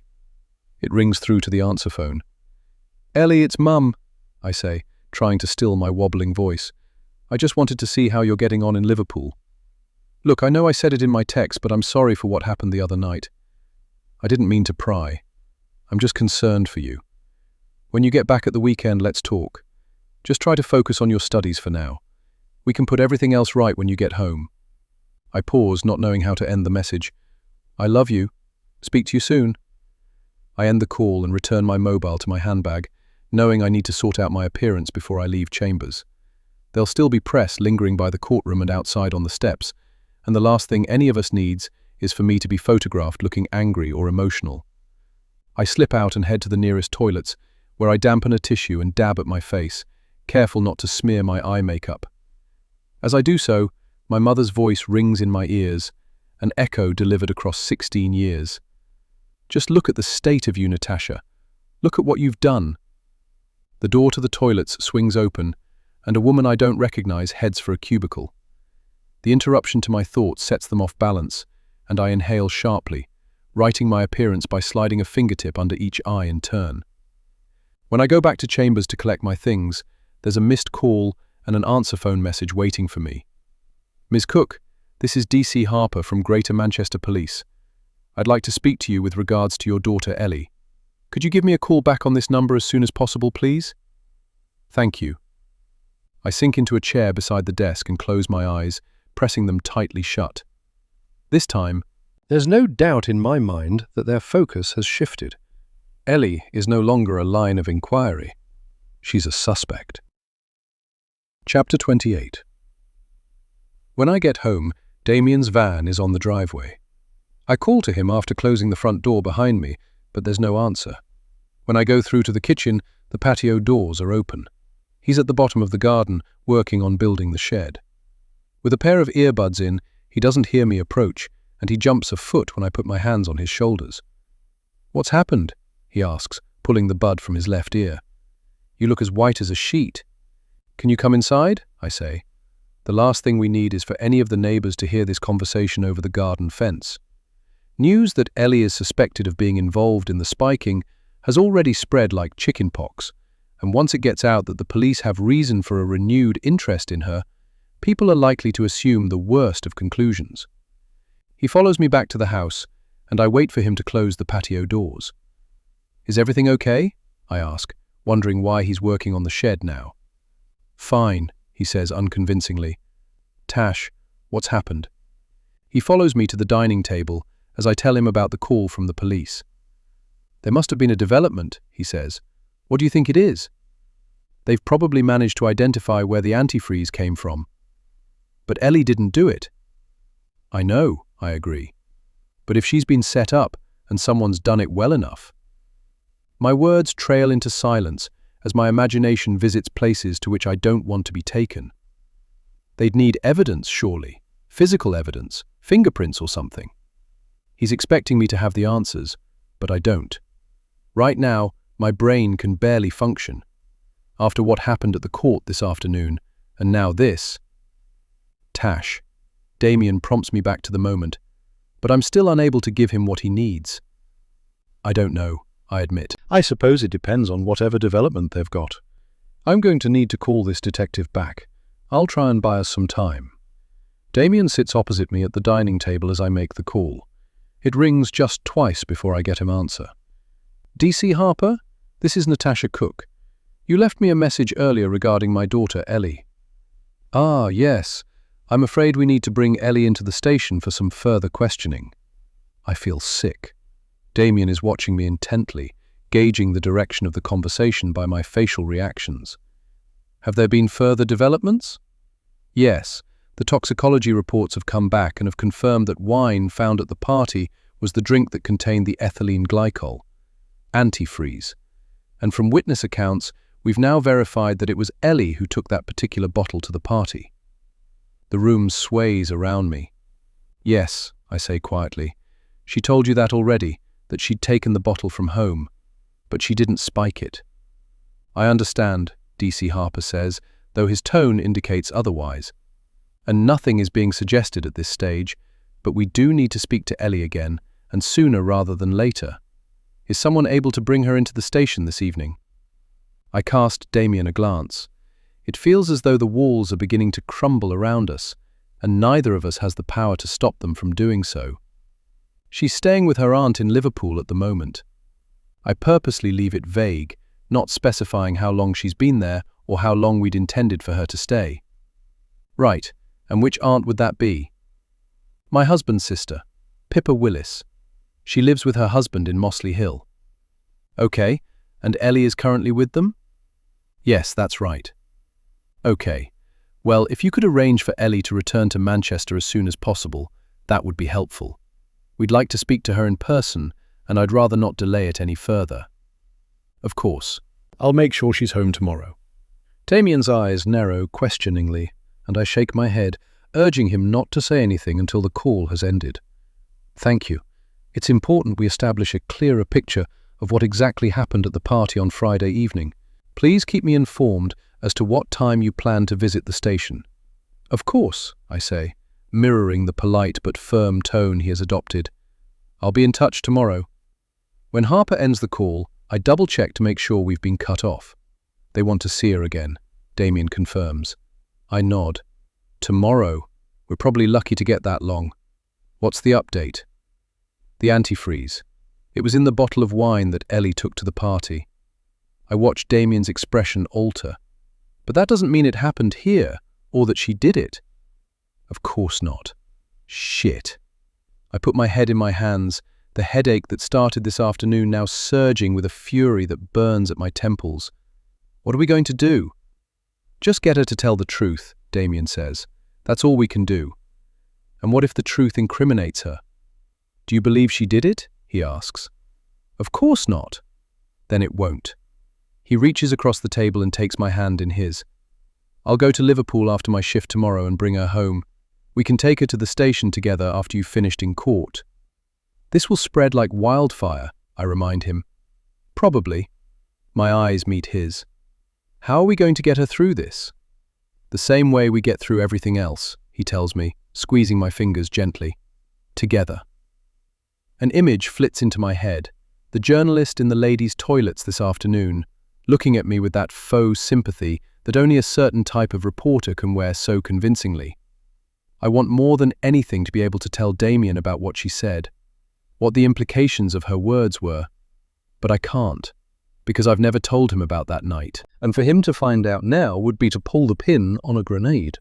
It rings through to the answer phone. "Ellie, it's Mum," I say, trying to still my wobbling voice. "I just wanted to see how you're getting on in Liverpool. Look, I know I said it in my text, but I'm sorry for what happened the other night. I didn't mean to pry. I'm just concerned for you. When you get back at the weekend, let's talk. Just try to focus on your studies for now. We can put everything else right when you get home." I pause, not knowing how to end the message. "I love you. Speak to you soon." I end the call and return my mobile to my handbag, knowing I need to sort out my appearance before I leave Chambers. There'll still be press lingering by the courtroom and outside on the steps, and the last thing any of us needs is for me to be photographed looking angry or emotional. I slip out and head to the nearest toilets, where I dampen a tissue and dab at my face, careful not to smear my eye makeup. As I do so, my mother's voice rings in my ears, an echo delivered across 16 years. "Just look at the state of you, Natasha. Look at what you've done." The door to the toilets swings open, and a woman I don't recognize heads for a cubicle. The interruption to my thoughts sets them off balance, and I inhale sharply, righting my appearance by sliding a fingertip under each eye in turn. When I go back to Chambers to collect my things, there's a missed call and an answer phone message waiting for me. "Ms. Cook, this is DC Harper from Greater Manchester Police. I'd like to speak to you with regards to your daughter Ellie. Could you give me a call back on this number as soon as possible, please?" "Thank you." I sink into a chair beside the desk and close my eyes, pressing them tightly shut. This time, there's no doubt in my mind that their focus has shifted. Ellie is no longer a line of inquiry. She's a suspect. Chapter 28. When I get home, Damien's van is on the driveway. I call to him after closing the front door behind me, but there's no answer. When I go through to the kitchen, the patio doors are open. He's at the bottom of the garden, working on building the shed. With a pair of earbuds in, he doesn't hear me approach, and he jumps a foot when I put my hands on his shoulders. "What's happened?" he asks, pulling the bud from his left ear. "You look as white as a sheet." "Can you come inside?" I say. The last thing we need is for any of the neighbors to hear this conversation over the garden fence. News that Ellie is suspected of being involved in the spiking has already spread like chickenpox, and once it gets out that the police have reason for a renewed interest in her, people are likely to assume the worst of conclusions. He follows me back to the house, and I wait for him to close the patio doors. "Is everything okay?" I ask, wondering why he's working on the shed now. "Fine," he says unconvincingly. "Tash, what's happened?" He follows me to the dining table as I tell him about the call from the police. "There must have been a development," he says. "What do you think it is?" "They've probably managed to identify where the antifreeze came from." "But Ellie didn't do it." "I know," I agree. "But if she's been set up and someone's done it well enough." My words trail into silence as my imagination visits places to which I don't want to be taken. They'd need evidence, surely. Physical evidence, fingerprints or something. He's expecting me to have the answers, but I don't. Right now, my brain can barely function. After what happened at the court this afternoon, and now this. Tash. Damien prompts me back to the moment, but I'm still unable to give him what he needs. "I don't know," I admit. I suppose it depends on whatever development they've got. I'm going to need to call this detective back. I'll try and buy us some time. Damien sits opposite me at the dining table as I make the call. It rings just twice before I get him answer. "DC Harper, this is Natasha Cook. You left me a message earlier regarding my daughter Ellie." "Ah, yes. I'm afraid we need to bring Ellie into the station for some further questioning." I feel sick. Damien is watching me intently, gauging the direction of the conversation by my facial reactions. "Have there been further developments?" "Yes. The toxicology reports have come back and have confirmed that wine found at the party was the drink that contained the ethylene glycol, antifreeze. And from witness accounts, we've now verified that it was Ellie who took that particular bottle to the party." The room sways around me. "Yes," I say quietly. "She told you that already, that she'd taken the bottle from home, but she didn't spike it." "I understand," DC Harper says, though his tone indicates otherwise. "And nothing is being suggested at this stage, but we do need to speak to Ellie again, and sooner rather than later. Is someone able to bring her into the station this evening?" I cast Damien a glance. It feels as though the walls are beginning to crumble around us, and neither of us has the power to stop them from doing so. She's staying with her aunt in Liverpool at the moment. I purposely leave it vague, not specifying how long she's been there or how long we'd intended for her to stay. "Right, and which aunt would that be?" "My husband's sister, Pippa Willis. She lives with her husband in Mossley Hill." "Okay, and Ellie is currently with them?" "Yes, that's right." "Okay. Well, if you could arrange for Ellie to return to Manchester as soon as possible, that would be helpful. We'd like to speak to her in person, and I'd rather not delay it any further." "Of course. I'll make sure she's home tomorrow." Damien's eyes narrow questioningly, and I shake my head, urging him not to say anything until the call has ended. "Thank you. It's important we establish a clearer picture of what exactly happened at the party on Friday evening. Please keep me informed as to what time you plan to visit the station." "Of course," I say, mirroring the polite but firm tone he has adopted. "I'll be in touch tomorrow." When Harper ends the call, I double-check to make sure we've been cut off. "They want to see her again," Damien confirms. I nod. "Tomorrow? We're probably lucky to get that long. What's the update?" "The antifreeze. It was in the bottle of wine that Ellie took to the party." I watch Damien's expression alter. "But that doesn't mean it happened here, or that she did it." "Of course not." Shit. I put my head in my hands, the headache that started this afternoon now surging with a fury that burns at my temples. "What are we going to do?" "Just get her to tell the truth," Damien says. "That's all we can do." And what if the truth incriminates her? Do you believe she did it? He asks. Of course not. Then it won't. He reaches across the table and takes my hand in his. I'll go to Liverpool after my shift tomorrow and bring her home. We can take her to the station together after you've finished in court. This will spread like wildfire, I remind him. Probably. My eyes meet his. How are we going to get her through this? The same way we get through everything else, he tells me, squeezing my fingers gently. Together. An image flits into my head. The journalist in the ladies' toilets this afternoon, looking at me with that faux sympathy that only a certain type of reporter can wear so convincingly. I want more than anything to be able to tell Damien about what she said, what the implications of her words were, but I can't, because I've never told him about that night. And for him to find out now would be to pull the pin on a grenade.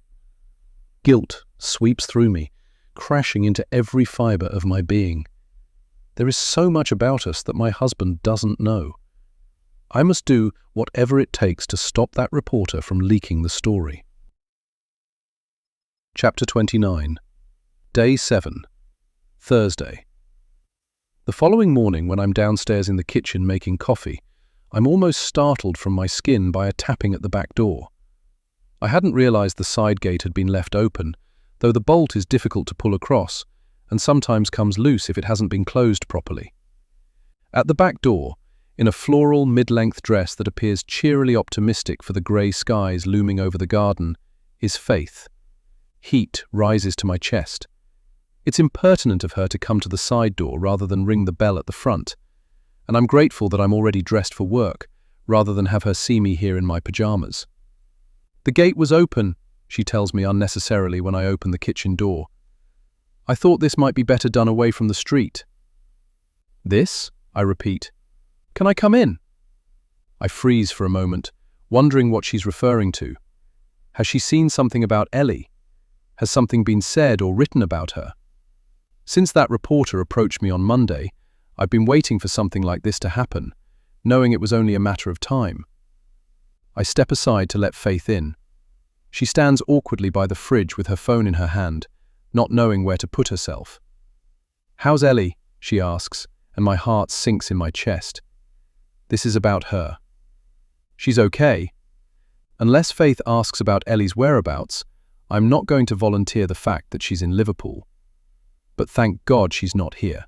Guilt sweeps through me, crashing into every fibre of my being. There is so much about us that my husband doesn't know. I must do whatever it takes to stop that reporter from leaking the story. Chapter 29. Day 7. Thursday. The following morning, when I'm downstairs in the kitchen making coffee, I'm almost startled from my skin by a tapping at the back door. I hadn't realized the side gate had been left open, though the bolt is difficult to pull across, and sometimes comes loose if it hasn't been closed properly. At the back door, in a floral mid-length dress that appears cheerily optimistic for the grey skies looming over the garden, is Faith. Heat rises to my chest. It's impertinent of her to come to the side door rather than ring the bell at the front, and I'm grateful that I'm already dressed for work, rather than have her see me here in my pyjamas. The gate was open, she tells me unnecessarily when I open the kitchen door. I thought this might be better done away from the street. This? I repeat. Can I come in? I freeze for a moment, wondering what she's referring to. Has she seen something about Ellie? Has something been said or written about her? Since that reporter approached me on Monday, I've been waiting for something like this to happen, knowing it was only a matter of time. I step aside to let Faith in. She stands awkwardly by the fridge with her phone in her hand, not knowing where to put herself. How's Ellie? She asks, and my heart sinks in my chest. This is about her. She's okay. Unless Faith asks about Ellie's whereabouts, I'm not going to volunteer the fact that she's in Liverpool. But thank God she's not here.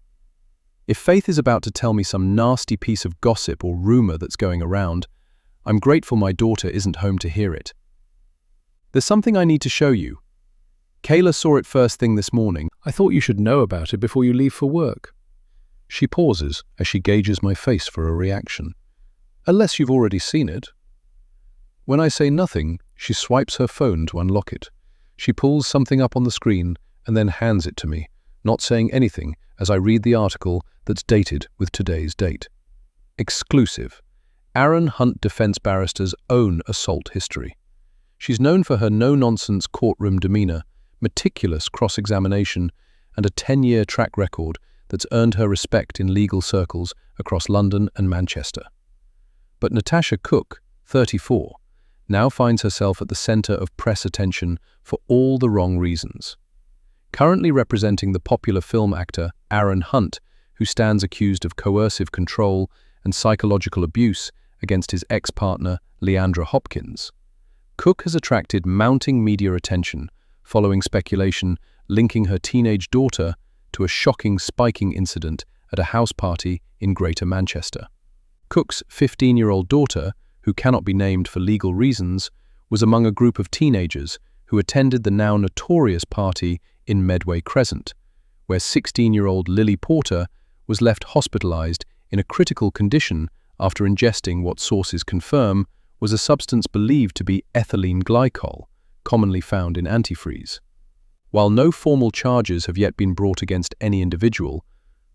If Faith is about to tell me some nasty piece of gossip or rumour that's going around, I'm grateful my daughter isn't home to hear it. There's something I need to show you. Kayla saw it first thing this morning. I thought you should know about it before you leave for work. She pauses as she gauges my face for a reaction. Unless you've already seen it. When I say nothing, she swipes her phone to unlock it. She pulls something up on the screen and then hands it to me, not saying anything as I read the article that's dated with today's date. Exclusive. Aaron Hunt defense barrister's own assault history. She's known for her no-nonsense courtroom demeanour, meticulous cross-examination, and a 10-year track record that's earned her respect in legal circles across London and Manchester. But Natasha Cook, 34, now finds herself at the centre of press attention for all the wrong reasons. Currently representing the popular film actor Aaron Hunt, who stands accused of coercive control and psychological abuse against his ex-partner Leandra Hopkins, Cook has attracted mounting media attention following speculation linking her teenage daughter to a shocking spiking incident at a house party in Greater Manchester. Cook's 15-year-old daughter, who cannot be named for legal reasons, was among a group of teenagers who attended the now notorious party in Medway Crescent, where 16-year-old Lily Porter was left hospitalized in a critical condition after ingesting what sources confirm was a substance believed to be ethylene glycol, commonly found in antifreeze. While no formal charges have yet been brought against any individual,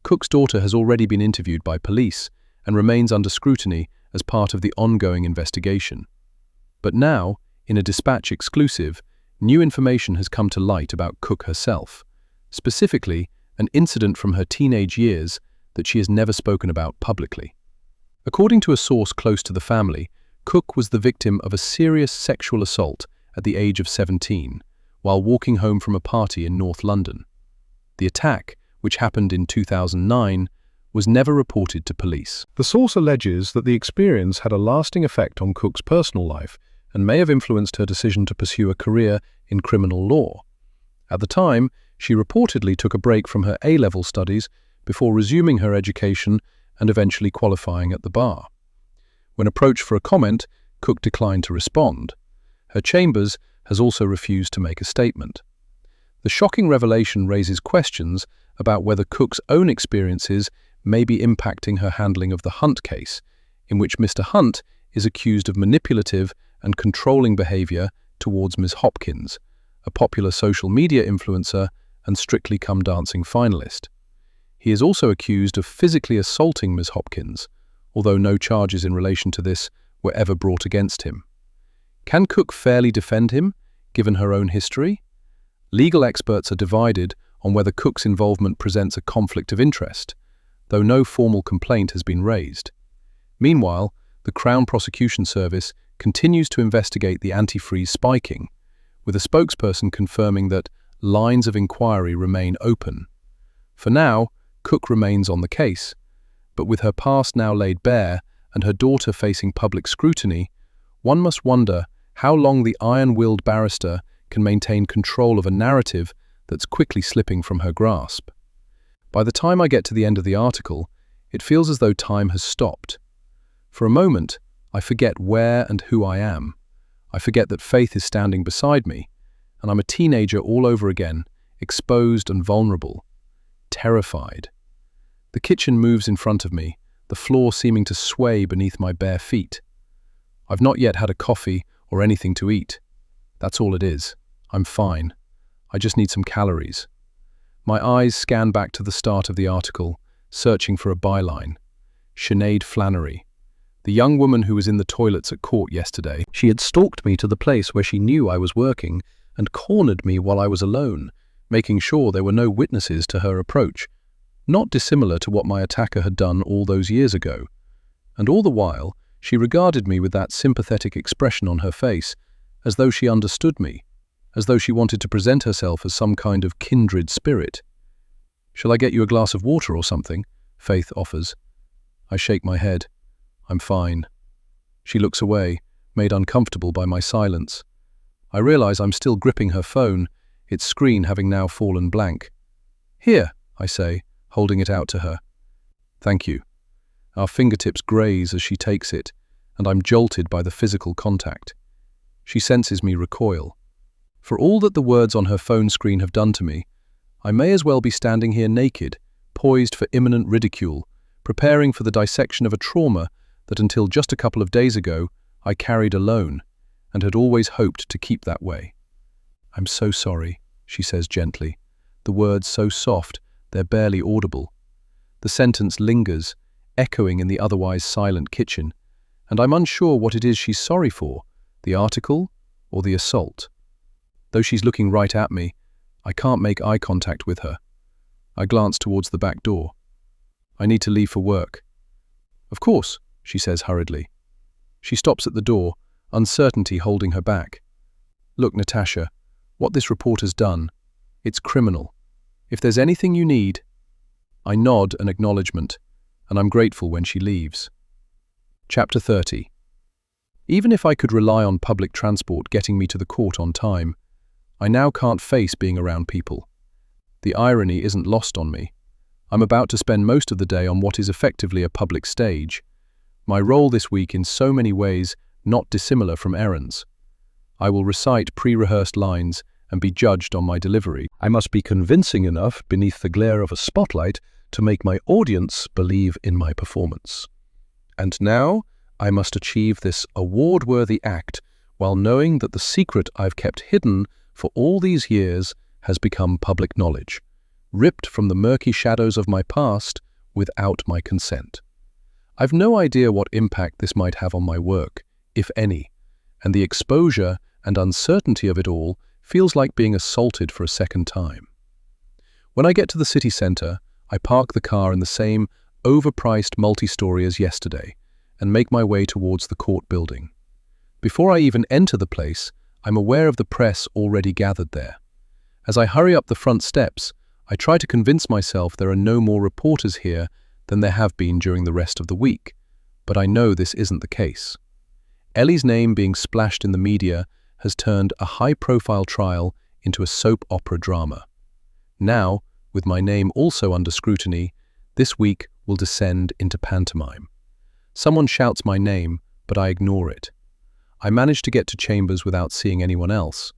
Cook's daughter has already been interviewed by police and remains under scrutiny as part of the ongoing investigation. But now, in a Dispatch exclusive, new information has come to light about Cook herself, specifically an incident from her teenage years that she has never spoken about publicly. According to a source close to the family, Cook was the victim of a serious sexual assault at the age of 17, while walking home from a party in North London. The attack, which happened in 2009, was never reported to police. The source alleges that the experience had a lasting effect on Cook's personal life and may have influenced her decision to pursue a career in criminal law. At the time, she reportedly took a break from her A-level studies before resuming her education and eventually qualifying at the bar. When approached for a comment, Cook declined to respond. Her chambers has also refused to make a statement. The shocking revelation raises questions about whether Cook's own experiences may be impacting her handling of the Hunt case, in which Mr. Hunt is accused of manipulative and controlling behavior towards Ms. Hopkins, a popular social media influencer and Strictly Come Dancing finalist. He is also accused of physically assaulting Ms. Hopkins, although no charges in relation to this were ever brought against him. Can Cook fairly defend him, given her own history? Legal experts are divided on whether Cook's involvement presents a conflict of interest, though no formal complaint has been raised. Meanwhile, the Crown Prosecution Service continues to investigate the antifreeze spiking, with a spokesperson confirming that lines of inquiry remain open. For now, Cook remains on the case, but with her past now laid bare and her daughter facing public scrutiny, one must wonder how long the iron-willed barrister can maintain control of a narrative that's quickly slipping from her grasp. By the time I get to the end of the article, it feels as though time has stopped. For a moment, I forget where and who I am. I forget that Faith is standing beside me, and I'm a teenager all over again, exposed and vulnerable, terrified. The kitchen moves in front of me, the floor seeming to sway beneath my bare feet. I've not yet had a coffee or anything to eat. That's all it is. I'm fine. I just need some calories. My eyes scan back to the start of the article, searching for a byline. Sinead Flannery, the young woman who was in the toilets at court yesterday. She had stalked me to the place where she knew I was working and cornered me while I was alone, making sure there were no witnesses to her approach, not dissimilar to what my attacker had done all those years ago. And all the while, she regarded me with that sympathetic expression on her face, as though she understood me, as though she wanted to present herself as some kind of kindred spirit. "Shall I get you a glass of water or something?" Faith offers. I shake my head. I'm fine. She looks away, made uncomfortable by my silence. I realize I'm still gripping her phone, its screen having now fallen blank. "Here," I say, holding it out to her. "Thank you." Our fingertips graze as she takes it, and I'm jolted by the physical contact. She senses me recoil. For all that the words on her phone screen have done to me, I may as well be standing here naked, poised for imminent ridicule, preparing for the dissection of a trauma that until just a couple of days ago I carried alone, and had always hoped to keep that way. "I'm so sorry," she says gently, the words so soft they're barely audible. The sentence lingers, echoing in the otherwise silent kitchen, and I'm unsure what it is she's sorry for, the article or the assault. Though she's looking right at me, I can't make eye contact with her. I glance towards the back door. "I need to leave for work." "Of course," she says hurriedly. She stops at the door, uncertainty holding her back. "Look, Natasha, what this reporter's done, it's criminal. If there's anything you need..." I nod an acknowledgement, and I'm grateful when she leaves. Chapter 30. Even if I could rely on public transport getting me to the court on time, I now can't face being around people. The irony isn't lost on me. I'm about to spend most of the day on what is effectively a public stage. My role this week in so many ways not dissimilar from Erin's. I will recite pre-rehearsed lines and be judged on my delivery. I must be convincing enough beneath the glare of a spotlight to make my audience believe in my performance. And now I must achieve this award-worthy act while knowing that the secret I've kept hidden for all these years has become public knowledge, ripped from the murky shadows of my past without my consent. I've no idea what impact this might have on my work, if any, and the exposure and uncertainty of it all feels like being assaulted for a second time. When I get to the city centre, I park the car in the same overpriced multi-story as yesterday and make my way towards the court building. Before I even enter the place, I'm aware of the press already gathered there. As I hurry up the front steps, I try to convince myself there are no more reporters here than there have been during the rest of the week, but I know this isn't the case. Ellie's name being splashed in the media has turned a high-profile trial into a soap opera drama. Now, with my name also under scrutiny, this week will descend into pantomime. Someone shouts my name, but I ignore it. I manage to get to chambers without seeing anyone else,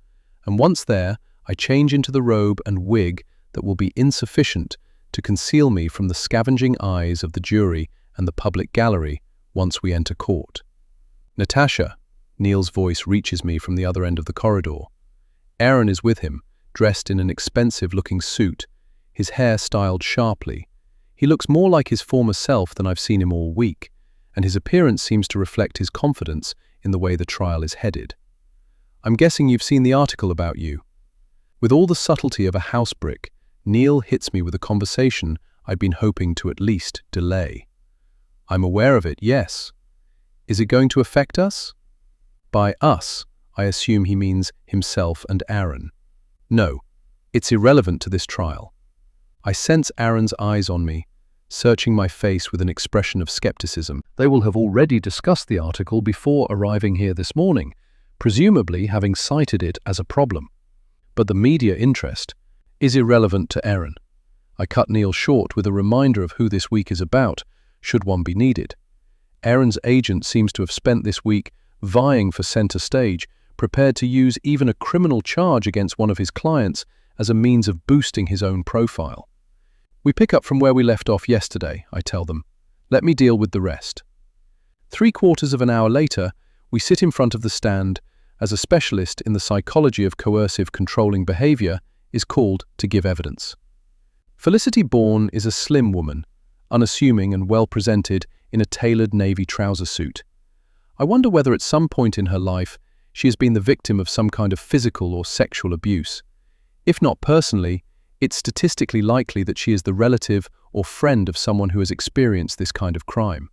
and once there, I change into the robe and wig that will be insufficient to conceal me from the scavenging eyes of the jury and the public gallery once we enter court. "Natasha," Neil's voice reaches me from the other end of the corridor. Aaron is with him, dressed in an expensive-looking suit, his hair styled sharply. He looks more like his former self than I've seen him all week, and his appearance seems to reflect his confidence in the way the trial is headed. "I'm guessing you've seen the article about you." With all the subtlety of a house brick, Neil hits me with a conversation I'd been hoping to at least delay. "I'm aware of it, yes. Is it going to affect us?" By us, I assume he means himself and Aaron. "No, it's irrelevant to this trial." I sense Aaron's eyes on me, searching my face with an expression of skepticism. They will have already discussed the article before arriving here this morning, presumably having cited it as a problem. But the media interest is irrelevant to Aaron. I cut Neil short with a reminder of who this week is about, should one be needed. Aaron's agent seems to have spent this week vying for center stage, prepared to use even a criminal charge against one of his clients as a means of boosting his own profile. "We pick up from where we left off yesterday," I tell them. "Let me deal with the rest." 3/4 of an hour later, we sit in front of the stand as a specialist in the psychology of coercive controlling behavior is called to give evidence. Felicity Bourne is a slim woman, unassuming and well-presented in a tailored navy trouser suit. I wonder whether at some point in her life she has been the victim of some kind of physical or sexual abuse. If not personally, it's statistically likely that she is the relative or friend of someone who has experienced this kind of crime.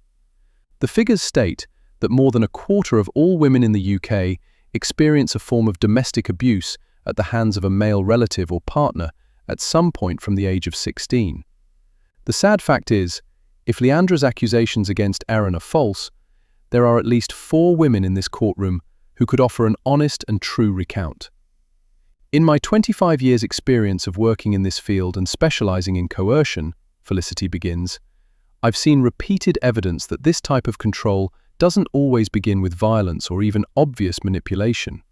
The figures state that more than 1/4 of all women in the UK experience a form of domestic abuse at the hands of a male relative or partner at some point from the age of 16. The sad fact is, if Leandra's accusations against Aaron are false, there are at least 4 women in this courtroom who could offer an honest and true recount. In my 25 years' experience of working in this field and specializing in coercion, Felicity begins, I've seen repeated evidence that this type of control doesn't always begin with violence or even obvious manipulation.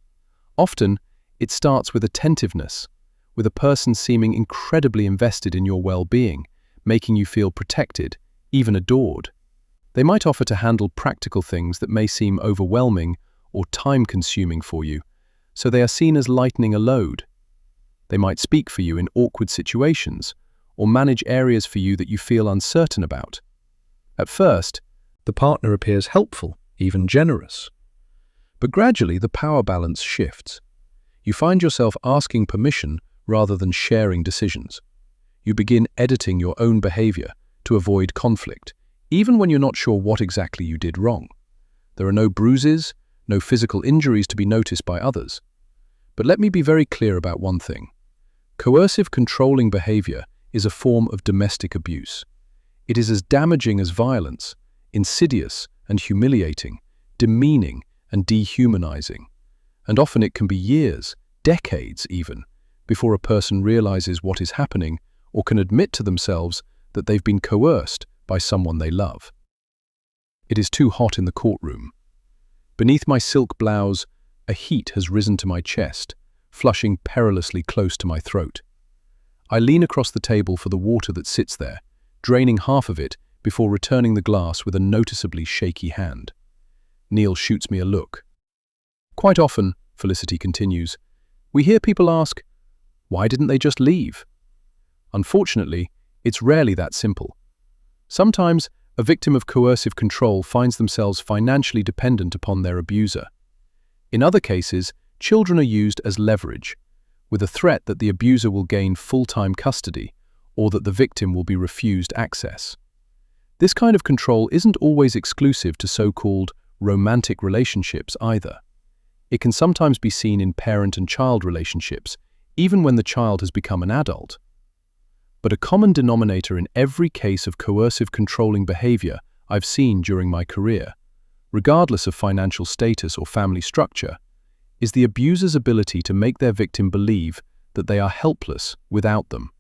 Often, it starts with attentiveness, with a person seeming incredibly invested in your well-being, making you feel protected, even adored. They might offer to handle practical things that may seem overwhelming or time-consuming for you, so they are seen as lightening a load. They might speak for you in awkward situations, or manage areas for you that you feel uncertain about. At first, the partner appears helpful, even generous. But gradually the power balance shifts. You find yourself asking permission rather than sharing decisions. You begin editing your own behavior to avoid conflict, even when you're not sure what exactly you did wrong. There are no bruises, no physical injuries to be noticed by others. But let me be very clear about one thing. Coercive controlling behavior is a form of domestic abuse. It is as damaging as violence, insidious and humiliating, demeaning and dehumanizing. And often it can be years, decades even, before a person realizes what is happening or can admit to themselves that they've been coerced by someone they love. It is too hot in the courtroom. Beneath my silk blouse, a heat has risen to my chest, flushing perilously close to my throat. I lean across the table for the water that sits there, draining half of it before returning the glass with a noticeably shaky hand. Neil shoots me a look. Quite often, Felicity continues, we hear people ask, why didn't they just leave? Unfortunately, it's rarely that simple. Sometimes, a victim of coercive control finds themselves financially dependent upon their abuser. In other cases, children are used as leverage, with a threat that the abuser will gain full-time custody or that the victim will be refused access. This kind of control isn't always exclusive to so-called romantic relationships either. It can sometimes be seen in parent and child relationships, even when the child has become an adult. But a common denominator in every case of coercive controlling behavior I've seen during my career, regardless of financial status or family structure, is the abuser's ability to make their victim believe that they are helpless without them,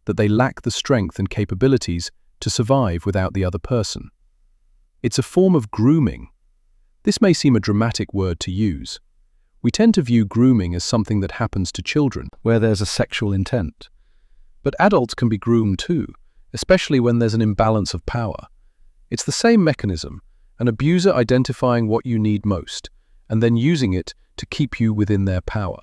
that they lack the strength and capabilities to survive without the other person. It's a form of grooming. This may seem a dramatic word to use. We tend to view grooming as something that happens to children, where there's a sexual intent. But adults can be groomed too, especially when there's an imbalance of power. It's the same mechanism, an abuser identifying what you need most, and then using it to keep you within their power.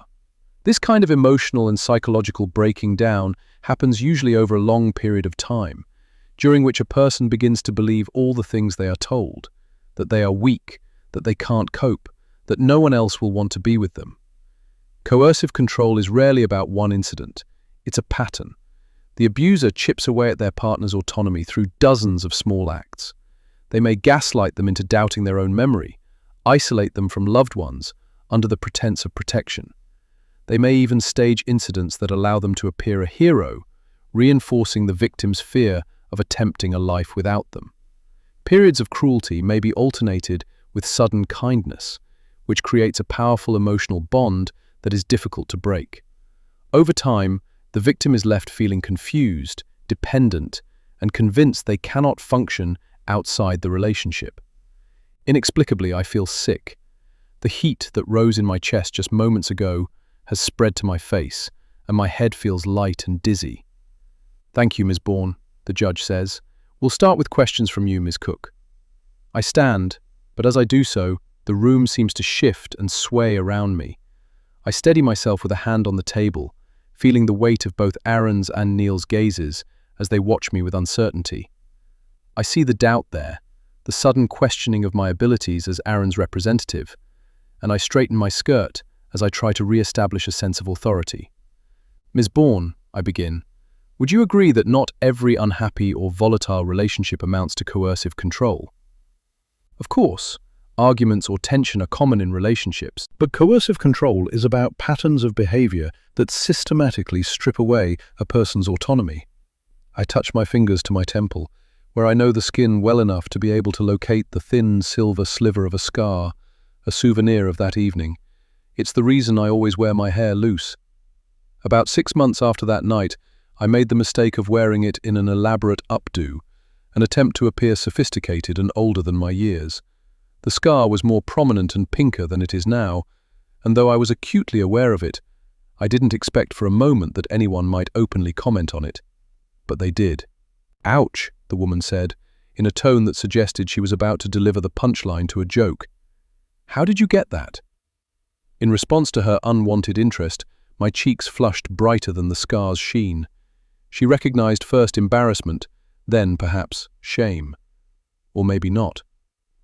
This kind of emotional and psychological breaking down happens usually over a long period of time, during which a person begins to believe all the things they are told, that they are weak, that they can't cope, that no one else will want to be with them. Coercive control is rarely about one incident. It's a pattern. The abuser chips away at their partner's autonomy through dozens of small acts. They may gaslight them into doubting their own memory, isolate them from loved ones under the pretense of protection. They may even stage incidents that allow them to appear a hero, reinforcing the victim's fear of attempting a life without them. Periods of cruelty may be alternated with sudden kindness, which creates a powerful emotional bond that is difficult to break. Over time, the victim is left feeling confused, dependent, and convinced they cannot function outside the relationship. Inexplicably, I feel sick. The heat that rose in my chest just moments ago has spread to my face, and my head feels light and dizzy. "Thank you, Ms. Bourne," the judge says. "We'll start with questions from you, Ms. Cook." I stand, but as I do so, the room seems to shift and sway around me. I steady myself with a hand on the table, feeling the weight of both Aaron's and Neil's gazes as they watch me with uncertainty. I see the doubt there, the sudden questioning of my abilities as Aaron's representative, and I straighten my skirt as I try to re-establish a sense of authority. "Ms. Bourne," I begin, "would you agree that not every unhappy or volatile relationship amounts to coercive control? Of course, arguments or tension are common in relationships, but coercive control is about patterns of behavior that systematically strip away a person's autonomy." I touch my fingers to my temple, where I know the skin well enough to be able to locate the thin silver sliver of a scar, a souvenir of that evening. It's the reason I always wear my hair loose. About 6 months after that night, I made the mistake of wearing it in an elaborate updo, an attempt to appear sophisticated and older than my years. The scar was more prominent and pinker than it is now, and though I was acutely aware of it, I didn't expect for a moment that anyone might openly comment on it. But they did. "Ouch," the woman said, in a tone that suggested she was about to deliver the punchline to a joke. "How did you get that?" In response to her unwanted interest, my cheeks flushed brighter than the scar's sheen. She recognized first embarrassment, then, perhaps, shame. Or maybe not.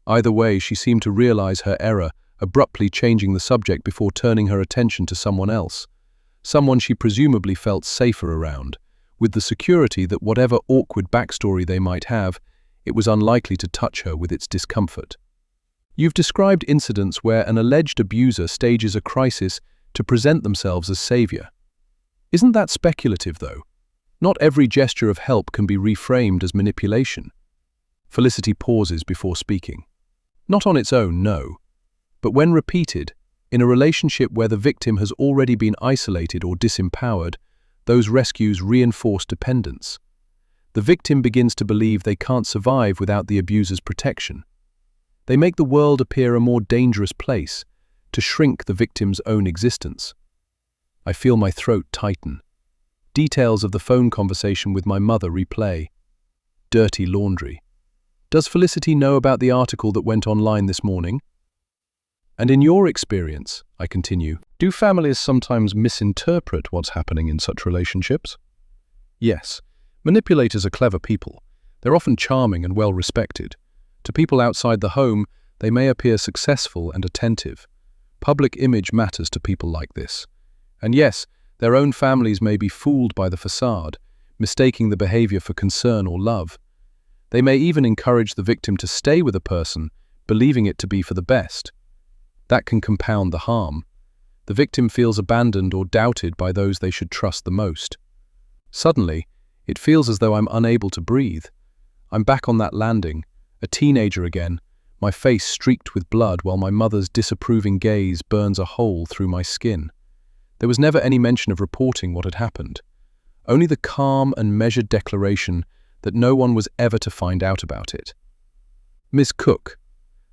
Either way, she seemed to realize her error, abruptly changing the subject before turning her attention to someone else. Someone she presumably felt safer around, with the security that whatever awkward backstory they might have, it was unlikely to touch her with its discomfort. "You've described incidents where an alleged abuser stages a crisis to present themselves as savior. Isn't that speculative, though? Not every gesture of help can be reframed as manipulation." Felicity pauses before speaking. "Not on its own, no. But when repeated, in a relationship where the victim has already been isolated or disempowered, those rescues reinforce dependence. The victim begins to believe they can't survive without the abuser's protection. They make the world appear a more dangerous place, to shrink the victim's own existence." I feel my throat tighten. Details of the phone conversation with my mother replay. Dirty laundry. "Does Felicity know about the article that went online this morning?" "And in your experience," I continue, "do families sometimes misinterpret what's happening in such relationships?" "Yes. Manipulators are clever people. They're often charming and well-respected. To people outside the home, they may appear successful and attentive. Public image matters to people like this. And yes, their own families may be fooled by the facade, mistaking the behavior for concern or love. They may even encourage the victim to stay with a person, believing it to be for the best. That can compound the harm. The victim feels abandoned or doubted by those they should trust the most. Suddenly, it feels as though I'm unable to breathe. I'm back on that landing, a teenager again, my face streaked with blood while my mother's disapproving gaze burns a hole through my skin. There was never any mention of reporting what had happened. Only the calm and measured declaration that no one was ever to find out about it. Miss Cook.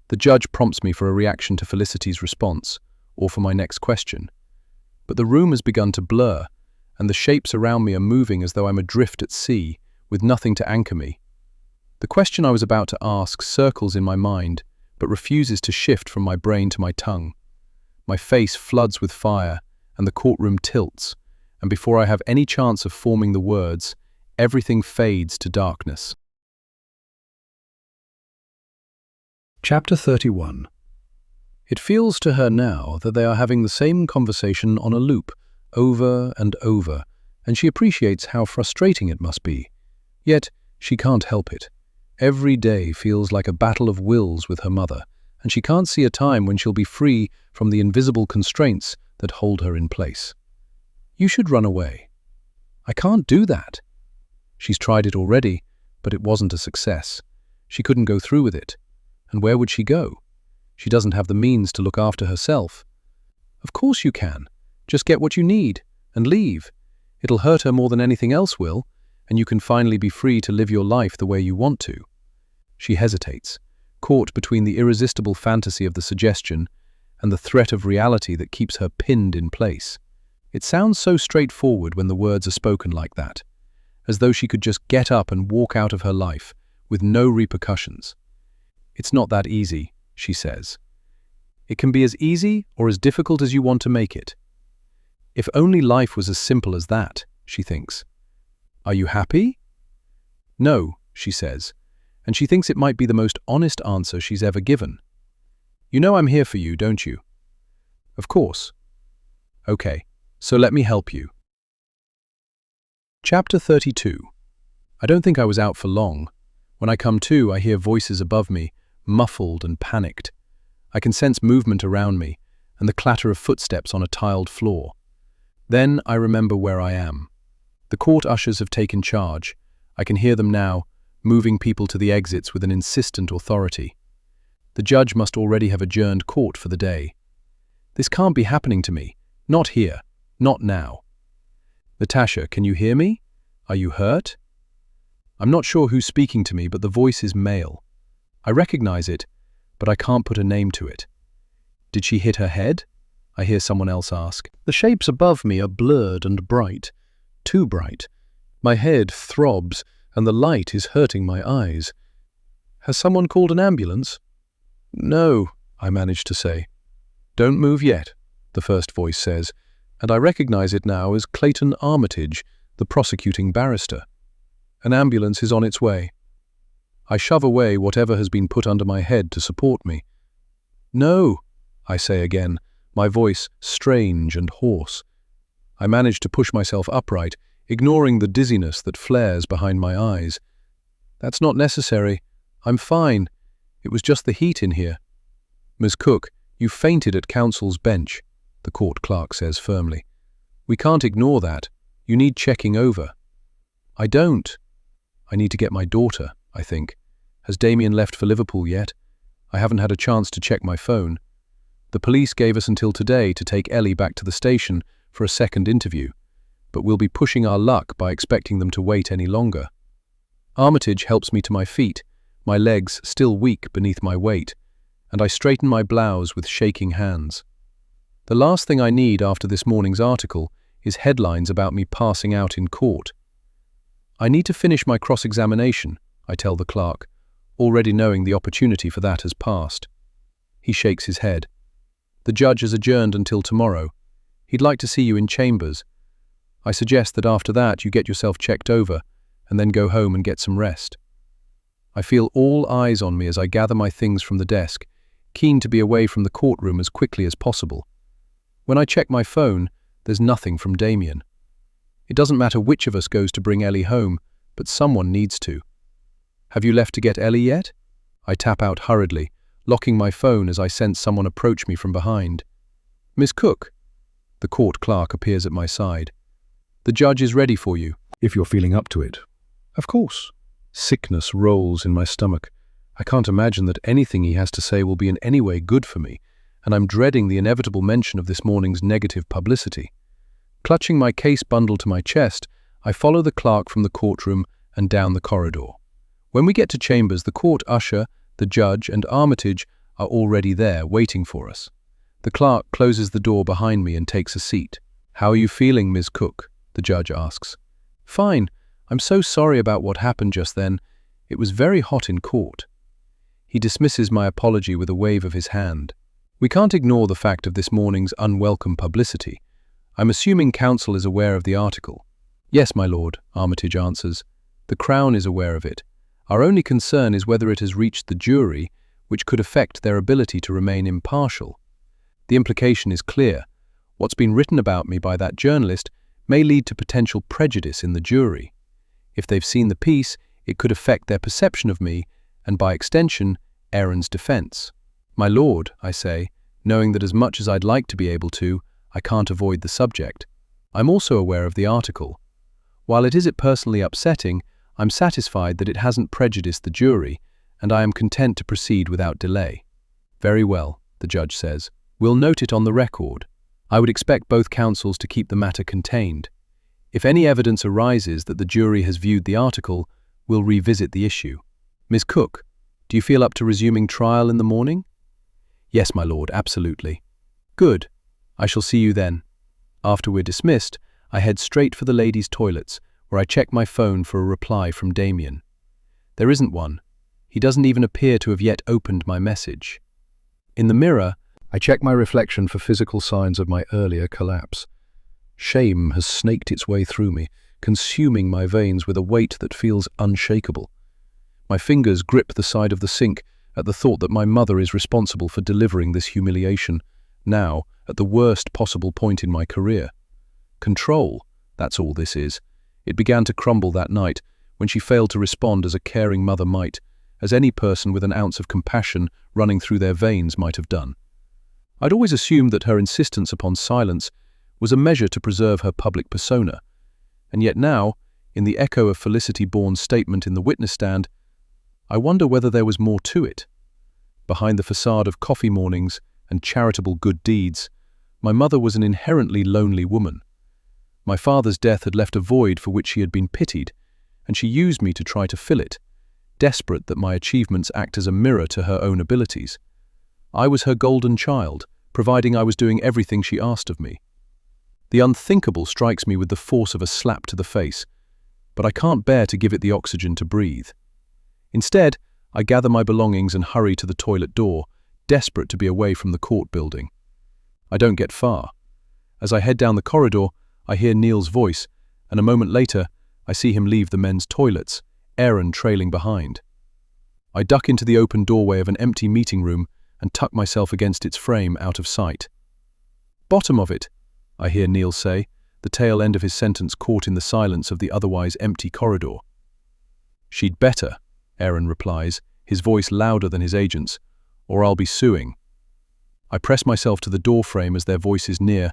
The judge prompts me for a reaction to Felicity's response, or for my next question. But the room has begun to blur, and the shapes around me are moving as though I'm adrift at sea, with nothing to anchor me. The question I was about to ask circles in my mind, but refuses to shift from my brain to my tongue. My face floods with fire, and the courtroom tilts, and before I have any chance of forming the words, everything fades to darkness. Chapter 31. It feels to her now that they are having the same conversation on a loop, over and over, and she appreciates how frustrating it must be. Yet, she can't help it. Every day feels like a battle of wills with her mother, and she can't see a time when she'll be free from the invisible constraints that hold her in place. You should run away. I can't do that. She's tried it already, but it wasn't a success. She couldn't go through with it. And where would she go? She doesn't have the means to look after herself. Of course you can. Just get what you need and leave. It'll hurt her more than anything else will, and you can finally be free to live your life the way you want to. She hesitates, caught between the irresistible fantasy of the suggestion and the threat of reality that keeps her pinned in place. It sounds so straightforward when the words are spoken like that, as though she could just get up and walk out of her life with no repercussions. It's not that easy, she says. It can be as easy or as difficult as you want to make it. If only life was as simple as that, she thinks. Are you happy? No, she says, and she thinks it might be the most honest answer she's ever given. You know I'm here for you, don't you? Of course. Okay, so let me help you. Chapter 32. I don't think I was out for long. When I come to, I hear voices above me, muffled and panicked. I can sense movement around me and the clatter of footsteps on a tiled floor. Then I remember where I am. The court ushers have taken charge. I can hear them now, moving people to the exits with an insistent authority. The judge must already have adjourned court for the day. This can't be happening to me. Not here. Not now. Natasha, can you hear me? Are you hurt? I'm not sure who's speaking to me, but the voice is male. I recognize it, but I can't put a name to it. Did she hit her head? I hear someone else ask. The shapes above me are blurred and bright. Too bright. My head throbs, and the light is hurting my eyes. Has someone called an ambulance? No, I manage to say. Don't move yet, the first voice says, and I recognize it now as Clayton Armitage, the prosecuting barrister. An ambulance is on its way. I shove away whatever has been put under my head to support me. No, I say again, my voice strange and hoarse. I manage to push myself upright, ignoring the dizziness that flares behind my eyes. That's not necessary. I'm fine. It was just the heat in here. Ms. Cook, you fainted at counsel's bench, the court clerk says firmly. We can't ignore that. You need checking over. I don't. I need to get my daughter, I think. Has Damien left for Liverpool yet? I haven't had a chance to check my phone. The police gave us until today to take Ellie back to the station for a second interview, but we'll be pushing our luck by expecting them to wait any longer. Armitage helps me to my feet, my legs still weak beneath my weight, and I straighten my blouse with shaking hands. The last thing I need after this morning's article is headlines about me passing out in court. I need to finish my cross-examination, I tell the clerk, already knowing the opportunity for that has passed. He shakes his head. The judge has adjourned until tomorrow. He'd like to see you in chambers. I suggest that after that you get yourself checked over and then go home and get some rest. I feel all eyes on me as I gather my things from the desk, keen to be away from the courtroom as quickly as possible. When I check my phone, there's nothing from Damien. It doesn't matter which of us goes to bring Ellie home, but someone needs to. Have you left to get Ellie yet? I tap out hurriedly, locking my phone as I sense someone approach me from behind. "Miss Cook." The court clerk appears at my side. "The judge is ready for you." If you're feeling up to it. Of course. Sickness rolls in my stomach. I can't imagine that anything he has to say will be in any way good for me, and I'm dreading the inevitable mention of this morning's negative publicity. Clutching my case bundle to my chest, I follow the clerk from the courtroom and down the corridor. When we get to chambers, the court usher, the judge, and Armitage are already there, waiting for us. The clerk closes the door behind me and takes a seat. "How are you feeling, Ms. Cook?" the judge asks. "Fine. I'm so sorry about what happened just then. It was very hot in court." He dismisses my apology with a wave of his hand. We can't ignore the fact of this morning's unwelcome publicity. I'm assuming counsel is aware of the article. "Yes, my lord," Armitage answers. "The Crown is aware of it. Our only concern is whether it has reached the jury, which could affect their ability to remain impartial. The implication is clear. What's been written about me by that journalist may lead to potential prejudice in the jury. If they've seen the piece, it could affect their perception of me, and by extension, Aaron's defense." "My lord," I say, knowing that as much as I'd like to be able to, I can't avoid the subject. "I'm also aware of the article. While it is personally upsetting, I'm satisfied that it hasn't prejudiced the jury, and I am content to proceed without delay." "Very well," the judge says. "We'll note it on the record. I would expect both counsels to keep the matter contained. If any evidence arises that the jury has viewed the article, we'll revisit the issue. Ms. Cook, do you feel up to resuming trial in the morning?" "Yes, my lord, absolutely." "Good. I shall see you then." After we're dismissed, I head straight for the ladies' toilets, where I check my phone for a reply from Damien. There isn't one. He doesn't even appear to have yet opened my message. In the mirror, I check my reflection for physical signs of my earlier collapse. Shame has snaked its way through me, consuming my veins with a weight that feels unshakable. My fingers grip the side of the sink at the thought that my mother is responsible for delivering this humiliation, now at the worst possible point in my career. Control, that's all this is. It began to crumble that night when she failed to respond as a caring mother might, as any person with an ounce of compassion running through their veins might have done. I'd always assumed that her insistence upon silence was a measure to preserve her public persona, and yet now, in the echo of Felicity Bourne's statement in the witness stand, I wonder whether there was more to it. Behind the facade of coffee mornings and charitable good deeds, my mother was an inherently lonely woman. My father's death had left a void for which she had been pitied, and she used me to try to fill it, desperate that my achievements act as a mirror to her own abilities. I was her golden child, providing I was doing everything she asked of me. The unthinkable strikes me with the force of a slap to the face, but I can't bear to give it the oxygen to breathe. Instead, I gather my belongings and hurry to the toilet door, desperate to be away from the court building. I don't get far. As I head down the corridor, I hear Neil's voice, and a moment later, I see him leave the men's toilets, Aaron trailing behind. I duck into the open doorway of an empty meeting room and tuck myself against its frame out of sight. "Bottom of it," I hear Neil say, the tail end of his sentence caught in the silence of the otherwise empty corridor. "She'd better," Aaron replies, his voice louder than his agent's, "or I'll be suing." I press myself to the doorframe as their voice is near,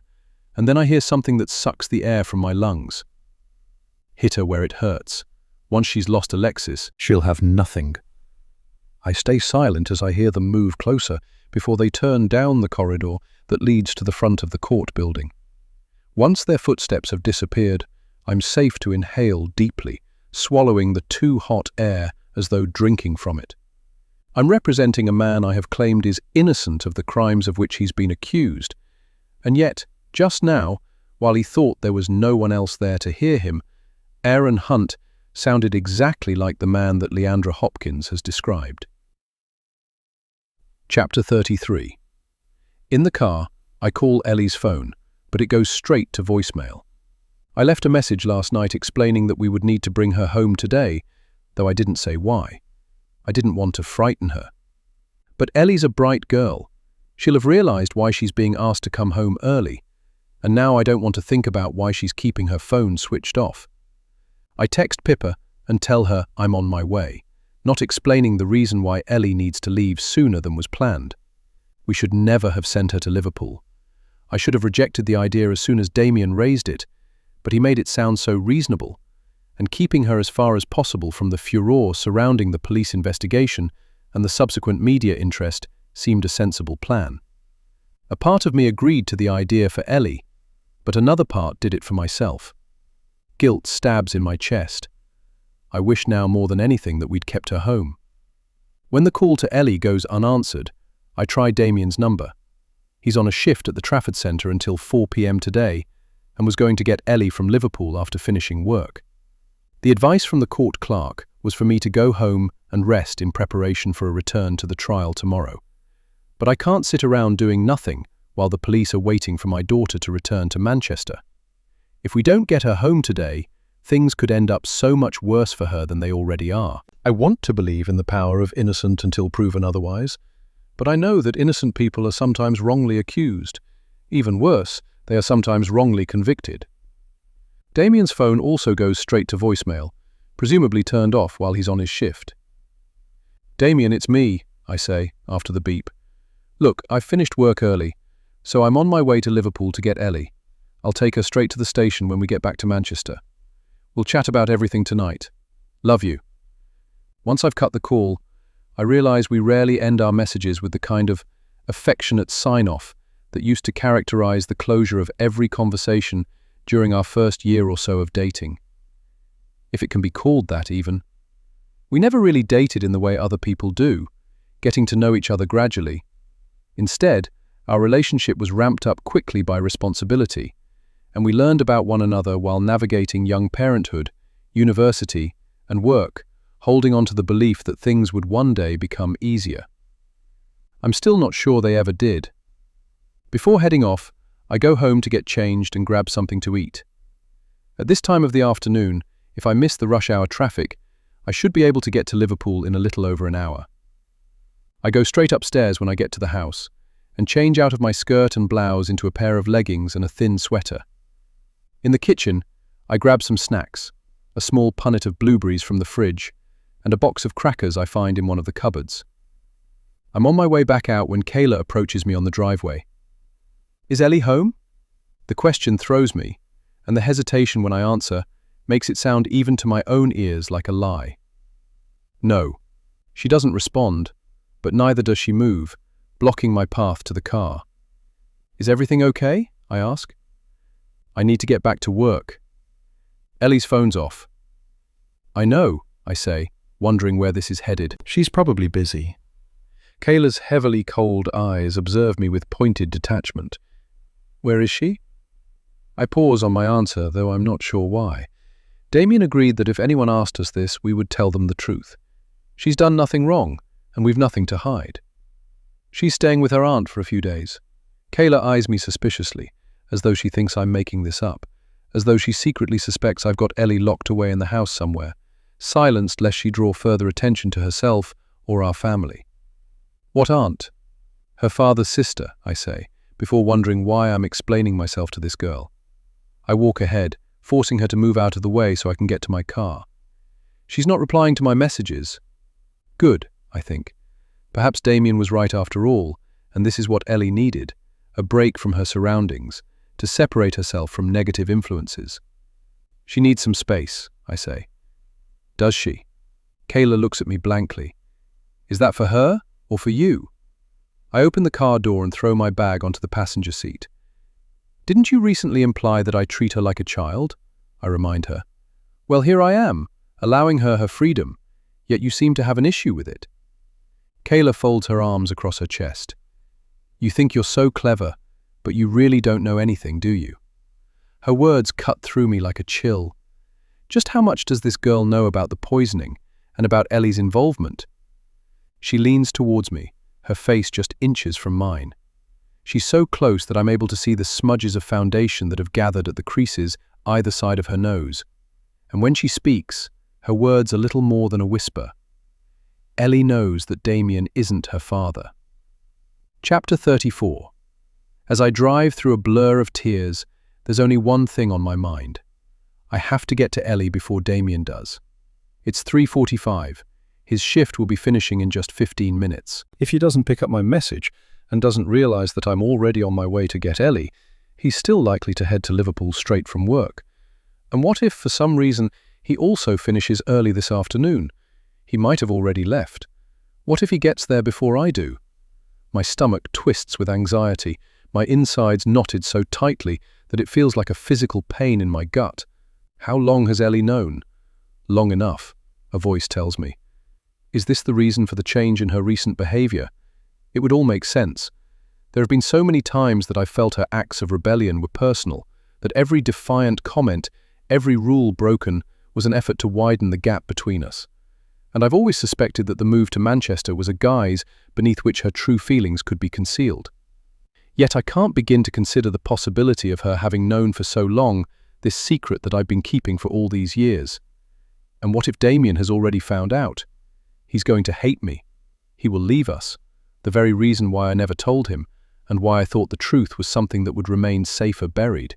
and then I hear something that sucks the air from my lungs. "Hit her where it hurts. Once she's lost Alexis, she'll have nothing." I stay silent as I hear them move closer before they turn down the corridor that leads to the front of the court building. Once their footsteps have disappeared, I'm safe to inhale deeply, swallowing the too hot air as though drinking from it. I'm representing a man I have claimed is innocent of the crimes of which he's been accused, and yet, just now, while he thought there was no one else there to hear him, Aaron Hunt sounded exactly like the man that Leandra Hopkins has described. Chapter 33. In the car, I call Ellie's phone, but it goes straight to voicemail. I left a message last night explaining that we would need to bring her home today, though I didn't say why. I didn't want to frighten her. But Ellie's a bright girl. She'll have realized why she's being asked to come home early, and now I don't want to think about why she's keeping her phone switched off. I text Pippa and tell her I'm on my way, not explaining the reason why Ellie needs to leave sooner than was planned. We should never have sent her to Liverpool. I should have rejected the idea as soon as Damien raised it, but he made it sound so reasonable, and keeping her as far as possible from the furore surrounding the police investigation and the subsequent media interest seemed a sensible plan. A part of me agreed to the idea for Ellie, but another part did it for myself. Guilt stabs in my chest. I wish now more than anything that we'd kept her home. When the call to Ellie goes unanswered, I try Damien's number. He's on a shift at the Trafford Centre until 4 p.m. today and was going to get Ellie from Liverpool after finishing work. The advice from the court clerk was for me to go home and rest in preparation for a return to the trial tomorrow. But I can't sit around doing nothing while the police are waiting for my daughter to return to Manchester. If we don't get her home today, things could end up so much worse for her than they already are. I want to believe in the power of innocent until proven otherwise, but I know that innocent people are sometimes wrongly accused. Even worse, they are sometimes wrongly convicted. Damien's phone also goes straight to voicemail, presumably turned off while he's on his shift. "Damien, it's me," I say, after the beep. "Look, I've finished work early, so I'm on my way to Liverpool to get Ellie. I'll take her straight to the station when we get back to Manchester. We'll chat about everything tonight. Love you." Once I've cut the call, I realize we rarely end our messages with the kind of affectionate sign-off that used to characterize the closure of every conversation during our first year or so of dating. If it can be called that even. We never really dated in the way other people do, getting to know each other gradually. Instead, our relationship was ramped up quickly by responsibility, and we learned about one another while navigating young parenthood, university, and work, holding on to the belief that things would one day become easier. I'm still not sure they ever did. Before heading off, I go home to get changed and grab something to eat. At this time of the afternoon, if I miss the rush hour traffic, I should be able to get to Liverpool in a little over an hour. I go straight upstairs when I get to the house, and change out of my skirt and blouse into a pair of leggings and a thin sweater. In the kitchen, I grab some snacks, a small punnet of blueberries from the fridge, and a box of crackers I find in one of the cupboards. I'm on my way back out when Kayla approaches me on the driveway. "Is Ellie home?" The question throws me, and the hesitation when I answer makes it sound even to my own ears like a lie. No, she doesn't respond, but neither does she move, blocking my path to the car. "Is everything okay?" I ask. "I need to get back to work." Ellie's phone's off. "I know," I say, wondering where this is headed. She's probably busy. Kayla's heavily cold eyes observe me with pointed detachment. "Where is she?" I pause on my answer, though I'm not sure why. Damien agreed that if anyone asked us this, we would tell them the truth. She's done nothing wrong, and we've nothing to hide. She's staying with her aunt for a few days. Kayla eyes me suspiciously, as though she thinks I'm making this up, as though she secretly suspects I've got Ellie locked away in the house somewhere, silenced lest she draw further attention to herself or our family. "What aunt?" "Her father's sister," I say, before wondering why I'm explaining myself to this girl. I walk ahead, forcing her to move out of the way so I can get to my car. She's not replying to my messages. Good, I think. Perhaps Damien was right after all, and this is what Ellie needed, a break from her surroundings, to separate herself from negative influences. "She needs some space," I say. "Does she?" Kayla looks at me blankly. "Is that for her or for you?" I open the car door and throw my bag onto the passenger seat. "Didn't you recently imply that I treat her like a child?" I remind her. "Well, here I am, allowing her freedom, yet you seem to have an issue with it." Kayla folds her arms across her chest. "You think you're so clever, but you really don't know anything, do you?" Her words cut through me like a chill. Just how much does this girl know about the poisoning and about Ellie's involvement? She leans towards me, her face just inches from mine. She's so close that I'm able to see the smudges of foundation that have gathered at the creases either side of her nose. And when she speaks, her words are little more than a whisper. Ellie knows that Damien isn't her father. Chapter 34. As I drive through a blur of tears, there's only one thing on my mind. I have to get to Ellie before Damien does. It's 3:45. His shift will be finishing in just 15 minutes. If he doesn't pick up my message and doesn't realize that I'm already on my way to get Ellie, he's still likely to head to Liverpool straight from work. And what if, for some reason, he also finishes early this afternoon? He might have already left. What if he gets there before I do? My stomach twists with anxiety, my insides knotted so tightly that it feels like a physical pain in my gut. How long has Ellie known? Long enough, a voice tells me. Is this the reason for the change in her recent behavior? It would all make sense. There have been so many times that I felt her acts of rebellion were personal, that every defiant comment, every rule broken, was an effort to widen the gap between us. And I've always suspected that the move to Manchester was a guise beneath which her true feelings could be concealed. Yet I can't begin to consider the possibility of her having known for so long this secret that I've been keeping for all these years. And what if Damien has already found out? He's going to hate me. He will leave us, the very reason why I never told him, and why I thought the truth was something that would remain safer buried.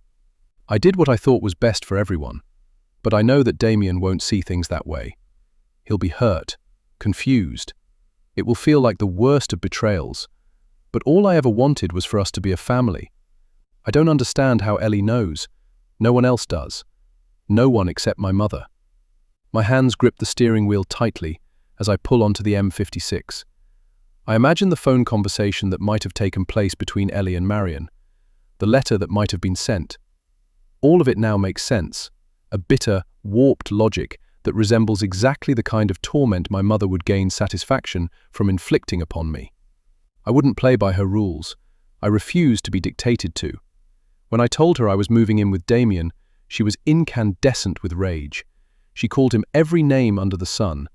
I did what I thought was best for everyone, but I know that Damien won't see things that way. He'll be hurt, confused. It will feel like the worst of betrayals, but all I ever wanted was for us to be a family. I don't understand how Ellie knows. No one else does. No one except my mother. My hands grip the steering wheel tightly as I pull onto the M56. I imagine the phone conversation that might have taken place between Ellie and Marion, the letter that might have been sent. All of it now makes sense, a bitter, warped logic that resembles exactly the kind of torment my mother would gain satisfaction from inflicting upon me. I wouldn't play by her rules. I refused to be dictated to. When I told her I was moving in with Damien, she was incandescent with rage. She called him every name under the sun,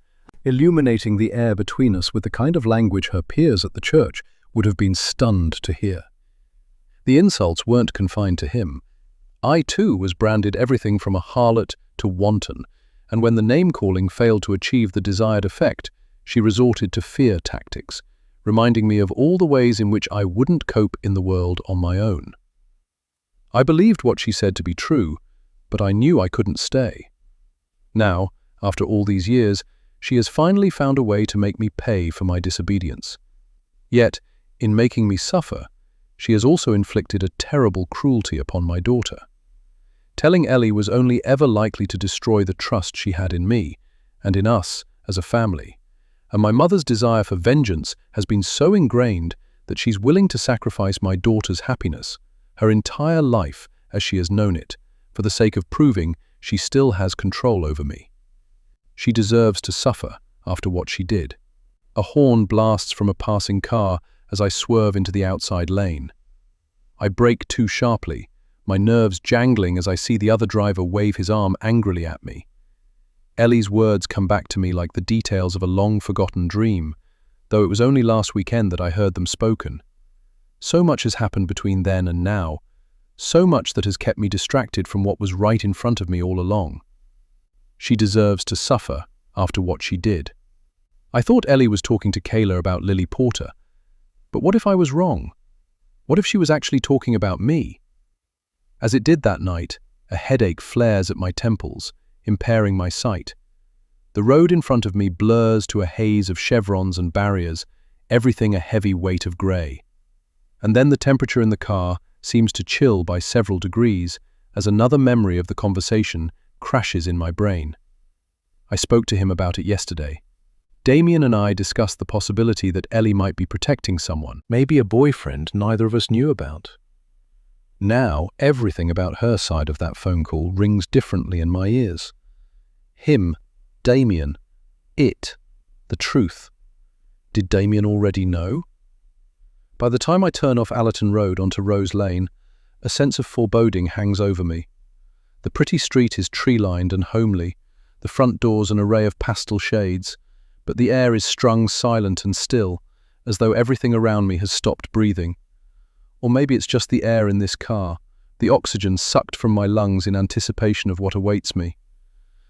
illuminating the air between us with the kind of language her peers at the church would have been stunned to hear. The insults weren't confined to him. I too was branded everything from a harlot to wanton, and when the name-calling failed to achieve the desired effect, she resorted to fear tactics, reminding me of all the ways in which I wouldn't cope in the world on my own. I believed what she said to be true, but I knew I couldn't stay. Now, after all these years, she has finally found a way to make me pay for my disobedience. Yet, in making me suffer, she has also inflicted a terrible cruelty upon my daughter. Telling Ellie was only ever likely to destroy the trust she had in me, and in us as a family. And my mother's desire for vengeance has been so ingrained that she's willing to sacrifice my daughter's happiness, her entire life as she has known it, for the sake of proving she still has control over me. She deserves to suffer after what she did. A horn blasts from a passing car as I swerve into the outside lane. I brake too sharply, my nerves jangling as I see the other driver wave his arm angrily at me. Ellie's words come back to me like the details of a long-forgotten dream, though it was only last weekend that I heard them spoken. So much has happened between then and now, so much that has kept me distracted from what was right in front of me all along. She deserves to suffer after what she did. I thought Ellie was talking to Kayla about Lily Porter, but what if I was wrong? What if she was actually talking about me? As it did that night, a headache flares at my temples, impairing my sight. The road in front of me blurs to a haze of chevrons and barriers, everything a heavy weight of grey. And then the temperature in the car seems to chill by several degrees as another memory of the conversation crashes in my brain. I spoke to him about it yesterday. Damien and I discussed the possibility that Ellie might be protecting someone, maybe a boyfriend neither of us knew about. Now, everything about her side of that phone call rings differently in my ears. Him, Damien, it, the truth. Did Damien already know? By the time I turn off Allerton Road onto Rose Lane, a sense of foreboding hangs over me. The pretty street is tree-lined and homely, the front doors an array of pastel shades, but the air is strung silent and still, as though everything around me has stopped breathing. Or maybe it's just the air in this car, the oxygen sucked from my lungs in anticipation of what awaits me.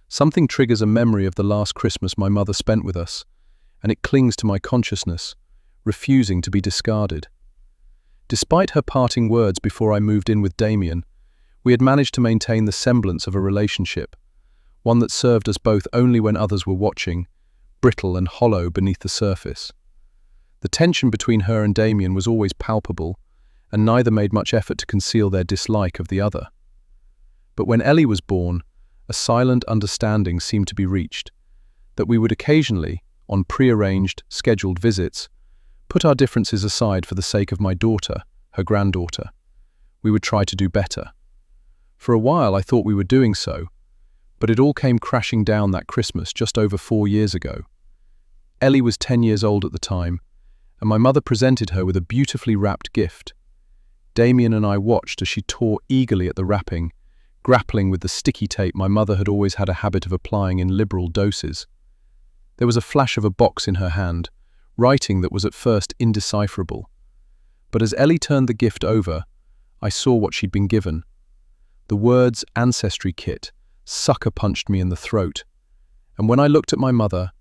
Something triggers a memory of the last Christmas my mother spent with us, and it clings to my consciousness, refusing to be discarded. Despite her parting words before I moved in with Damien, we had managed to maintain the semblance of a relationship, one that served us both only when others were watching, brittle and hollow beneath the surface. The tension between her and Damien was always palpable, and neither made much effort to conceal their dislike of the other. But when Ellie was born, a silent understanding seemed to be reached, that we would occasionally, on prearranged, scheduled visits, put our differences aside for the sake of my daughter, her granddaughter. We would try to do better. For a while I thought we were doing so, but it all came crashing down that Christmas just over 4 years ago. Ellie was 10 years old at the time, and my mother presented her with a beautifully wrapped gift. Damien and I watched as she tore eagerly at the wrapping, grappling with the sticky tape my mother had always had a habit of applying in liberal doses. There was a flash of a box in her hand, writing that was at first indecipherable. But as Ellie turned the gift over, I saw what she'd been given. The words "Ancestry Kit" sucker-punched me in the throat, and when I looked at my mother,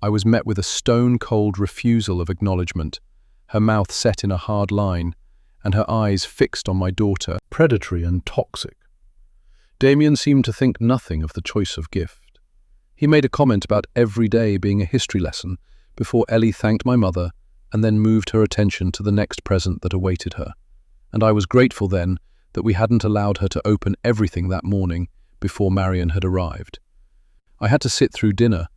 I was met with a stone-cold refusal of acknowledgement, her mouth set in a hard line, and her eyes fixed on my daughter, Predatory and toxic. Damien seemed to think nothing of the choice of gift. He made a comment about every day being a history lesson before Ellie thanked my mother and then moved her attention to the next present that awaited her. And I was grateful then that we hadn't allowed her to open everything that morning before Marion had arrived. I had to sit through dinner,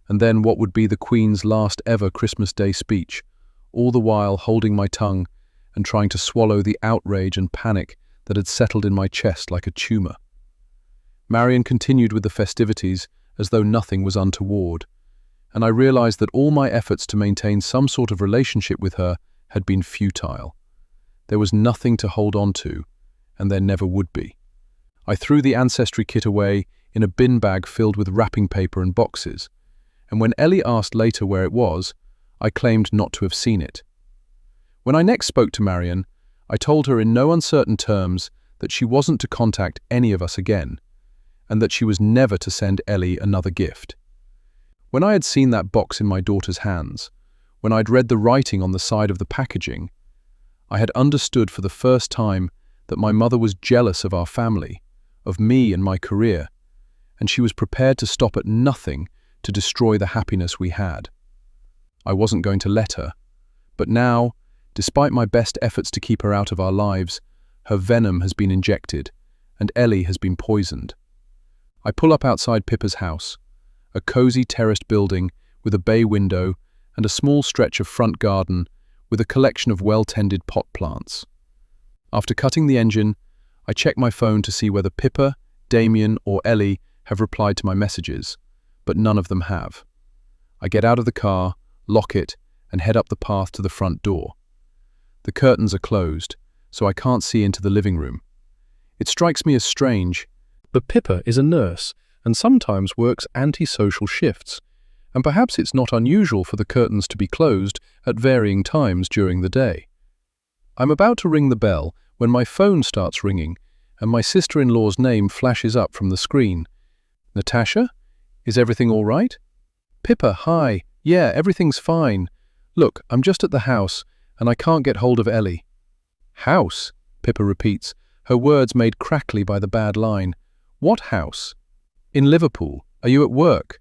and then what would be the Queen's last ever Christmas Day speech, all the while holding my tongue and trying to swallow the outrage and panic that had settled in my chest like a tumour. Marion continued with the festivities as though nothing was untoward, and I realized that all my efforts to maintain some sort of relationship with her had been futile. There was nothing to hold on to, and there never would be. I threw the Ancestry Kit away in a bin bag filled with wrapping paper and boxes, and when Ellie asked later where it was, I claimed not to have seen it. When I next spoke to Marion, I told her in no uncertain terms that she wasn't to contact any of us again, and that she was never to send Ellie another gift. When I had seen that box in my daughter's hands, when I'd read the writing on the side of the packaging, I had understood for the first time that my mother was jealous of our family, of me and my career, and she was prepared to stop at nothing to destroy the happiness we had. I wasn't going to let her, but now, despite my best efforts to keep her out of our lives, her venom has been injected, and Ellie has been poisoned. I pull up outside Pippa's house, a cozy terraced building with a bay window and a small stretch of front garden with a collection of well-tended pot plants. After cutting the engine, I check my phone to see whether Pippa, Damien, or Ellie have replied to my messages, but none of them have. I get out of the car, lock it, and head up the path to the front door. The curtains are closed, so I can't see into the living room. It strikes me as strange, but Pippa is a nurse and sometimes works antisocial shifts, and perhaps it's not unusual for the curtains to be closed at varying times during the day. I'm about to ring the bell when my phone starts ringing and my sister-in-law's name flashes up from the screen. Natasha? Is everything all right? Pippa, hi. Yeah, everything's fine. Look, I'm just at the house and I can't get hold of Ellie. House? Pippa repeats, her words made crackly by the bad line. What house? In Liverpool. Are you at work?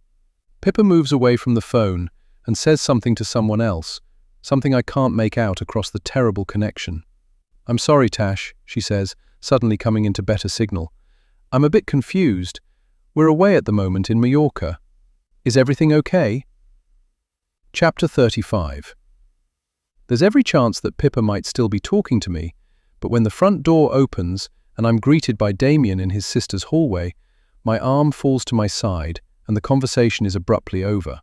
Pippa moves away from the phone and says something to someone else, something I can't make out across the terrible connection. I'm sorry, Tash, she says, suddenly coming into better signal. I'm a bit confused. We're away at the moment in Mallorca. Is everything okay? Chapter 35. There's every chance that Pippa might still be talking to me, but when the front door opens and I'm greeted by Damien in his sister's hallway, my arm falls to my side and the conversation is abruptly over.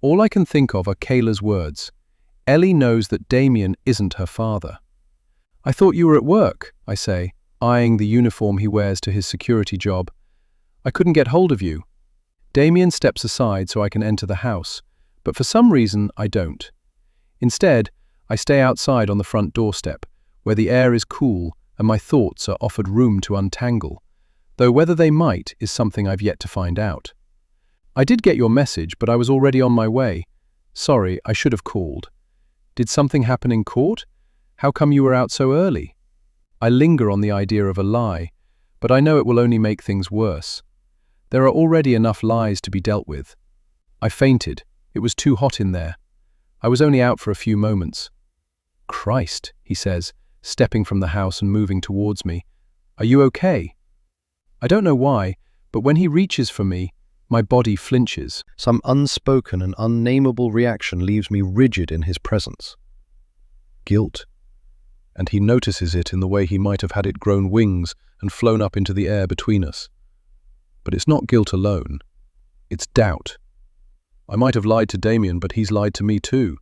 All I can think of are Kayla's words. Ellie knows that Damien isn't her father. I thought you were at work, I say, eyeing the uniform he wears to his security job. I couldn't get hold of you. Damien steps aside so I can enter the house, but for some reason I don't. Instead, I stay outside on the front doorstep, where the air is cool and my thoughts are offered room to untangle, though whether they might is something I've yet to find out. I did get your message, but I was already on my way. Sorry, I should have called. Did something happen in court? How come you were out so early? I linger on the idea of a lie, but I know it will only make things worse. There are already enough lies to be dealt with. I fainted, It was too hot in there. I was only out for a few moments. "Christ," he says, stepping from the house and moving towards me. "Are you okay?" I don't know why, but when he reaches for me, my body flinches. Some unspoken and unnameable reaction leaves me rigid in his presence. Guilt. And he notices it in the way he might have had it grown wings and flown up into the air between us. But it's not guilt alone. It's doubt. I might have lied to Damien, but he's lied to me too.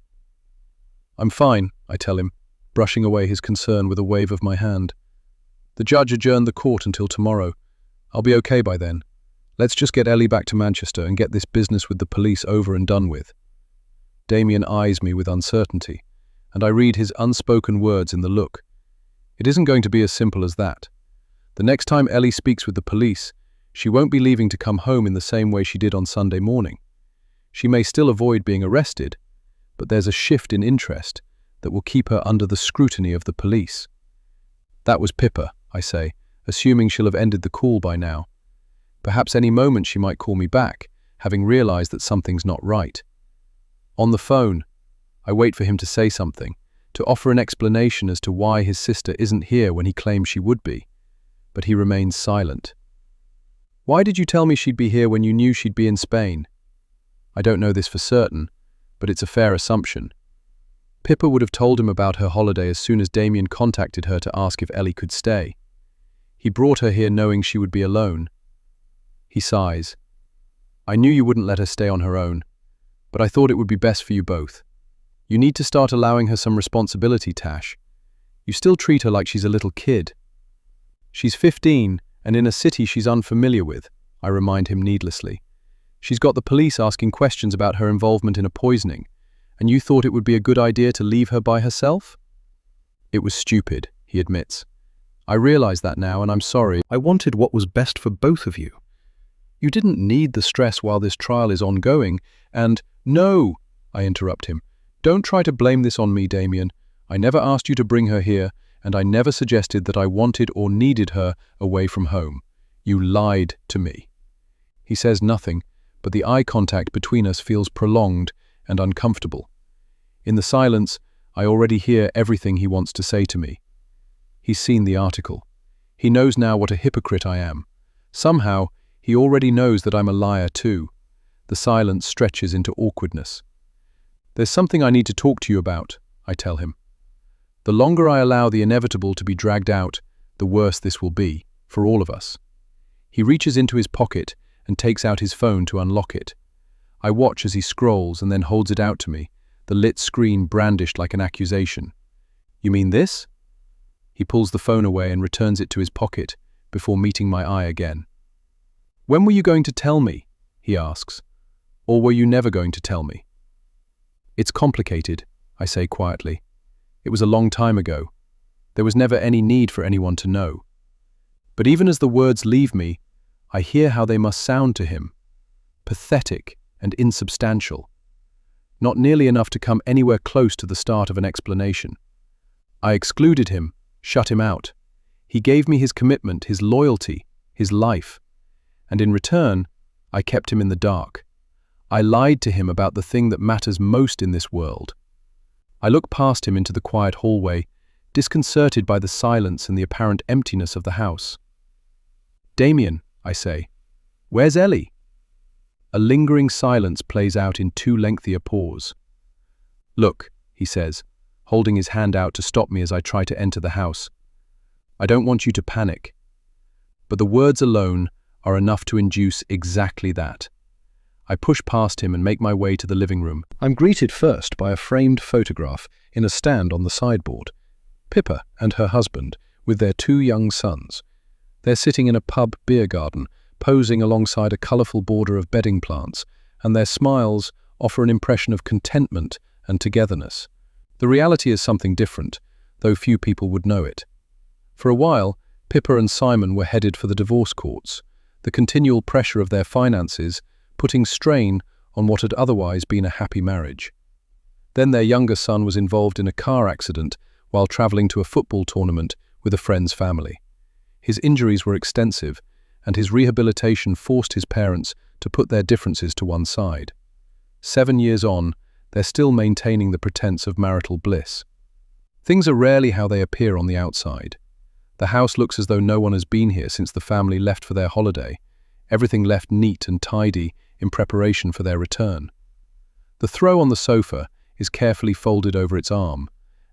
"I'm fine," I tell him, brushing away his concern with a wave of my hand. "The judge adjourned the court until tomorrow. I'll be okay by then. Let's just get Ellie back to Manchester and get this business with the police over and done with." Damien eyes me with uncertainty, and I read his unspoken words in the look. It isn't going to be as simple as that. The next time Ellie speaks with the police, she won't be leaving to come home in the same way she did on Sunday morning. She may still avoid being arrested, but there's a shift in interest that will keep her under the scrutiny of the police. "That was Pippa," I say, assuming she'll have ended the call by now. Perhaps any moment she might call me back, having realized that something's not right. On the phone, I wait for him to say something, to offer an explanation as to why his sister isn't here when he claims she would be. But he remains silent. "Why did you tell me she'd be here when you knew she'd be in Spain?" I don't know this for certain, but it's a fair assumption. Pippa would have told him about her holiday as soon as Damien contacted her to ask if Ellie could stay. He brought her here knowing she would be alone. He sighs. "I knew you wouldn't let her stay on her own, but I thought it would be best for you both. You need to start allowing her some responsibility, Tash. You still treat her like she's a little kid. She's 15, and in a city she's unfamiliar with," I remind him needlessly. "She's got the police asking questions about her involvement in a poisoning, and you thought it would be a good idea to leave her by herself?" "It was stupid," he admits. "I realize that now, and I'm sorry. I wanted what was best for both of you. You didn't need the stress while this trial is ongoing, and—" "No," I interrupt him. "Don't try to blame this on me, Damien. I never asked you to bring her here, and I never suggested that I wanted or needed her away from home. You lied to me." He says nothing, but the eye contact between us feels prolonged and uncomfortable. In the silence, I already hear everything he wants to say to me. He's seen the article. He knows now what a hypocrite I am. Somehow, he already knows that I'm a liar too. The silence stretches into awkwardness. "There's something I need to talk to you about," I tell him. "The longer I allow the inevitable to be dragged out, the worse this will be, for all of us." He reaches into his pocket and takes out his phone to unlock it. I watch as he scrolls and then holds it out to me, the lit screen brandished like an accusation. "You mean this?" He pulls the phone away and returns it to his pocket before meeting my eye again. "When were you going to tell me?" he asks. "Or were you never going to tell me?" "It's complicated," I say quietly. "It was a long time ago. There was never any need for anyone to know." But even as the words leave me, I hear how they must sound to him. Pathetic and insubstantial. Not nearly enough to come anywhere close to the start of an explanation. I excluded him, shut him out. He gave me his commitment, his loyalty, his life. And in return, I kept him in the dark. I lied to him about the thing that matters most in this world. I look past him into the quiet hallway, disconcerted by the silence and the apparent emptiness of the house. "Damien," I say, "where's Ellie?" A lingering silence plays out in too lengthy a pause. "Look," he says, holding his hand out to stop me as I try to enter the house. "I don't want you to panic." But the words alone are enough to induce exactly that. I push past him and make my way to the living room. I'm greeted first by a framed photograph in a stand on the sideboard. Pippa and her husband, with their 2 young sons. They're sitting in a pub beer garden, posing alongside a colourful border of bedding plants, and their smiles offer an impression of contentment and togetherness. The reality is something different, though few people would know it. For a while, Pippa and Simon were headed for the divorce courts, the continual pressure of their finances putting strain on what had otherwise been a happy marriage. Then their younger son was involved in a car accident while travelling to a football tournament with a friend's family. His injuries were extensive, and his rehabilitation forced his parents to put their differences to one side. 7 years on, they're still maintaining the pretense of marital bliss. Things are rarely how they appear on the outside. The house looks as though no one has been here since the family left for their holiday, everything left neat and tidy in preparation for their return. The throw on the sofa is carefully folded over its arm,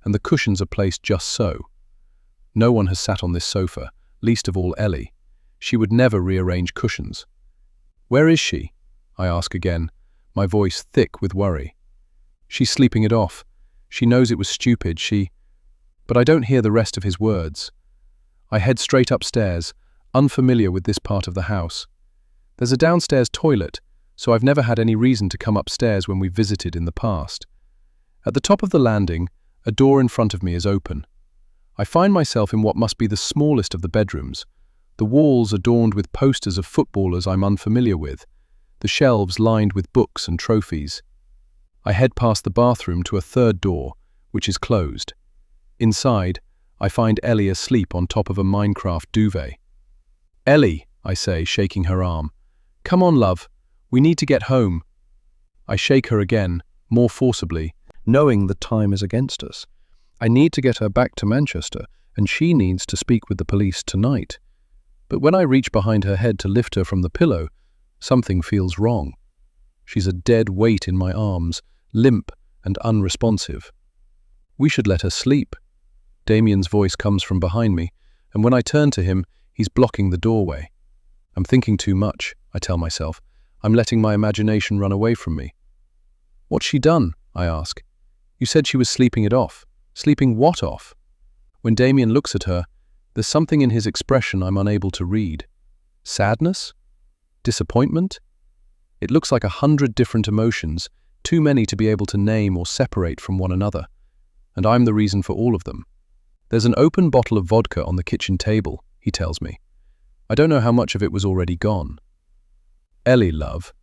and the cushions are placed just so. No one has sat on this sofa, least of all Ellie. She would never rearrange cushions. "Where is she?" I ask again, my voice thick with worry. "She's sleeping it off. She knows it was stupid, But I don't hear the rest of his words. I head straight upstairs, unfamiliar with this part of the house. There's a downstairs toilet, so I've never had any reason to come upstairs when we visited in the past. At the top of the landing, a door in front of me is open. I find myself in what must be the smallest of the bedrooms, the walls adorned with posters of footballers I'm unfamiliar with, the shelves lined with books and trophies. I head past the bathroom to a third door, which is closed. Inside, I find Ellie asleep on top of a Minecraft duvet. "Ellie," I say, shaking her arm. "Come on, love. We need to get home." I shake her again, more forcibly, knowing the time is against us. I need to get her back to Manchester, and she needs to speak with the police tonight. But when I reach behind her head to lift her from the pillow, something feels wrong. She's a dead weight in my arms, limp and unresponsive. "We should let her sleep." Damien's voice comes from behind me, and when I turn to him, he's blocking the doorway. I'm thinking too much, I tell myself. I'm letting my imagination run away from me. "What's she done?" I ask. "You said she was sleeping it off." "Sleeping what off?" When Damien looks at her, there's something in his expression I'm unable to read. Sadness? Disappointment? It looks like 100 different emotions, too many to be able to name or separate from one another. And I'm the reason for all of them. "There's an open bottle of vodka on the kitchen table," he tells me. I don't know how much of it was already gone. "Ellie, love."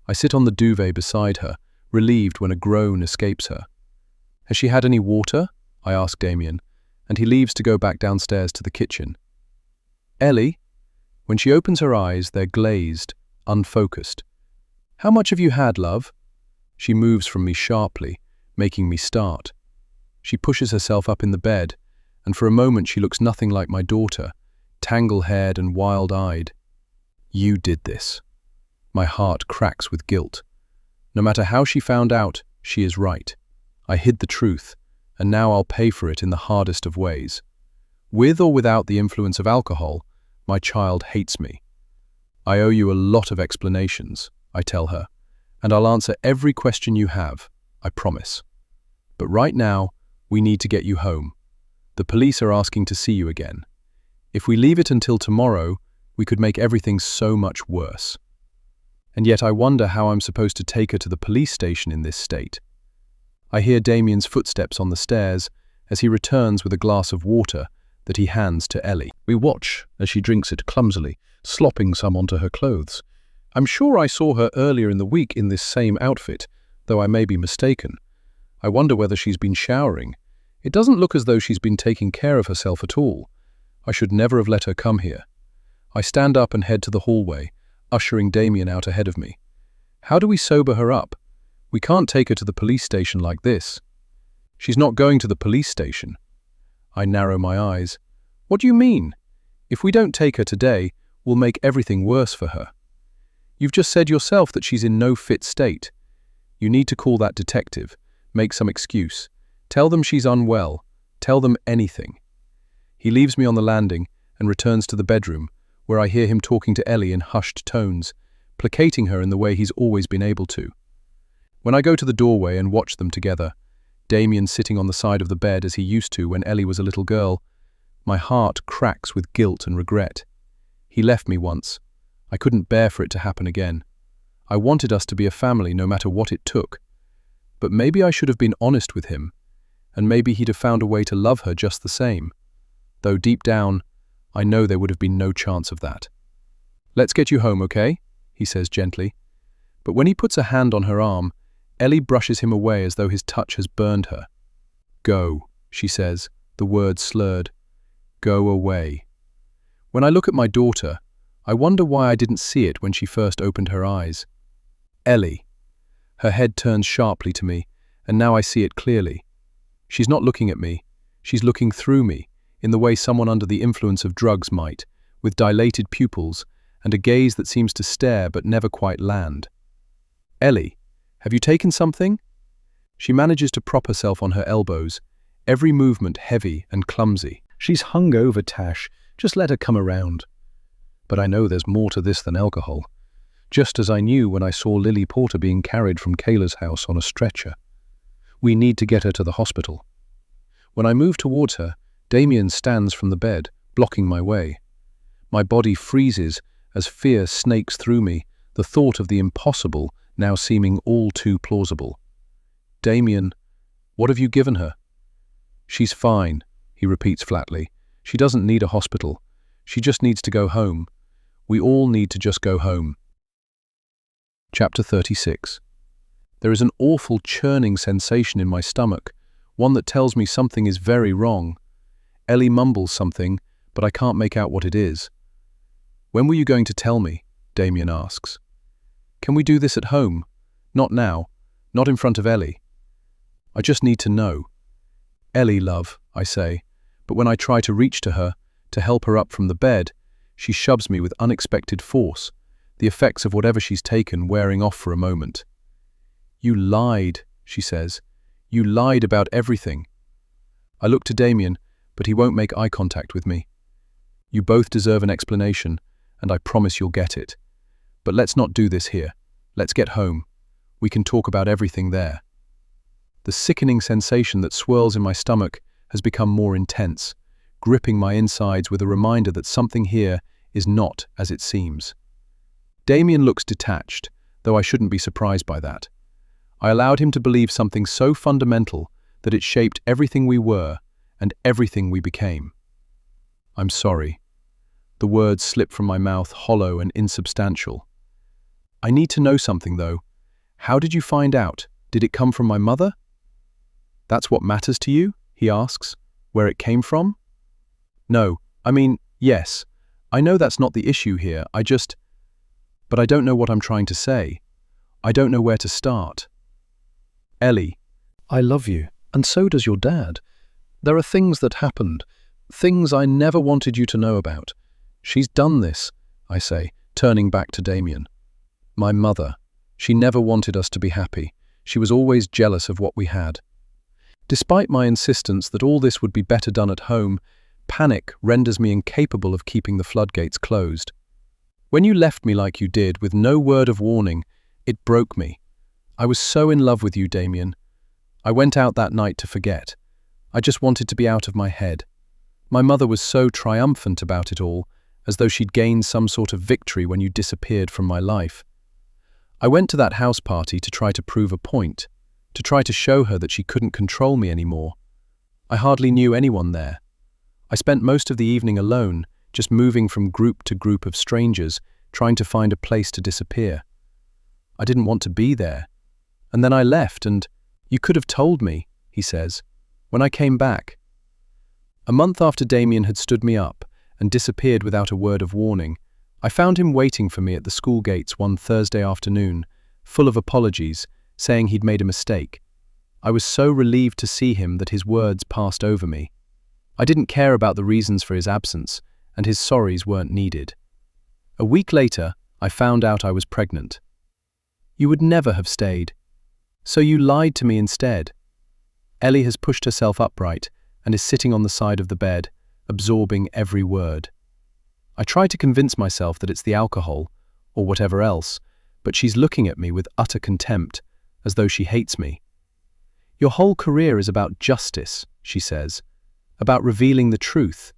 I sit on the duvet beside her, relieved when a groan escapes her. "Has she had any water?" I ask Damien, and he leaves to go back downstairs to the kitchen. "Ellie?" When she opens her eyes, they're glazed, unfocused. "How much have you had, love?" She moves from me sharply, making me start. She pushes herself up in the bed, and for a moment she looks nothing like my daughter, tangle-haired and wild-eyed. "You did this." My heart cracks with guilt. No matter how she found out, she is right. I hid the truth, and now I'll pay for it in the hardest of ways. With or without the influence of alcohol, my child hates me. "I owe you a lot of explanations," I tell her, "and I'll answer every question you have, I promise. But right now, we need to get you home. The police are asking to see you again. If we leave it until tomorrow, we could make everything so much worse. And yet I wonder how I'm supposed to take her to the police station in this state." I hear Damien's footsteps on the stairs as he returns with a glass of water that he hands to Ellie. We watch as she drinks it clumsily, slopping some onto her clothes. I'm sure I saw her earlier in the week in this same outfit, though I may be mistaken. I wonder whether she's been showering. It doesn't look as though she's been taking care of herself at all. I should never have let her come here. I stand up and head to the hallway, ushering Damien out ahead of me. How do we sober her up? We can't take her to the police station like this. "She's not going to the police station." I narrow my eyes. "What do you mean? If we don't take her today, we'll make everything worse for her. You've just said yourself that she's in no fit state. You need to call that detective, make some excuse. Tell them she's unwell. Tell them anything." He leaves me on the landing and returns to the bedroom, where I hear him talking to Ellie in hushed tones, placating her in the way he's always been able to. When I go to the doorway and watch them together, Damien sitting on the side of the bed as he used to when Ellie was a little girl, my heart cracks with guilt and regret. He left me once. I couldn't bear for it to happen again. I wanted us to be a family no matter what it took. But maybe I should have been honest with him, and maybe he'd have found a way to love her just the same. Though deep down, I know there would have been no chance of that. "Let's get you home, okay?" he says gently. But when he puts a hand on her arm, Ellie brushes him away as though his touch has burned her. "Go," she says, the words slurred. "Go away." When I look at my daughter, I wonder why I didn't see it when she first opened her eyes. Ellie. Her head turns sharply to me, and now I see it clearly. She's not looking at me. She's looking through me, in the way someone under the influence of drugs might, with dilated pupils and a gaze that seems to stare but never quite land. "Ellie, have you taken something?" She manages to prop herself on her elbows, every movement heavy and clumsy. She's hungover, Tash. Just let her come around. But I know there's more to this than alcohol. Just as I knew when I saw Lily Porter being carried from Kayla's house on a stretcher. We need to get her to the hospital. When I move towards her, Damien stands from the bed, blocking my way. My body freezes as fear snakes through me, the thought of the impossible now seeming all too plausible. "Damien, what have you given her?" "She's fine," he repeats flatly. "She doesn't need a hospital. She just needs to go home. We all need to just go home." Chapter 36. There is an awful churning sensation in my stomach, one that tells me something is very wrong. Ellie mumbles something, but I can't make out what it is. "When were you going to tell me?" Damien asks. "Can we do this at home? Not now. Not in front of Ellie. I just need to know." "Ellie, love," I say, but when I try to reach to her, to help her up from the bed, she shoves me with unexpected force, the effects of whatever she's taken wearing off for a moment. "You lied," she says. "You lied about everything." I look to Damien, but he won't make eye contact with me. "You both deserve an explanation, and I promise you'll get it. But let's not do this here. Let's get home. We can talk about everything there." The sickening sensation that swirls in my stomach has become more intense, gripping my insides with a reminder that something here is not as it seems. Damien looks detached, though I shouldn't be surprised by that. I allowed him to believe something so fundamental that it shaped everything we were and everything we became. "I'm sorry." The words slip from my mouth hollow and insubstantial. "I need to know something, though. How did you find out? Did it come from my mother?" "That's what matters to you?" he asks. "Where it came from?" "No, I mean, yes. I know that's not the issue here. But I don't know what I'm trying to say. I don't know where to start." "Ellie." "I love you, and so does your dad. There are things that happened, things I never wanted you to know about. She's done this," I say, turning back to Damien. "My mother. She never wanted us to be happy. She was always jealous of what we had." Despite my insistence that all this would be better done at home, panic renders me incapable of keeping the floodgates closed. "When you left me like you did, with no word of warning, it broke me. I was so in love with you, Damien. I went out that night to forget. I just wanted to be out of my head. My mother was so triumphant about it all, as though she'd gained some sort of victory when you disappeared from my life. I went to that house party to try to prove a point, to try to show her that she couldn't control me anymore. I hardly knew anyone there. I spent most of the evening alone, just moving from group to group of strangers, trying to find a place to disappear. I didn't want to be there. And then I left, and you could have told me," he says, "when I came back." A month after Damien had stood me up and disappeared without a word of warning, I found him waiting for me at the school gates one Thursday afternoon, full of apologies, saying he'd made a mistake. I was so relieved to see him that his words passed over me. I didn't care about the reasons for his absence, and his sorries weren't needed. A week later, I found out I was pregnant. "You would never have stayed. So you lied to me instead." Ellie has pushed herself upright and is sitting on the side of the bed, absorbing every word. I try to convince myself that it's the alcohol, or whatever else, but she's looking at me with utter contempt, as though she hates me. "Your whole career is about justice," she says, "about revealing the truth.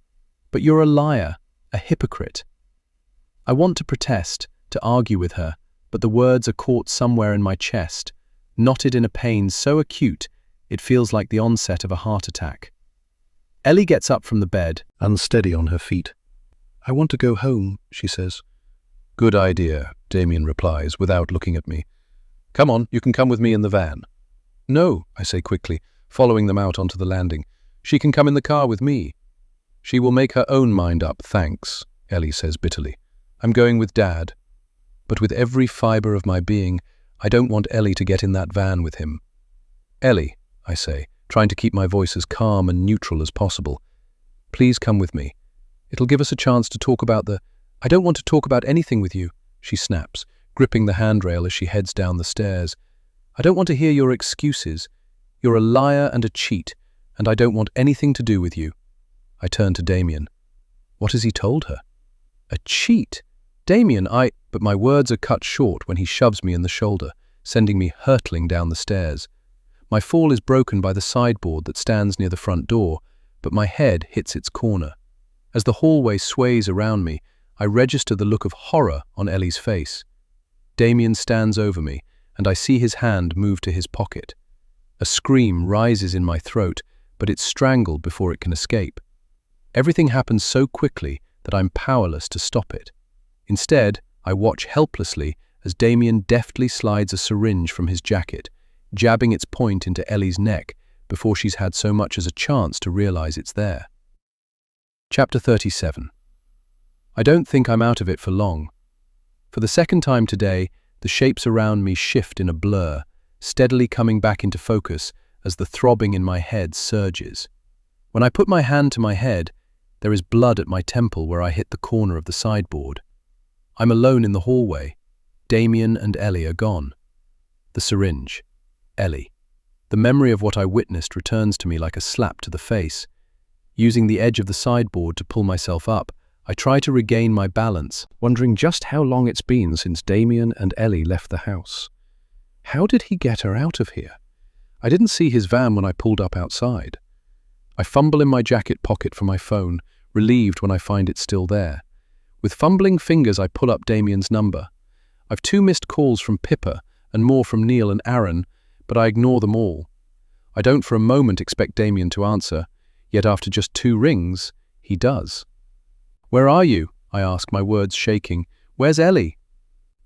But you're a liar, a hypocrite." I want to protest, to argue with her, but the words are caught somewhere in my chest, knotted in a pain so acute it feels like the onset of a heart attack. Ellie gets up from the bed, unsteady on her feet. "I want to go home," she says. "Good idea," Damien replies without looking at me. "Come on, you can come with me in the van." "No," I say quickly, following them out onto the landing. "She can come in the car with me." "She will make her own mind up, thanks," Ellie says bitterly. "I'm going with Dad." But with every fibre of my being, I don't want Ellie to get in that van with him. Ellie, I say, trying to keep my voice as calm and neutral as possible. Please come with me. It'll give us a chance to talk about the— I don't want to talk about anything with you, she snaps, gripping the handrail as she heads down the stairs. I don't want to hear your excuses. You're a liar and a cheat, and I don't want anything to do with you. I turn to Damien. What has he told her? A cheat? Damien, But my words are cut short when he shoves me in the shoulder, sending me hurtling down the stairs. My fall is broken by the sideboard that stands near the front door, but my head hits its corner. As the hallway sways around me, I register the look of horror on Ellie's face. Damien stands over me, and I see his hand move to his pocket. A scream rises in my throat, but it's strangled before it can escape. Everything happens so quickly that I'm powerless to stop it. Instead, I watch helplessly as Damien deftly slides a syringe from his jacket, jabbing its point into Ellie's neck before she's had so much as a chance to realize it's there. Chapter 37. I don't think I'm out of it for long. For the second time today, the shapes around me shift in a blur, steadily coming back into focus as the throbbing in my head surges. When I put my hand to my head, there is blood at my temple where I hit the corner of the sideboard. I'm alone in the hallway. Damien and Ellie are gone. The syringe. Ellie. The memory of what I witnessed returns to me like a slap to the face. Using the edge of the sideboard to pull myself up, I try to regain my balance, wondering just how long it's been since Damien and Ellie left the house. How did he get her out of here? I didn't see his van when I pulled up outside. I fumble in my jacket pocket for my phone, relieved when I find it still there. With fumbling fingers, I pull up Damien's number. I've 2 missed calls from Pippa and more from Neil and Aaron, but I ignore them all. I don't for a moment expect Damien to answer, yet after just 2 rings, he does. "Where are you?" I ask, my words shaking. "Where's Ellie?"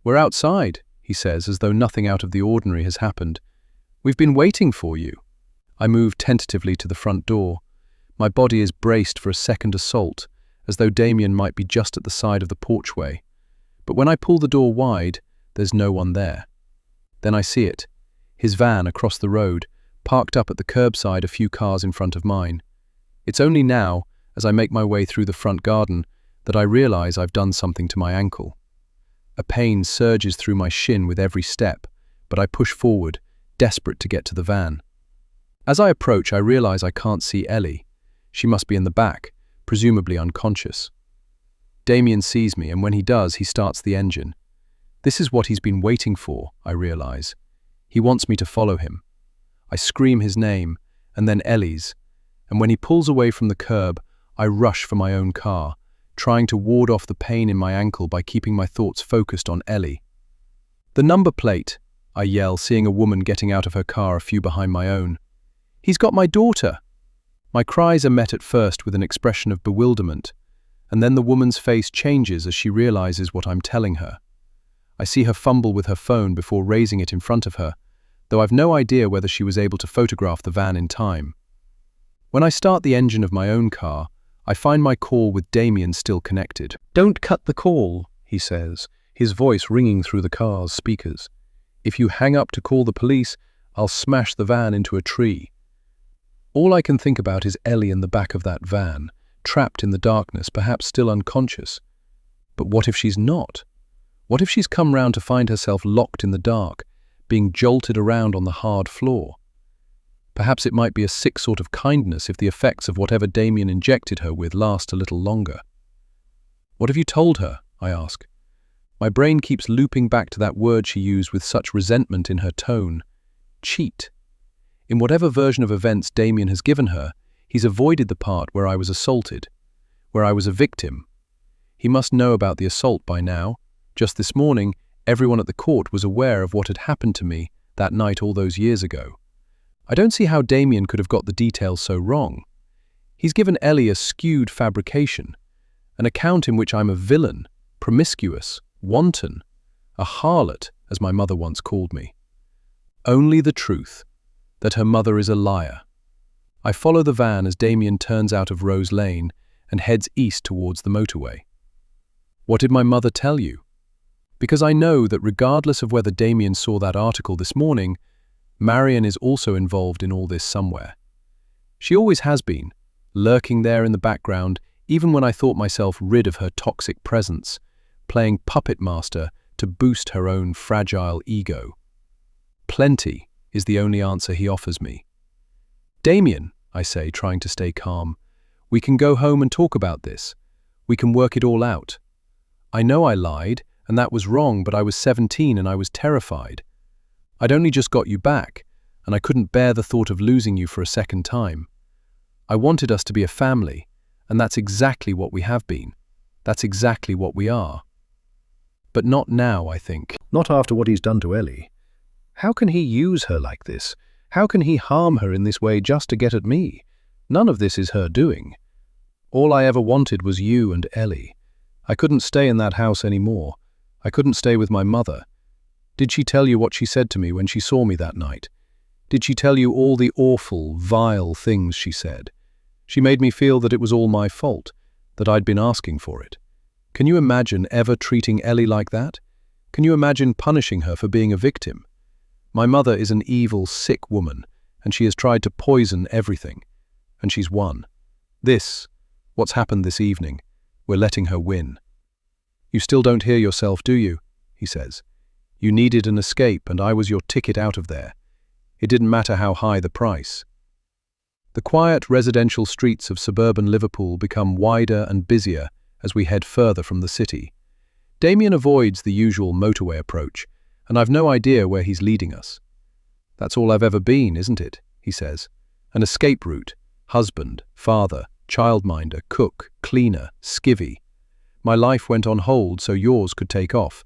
"We're outside," he says, as though nothing out of the ordinary has happened. "We've been waiting for you." I move tentatively to the front door. My body is braced for a second assault, as though Damien might be just at the side of the porchway. But when I pull the door wide, there's no one there. Then I see it. His van across the road, parked up at the curbside a few cars in front of mine. It's only now, as I make my way through the front garden, that I realize I've done something to my ankle. A pain surges through my shin with every step, but I push forward, desperate to get to the van. As I approach, I realize I can't see Ellie. She must be in the back, presumably unconscious. Damien sees me, and when he does, he starts the engine. This is what he's been waiting for, I realize. He wants me to follow him. I scream his name, and then Ellie's, and when he pulls away from the curb, I rush for my own car, trying to ward off the pain in my ankle by keeping my thoughts focused on Ellie. "The number plate," I yell, seeing a woman getting out of her car a few behind my own. "He's got my daughter!" My cries are met at first with an expression of bewilderment, and then the woman's face changes as she realizes what I'm telling her. I see her fumble with her phone before raising it in front of her, though I've no idea whether she was able to photograph the van in time. When I start the engine of my own car, I find my call with Damien still connected. "Don't cut the call," he says, his voice ringing through the car's speakers. "If you hang up to call the police, I'll smash the van into a tree." All I can think about is Ellie in the back of that van, trapped in the darkness, perhaps still unconscious. But what if she's not? What if she's come round to find herself locked in the dark, being jolted around on the hard floor? Perhaps it might be a sick sort of kindness if the effects of whatever Damien injected her with last a little longer. "What have you told her?" I ask. My brain keeps looping back to that word she used with such resentment in her tone. Cheat. In whatever version of events Damien has given her, he's avoided the part where I was assaulted, where I was a victim. He must know about the assault by now. Just this morning, everyone at the court was aware of what had happened to me that night all those years ago. I don't see how Damien could have got the details so wrong. He's given Ellie a skewed fabrication, an account in which I'm a villain, promiscuous, wanton, a harlot, as my mother once called me. Only the truth, that her mother is a liar. I follow the van as Damien turns out of Rose Lane and heads east towards the motorway. "What did my mother tell you?" Because I know that regardless of whether Damien saw that article this morning, Marion is also involved in all this somewhere. She always has been, lurking there in the background, even when I thought myself rid of her toxic presence, playing puppet master to boost her own fragile ego. Plenty is the only answer he offers me. Damien, I say, trying to stay calm, we can go home and talk about this. We can work it all out. I know I lied, and that was wrong, but I was 17 and I was terrified. I'd only just got you back, and I couldn't bear the thought of losing you for a second time. I wanted us to be a family, and that's exactly what we have been. That's exactly what we are. But not now, I think. Not after what he's done to Ellie. How can he use her like this? How can he harm her in this way just to get at me? None of this is her doing. All I ever wanted was you and Ellie. I couldn't stay in that house anymore. I couldn't stay with my mother. Did she tell you what she said to me when she saw me that night? Did she tell you all the awful, vile things she said? She made me feel that it was all my fault, that I'd been asking for it. Can you imagine ever treating Ellie like that? Can you imagine punishing her for being a victim? My mother is an evil, sick woman, and she has tried to poison everything. And she's won. What's happened this evening, we're letting her win. You still don't hear yourself, do you? He says. You needed an escape, and I was your ticket out of there. It didn't matter how high the price. The quiet residential streets of suburban Liverpool become wider and busier as we head further from the city. Damien avoids the usual motorway approach, and I've no idea where he's leading us. That's all I've ever been, isn't it? He says. An escape route, husband, father, childminder, cook, cleaner, skivvy. My life went on hold so yours could take off.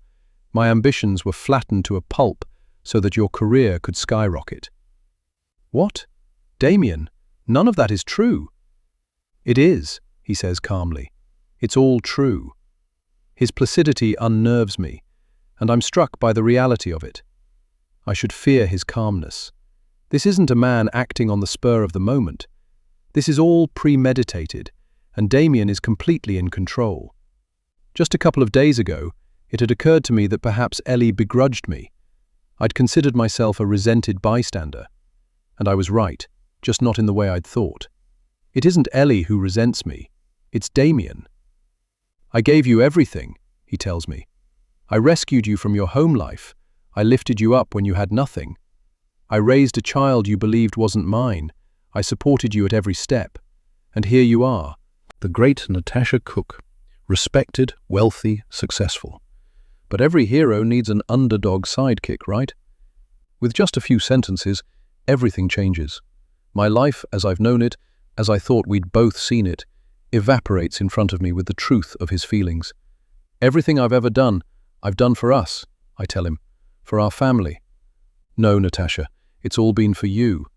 My ambitions were flattened to a pulp so that your career could skyrocket. What? Damien, none of that is true. It is, he says calmly. It's all true. His placidity unnerves me, and I'm struck by the reality of it. I should fear his calmness. This isn't a man acting on the spur of the moment. This is all premeditated, and Damien is completely in control. Just a couple of days ago, it had occurred to me that perhaps Ellie begrudged me. I'd considered myself a resented bystander. And I was right, just not in the way I'd thought. It isn't Ellie who resents me, it's Damien. I gave you everything, he tells me. I rescued you from your home life. I lifted you up when you had nothing. I raised a child you believed wasn't mine. I supported you at every step. And here you are. The great Natasha Cook. Respected, wealthy, successful. But every hero needs an underdog sidekick, right? With just a few sentences, everything changes. My life, as I've known it, as I thought we'd both seen it, evaporates in front of me with the truth of his feelings. Everything I've ever done, I've done for us, I tell him, for our family. No, Natasha, it's all been for you.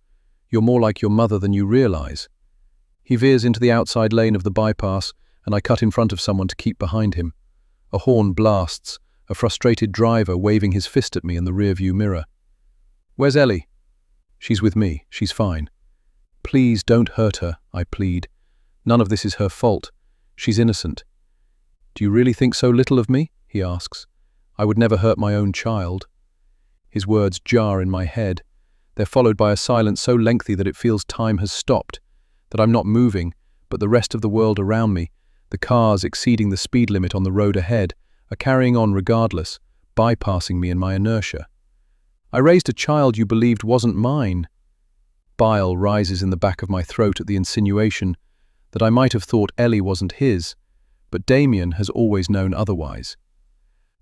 You're more like your mother than you realize. He veers into the outside lane of the bypass, and I cut in front of someone to keep behind him. A horn blasts, a frustrated driver waving his fist at me in the rearview mirror. Where's Ellie? She's with me, she's fine. Please don't hurt her, I plead. None of this is her fault. She's innocent. Do you really think so little of me? He asks. I would never hurt my own child. His words jar in my head. They're followed by a silence so lengthy that it feels time has stopped, that I'm not moving, but the rest of the world around me, the cars exceeding the speed limit on the road ahead, are carrying on regardless, bypassing me in my inertia. I raised a child you believed wasn't mine. Bile rises in the back of my throat at the insinuation that I might have thought Ellie wasn't his, but Damien has always known otherwise.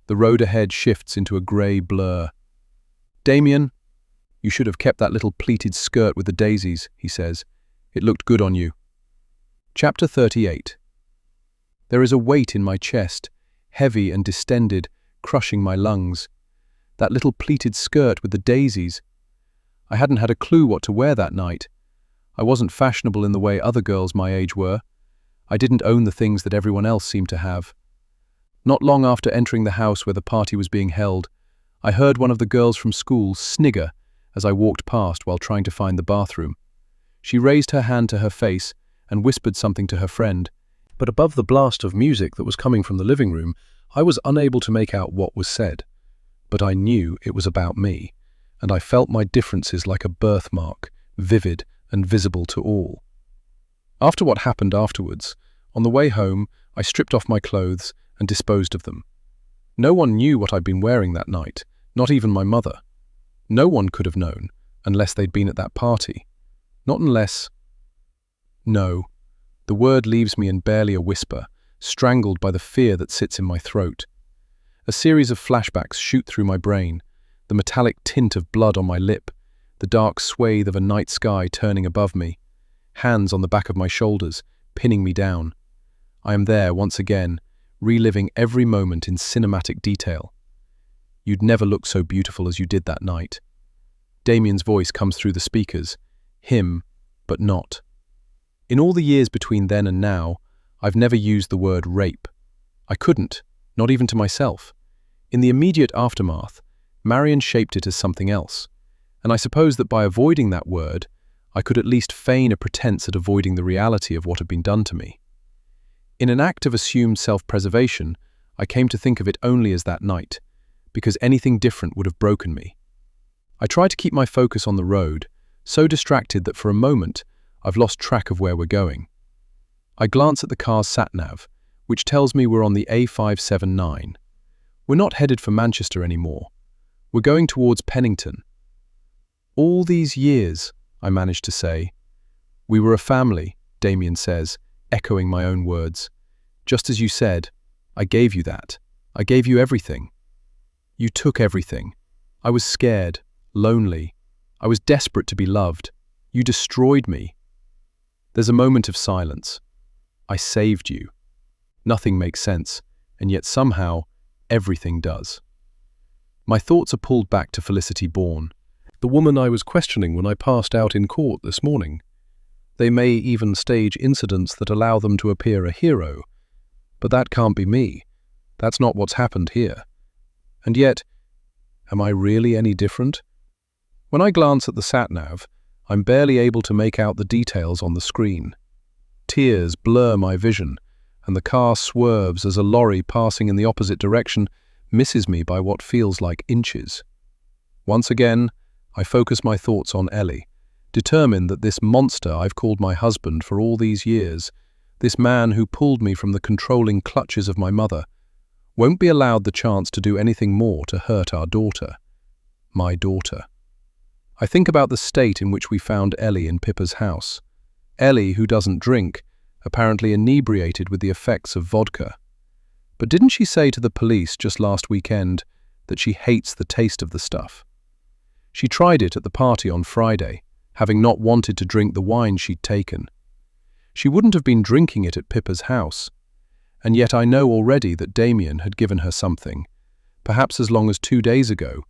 The road ahead shifts into a grey blur. Damien, you should have kept that little pleated skirt with the daisies, he says. It looked good on you. Chapter 38. There is a weight in my chest, heavy and distended, crushing my lungs. That little pleated skirt with the daisies. I hadn't had a clue what to wear that night. I wasn't fashionable in the way other girls my age were. I didn't own the things that everyone else seemed to have. Not long after entering the house where the party was being held, I heard one of the girls from school snigger as I walked past while trying to find the bathroom. She raised her hand to her face and whispered something to her friend. But above the blast of music that was coming from the living room, I was unable to make out what was said. But I knew it was about me, and I felt my differences like a birthmark, vivid and visible to all. After what happened afterwards, on the way home, I stripped off my clothes and disposed of them. No one knew what I'd been wearing that night, not even my mother. No one could have known, unless they'd been at that party. Not unless... No. The word leaves me in barely a whisper, strangled by the fear that sits in my throat. A series of flashbacks shoot through my brain, the metallic tint of blood on my lip, the dark swathe of a night sky turning above me, hands on the back of my shoulders, pinning me down. I am there once again, reliving every moment in cinematic detail. You'd never looked so beautiful as you did that night. Damien's voice comes through the speakers. Him, but not. In all the years between then and now, I've never used the word rape. I couldn't, not even to myself. In the immediate aftermath, Marion shaped it as something else, and I suppose that by avoiding that word, I could at least feign a pretense at avoiding the reality of what had been done to me. In an act of assumed self-preservation, I came to think of it only as that night, because anything different would have broken me. I try to keep my focus on the road, so distracted that for a moment, I've lost track of where we're going. I glance at the car's sat-nav, which tells me we're on the A579. We're not headed for Manchester anymore. We're going towards Pennington. All these years, I managed to say. We were a family, Damien says, echoing my own words. Just as you said, I gave you that. I gave you everything. You took everything. I was scared, lonely. I was desperate to be loved. You destroyed me. There's a moment of silence. I saved you. Nothing makes sense, and yet somehow, everything does. My thoughts are pulled back to Felicity Bourne, the woman I was questioning when I passed out in court this morning. They may even stage incidents that allow them to appear a hero, but that can't be me. That's not what's happened here. And yet, am I really any different? When I glance at the sat-nav, I'm barely able to make out the details on the screen. Tears blur my vision, and the car swerves as a lorry passing in the opposite direction misses me by what feels like inches. Once again, I focus my thoughts on Ellie, determined that this monster I've called my husband for all these years, this man who pulled me from the controlling clutches of my mother, won't be allowed the chance to do anything more to hurt our daughter. My daughter. I think about the state in which we found Ellie in Pippa's house. Ellie, who doesn't drink, apparently inebriated with the effects of vodka. But didn't she say to the police just last weekend that she hates the taste of the stuff? She tried it at the party on Friday, having not wanted to drink the wine she'd taken. She wouldn't have been drinking it at Pippa's house, and yet I know already that Damien had given her something, perhaps as long as 2 days ago,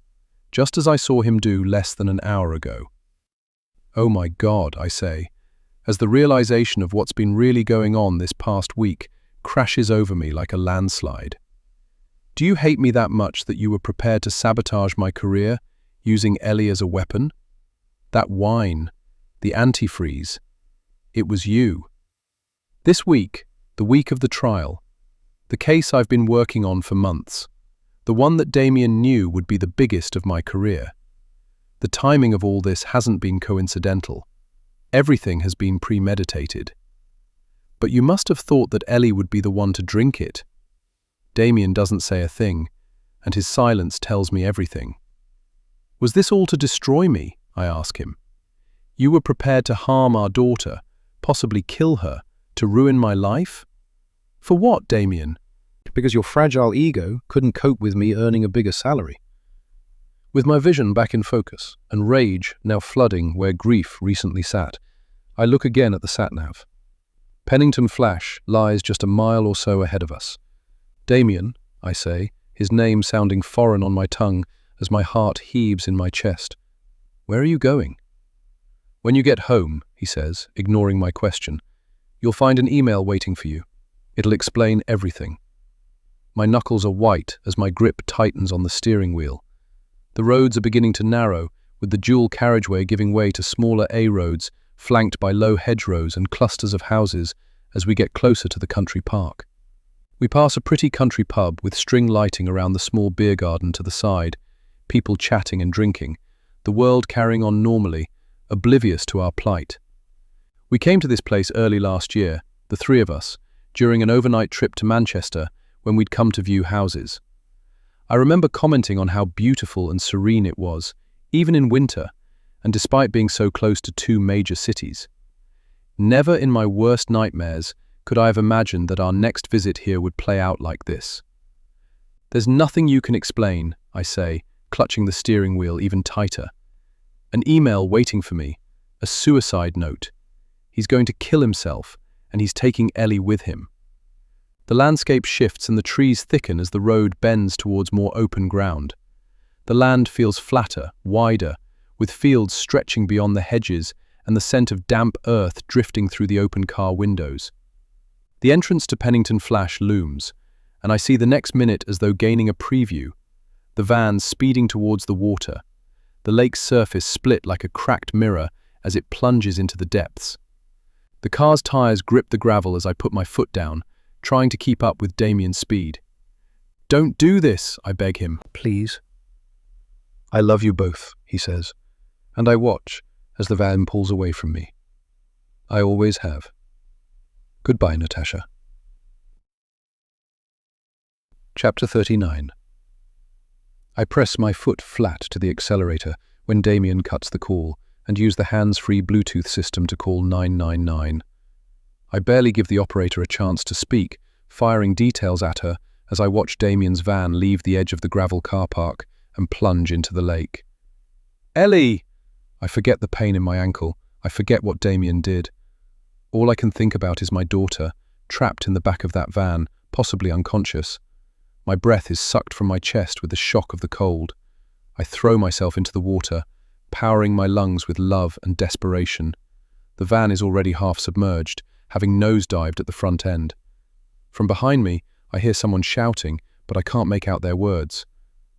just as I saw him do less than an hour ago. Oh my God, I say, as the realization of what's been really going on this past week crashes over me like a landslide. Do you hate me that much that you were prepared to sabotage my career, using Ellie as a weapon? That wine, the antifreeze, it was you. This week, the week of the trial, the case I've been working on for months, the one that Damien knew would be the biggest of my career. The timing of all this hasn't been coincidental. Everything has been premeditated. But you must have thought that Ellie would be the one to drink it. Damien doesn't say a thing, and his silence tells me everything. Was this all to destroy me? I ask him. You were prepared to harm our daughter, possibly kill her, to ruin my life? For what, Damien? Because your fragile ego couldn't cope with me earning a bigger salary. With my vision back in focus, and rage now flooding where grief recently sat, I look again at the sat-nav. Pennington Flash lies just a mile or so ahead of us. Damien, I say, his name sounding foreign on my tongue as my heart heaves in my chest. Where are you going? When you get home, he says, ignoring my question, you'll find an email waiting for you. It'll explain everything. My knuckles are white as my grip tightens on the steering wheel. The roads are beginning to narrow, with the dual carriageway giving way to smaller A roads, flanked by low hedgerows and clusters of houses, as we get closer to the country park. We pass a pretty country pub with string lighting around the small beer garden to the side, people chatting and drinking, the world carrying on normally, oblivious to our plight. We came to this place early last year, the three of us, during an overnight trip to Manchester when we'd come to view houses. I remember commenting on how beautiful and serene it was, even in winter, and despite being so close to two major cities. Never in my worst nightmares could I have imagined that our next visit here would play out like this. "There's nothing you can explain," I say, clutching the steering wheel even tighter. An email waiting for me, a suicide note. He's going to kill himself, and he's taking Ellie with him. The landscape shifts and the trees thicken as the road bends towards more open ground. The land feels flatter, wider, with fields stretching beyond the hedges and the scent of damp earth drifting through the open car windows. The entrance to Pennington Flash looms, and I see the next minute as though gaining a preview. The van speeding towards the water, the lake's surface split like a cracked mirror as it plunges into the depths. The car's tires grip the gravel as I put my foot down, trying to keep up with Damien's speed. "Don't do this," I beg him. Please. I love you both, he says, and I watch as the van pulls away from me. I always have. Goodbye, Natasha. Chapter 39. I press my foot flat to the accelerator when Damien cuts the call and use the hands-free Bluetooth system to call 999. I barely give the operator a chance to speak, firing details at her as I watch Damien's van leave the edge of the gravel car park and plunge into the lake. "Ellie!" I forget the pain in my ankle. I forget what Damien did. All I can think about is my daughter, trapped in the back of that van, possibly unconscious. My breath is sucked from my chest with the shock of the cold. I throw myself into the water, powering my lungs with love and desperation. The van is already half submerged, having nosedived at the front end. From behind me, I hear someone shouting, but I can't make out their words.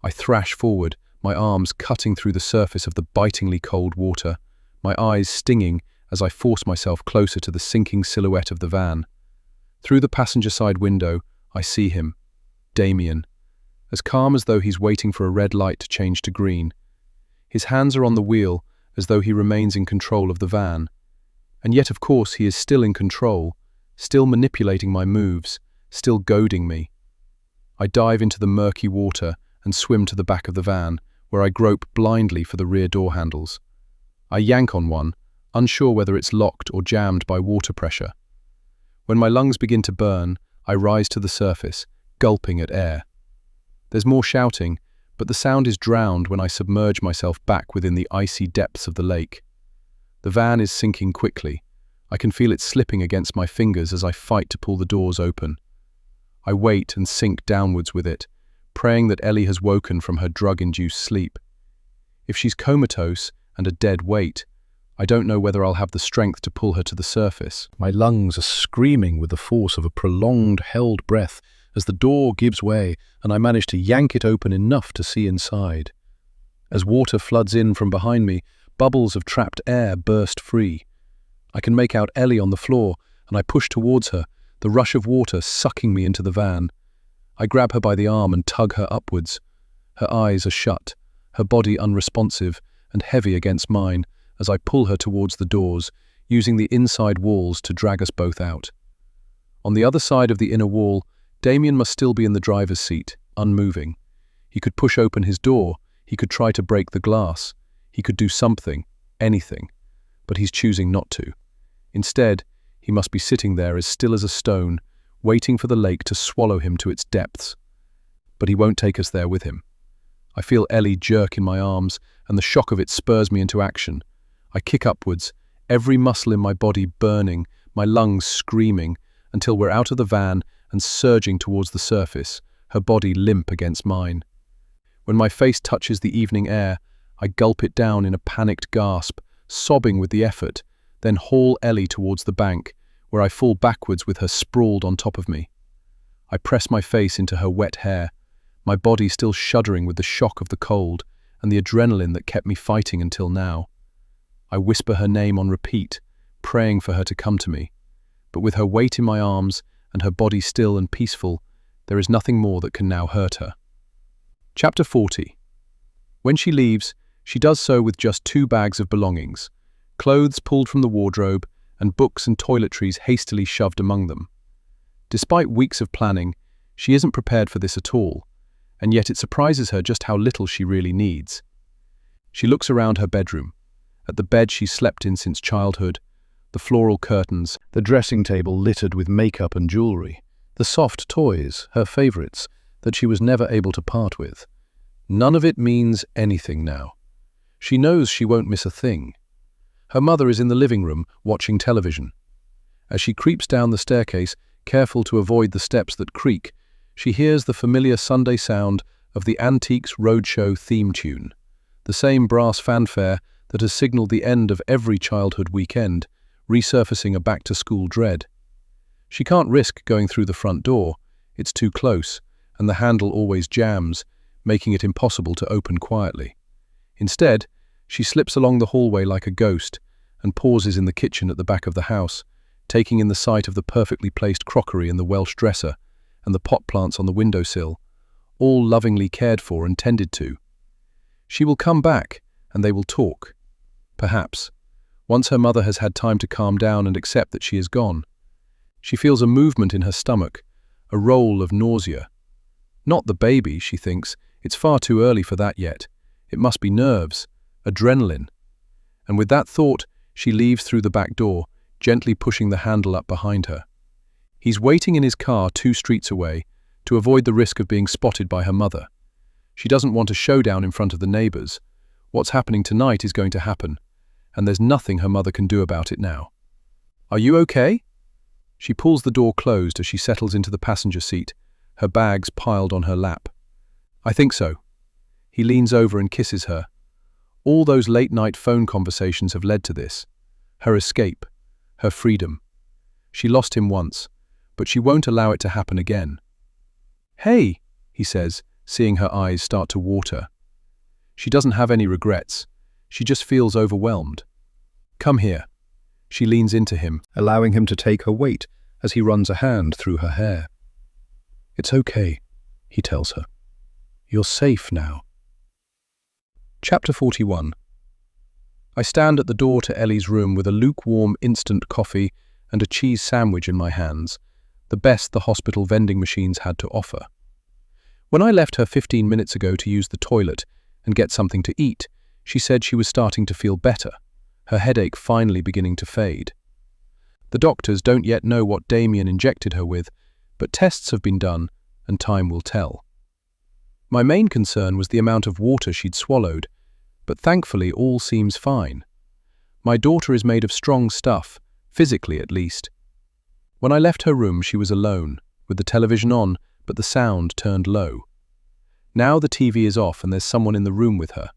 I thrash forward, my arms cutting through the surface of the bitingly cold water, my eyes stinging as I force myself closer to the sinking silhouette of the van. Through the passenger side window, I see him, Damien, as calm as though he's waiting for a red light to change to green. His hands are on the wheel, as though he remains in control of the van. And yet, of course, he is still in control, still manipulating my moves, still goading me. I dive into the murky water and swim to the back of the van, where I grope blindly for the rear door handles. I yank on one, unsure whether it's locked or jammed by water pressure. When my lungs begin to burn, I rise to the surface, gulping at air. There's more shouting, but the sound is drowned when I submerge myself back within the icy depths of the lake. The van is sinking quickly. I can feel it slipping against my fingers as I fight to pull the doors open. I wait and sink downwards with it, praying that Ellie has woken from her drug-induced sleep. If she's comatose and a dead weight, I don't know whether I'll have the strength to pull her to the surface. My lungs are screaming with the force of a prolonged, held breath as the door gives way and I manage to yank it open enough to see inside. As water floods in from behind me, bubbles of trapped air burst free. I can make out Ellie on the floor, and I push towards her, the rush of water sucking me into the van. I grab her by the arm and tug her upwards. Her eyes are shut, her body unresponsive and heavy against mine as I pull her towards the doors, using the inside walls to drag us both out. On the other side of the inner wall, Damien must still be in the driver's seat, unmoving. He could push open his door, he could try to break the glass, he could do something, anything, but he's choosing not to. Instead, he must be sitting there as still as a stone, waiting for the lake to swallow him to its depths. But he won't take us there with him. I feel Ellie jerk in my arms, and the shock of it spurs me into action. I kick upwards, every muscle in my body burning, my lungs screaming, until we're out of the van and surging towards the surface, her body limp against mine. When my face touches the evening air, I gulp it down in a panicked gasp, sobbing with the effort, then haul Ellie towards the bank, where I fall backwards with her sprawled on top of me. I press my face into her wet hair, my body still shuddering with the shock of the cold and the adrenaline that kept me fighting until now. I whisper her name on repeat, praying for her to come to me. but with her weight in my arms and her body still and peaceful, there is nothing more that can now hurt her. Chapter 40. When she leaves, she does so with just 2 bags of belongings, clothes pulled from the wardrobe and books and toiletries hastily shoved among them. Despite weeks of planning, she isn't prepared for this at all, and yet it surprises her just how little she really needs. She looks around her bedroom, at the bed she's slept in since childhood, the floral curtains, The dressing table littered with makeup and jewelry, the soft toys, her favorites, that she was never able to part with. None of it means anything now. She knows she won't miss a thing. Her mother is in the living room, watching television. As she creeps down the staircase, careful to avoid the steps that creak, she hears the familiar Sunday sound of the Antiques Roadshow theme tune, the same brass fanfare that has signaled the end of every childhood weekend, resurfacing a back-to-school dread. She can't risk going through the front door. It's too close, and the handle always jams, making it impossible to open quietly. Instead, she slips along the hallway like a ghost and pauses in the kitchen at the back of the house, taking in the sight of the perfectly placed crockery in the Welsh dresser and the pot plants on the windowsill, all lovingly cared for and tended to. She will come back, and they will talk. Perhaps, once her mother has had time to calm down and accept that she is gone. She feels a movement in her stomach, a roll of nausea. Not the baby, she thinks. It's far too early for that yet. It must be nerves, adrenaline. And with that thought, she leaves through the back door, gently pushing the handle up behind her. He's waiting in his car 2 streets away to avoid the risk of being spotted by her mother. She doesn't want a showdown in front of the neighbors. What's happening tonight is going to happen, and there's nothing her mother can do about it now. "Are you okay?" She pulls the door closed as she settles into the passenger seat, her bags piled on her lap. "I think so." He leans over and kisses her. All those late-night phone conversations have led to this. Her escape, her freedom. She lost him once, but she won't allow it to happen again. "Hey," he says, seeing her eyes start to water. She doesn't have any regrets. She just feels overwhelmed. "Come here." She leans into him, allowing him to take her weight as he runs a hand through her hair. "It's okay," he tells her. "You're safe now." Chapter 41. I stand at the door to Ellie's room with a lukewarm instant coffee and a cheese sandwich in my hands, the best the hospital vending machines had to offer. When I left her 15 minutes ago to use the toilet and get something to eat, she said she was starting to feel better, her headache finally beginning to fade. The doctors don't yet know what Damien injected her with, but tests have been done and time will tell. My main concern was the amount of water she'd swallowed, but thankfully all seems fine. My daughter is made of strong stuff, physically at least. When I left her room, she was alone, with the television on, but the sound turned low. Now the TV is off and there's someone in the room with her.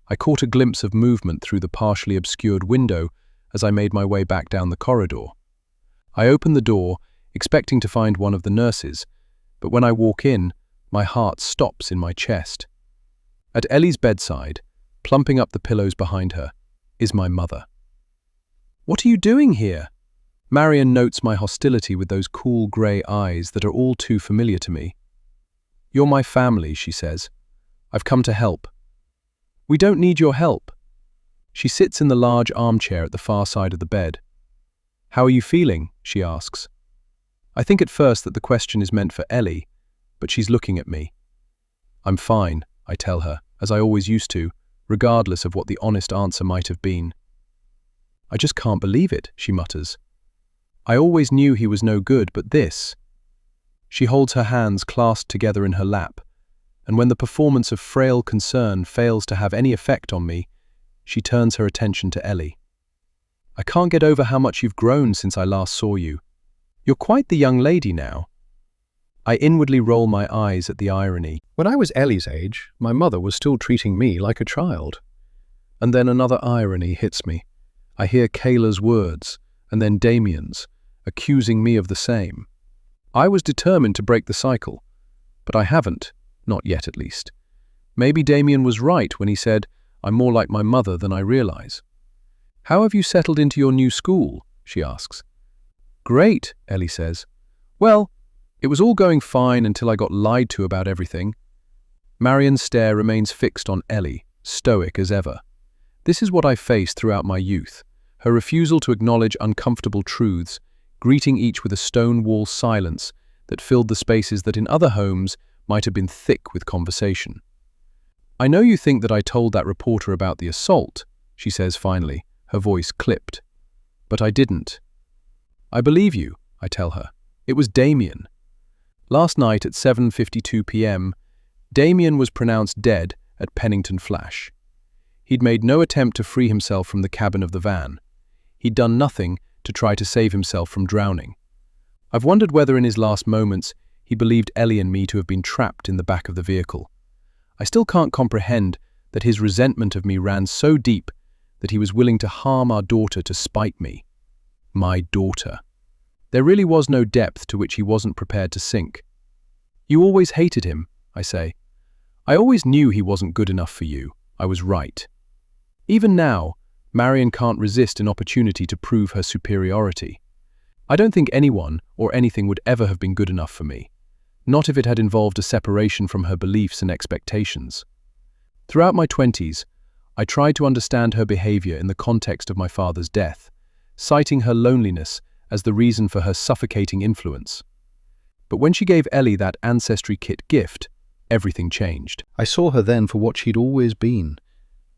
I caught a glimpse of movement through the partially obscured window as I made my way back down the corridor. I open the door, expecting to find one of the nurses, but when I walk in, my heart stops in my chest. At Ellie's bedside, plumping up the pillows behind her, is my mother. "What are you doing here?" Marion notes my hostility with those cool grey eyes that are all too familiar to me. "You're my family," she says. "I've come to help." "We don't need your help." She sits in the large armchair at the far side of the bed. "How are you feeling?" she asks. I think at first that the question is meant for Ellie, but she's looking at me. "I'm fine," I tell her, as I always used to, regardless of what the honest answer might have been. "I just can't believe it," she mutters. "I always knew he was no good, but this." She holds her hands clasped together in her lap, and when the performance of frail concern fails to have any effect on me, she turns her attention to Ellie. "I can't get over how much you've grown since I last saw you. You're quite the young lady now." I inwardly roll my eyes at the irony. When I was Ellie's age, my mother was still treating me like a child. And then another irony hits me. I hear Kayla's words, and then Damien's, accusing me of the same. I was determined to break the cycle, but I haven't, not yet at least. Maybe Damien was right when he said, "I'm more like my mother than I realize." "How have you settled into your new school?" she asks. Great, Ellie says. Well, it was all going fine until I got lied to about everything. Marian's stare remains fixed on Ellie, stoic as ever. This is what I faced throughout my youth, her refusal to acknowledge uncomfortable truths, greeting each with a stone wall silence that filled the spaces that in other homes might have been thick with conversation. I know you think that I told that reporter about the assault, she says finally, her voice clipped. But I didn't. I believe you, I tell her. It was Damien. Last night at 7:52 p.m., Damien was pronounced dead at Pennington Flash. He'd made no attempt to free himself from the cabin of the van. He'd done nothing to try to save himself from drowning. I've wondered whether in his last moments he believed Ellie and me to have been trapped in the back of the vehicle. I still can't comprehend that his resentment of me ran so deep that he was willing to harm our daughter to spite me. My daughter. There really was no depth to which he wasn't prepared to sink. You always hated him, I say. I always knew he wasn't good enough for you. I was right. Even now, Marian can't resist an opportunity to prove her superiority. I don't think anyone or anything would ever have been good enough for me, not if it had involved a separation from her beliefs and expectations. Throughout my 20s, I tried to understand her behavior in the context of my father's death, citing her loneliness as the reason for her suffocating influence. But when she gave Ellie that ancestry kit gift, everything changed. I saw her then for what she'd always been,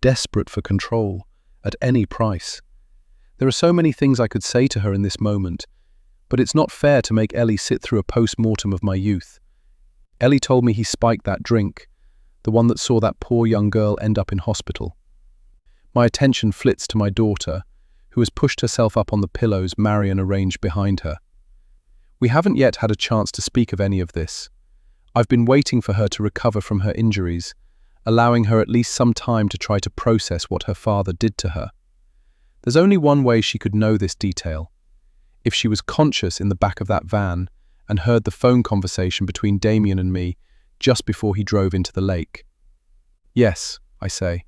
desperate for control, at any price. There are so many things I could say to her in this moment, but it's not fair to make Ellie sit through a post-mortem of my youth. Ellie told me he spiked that drink, the one that saw that poor young girl end up in hospital. My attention flits to my daughter, who has pushed herself up on the pillows Marian arranged behind her. We haven't yet had a chance to speak of any of this. I've been waiting for her to recover from her injuries, allowing her at least some time to try to process what her father did to her. There's only one way she could know this detail: if she was conscious in the back of that van and heard the phone conversation between Damien and me just before he drove into the lake. Yes, I say.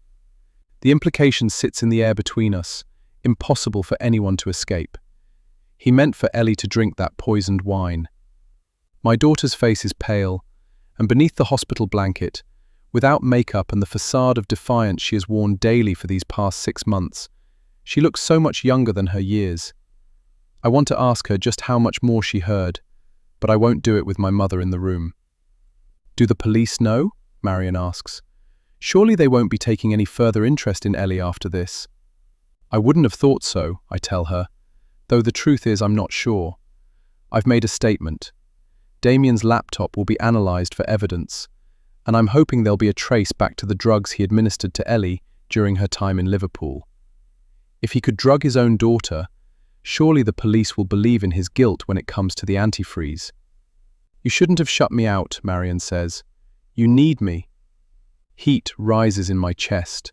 The implication sits in the air between us, impossible for anyone to escape. He meant for Ellie to drink that poisoned wine. My daughter's face is pale, and beneath the hospital blanket, without makeup and the facade of defiance she has worn daily for these past 6 months, she looks so much younger than her years. I want to ask her just how much more she heard, but I won't do it with my mother in the room. Do the police know? Marian asks. Surely they won't be taking any further interest in Ellie after this. I wouldn't have thought so, I tell her, though the truth is I'm not sure. I've made a statement. Damien's laptop will be analysed for evidence, and I'm hoping there'll be a trace back to the drugs he administered to Ellie during her time in Liverpool. If he could drug his own daughter, surely the police will believe in his guilt when it comes to the antifreeze. You shouldn't have shut me out, Marian says. You need me. Heat rises in my chest.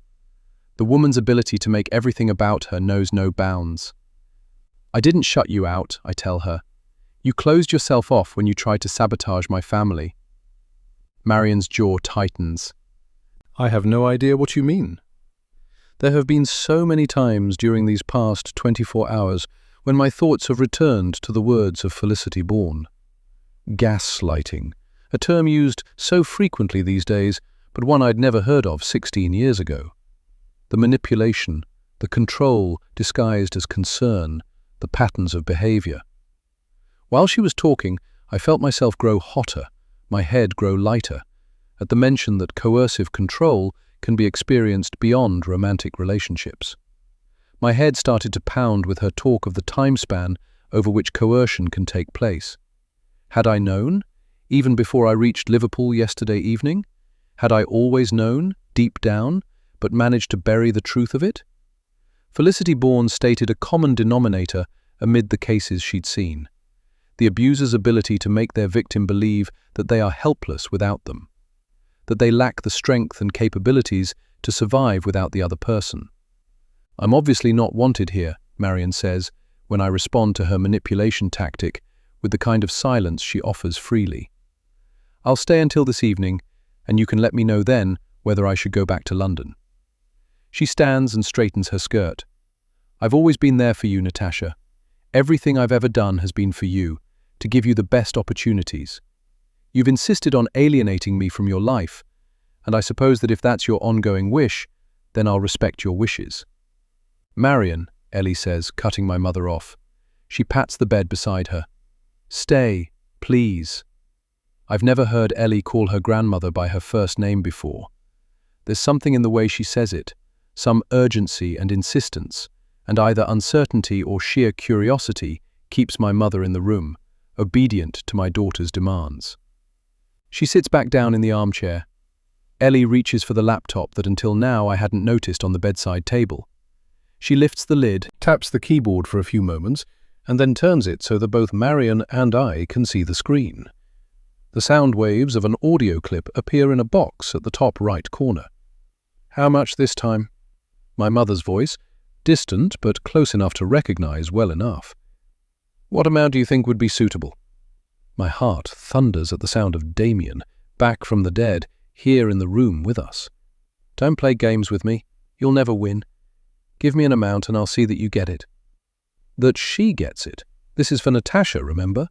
The woman's ability to make everything about her knows no bounds. I didn't shut you out, I tell her. You closed yourself off when you tried to sabotage my family. Marian's jaw tightens. I have no idea what you mean. There have been so many times during these past 24 hours when my thoughts have returned to the words of Felicity Bourne. Gaslighting, a term used so frequently these days, but one I'd never heard of 16 years ago. The manipulation, the control disguised as concern, the patterns of behavior. While she was talking, I felt myself grow hotter, my head grow lighter, at the mention that coercive control can be experienced beyond romantic relationships. My head started to pound with her talk of the time span over which coercion can take place. Had I known, even before I reached Liverpool yesterday evening? Had I always known, deep down, but managed to bury the truth of it? Felicity Bourne stated a common denominator amid the cases she'd seen: the abuser's ability to make their victim believe that they are helpless without them, that they lack the strength and capabilities to survive without the other person. I'm obviously not wanted here, Marian says, when I respond to her manipulation tactic with the kind of silence she offers freely. I'll stay until this evening, and you can let me know then whether I should go back to London. She stands and straightens her skirt. I've always been there for you, Natasha. Everything I've ever done has been for you, to give you the best opportunities. You've insisted on alienating me from your life, and I suppose that if that's your ongoing wish, then I'll respect your wishes." "Marion," Ellie says, cutting my mother off. She pats the bed beside her. "Stay, please." I've never heard Ellie call her grandmother by her first name before. There's something in the way she says it, some urgency and insistence, and either uncertainty or sheer curiosity keeps my mother in the room, obedient to my daughter's demands. She sits back down in the armchair. Ellie reaches for the laptop that until now I hadn't noticed on the bedside table. She lifts the lid, Taps the keyboard for a few moments, and then turns it so that both Marion and I can see the screen. The sound waves of an audio clip appear in a box at the top right corner. "How much this time?" My mother's voice, distant but close enough to recognize well enough. "What amount do you think would be suitable?" My heart thunders at the sound of Damien, back from the dead, here in the room with us. "Don't play games with me. You'll never win. Give me an amount and I'll see that you get it." That she gets it. This is for Natasha, remember?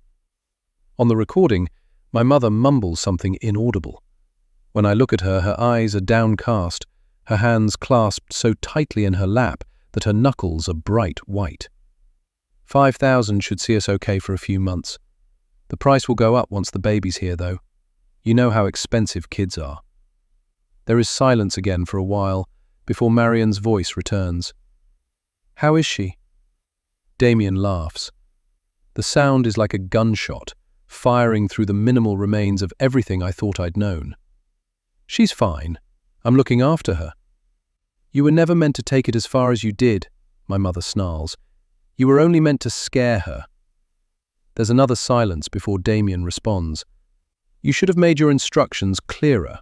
On the recording, my mother mumbles something inaudible. When I look at her, her eyes are downcast, her hands clasped so tightly in her lap that her knuckles are bright white. 5,000 should see us okay for a few months. The price will go up once the baby's here, though. You know how expensive kids are. There is silence again for a while, before Marion's voice returns. "How is she?" Damien laughs. The sound is like a gunshot, firing through the minimal remains of everything I thought I'd known. "She's fine. I'm looking after her." "You were never meant to take it as far as you did," my mother snarls. "You were only meant to scare her." There's another silence before Damien responds. "You should have made your instructions clearer."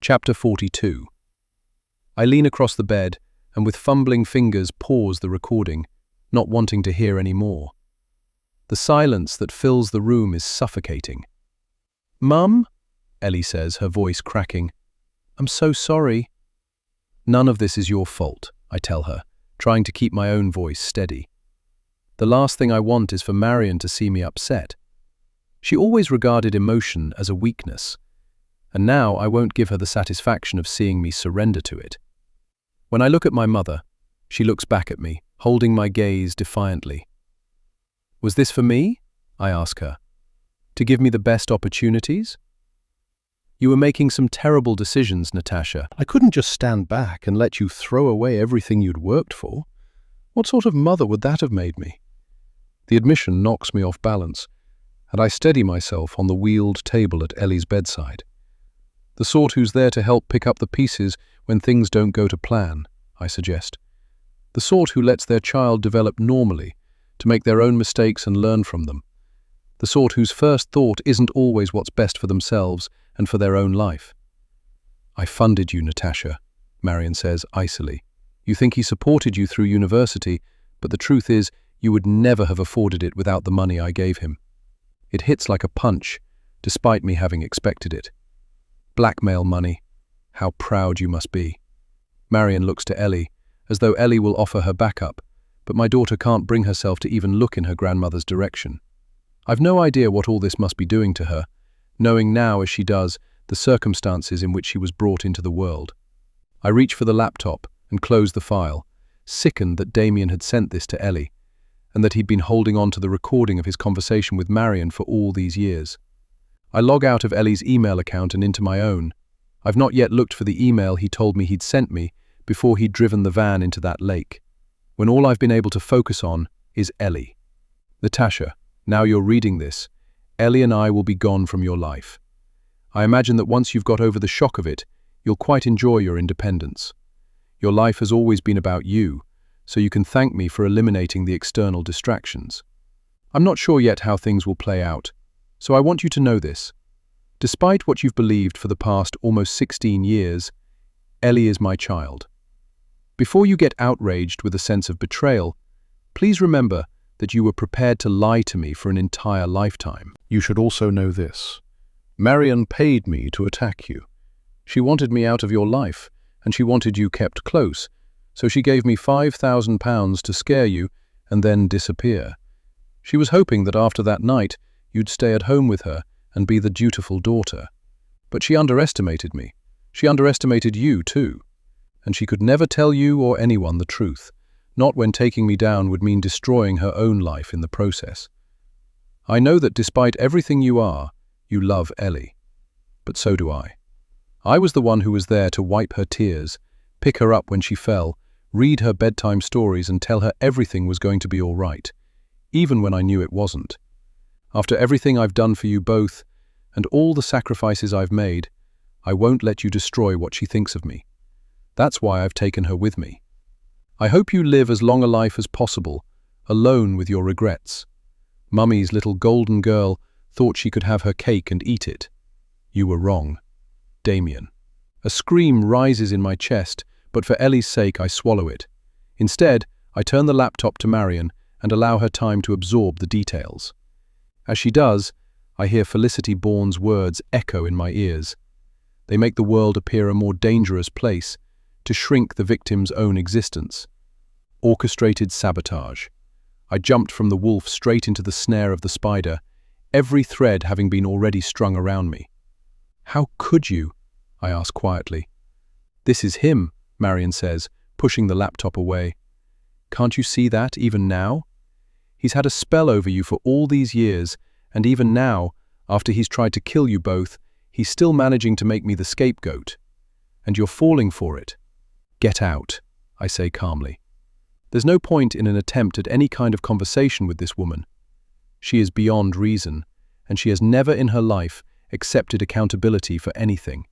Chapter 42. I lean across the bed and with fumbling fingers pause the recording, not wanting to hear any more. The silence that fills the room is suffocating. "Mum?" Ellie says, her voice cracking. "I'm so sorry." "None of this is your fault," I tell her, trying to keep my own voice steady. The last thing I want is for Marion to see me upset. She always regarded emotion as a weakness, and now I won't give her the satisfaction of seeing me surrender to it. When I look at my mother, she looks back at me, holding my gaze defiantly. "Was this for me?" I ask her. "To give me the best opportunities?" "You were making some terrible decisions, Natasha." I couldn't just stand back and let you throw away everything you'd worked for. What sort of mother would that have made me? The admission knocks me off balance, and I steady myself on the wheeled table at Ellie's bedside. The sort who's there to help pick up the pieces when things don't go to plan, I suggest. The sort who lets their child develop normally, to make their own mistakes and learn from them. The sort whose first thought isn't always what's best for themselves and for their own life. "I funded you, Natasha," Marion says icily. "You think he supported you through university, but the truth is you would never have afforded it without the money I gave him." It hits like a punch, despite me having expected it. Blackmail money. How proud you must be. Marion looks to Ellie, as though Ellie will offer her backup, but my daughter can't bring herself to even look in her grandmother's direction. I've no idea what all this must be doing to her, knowing now as she does the circumstances in which she was brought into the world. I reach for the laptop and close the file, sickened that Damien had sent this to Ellie, and that he'd been holding on to the recording of his conversation with Marion for all these years. I log out of Ellie's email account and into my own. I've not yet looked for the email he told me he'd sent me before he'd driven the van into that lake, when all I've been able to focus on is Ellie. "Natasha, now you're reading this, Ellie and I will be gone from your life. I imagine that once you've got over the shock of it, you'll quite enjoy your independence. Your life has always been about you, so you can thank me for eliminating the external distractions. I'm not sure yet how things will play out, so I want you to know this. Despite what you've believed for the past almost 16 years, Ellie is my child. Before you get outraged with a sense of betrayal, please remember that you were prepared to lie to me for an entire lifetime. You should also know this. Marion paid me to attack you. She wanted me out of your life, and she wanted you kept close, so she gave me £5,000 to scare you and then disappear. She was hoping that after that night you'd stay at home with her and be the dutiful daughter. But she underestimated me. She underestimated you too. And she could never tell you or anyone the truth, not when taking me down would mean destroying her own life in the process. I know that despite everything you are, you love Ellie. But so do I. I was the one who was there to wipe her tears, pick her up when she fell, read her bedtime stories and tell her everything was going to be all right, even when I knew it wasn't. After everything I've done for you both, and all the sacrifices I've made, I won't let you destroy what she thinks of me. That's why I've taken her with me. I hope you live as long a life as possible, alone with your regrets. Mummy's little golden girl thought she could have her cake and eat it. You were wrong. Damien. A scream rises in my chest, but for Ellie's sake I swallow it. Instead, I turn the laptop to Marion and allow her time to absorb the details. As she does, I hear Felicity Bourne's words echo in my ears. They make the world appear a more dangerous place, to shrink the victim's own existence. Orchestrated sabotage. I jumped from the wolf straight into the snare of the spider, every thread having been already strung around me. How could you? I ask quietly. This is him, Marion says, pushing the laptop away. Can't you see that, even now? He's had a spell over you for all these years, and even now, after he's tried to kill you both, he's still managing to make me the scapegoat. And you're falling for it. Get out, I say calmly. There's no point in an attempt at any kind of conversation with this woman. She is beyond reason, and she has never in her life accepted accountability for anything.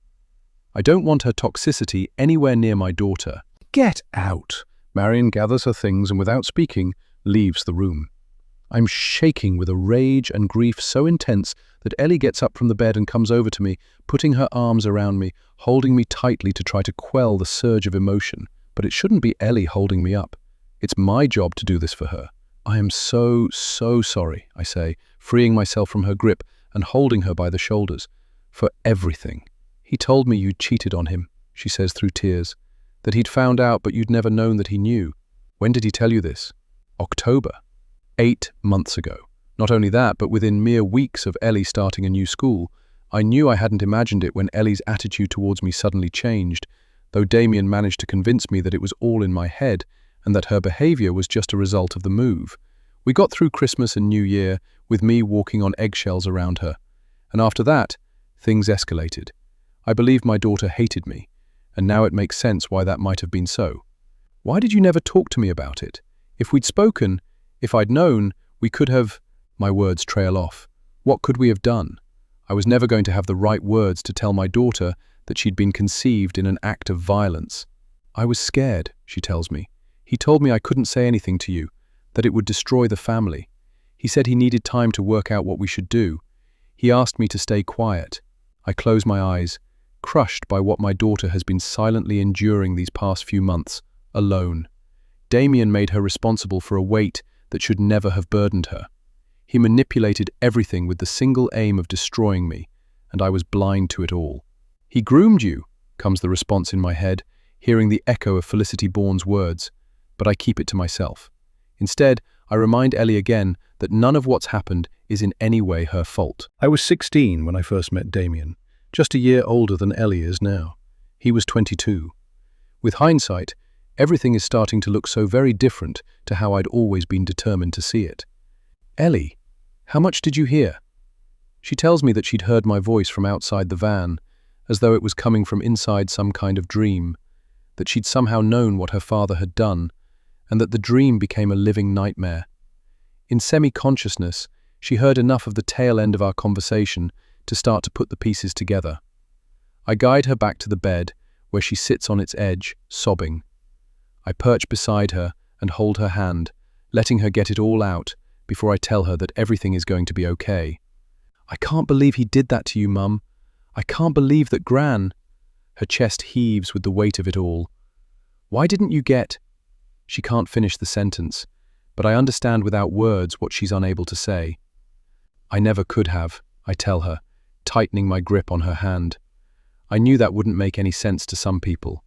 I don't want her toxicity anywhere near my daughter. Get out! Marion gathers her things and without speaking, leaves the room. I'm shaking with a rage and grief so intense that Ellie gets up from the bed and comes over to me, putting her arms around me, holding me tightly to try to quell the surge of emotion. But it shouldn't be Ellie holding me up. It's my job to do this for her. I am so sorry, I say, freeing myself from her grip and holding her by the shoulders. For everything. He told me you'd cheated on him, she says through tears. That he'd found out but you'd never known that he knew. When did he tell you this? October. 8 months ago. Not only that, but within mere weeks of Ellie starting a new school, I knew I hadn't imagined it when Ellie's attitude towards me suddenly changed, though Damien managed to convince me that it was all in my head and that her behavior was just a result of the move. We got through Christmas and New Year with me walking on eggshells around her, and after that, things escalated. I believed my daughter hated me, and now it makes sense why that might have been so. Why did you never talk to me about it? If we'd spoken, if I'd known, we could have… My words trail off. What could we have done? I was never going to have the right words to tell my daughter that she'd been conceived in an act of violence. I was scared, she tells me. He told me I couldn't say anything to you, that it would destroy the family. He said he needed time to work out what we should do. He asked me to stay quiet. I close my eyes, crushed by what my daughter has been silently enduring these past few months, alone. Damien made her responsible for a weight that should never have burdened her. He manipulated everything with the single aim of destroying me, and I was blind to it all. He groomed you, comes the response in my head, hearing the echo of Felicity Bourne's words, but I keep it to myself. Instead, I remind Ellie again that none of what's happened is in any way her fault. I was 16 when I first met Damien, just a year older than Ellie is now. He was 22. With hindsight, everything is starting to look so very different to how I'd always been determined to see it. Ellie, how much did you hear? She tells me that she'd heard my voice from outside the van, as though it was coming from inside some kind of dream, that she'd somehow known what her father had done, and that the dream became a living nightmare. In semi-consciousness, she heard enough of the tail end of our conversation to start to put the pieces together. I guide her back to the bed, where she sits on its edge, sobbing. I perch beside her and hold her hand, letting her get it all out before I tell her that everything is going to be okay. I can't believe he did that to you, Mum. I can't believe that Gran… Her chest heaves with the weight of it all. Why didn't you get… She can't finish the sentence, but I understand without words what she's unable to say. I never could have, I tell her, tightening my grip on her hand. I knew that wouldn't make any sense to some people.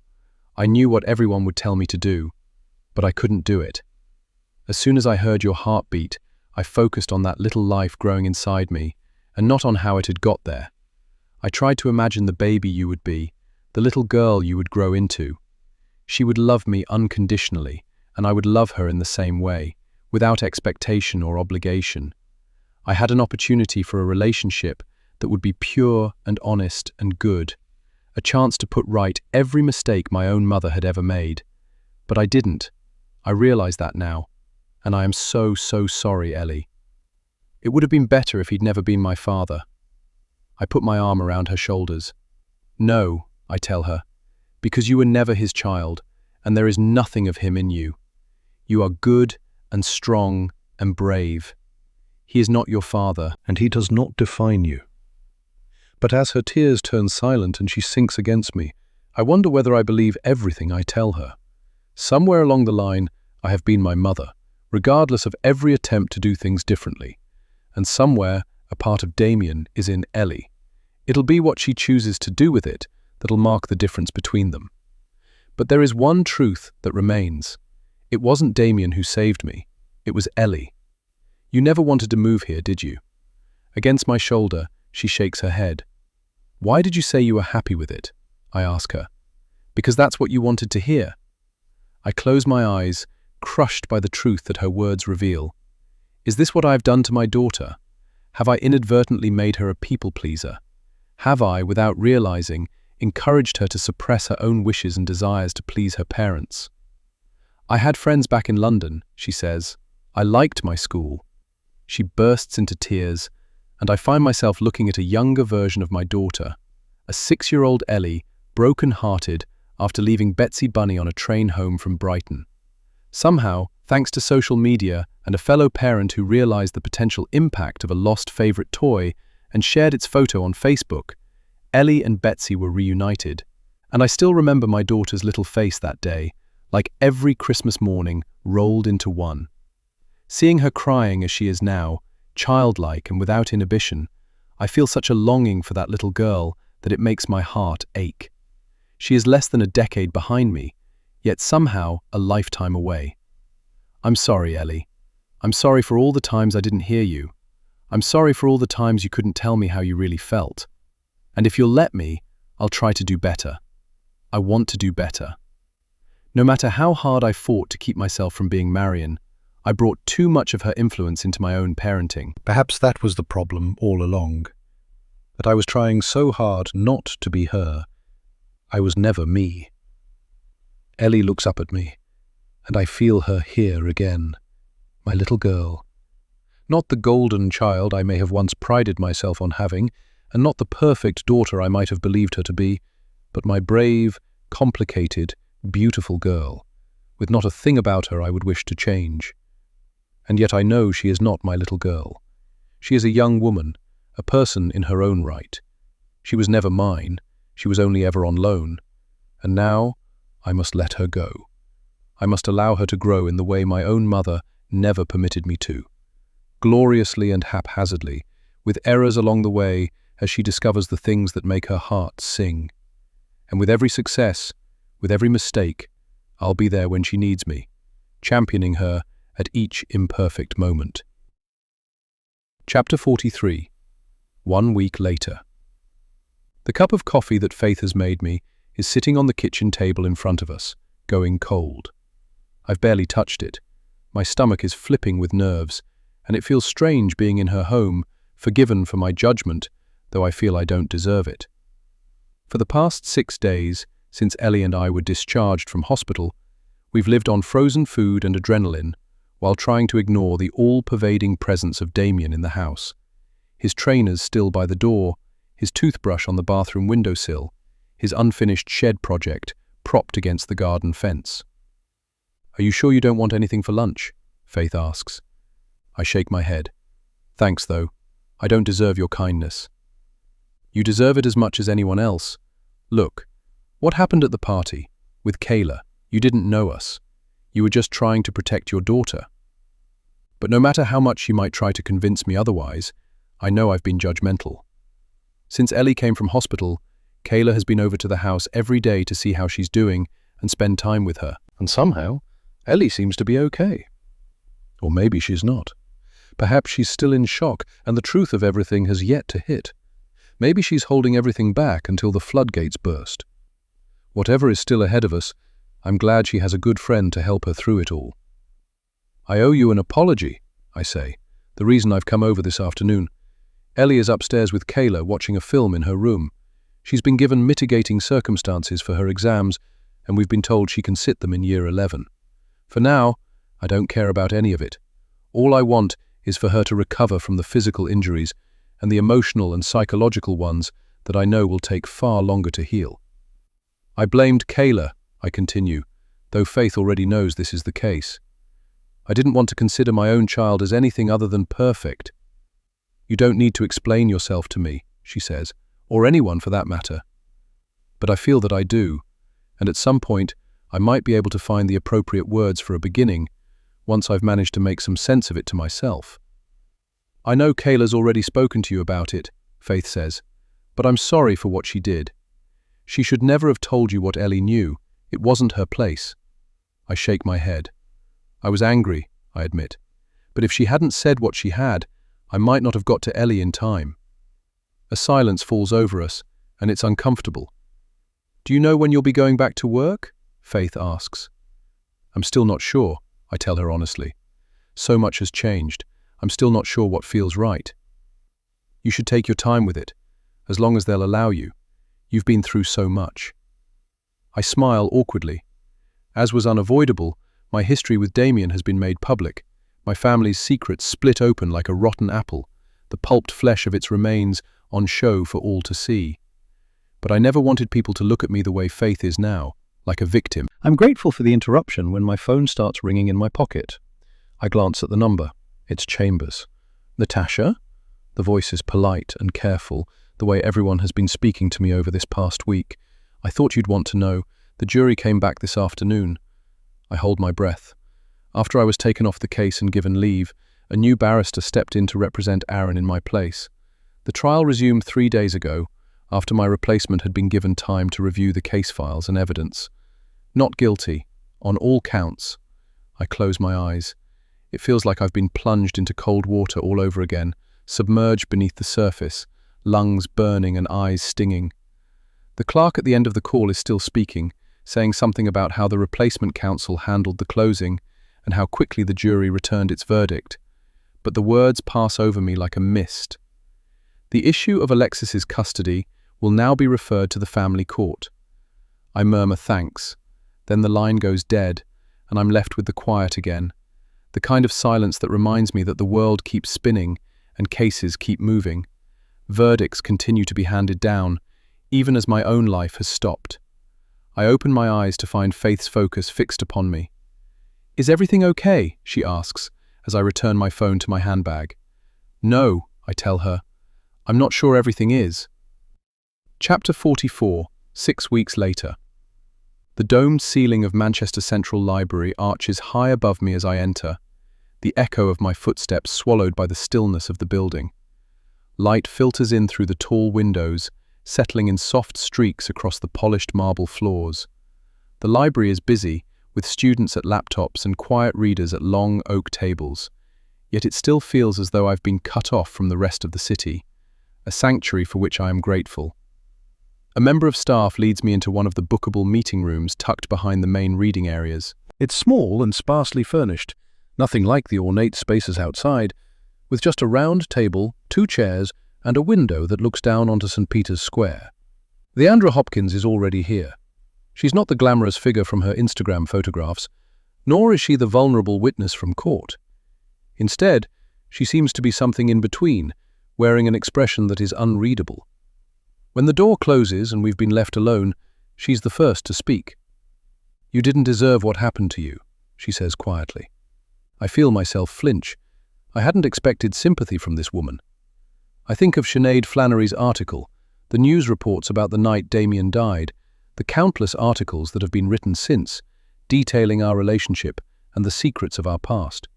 I knew what everyone would tell me to do, but I couldn't do it. As soon as I heard your heartbeat, I focused on that little life growing inside me, and not on how it had got there. I tried to imagine the baby you would be, the little girl you would grow into. She would love me unconditionally, and I would love her in the same way, without expectation or obligation. I had an opportunity for a relationship that would be pure and honest and good, a chance to put right every mistake my own mother had ever made. But I didn't. I realize that now, and I am so sorry, Ellie. It would have been better if he'd never been my father. I put my arm around her shoulders. No, I tell her, because you were never his child, and there is nothing of him in you. You are good and strong and brave. He is not your father, and he does not define you. But as her tears turn silent and she sinks against me, I wonder whether I believe everything I tell her. Somewhere along the line, I have been my mother, regardless of every attempt to do things differently. And somewhere, a part of Damien is in Ellie. It'll be what she chooses to do with it that'll mark the difference between them. But there is one truth that remains. It wasn't Damien who saved me. It was Ellie. You never wanted to move here, did you? Against my shoulder, she shakes her head. Why did you say you were happy with it? I ask her. Because that's what you wanted to hear. I close my eyes, crushed by the truth that her words reveal. Is this what I have done to my daughter? Have I inadvertently made her a people-pleaser? Have I, without realizing, encouraged her to suppress her own wishes and desires to please her parents? I had friends back in London, she says. I liked my school. She bursts into tears, and I find myself looking at a younger version of my daughter, a 6-year-old Ellie, broken-hearted after leaving Betsy Bunny on a train home from Brighton. Somehow, thanks to social media and a fellow parent who realized the potential impact of a lost favorite toy and shared its photo on Facebook, Ellie and Betsy were reunited. And I still remember my daughter's little face that day, like every Christmas morning rolled into one. Seeing her crying as she is now, childlike and without inhibition, I feel such a longing for that little girl that it makes my heart ache. She is less than a decade behind me, yet somehow a lifetime away. I'm sorry, Ellie. I'm sorry for all the times I didn't hear you. I'm sorry for all the times you couldn't tell me how you really felt. And if you'll let me, I'll try to do better. I want to do better. No matter how hard I fought to keep myself from being Marion, I brought too much of her influence into my own parenting. Perhaps that was the problem all along. That I was trying so hard not to be her. I was never me. Ellie looks up at me, and I feel her here again. My little girl. Not the golden child I may have once prided myself on having, and not the perfect daughter I might have believed her to be, but my brave, complicated, beautiful girl, with not a thing about her I would wish to change. And yet I know she is not my little girl. She is a young woman, a person in her own right. She was never mine, she was only ever on loan. And now I must let her go. I must allow her to grow in the way my own mother never permitted me to. Gloriously and haphazardly, with errors along the way as she discovers the things that make her heart sing. And with every success, with every mistake, I'll be there when she needs me, championing her at each imperfect moment. Chapter 43. 1 week later. The cup of coffee that Faith has made me is sitting on the kitchen table in front of us, going cold. I've barely touched it. My stomach is flipping with nerves, and it feels strange being in her home, forgiven for my judgment, though I feel I don't deserve it. For the past 6 days, since Ellie and I were discharged from hospital, we've lived on frozen food and adrenaline, while trying to ignore the all-pervading presence of Damien in the house. His trainers still by the door, his toothbrush on the bathroom windowsill, his unfinished shed project propped against the garden fence. "Are you sure you don't want anything for lunch?" Faith asks. I shake my head. "Thanks, though. I don't deserve your kindness." "You deserve it as much as anyone else. Look, what happened at the party? With Kayla, you didn't know us. You were just trying to protect your daughter. But no matter how much you might try to convince me otherwise, I know I've been judgmental. Since Ellie came from hospital, Kayla has been over to the house every day to see how she's doing and spend time with her. And somehow, Ellie seems to be okay. Or maybe she's not. Perhaps she's still in shock and the truth of everything has yet to hit. Maybe she's holding everything back until the floodgates burst. Whatever is still ahead of us, I'm glad she has a good friend to help her through it all. I owe you an apology, I say, the reason I've come over this afternoon. Ellie is upstairs with Kayla watching a film in her room. She's been given mitigating circumstances for her exams, and we've been told she can sit them in Year 11. For now, I don't care about any of it. All I want is for her to recover from the physical injuries and the emotional and psychological ones that I know will take far longer to heal. I blamed Kayla, I continue, though Faith already knows this is the case. I didn't want to consider my own child as anything other than perfect. You don't need to explain yourself to me, she says, or anyone for that matter. But I feel that I do, and at some point I might be able to find the appropriate words for a beginning, once I've managed to make some sense of it to myself. I know Kayla's already spoken to you about it, Faith says, but I'm sorry for what she did. She should never have told you what Ellie knew. It wasn't her place. I shake my head. I was angry, I admit, but if she hadn't said what she had, I might not have got to Ellie in time. A silence falls over us, and it's uncomfortable. Do you know when you'll be going back to work? Faith asks. I'm still not sure, I tell her honestly. So much has changed. I'm still not sure what feels right. You should take your time with it, as long as they'll allow you. You've been through so much. I smile awkwardly. As was unavoidable, my history with Damien has been made public. My family's secrets split open like a rotten apple, the pulped flesh of its remains on show for all to see. But I never wanted people to look at me the way Faith is now, like a victim. I'm grateful for the interruption when my phone starts ringing in my pocket. I glance at the number. It's Chambers. Natasha? The voice is polite and careful, the way everyone has been speaking to me over this past week. I thought you'd want to know. The jury came back this afternoon. I hold my breath. After I was taken off the case and given leave, a new barrister stepped in to represent Aaron in my place. The trial resumed 3 days ago, after my replacement had been given time to review the case files and evidence. Not guilty, on all counts. I close my eyes. It feels like I've been plunged into cold water all over again, submerged beneath the surface, lungs burning and eyes stinging. The clerk at the end of the call is still speaking, saying something about how the replacement counsel handled the closing and how quickly the jury returned its verdict. But the words pass over me like a mist. The issue of Alexis's custody will now be referred to the family court. I murmur thanks. Then the line goes dead, and I'm left with the quiet again. The kind of silence that reminds me that the world keeps spinning and cases keep moving. Verdicts continue to be handed down, even as my own life has stopped. I open my eyes to find Faith's focus fixed upon me. Is everything okay? She asks, as I return my phone to my handbag. No, I tell her. I'm not sure everything is. Chapter 44, 6 weeks later. The domed ceiling of Manchester Central Library arches high above me as I enter, the echo of my footsteps swallowed by the stillness of the building. Light filters in through the tall windows, settling in soft streaks across the polished marble floors. The library is busy, with students at laptops and quiet readers at long oak tables, yet it still feels as though I've been cut off from the rest of the city, a sanctuary for which I am grateful. A member of staff leads me into one of the bookable meeting rooms tucked behind the main reading areas. It's small and sparsely furnished, nothing like the ornate spaces outside, with just a round table, 2 chairs, and a window that looks down onto St. Peter's Square. Leandra Hopkins is already here. She's not the glamorous figure from her Instagram photographs, nor is she the vulnerable witness from court. Instead, she seems to be something in between, wearing an expression that is unreadable. When the door closes and we've been left alone, she's the first to speak. "You didn't deserve what happened to you," she says quietly. I feel myself flinch. I hadn't expected sympathy from this woman. I think of Sinead Flannery's article, the news reports about the night Damien died, the countless articles that have been written since, detailing our relationship and the secrets of our past.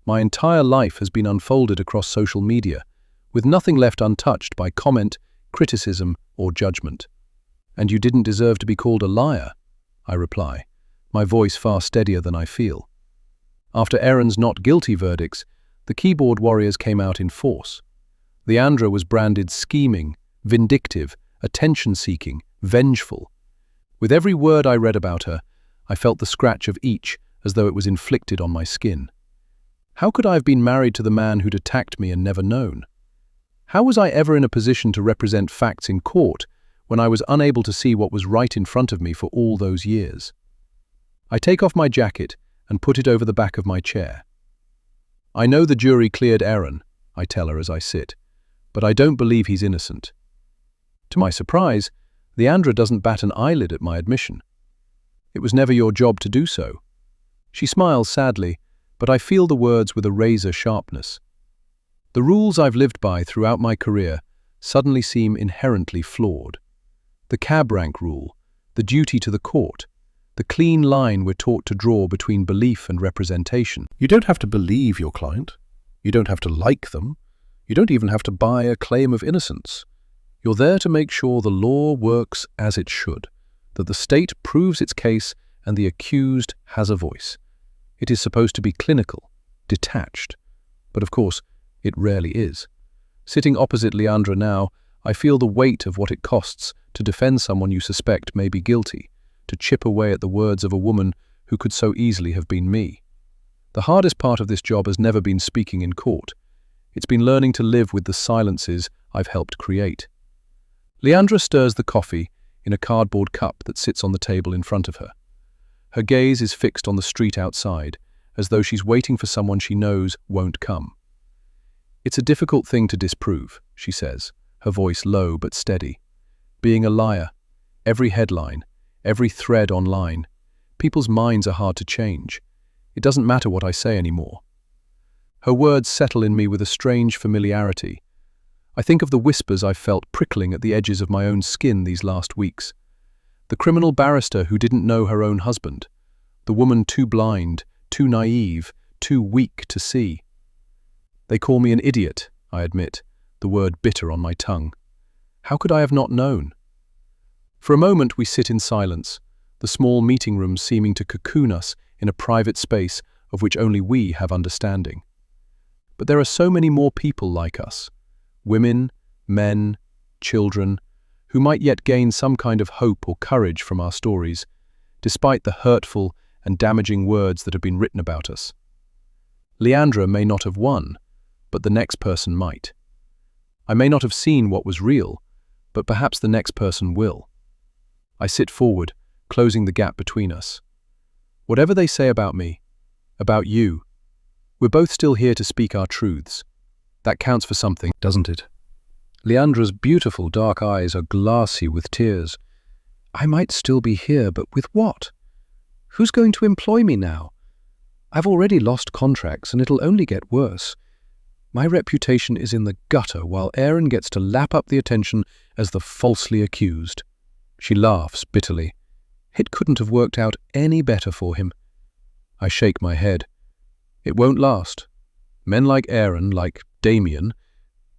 My entire life has been unfolded across social media, with nothing left untouched by comment, criticism, or judgment. "And you didn't deserve to be called a liar," I reply, my voice far steadier than I feel. After Aaron's not guilty verdicts, the keyboard warriors came out in force. Leandra was branded scheming, vindictive, attention-seeking, vengeful. With every word I read about her, I felt the scratch of each as though it was inflicted on my skin. How could I have been married to the man who'd attacked me and never known? How was I ever in a position to represent facts in court when I was unable to see what was right in front of me for all those years? I take off my jacket and put it over the back of my chair. I know the jury cleared Aaron, I tell her as I sit, but I don't believe he's innocent. To my surprise, Leandra doesn't bat an eyelid at my admission. It was never your job to do so. She smiles sadly, but I feel the words with a razor sharpness. The rules I've lived by throughout my career suddenly seem inherently flawed. The cab rank rule, the duty to the court, the clean line we're taught to draw between belief and representation. You don't have to believe your client. You don't have to like them. You don't even have to buy a claim of innocence. You're there to make sure the law works as it should, that the state proves its case and the accused has a voice. It is supposed to be clinical, detached. But of course, it rarely is. Sitting opposite Leandra now, I feel the weight of what it costs to defend someone you suspect may be guilty, to chip away at the words of a woman who could so easily have been me. The hardest part of this job has never been speaking in court. It's been learning to live with the silences I've helped create. Leandra stirs the coffee in a cardboard cup that sits on the table in front of her. Her gaze is fixed on the street outside, as though she's waiting for someone she knows won't come. It's a difficult thing to disprove, she says, her voice low but steady. Being a liar, every headline, every thread online, people's minds are hard to change. It doesn't matter what I say anymore. Her words settle in me with a strange familiarity. I think of the whispers I've felt prickling at the edges of my own skin these last weeks. The criminal barrister who didn't know her own husband. The woman too blind, too naive, too weak to see. They call me an idiot, I admit, the word bitter on my tongue. How could I have not known? For a moment we sit in silence, the small meeting room seeming to cocoon us in a private space of which only we have understanding. But there are so many more people like us, women, men, children, who might yet gain some kind of hope or courage from our stories, despite the hurtful and damaging words that have been written about us. Leandra may not have won, but the next person might. I may not have seen what was real, but perhaps the next person will. I sit forward, closing the gap between us. Whatever they say about me, about you, we're both still here to speak our truths. That counts for something, doesn't it? Leandra's beautiful dark eyes are glassy with tears. I might still be here, but with what? Who's going to employ me now? I've already lost contracts and it'll only get worse. My reputation is in the gutter while Aaron gets to lap up the attention as the falsely accused. She laughs bitterly. It couldn't have worked out any better for him. I shake my head. It won't last. Men like Aaron, like Damien,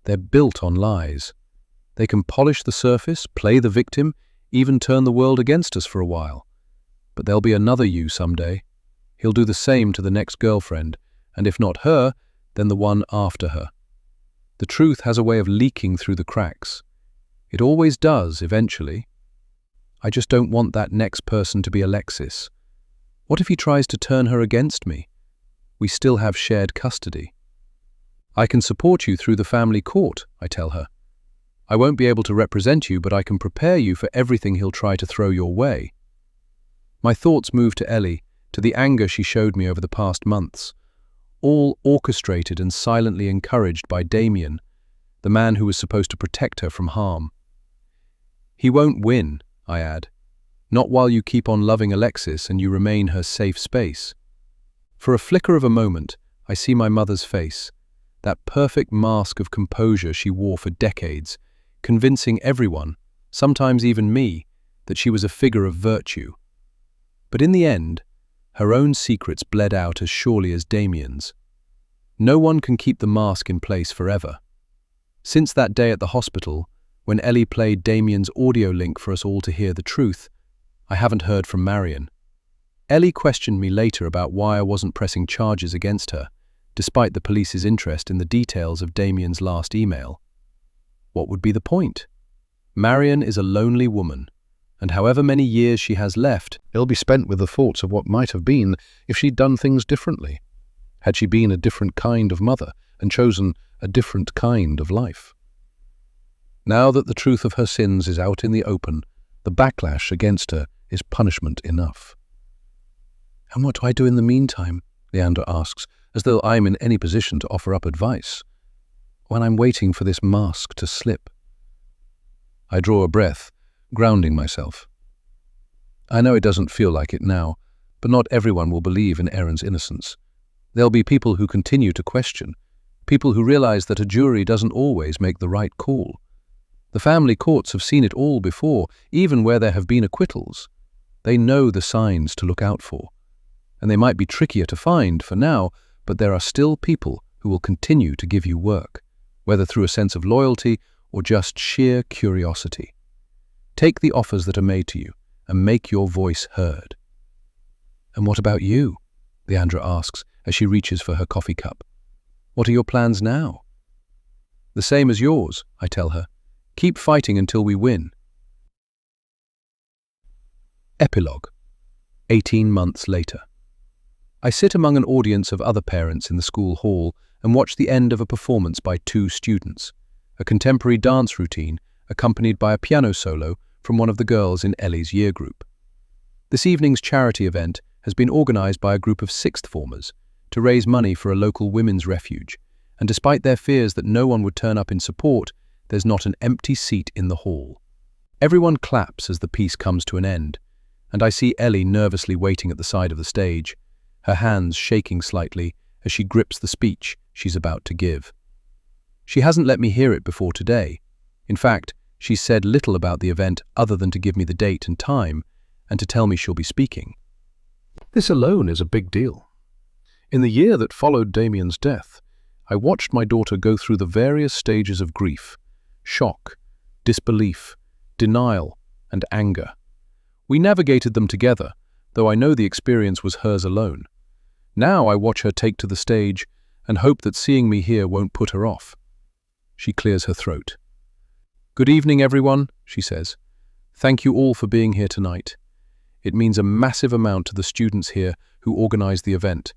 they're built on lies. They can polish the surface, play the victim, even turn the world against us for a while. But there'll be another you someday. He'll do the same to the next girlfriend, and if not her, then the one after her. The truth has a way of leaking through the cracks. It always does, eventually. I just don't want that next person to be Alexis. What if he tries to turn her against me? We still have shared custody. I can support you through the family court, I tell her. I won't be able to represent you, but I can prepare you for everything he'll try to throw your way. My thoughts move to Ellie, to the anger she showed me over the past months, all orchestrated and silently encouraged by Damien, the man who was supposed to protect her from harm. He won't win, I add. Not while you keep on loving Alexis and you remain her safe space. For a flicker of a moment, I see my mother's face, that perfect mask of composure she wore for decades, convincing everyone, sometimes even me, that she was a figure of virtue. But in the end, her own secrets bled out as surely as Damien's. No one can keep the mask in place forever. Since that day at the hospital, when Ellie played Damien's audio link for us all to hear the truth, I haven't heard from Marion. Ellie questioned me later about why I wasn't pressing charges against her, despite the police's interest in the details of Damien's last email. What would be the point? Marion is a lonely woman, and however many years she has left, It'll be spent with the thoughts of what might have been if she'd done things differently. Had she been a different kind of mother and chosen a different kind of life. Now that the truth of her sins is out in the open, the backlash against her is punishment enough. And what do I do in the meantime? Leander asks, as though I'm in any position to offer up advice. When I'm waiting for this mask to slip. I draw a breath, grounding myself. I know it doesn't feel like it now, but not everyone will believe in Erin's innocence. There'll be people who continue to question, people who realize that a jury doesn't always make the right call. The family courts have seen it all before, even where there have been acquittals. They know the signs to look out for. And they might be trickier to find for now, but there are still people who will continue to give you work, whether through a sense of loyalty or just sheer curiosity. Take the offers that are made to you and make your voice heard. And what about you? Leandra asks as she reaches for her coffee cup. What are your plans now? The same as yours, I tell her. Keep fighting until we win. Epilogue. 18 months later. I sit among an audience of other parents in the school hall and watch the end of a performance by 2 students, a contemporary dance routine accompanied by a piano solo from one of the girls in Ellie's year group. This evening's charity event has been organized by a group of 6th formers to raise money for a local women's refuge, and despite their fears that no one would turn up in support, there's not an empty seat in the hall. Everyone claps as the piece comes to an end, and I see Ellie nervously waiting at the side of the stage, her hands shaking slightly as she grips the speech she's about to give. She hasn't let me hear it before today. In fact, she's said little about the event other than to give me the date and time and to tell me she'll be speaking. This alone is a big deal. In the year that followed Damien's death, I watched my daughter go through the various stages of grief, shock, disbelief, denial, and anger. We navigated them together, though I know the experience was hers alone. Now I watch her take to the stage and hope that seeing me here won't put her off. She clears her throat. Good evening, everyone, she says. Thank you all for being here tonight. It means a massive amount to the students here who organized the event,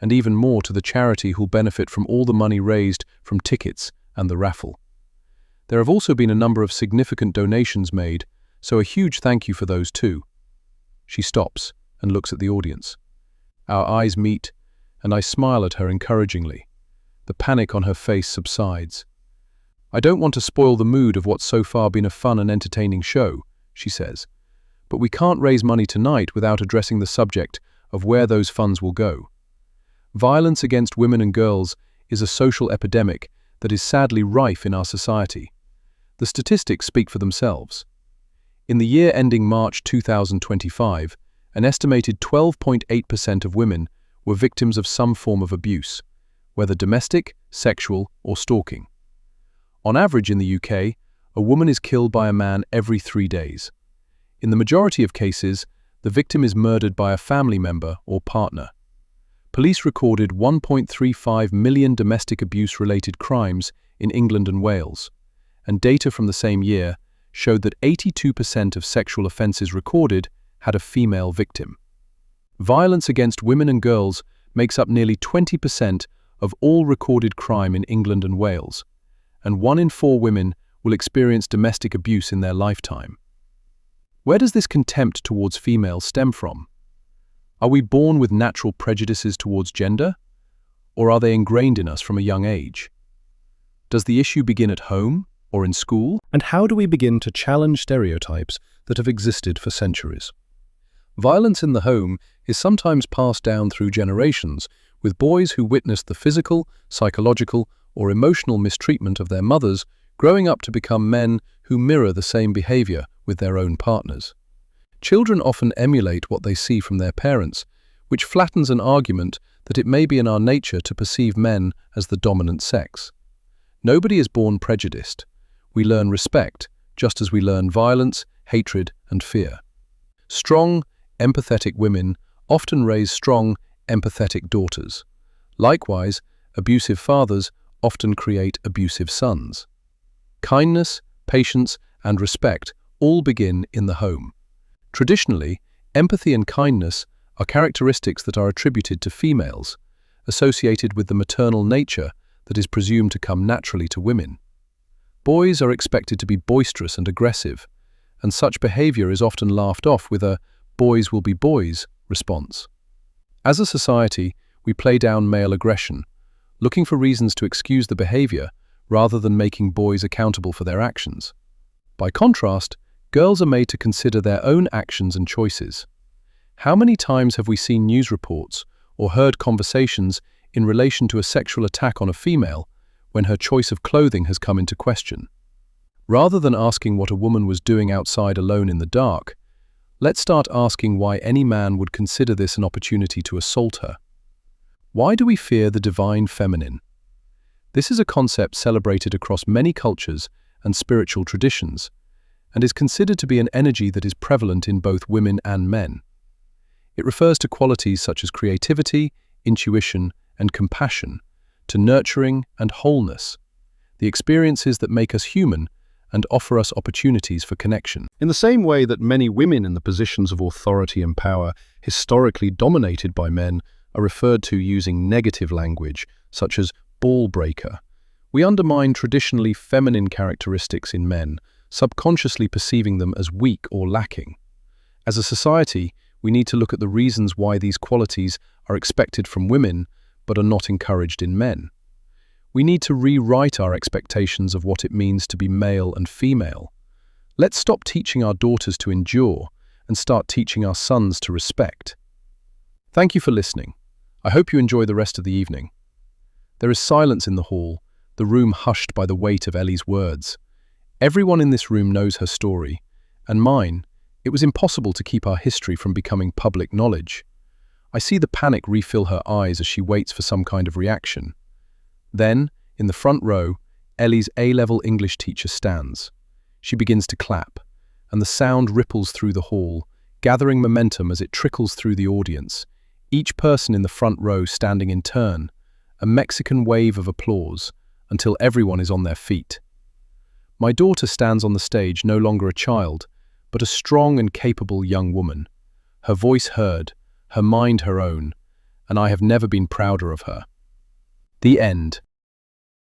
and even more to the charity who'll benefit from all the money raised from tickets and the raffle. There have also been a number of significant donations made, so a huge thank you for those too. She stops and looks at the audience. Our eyes meet, and I smile at her encouragingly. The panic on her face subsides. I don't want to spoil the mood of what's so far been a fun and entertaining show, she says, but we can't raise money tonight without addressing the subject of where those funds will go. Violence against women and girls is a social epidemic that is sadly rife in our society. The statistics speak for themselves. In the year ending March 2025, an estimated 12.8% of women were victims of some form of abuse, whether domestic, sexual, or stalking. On average in the UK, a woman is killed by a man every 3 days. In the majority of cases, the victim is murdered by a family member or partner. Police recorded 1.35 million domestic abuse-related crimes in England and Wales, and data from the same year showed that 82% of sexual offences recorded had a female victim. Violence against women and girls makes up nearly 20% of all recorded crime in England and Wales, and 1 in 4 women will experience domestic abuse in their lifetime. Where does this contempt towards females stem from? Are we born with natural prejudices towards gender, or are they ingrained in us from a young age? Does the issue begin at home or in school? And how do we begin to challenge stereotypes that have existed for centuries? Violence in the home is sometimes passed down through generations, with boys who witnessed the physical, psychological, or emotional mistreatment of their mothers growing up to become men who mirror the same behavior with their own partners. Children often emulate what they see from their parents, which flattens an argument that it may be in our nature to perceive men as the dominant sex. Nobody is born prejudiced. We learn respect, just as we learn violence, hatred, and fear. Strong, empathetic women often raise strong, empathetic daughters. Likewise, abusive fathers often create abusive sons. Kindness, patience, and respect all begin in the home. Traditionally, empathy and kindness are characteristics that are attributed to females, associated with the maternal nature that is presumed to come naturally to women. Boys are expected to be boisterous and aggressive, and such behavior is often laughed off with a "boys will be boys" response. As a society, we play down male aggression, looking for reasons to excuse the behavior rather than making boys accountable for their actions. By contrast, girls are made to consider their own actions and choices. How many times have we seen news reports or heard conversations in relation to a sexual attack on a female when her choice of clothing has come into question? Rather than asking what a woman was doing outside alone in the dark, let's start asking why any man would consider this an opportunity to assault her. Why do we fear the divine feminine? This is a concept celebrated across many cultures and spiritual traditions, and is considered to be an energy that is prevalent in both women and men. It refers to qualities such as creativity, intuition, and compassion, to nurturing and wholeness, the experiences that make us human and offer us opportunities for connection. In the same way that many women in the positions of authority and power, historically dominated by men, are referred to using negative language, such as ball breaker, we undermine traditionally feminine characteristics in men, subconsciously perceiving them as weak or lacking. As a society, we need to look at the reasons why these qualities are expected from women but are not encouraged in men. We need to rewrite our expectations of what it means to be male and female. Let's stop teaching our daughters to endure and start teaching our sons to respect. Thank you for listening. I hope you enjoy the rest of the evening. There is silence in the hall, the room hushed by the weight of Ellie's words. Everyone in this room knows her story, and mine. It was impossible to keep our history from becoming public knowledge. I see the panic refill her eyes as she waits for some kind of reaction. Then, in the front row, Ellie's A-level English teacher stands. She begins to clap, and the sound ripples through the hall, gathering momentum as it trickles through the audience, each person in the front row standing in turn, a Mexican wave of applause, until everyone is on their feet. My daughter stands on the stage no longer a child, but a strong and capable young woman, her voice heard, her mind her own, and I have never been prouder of her. The end.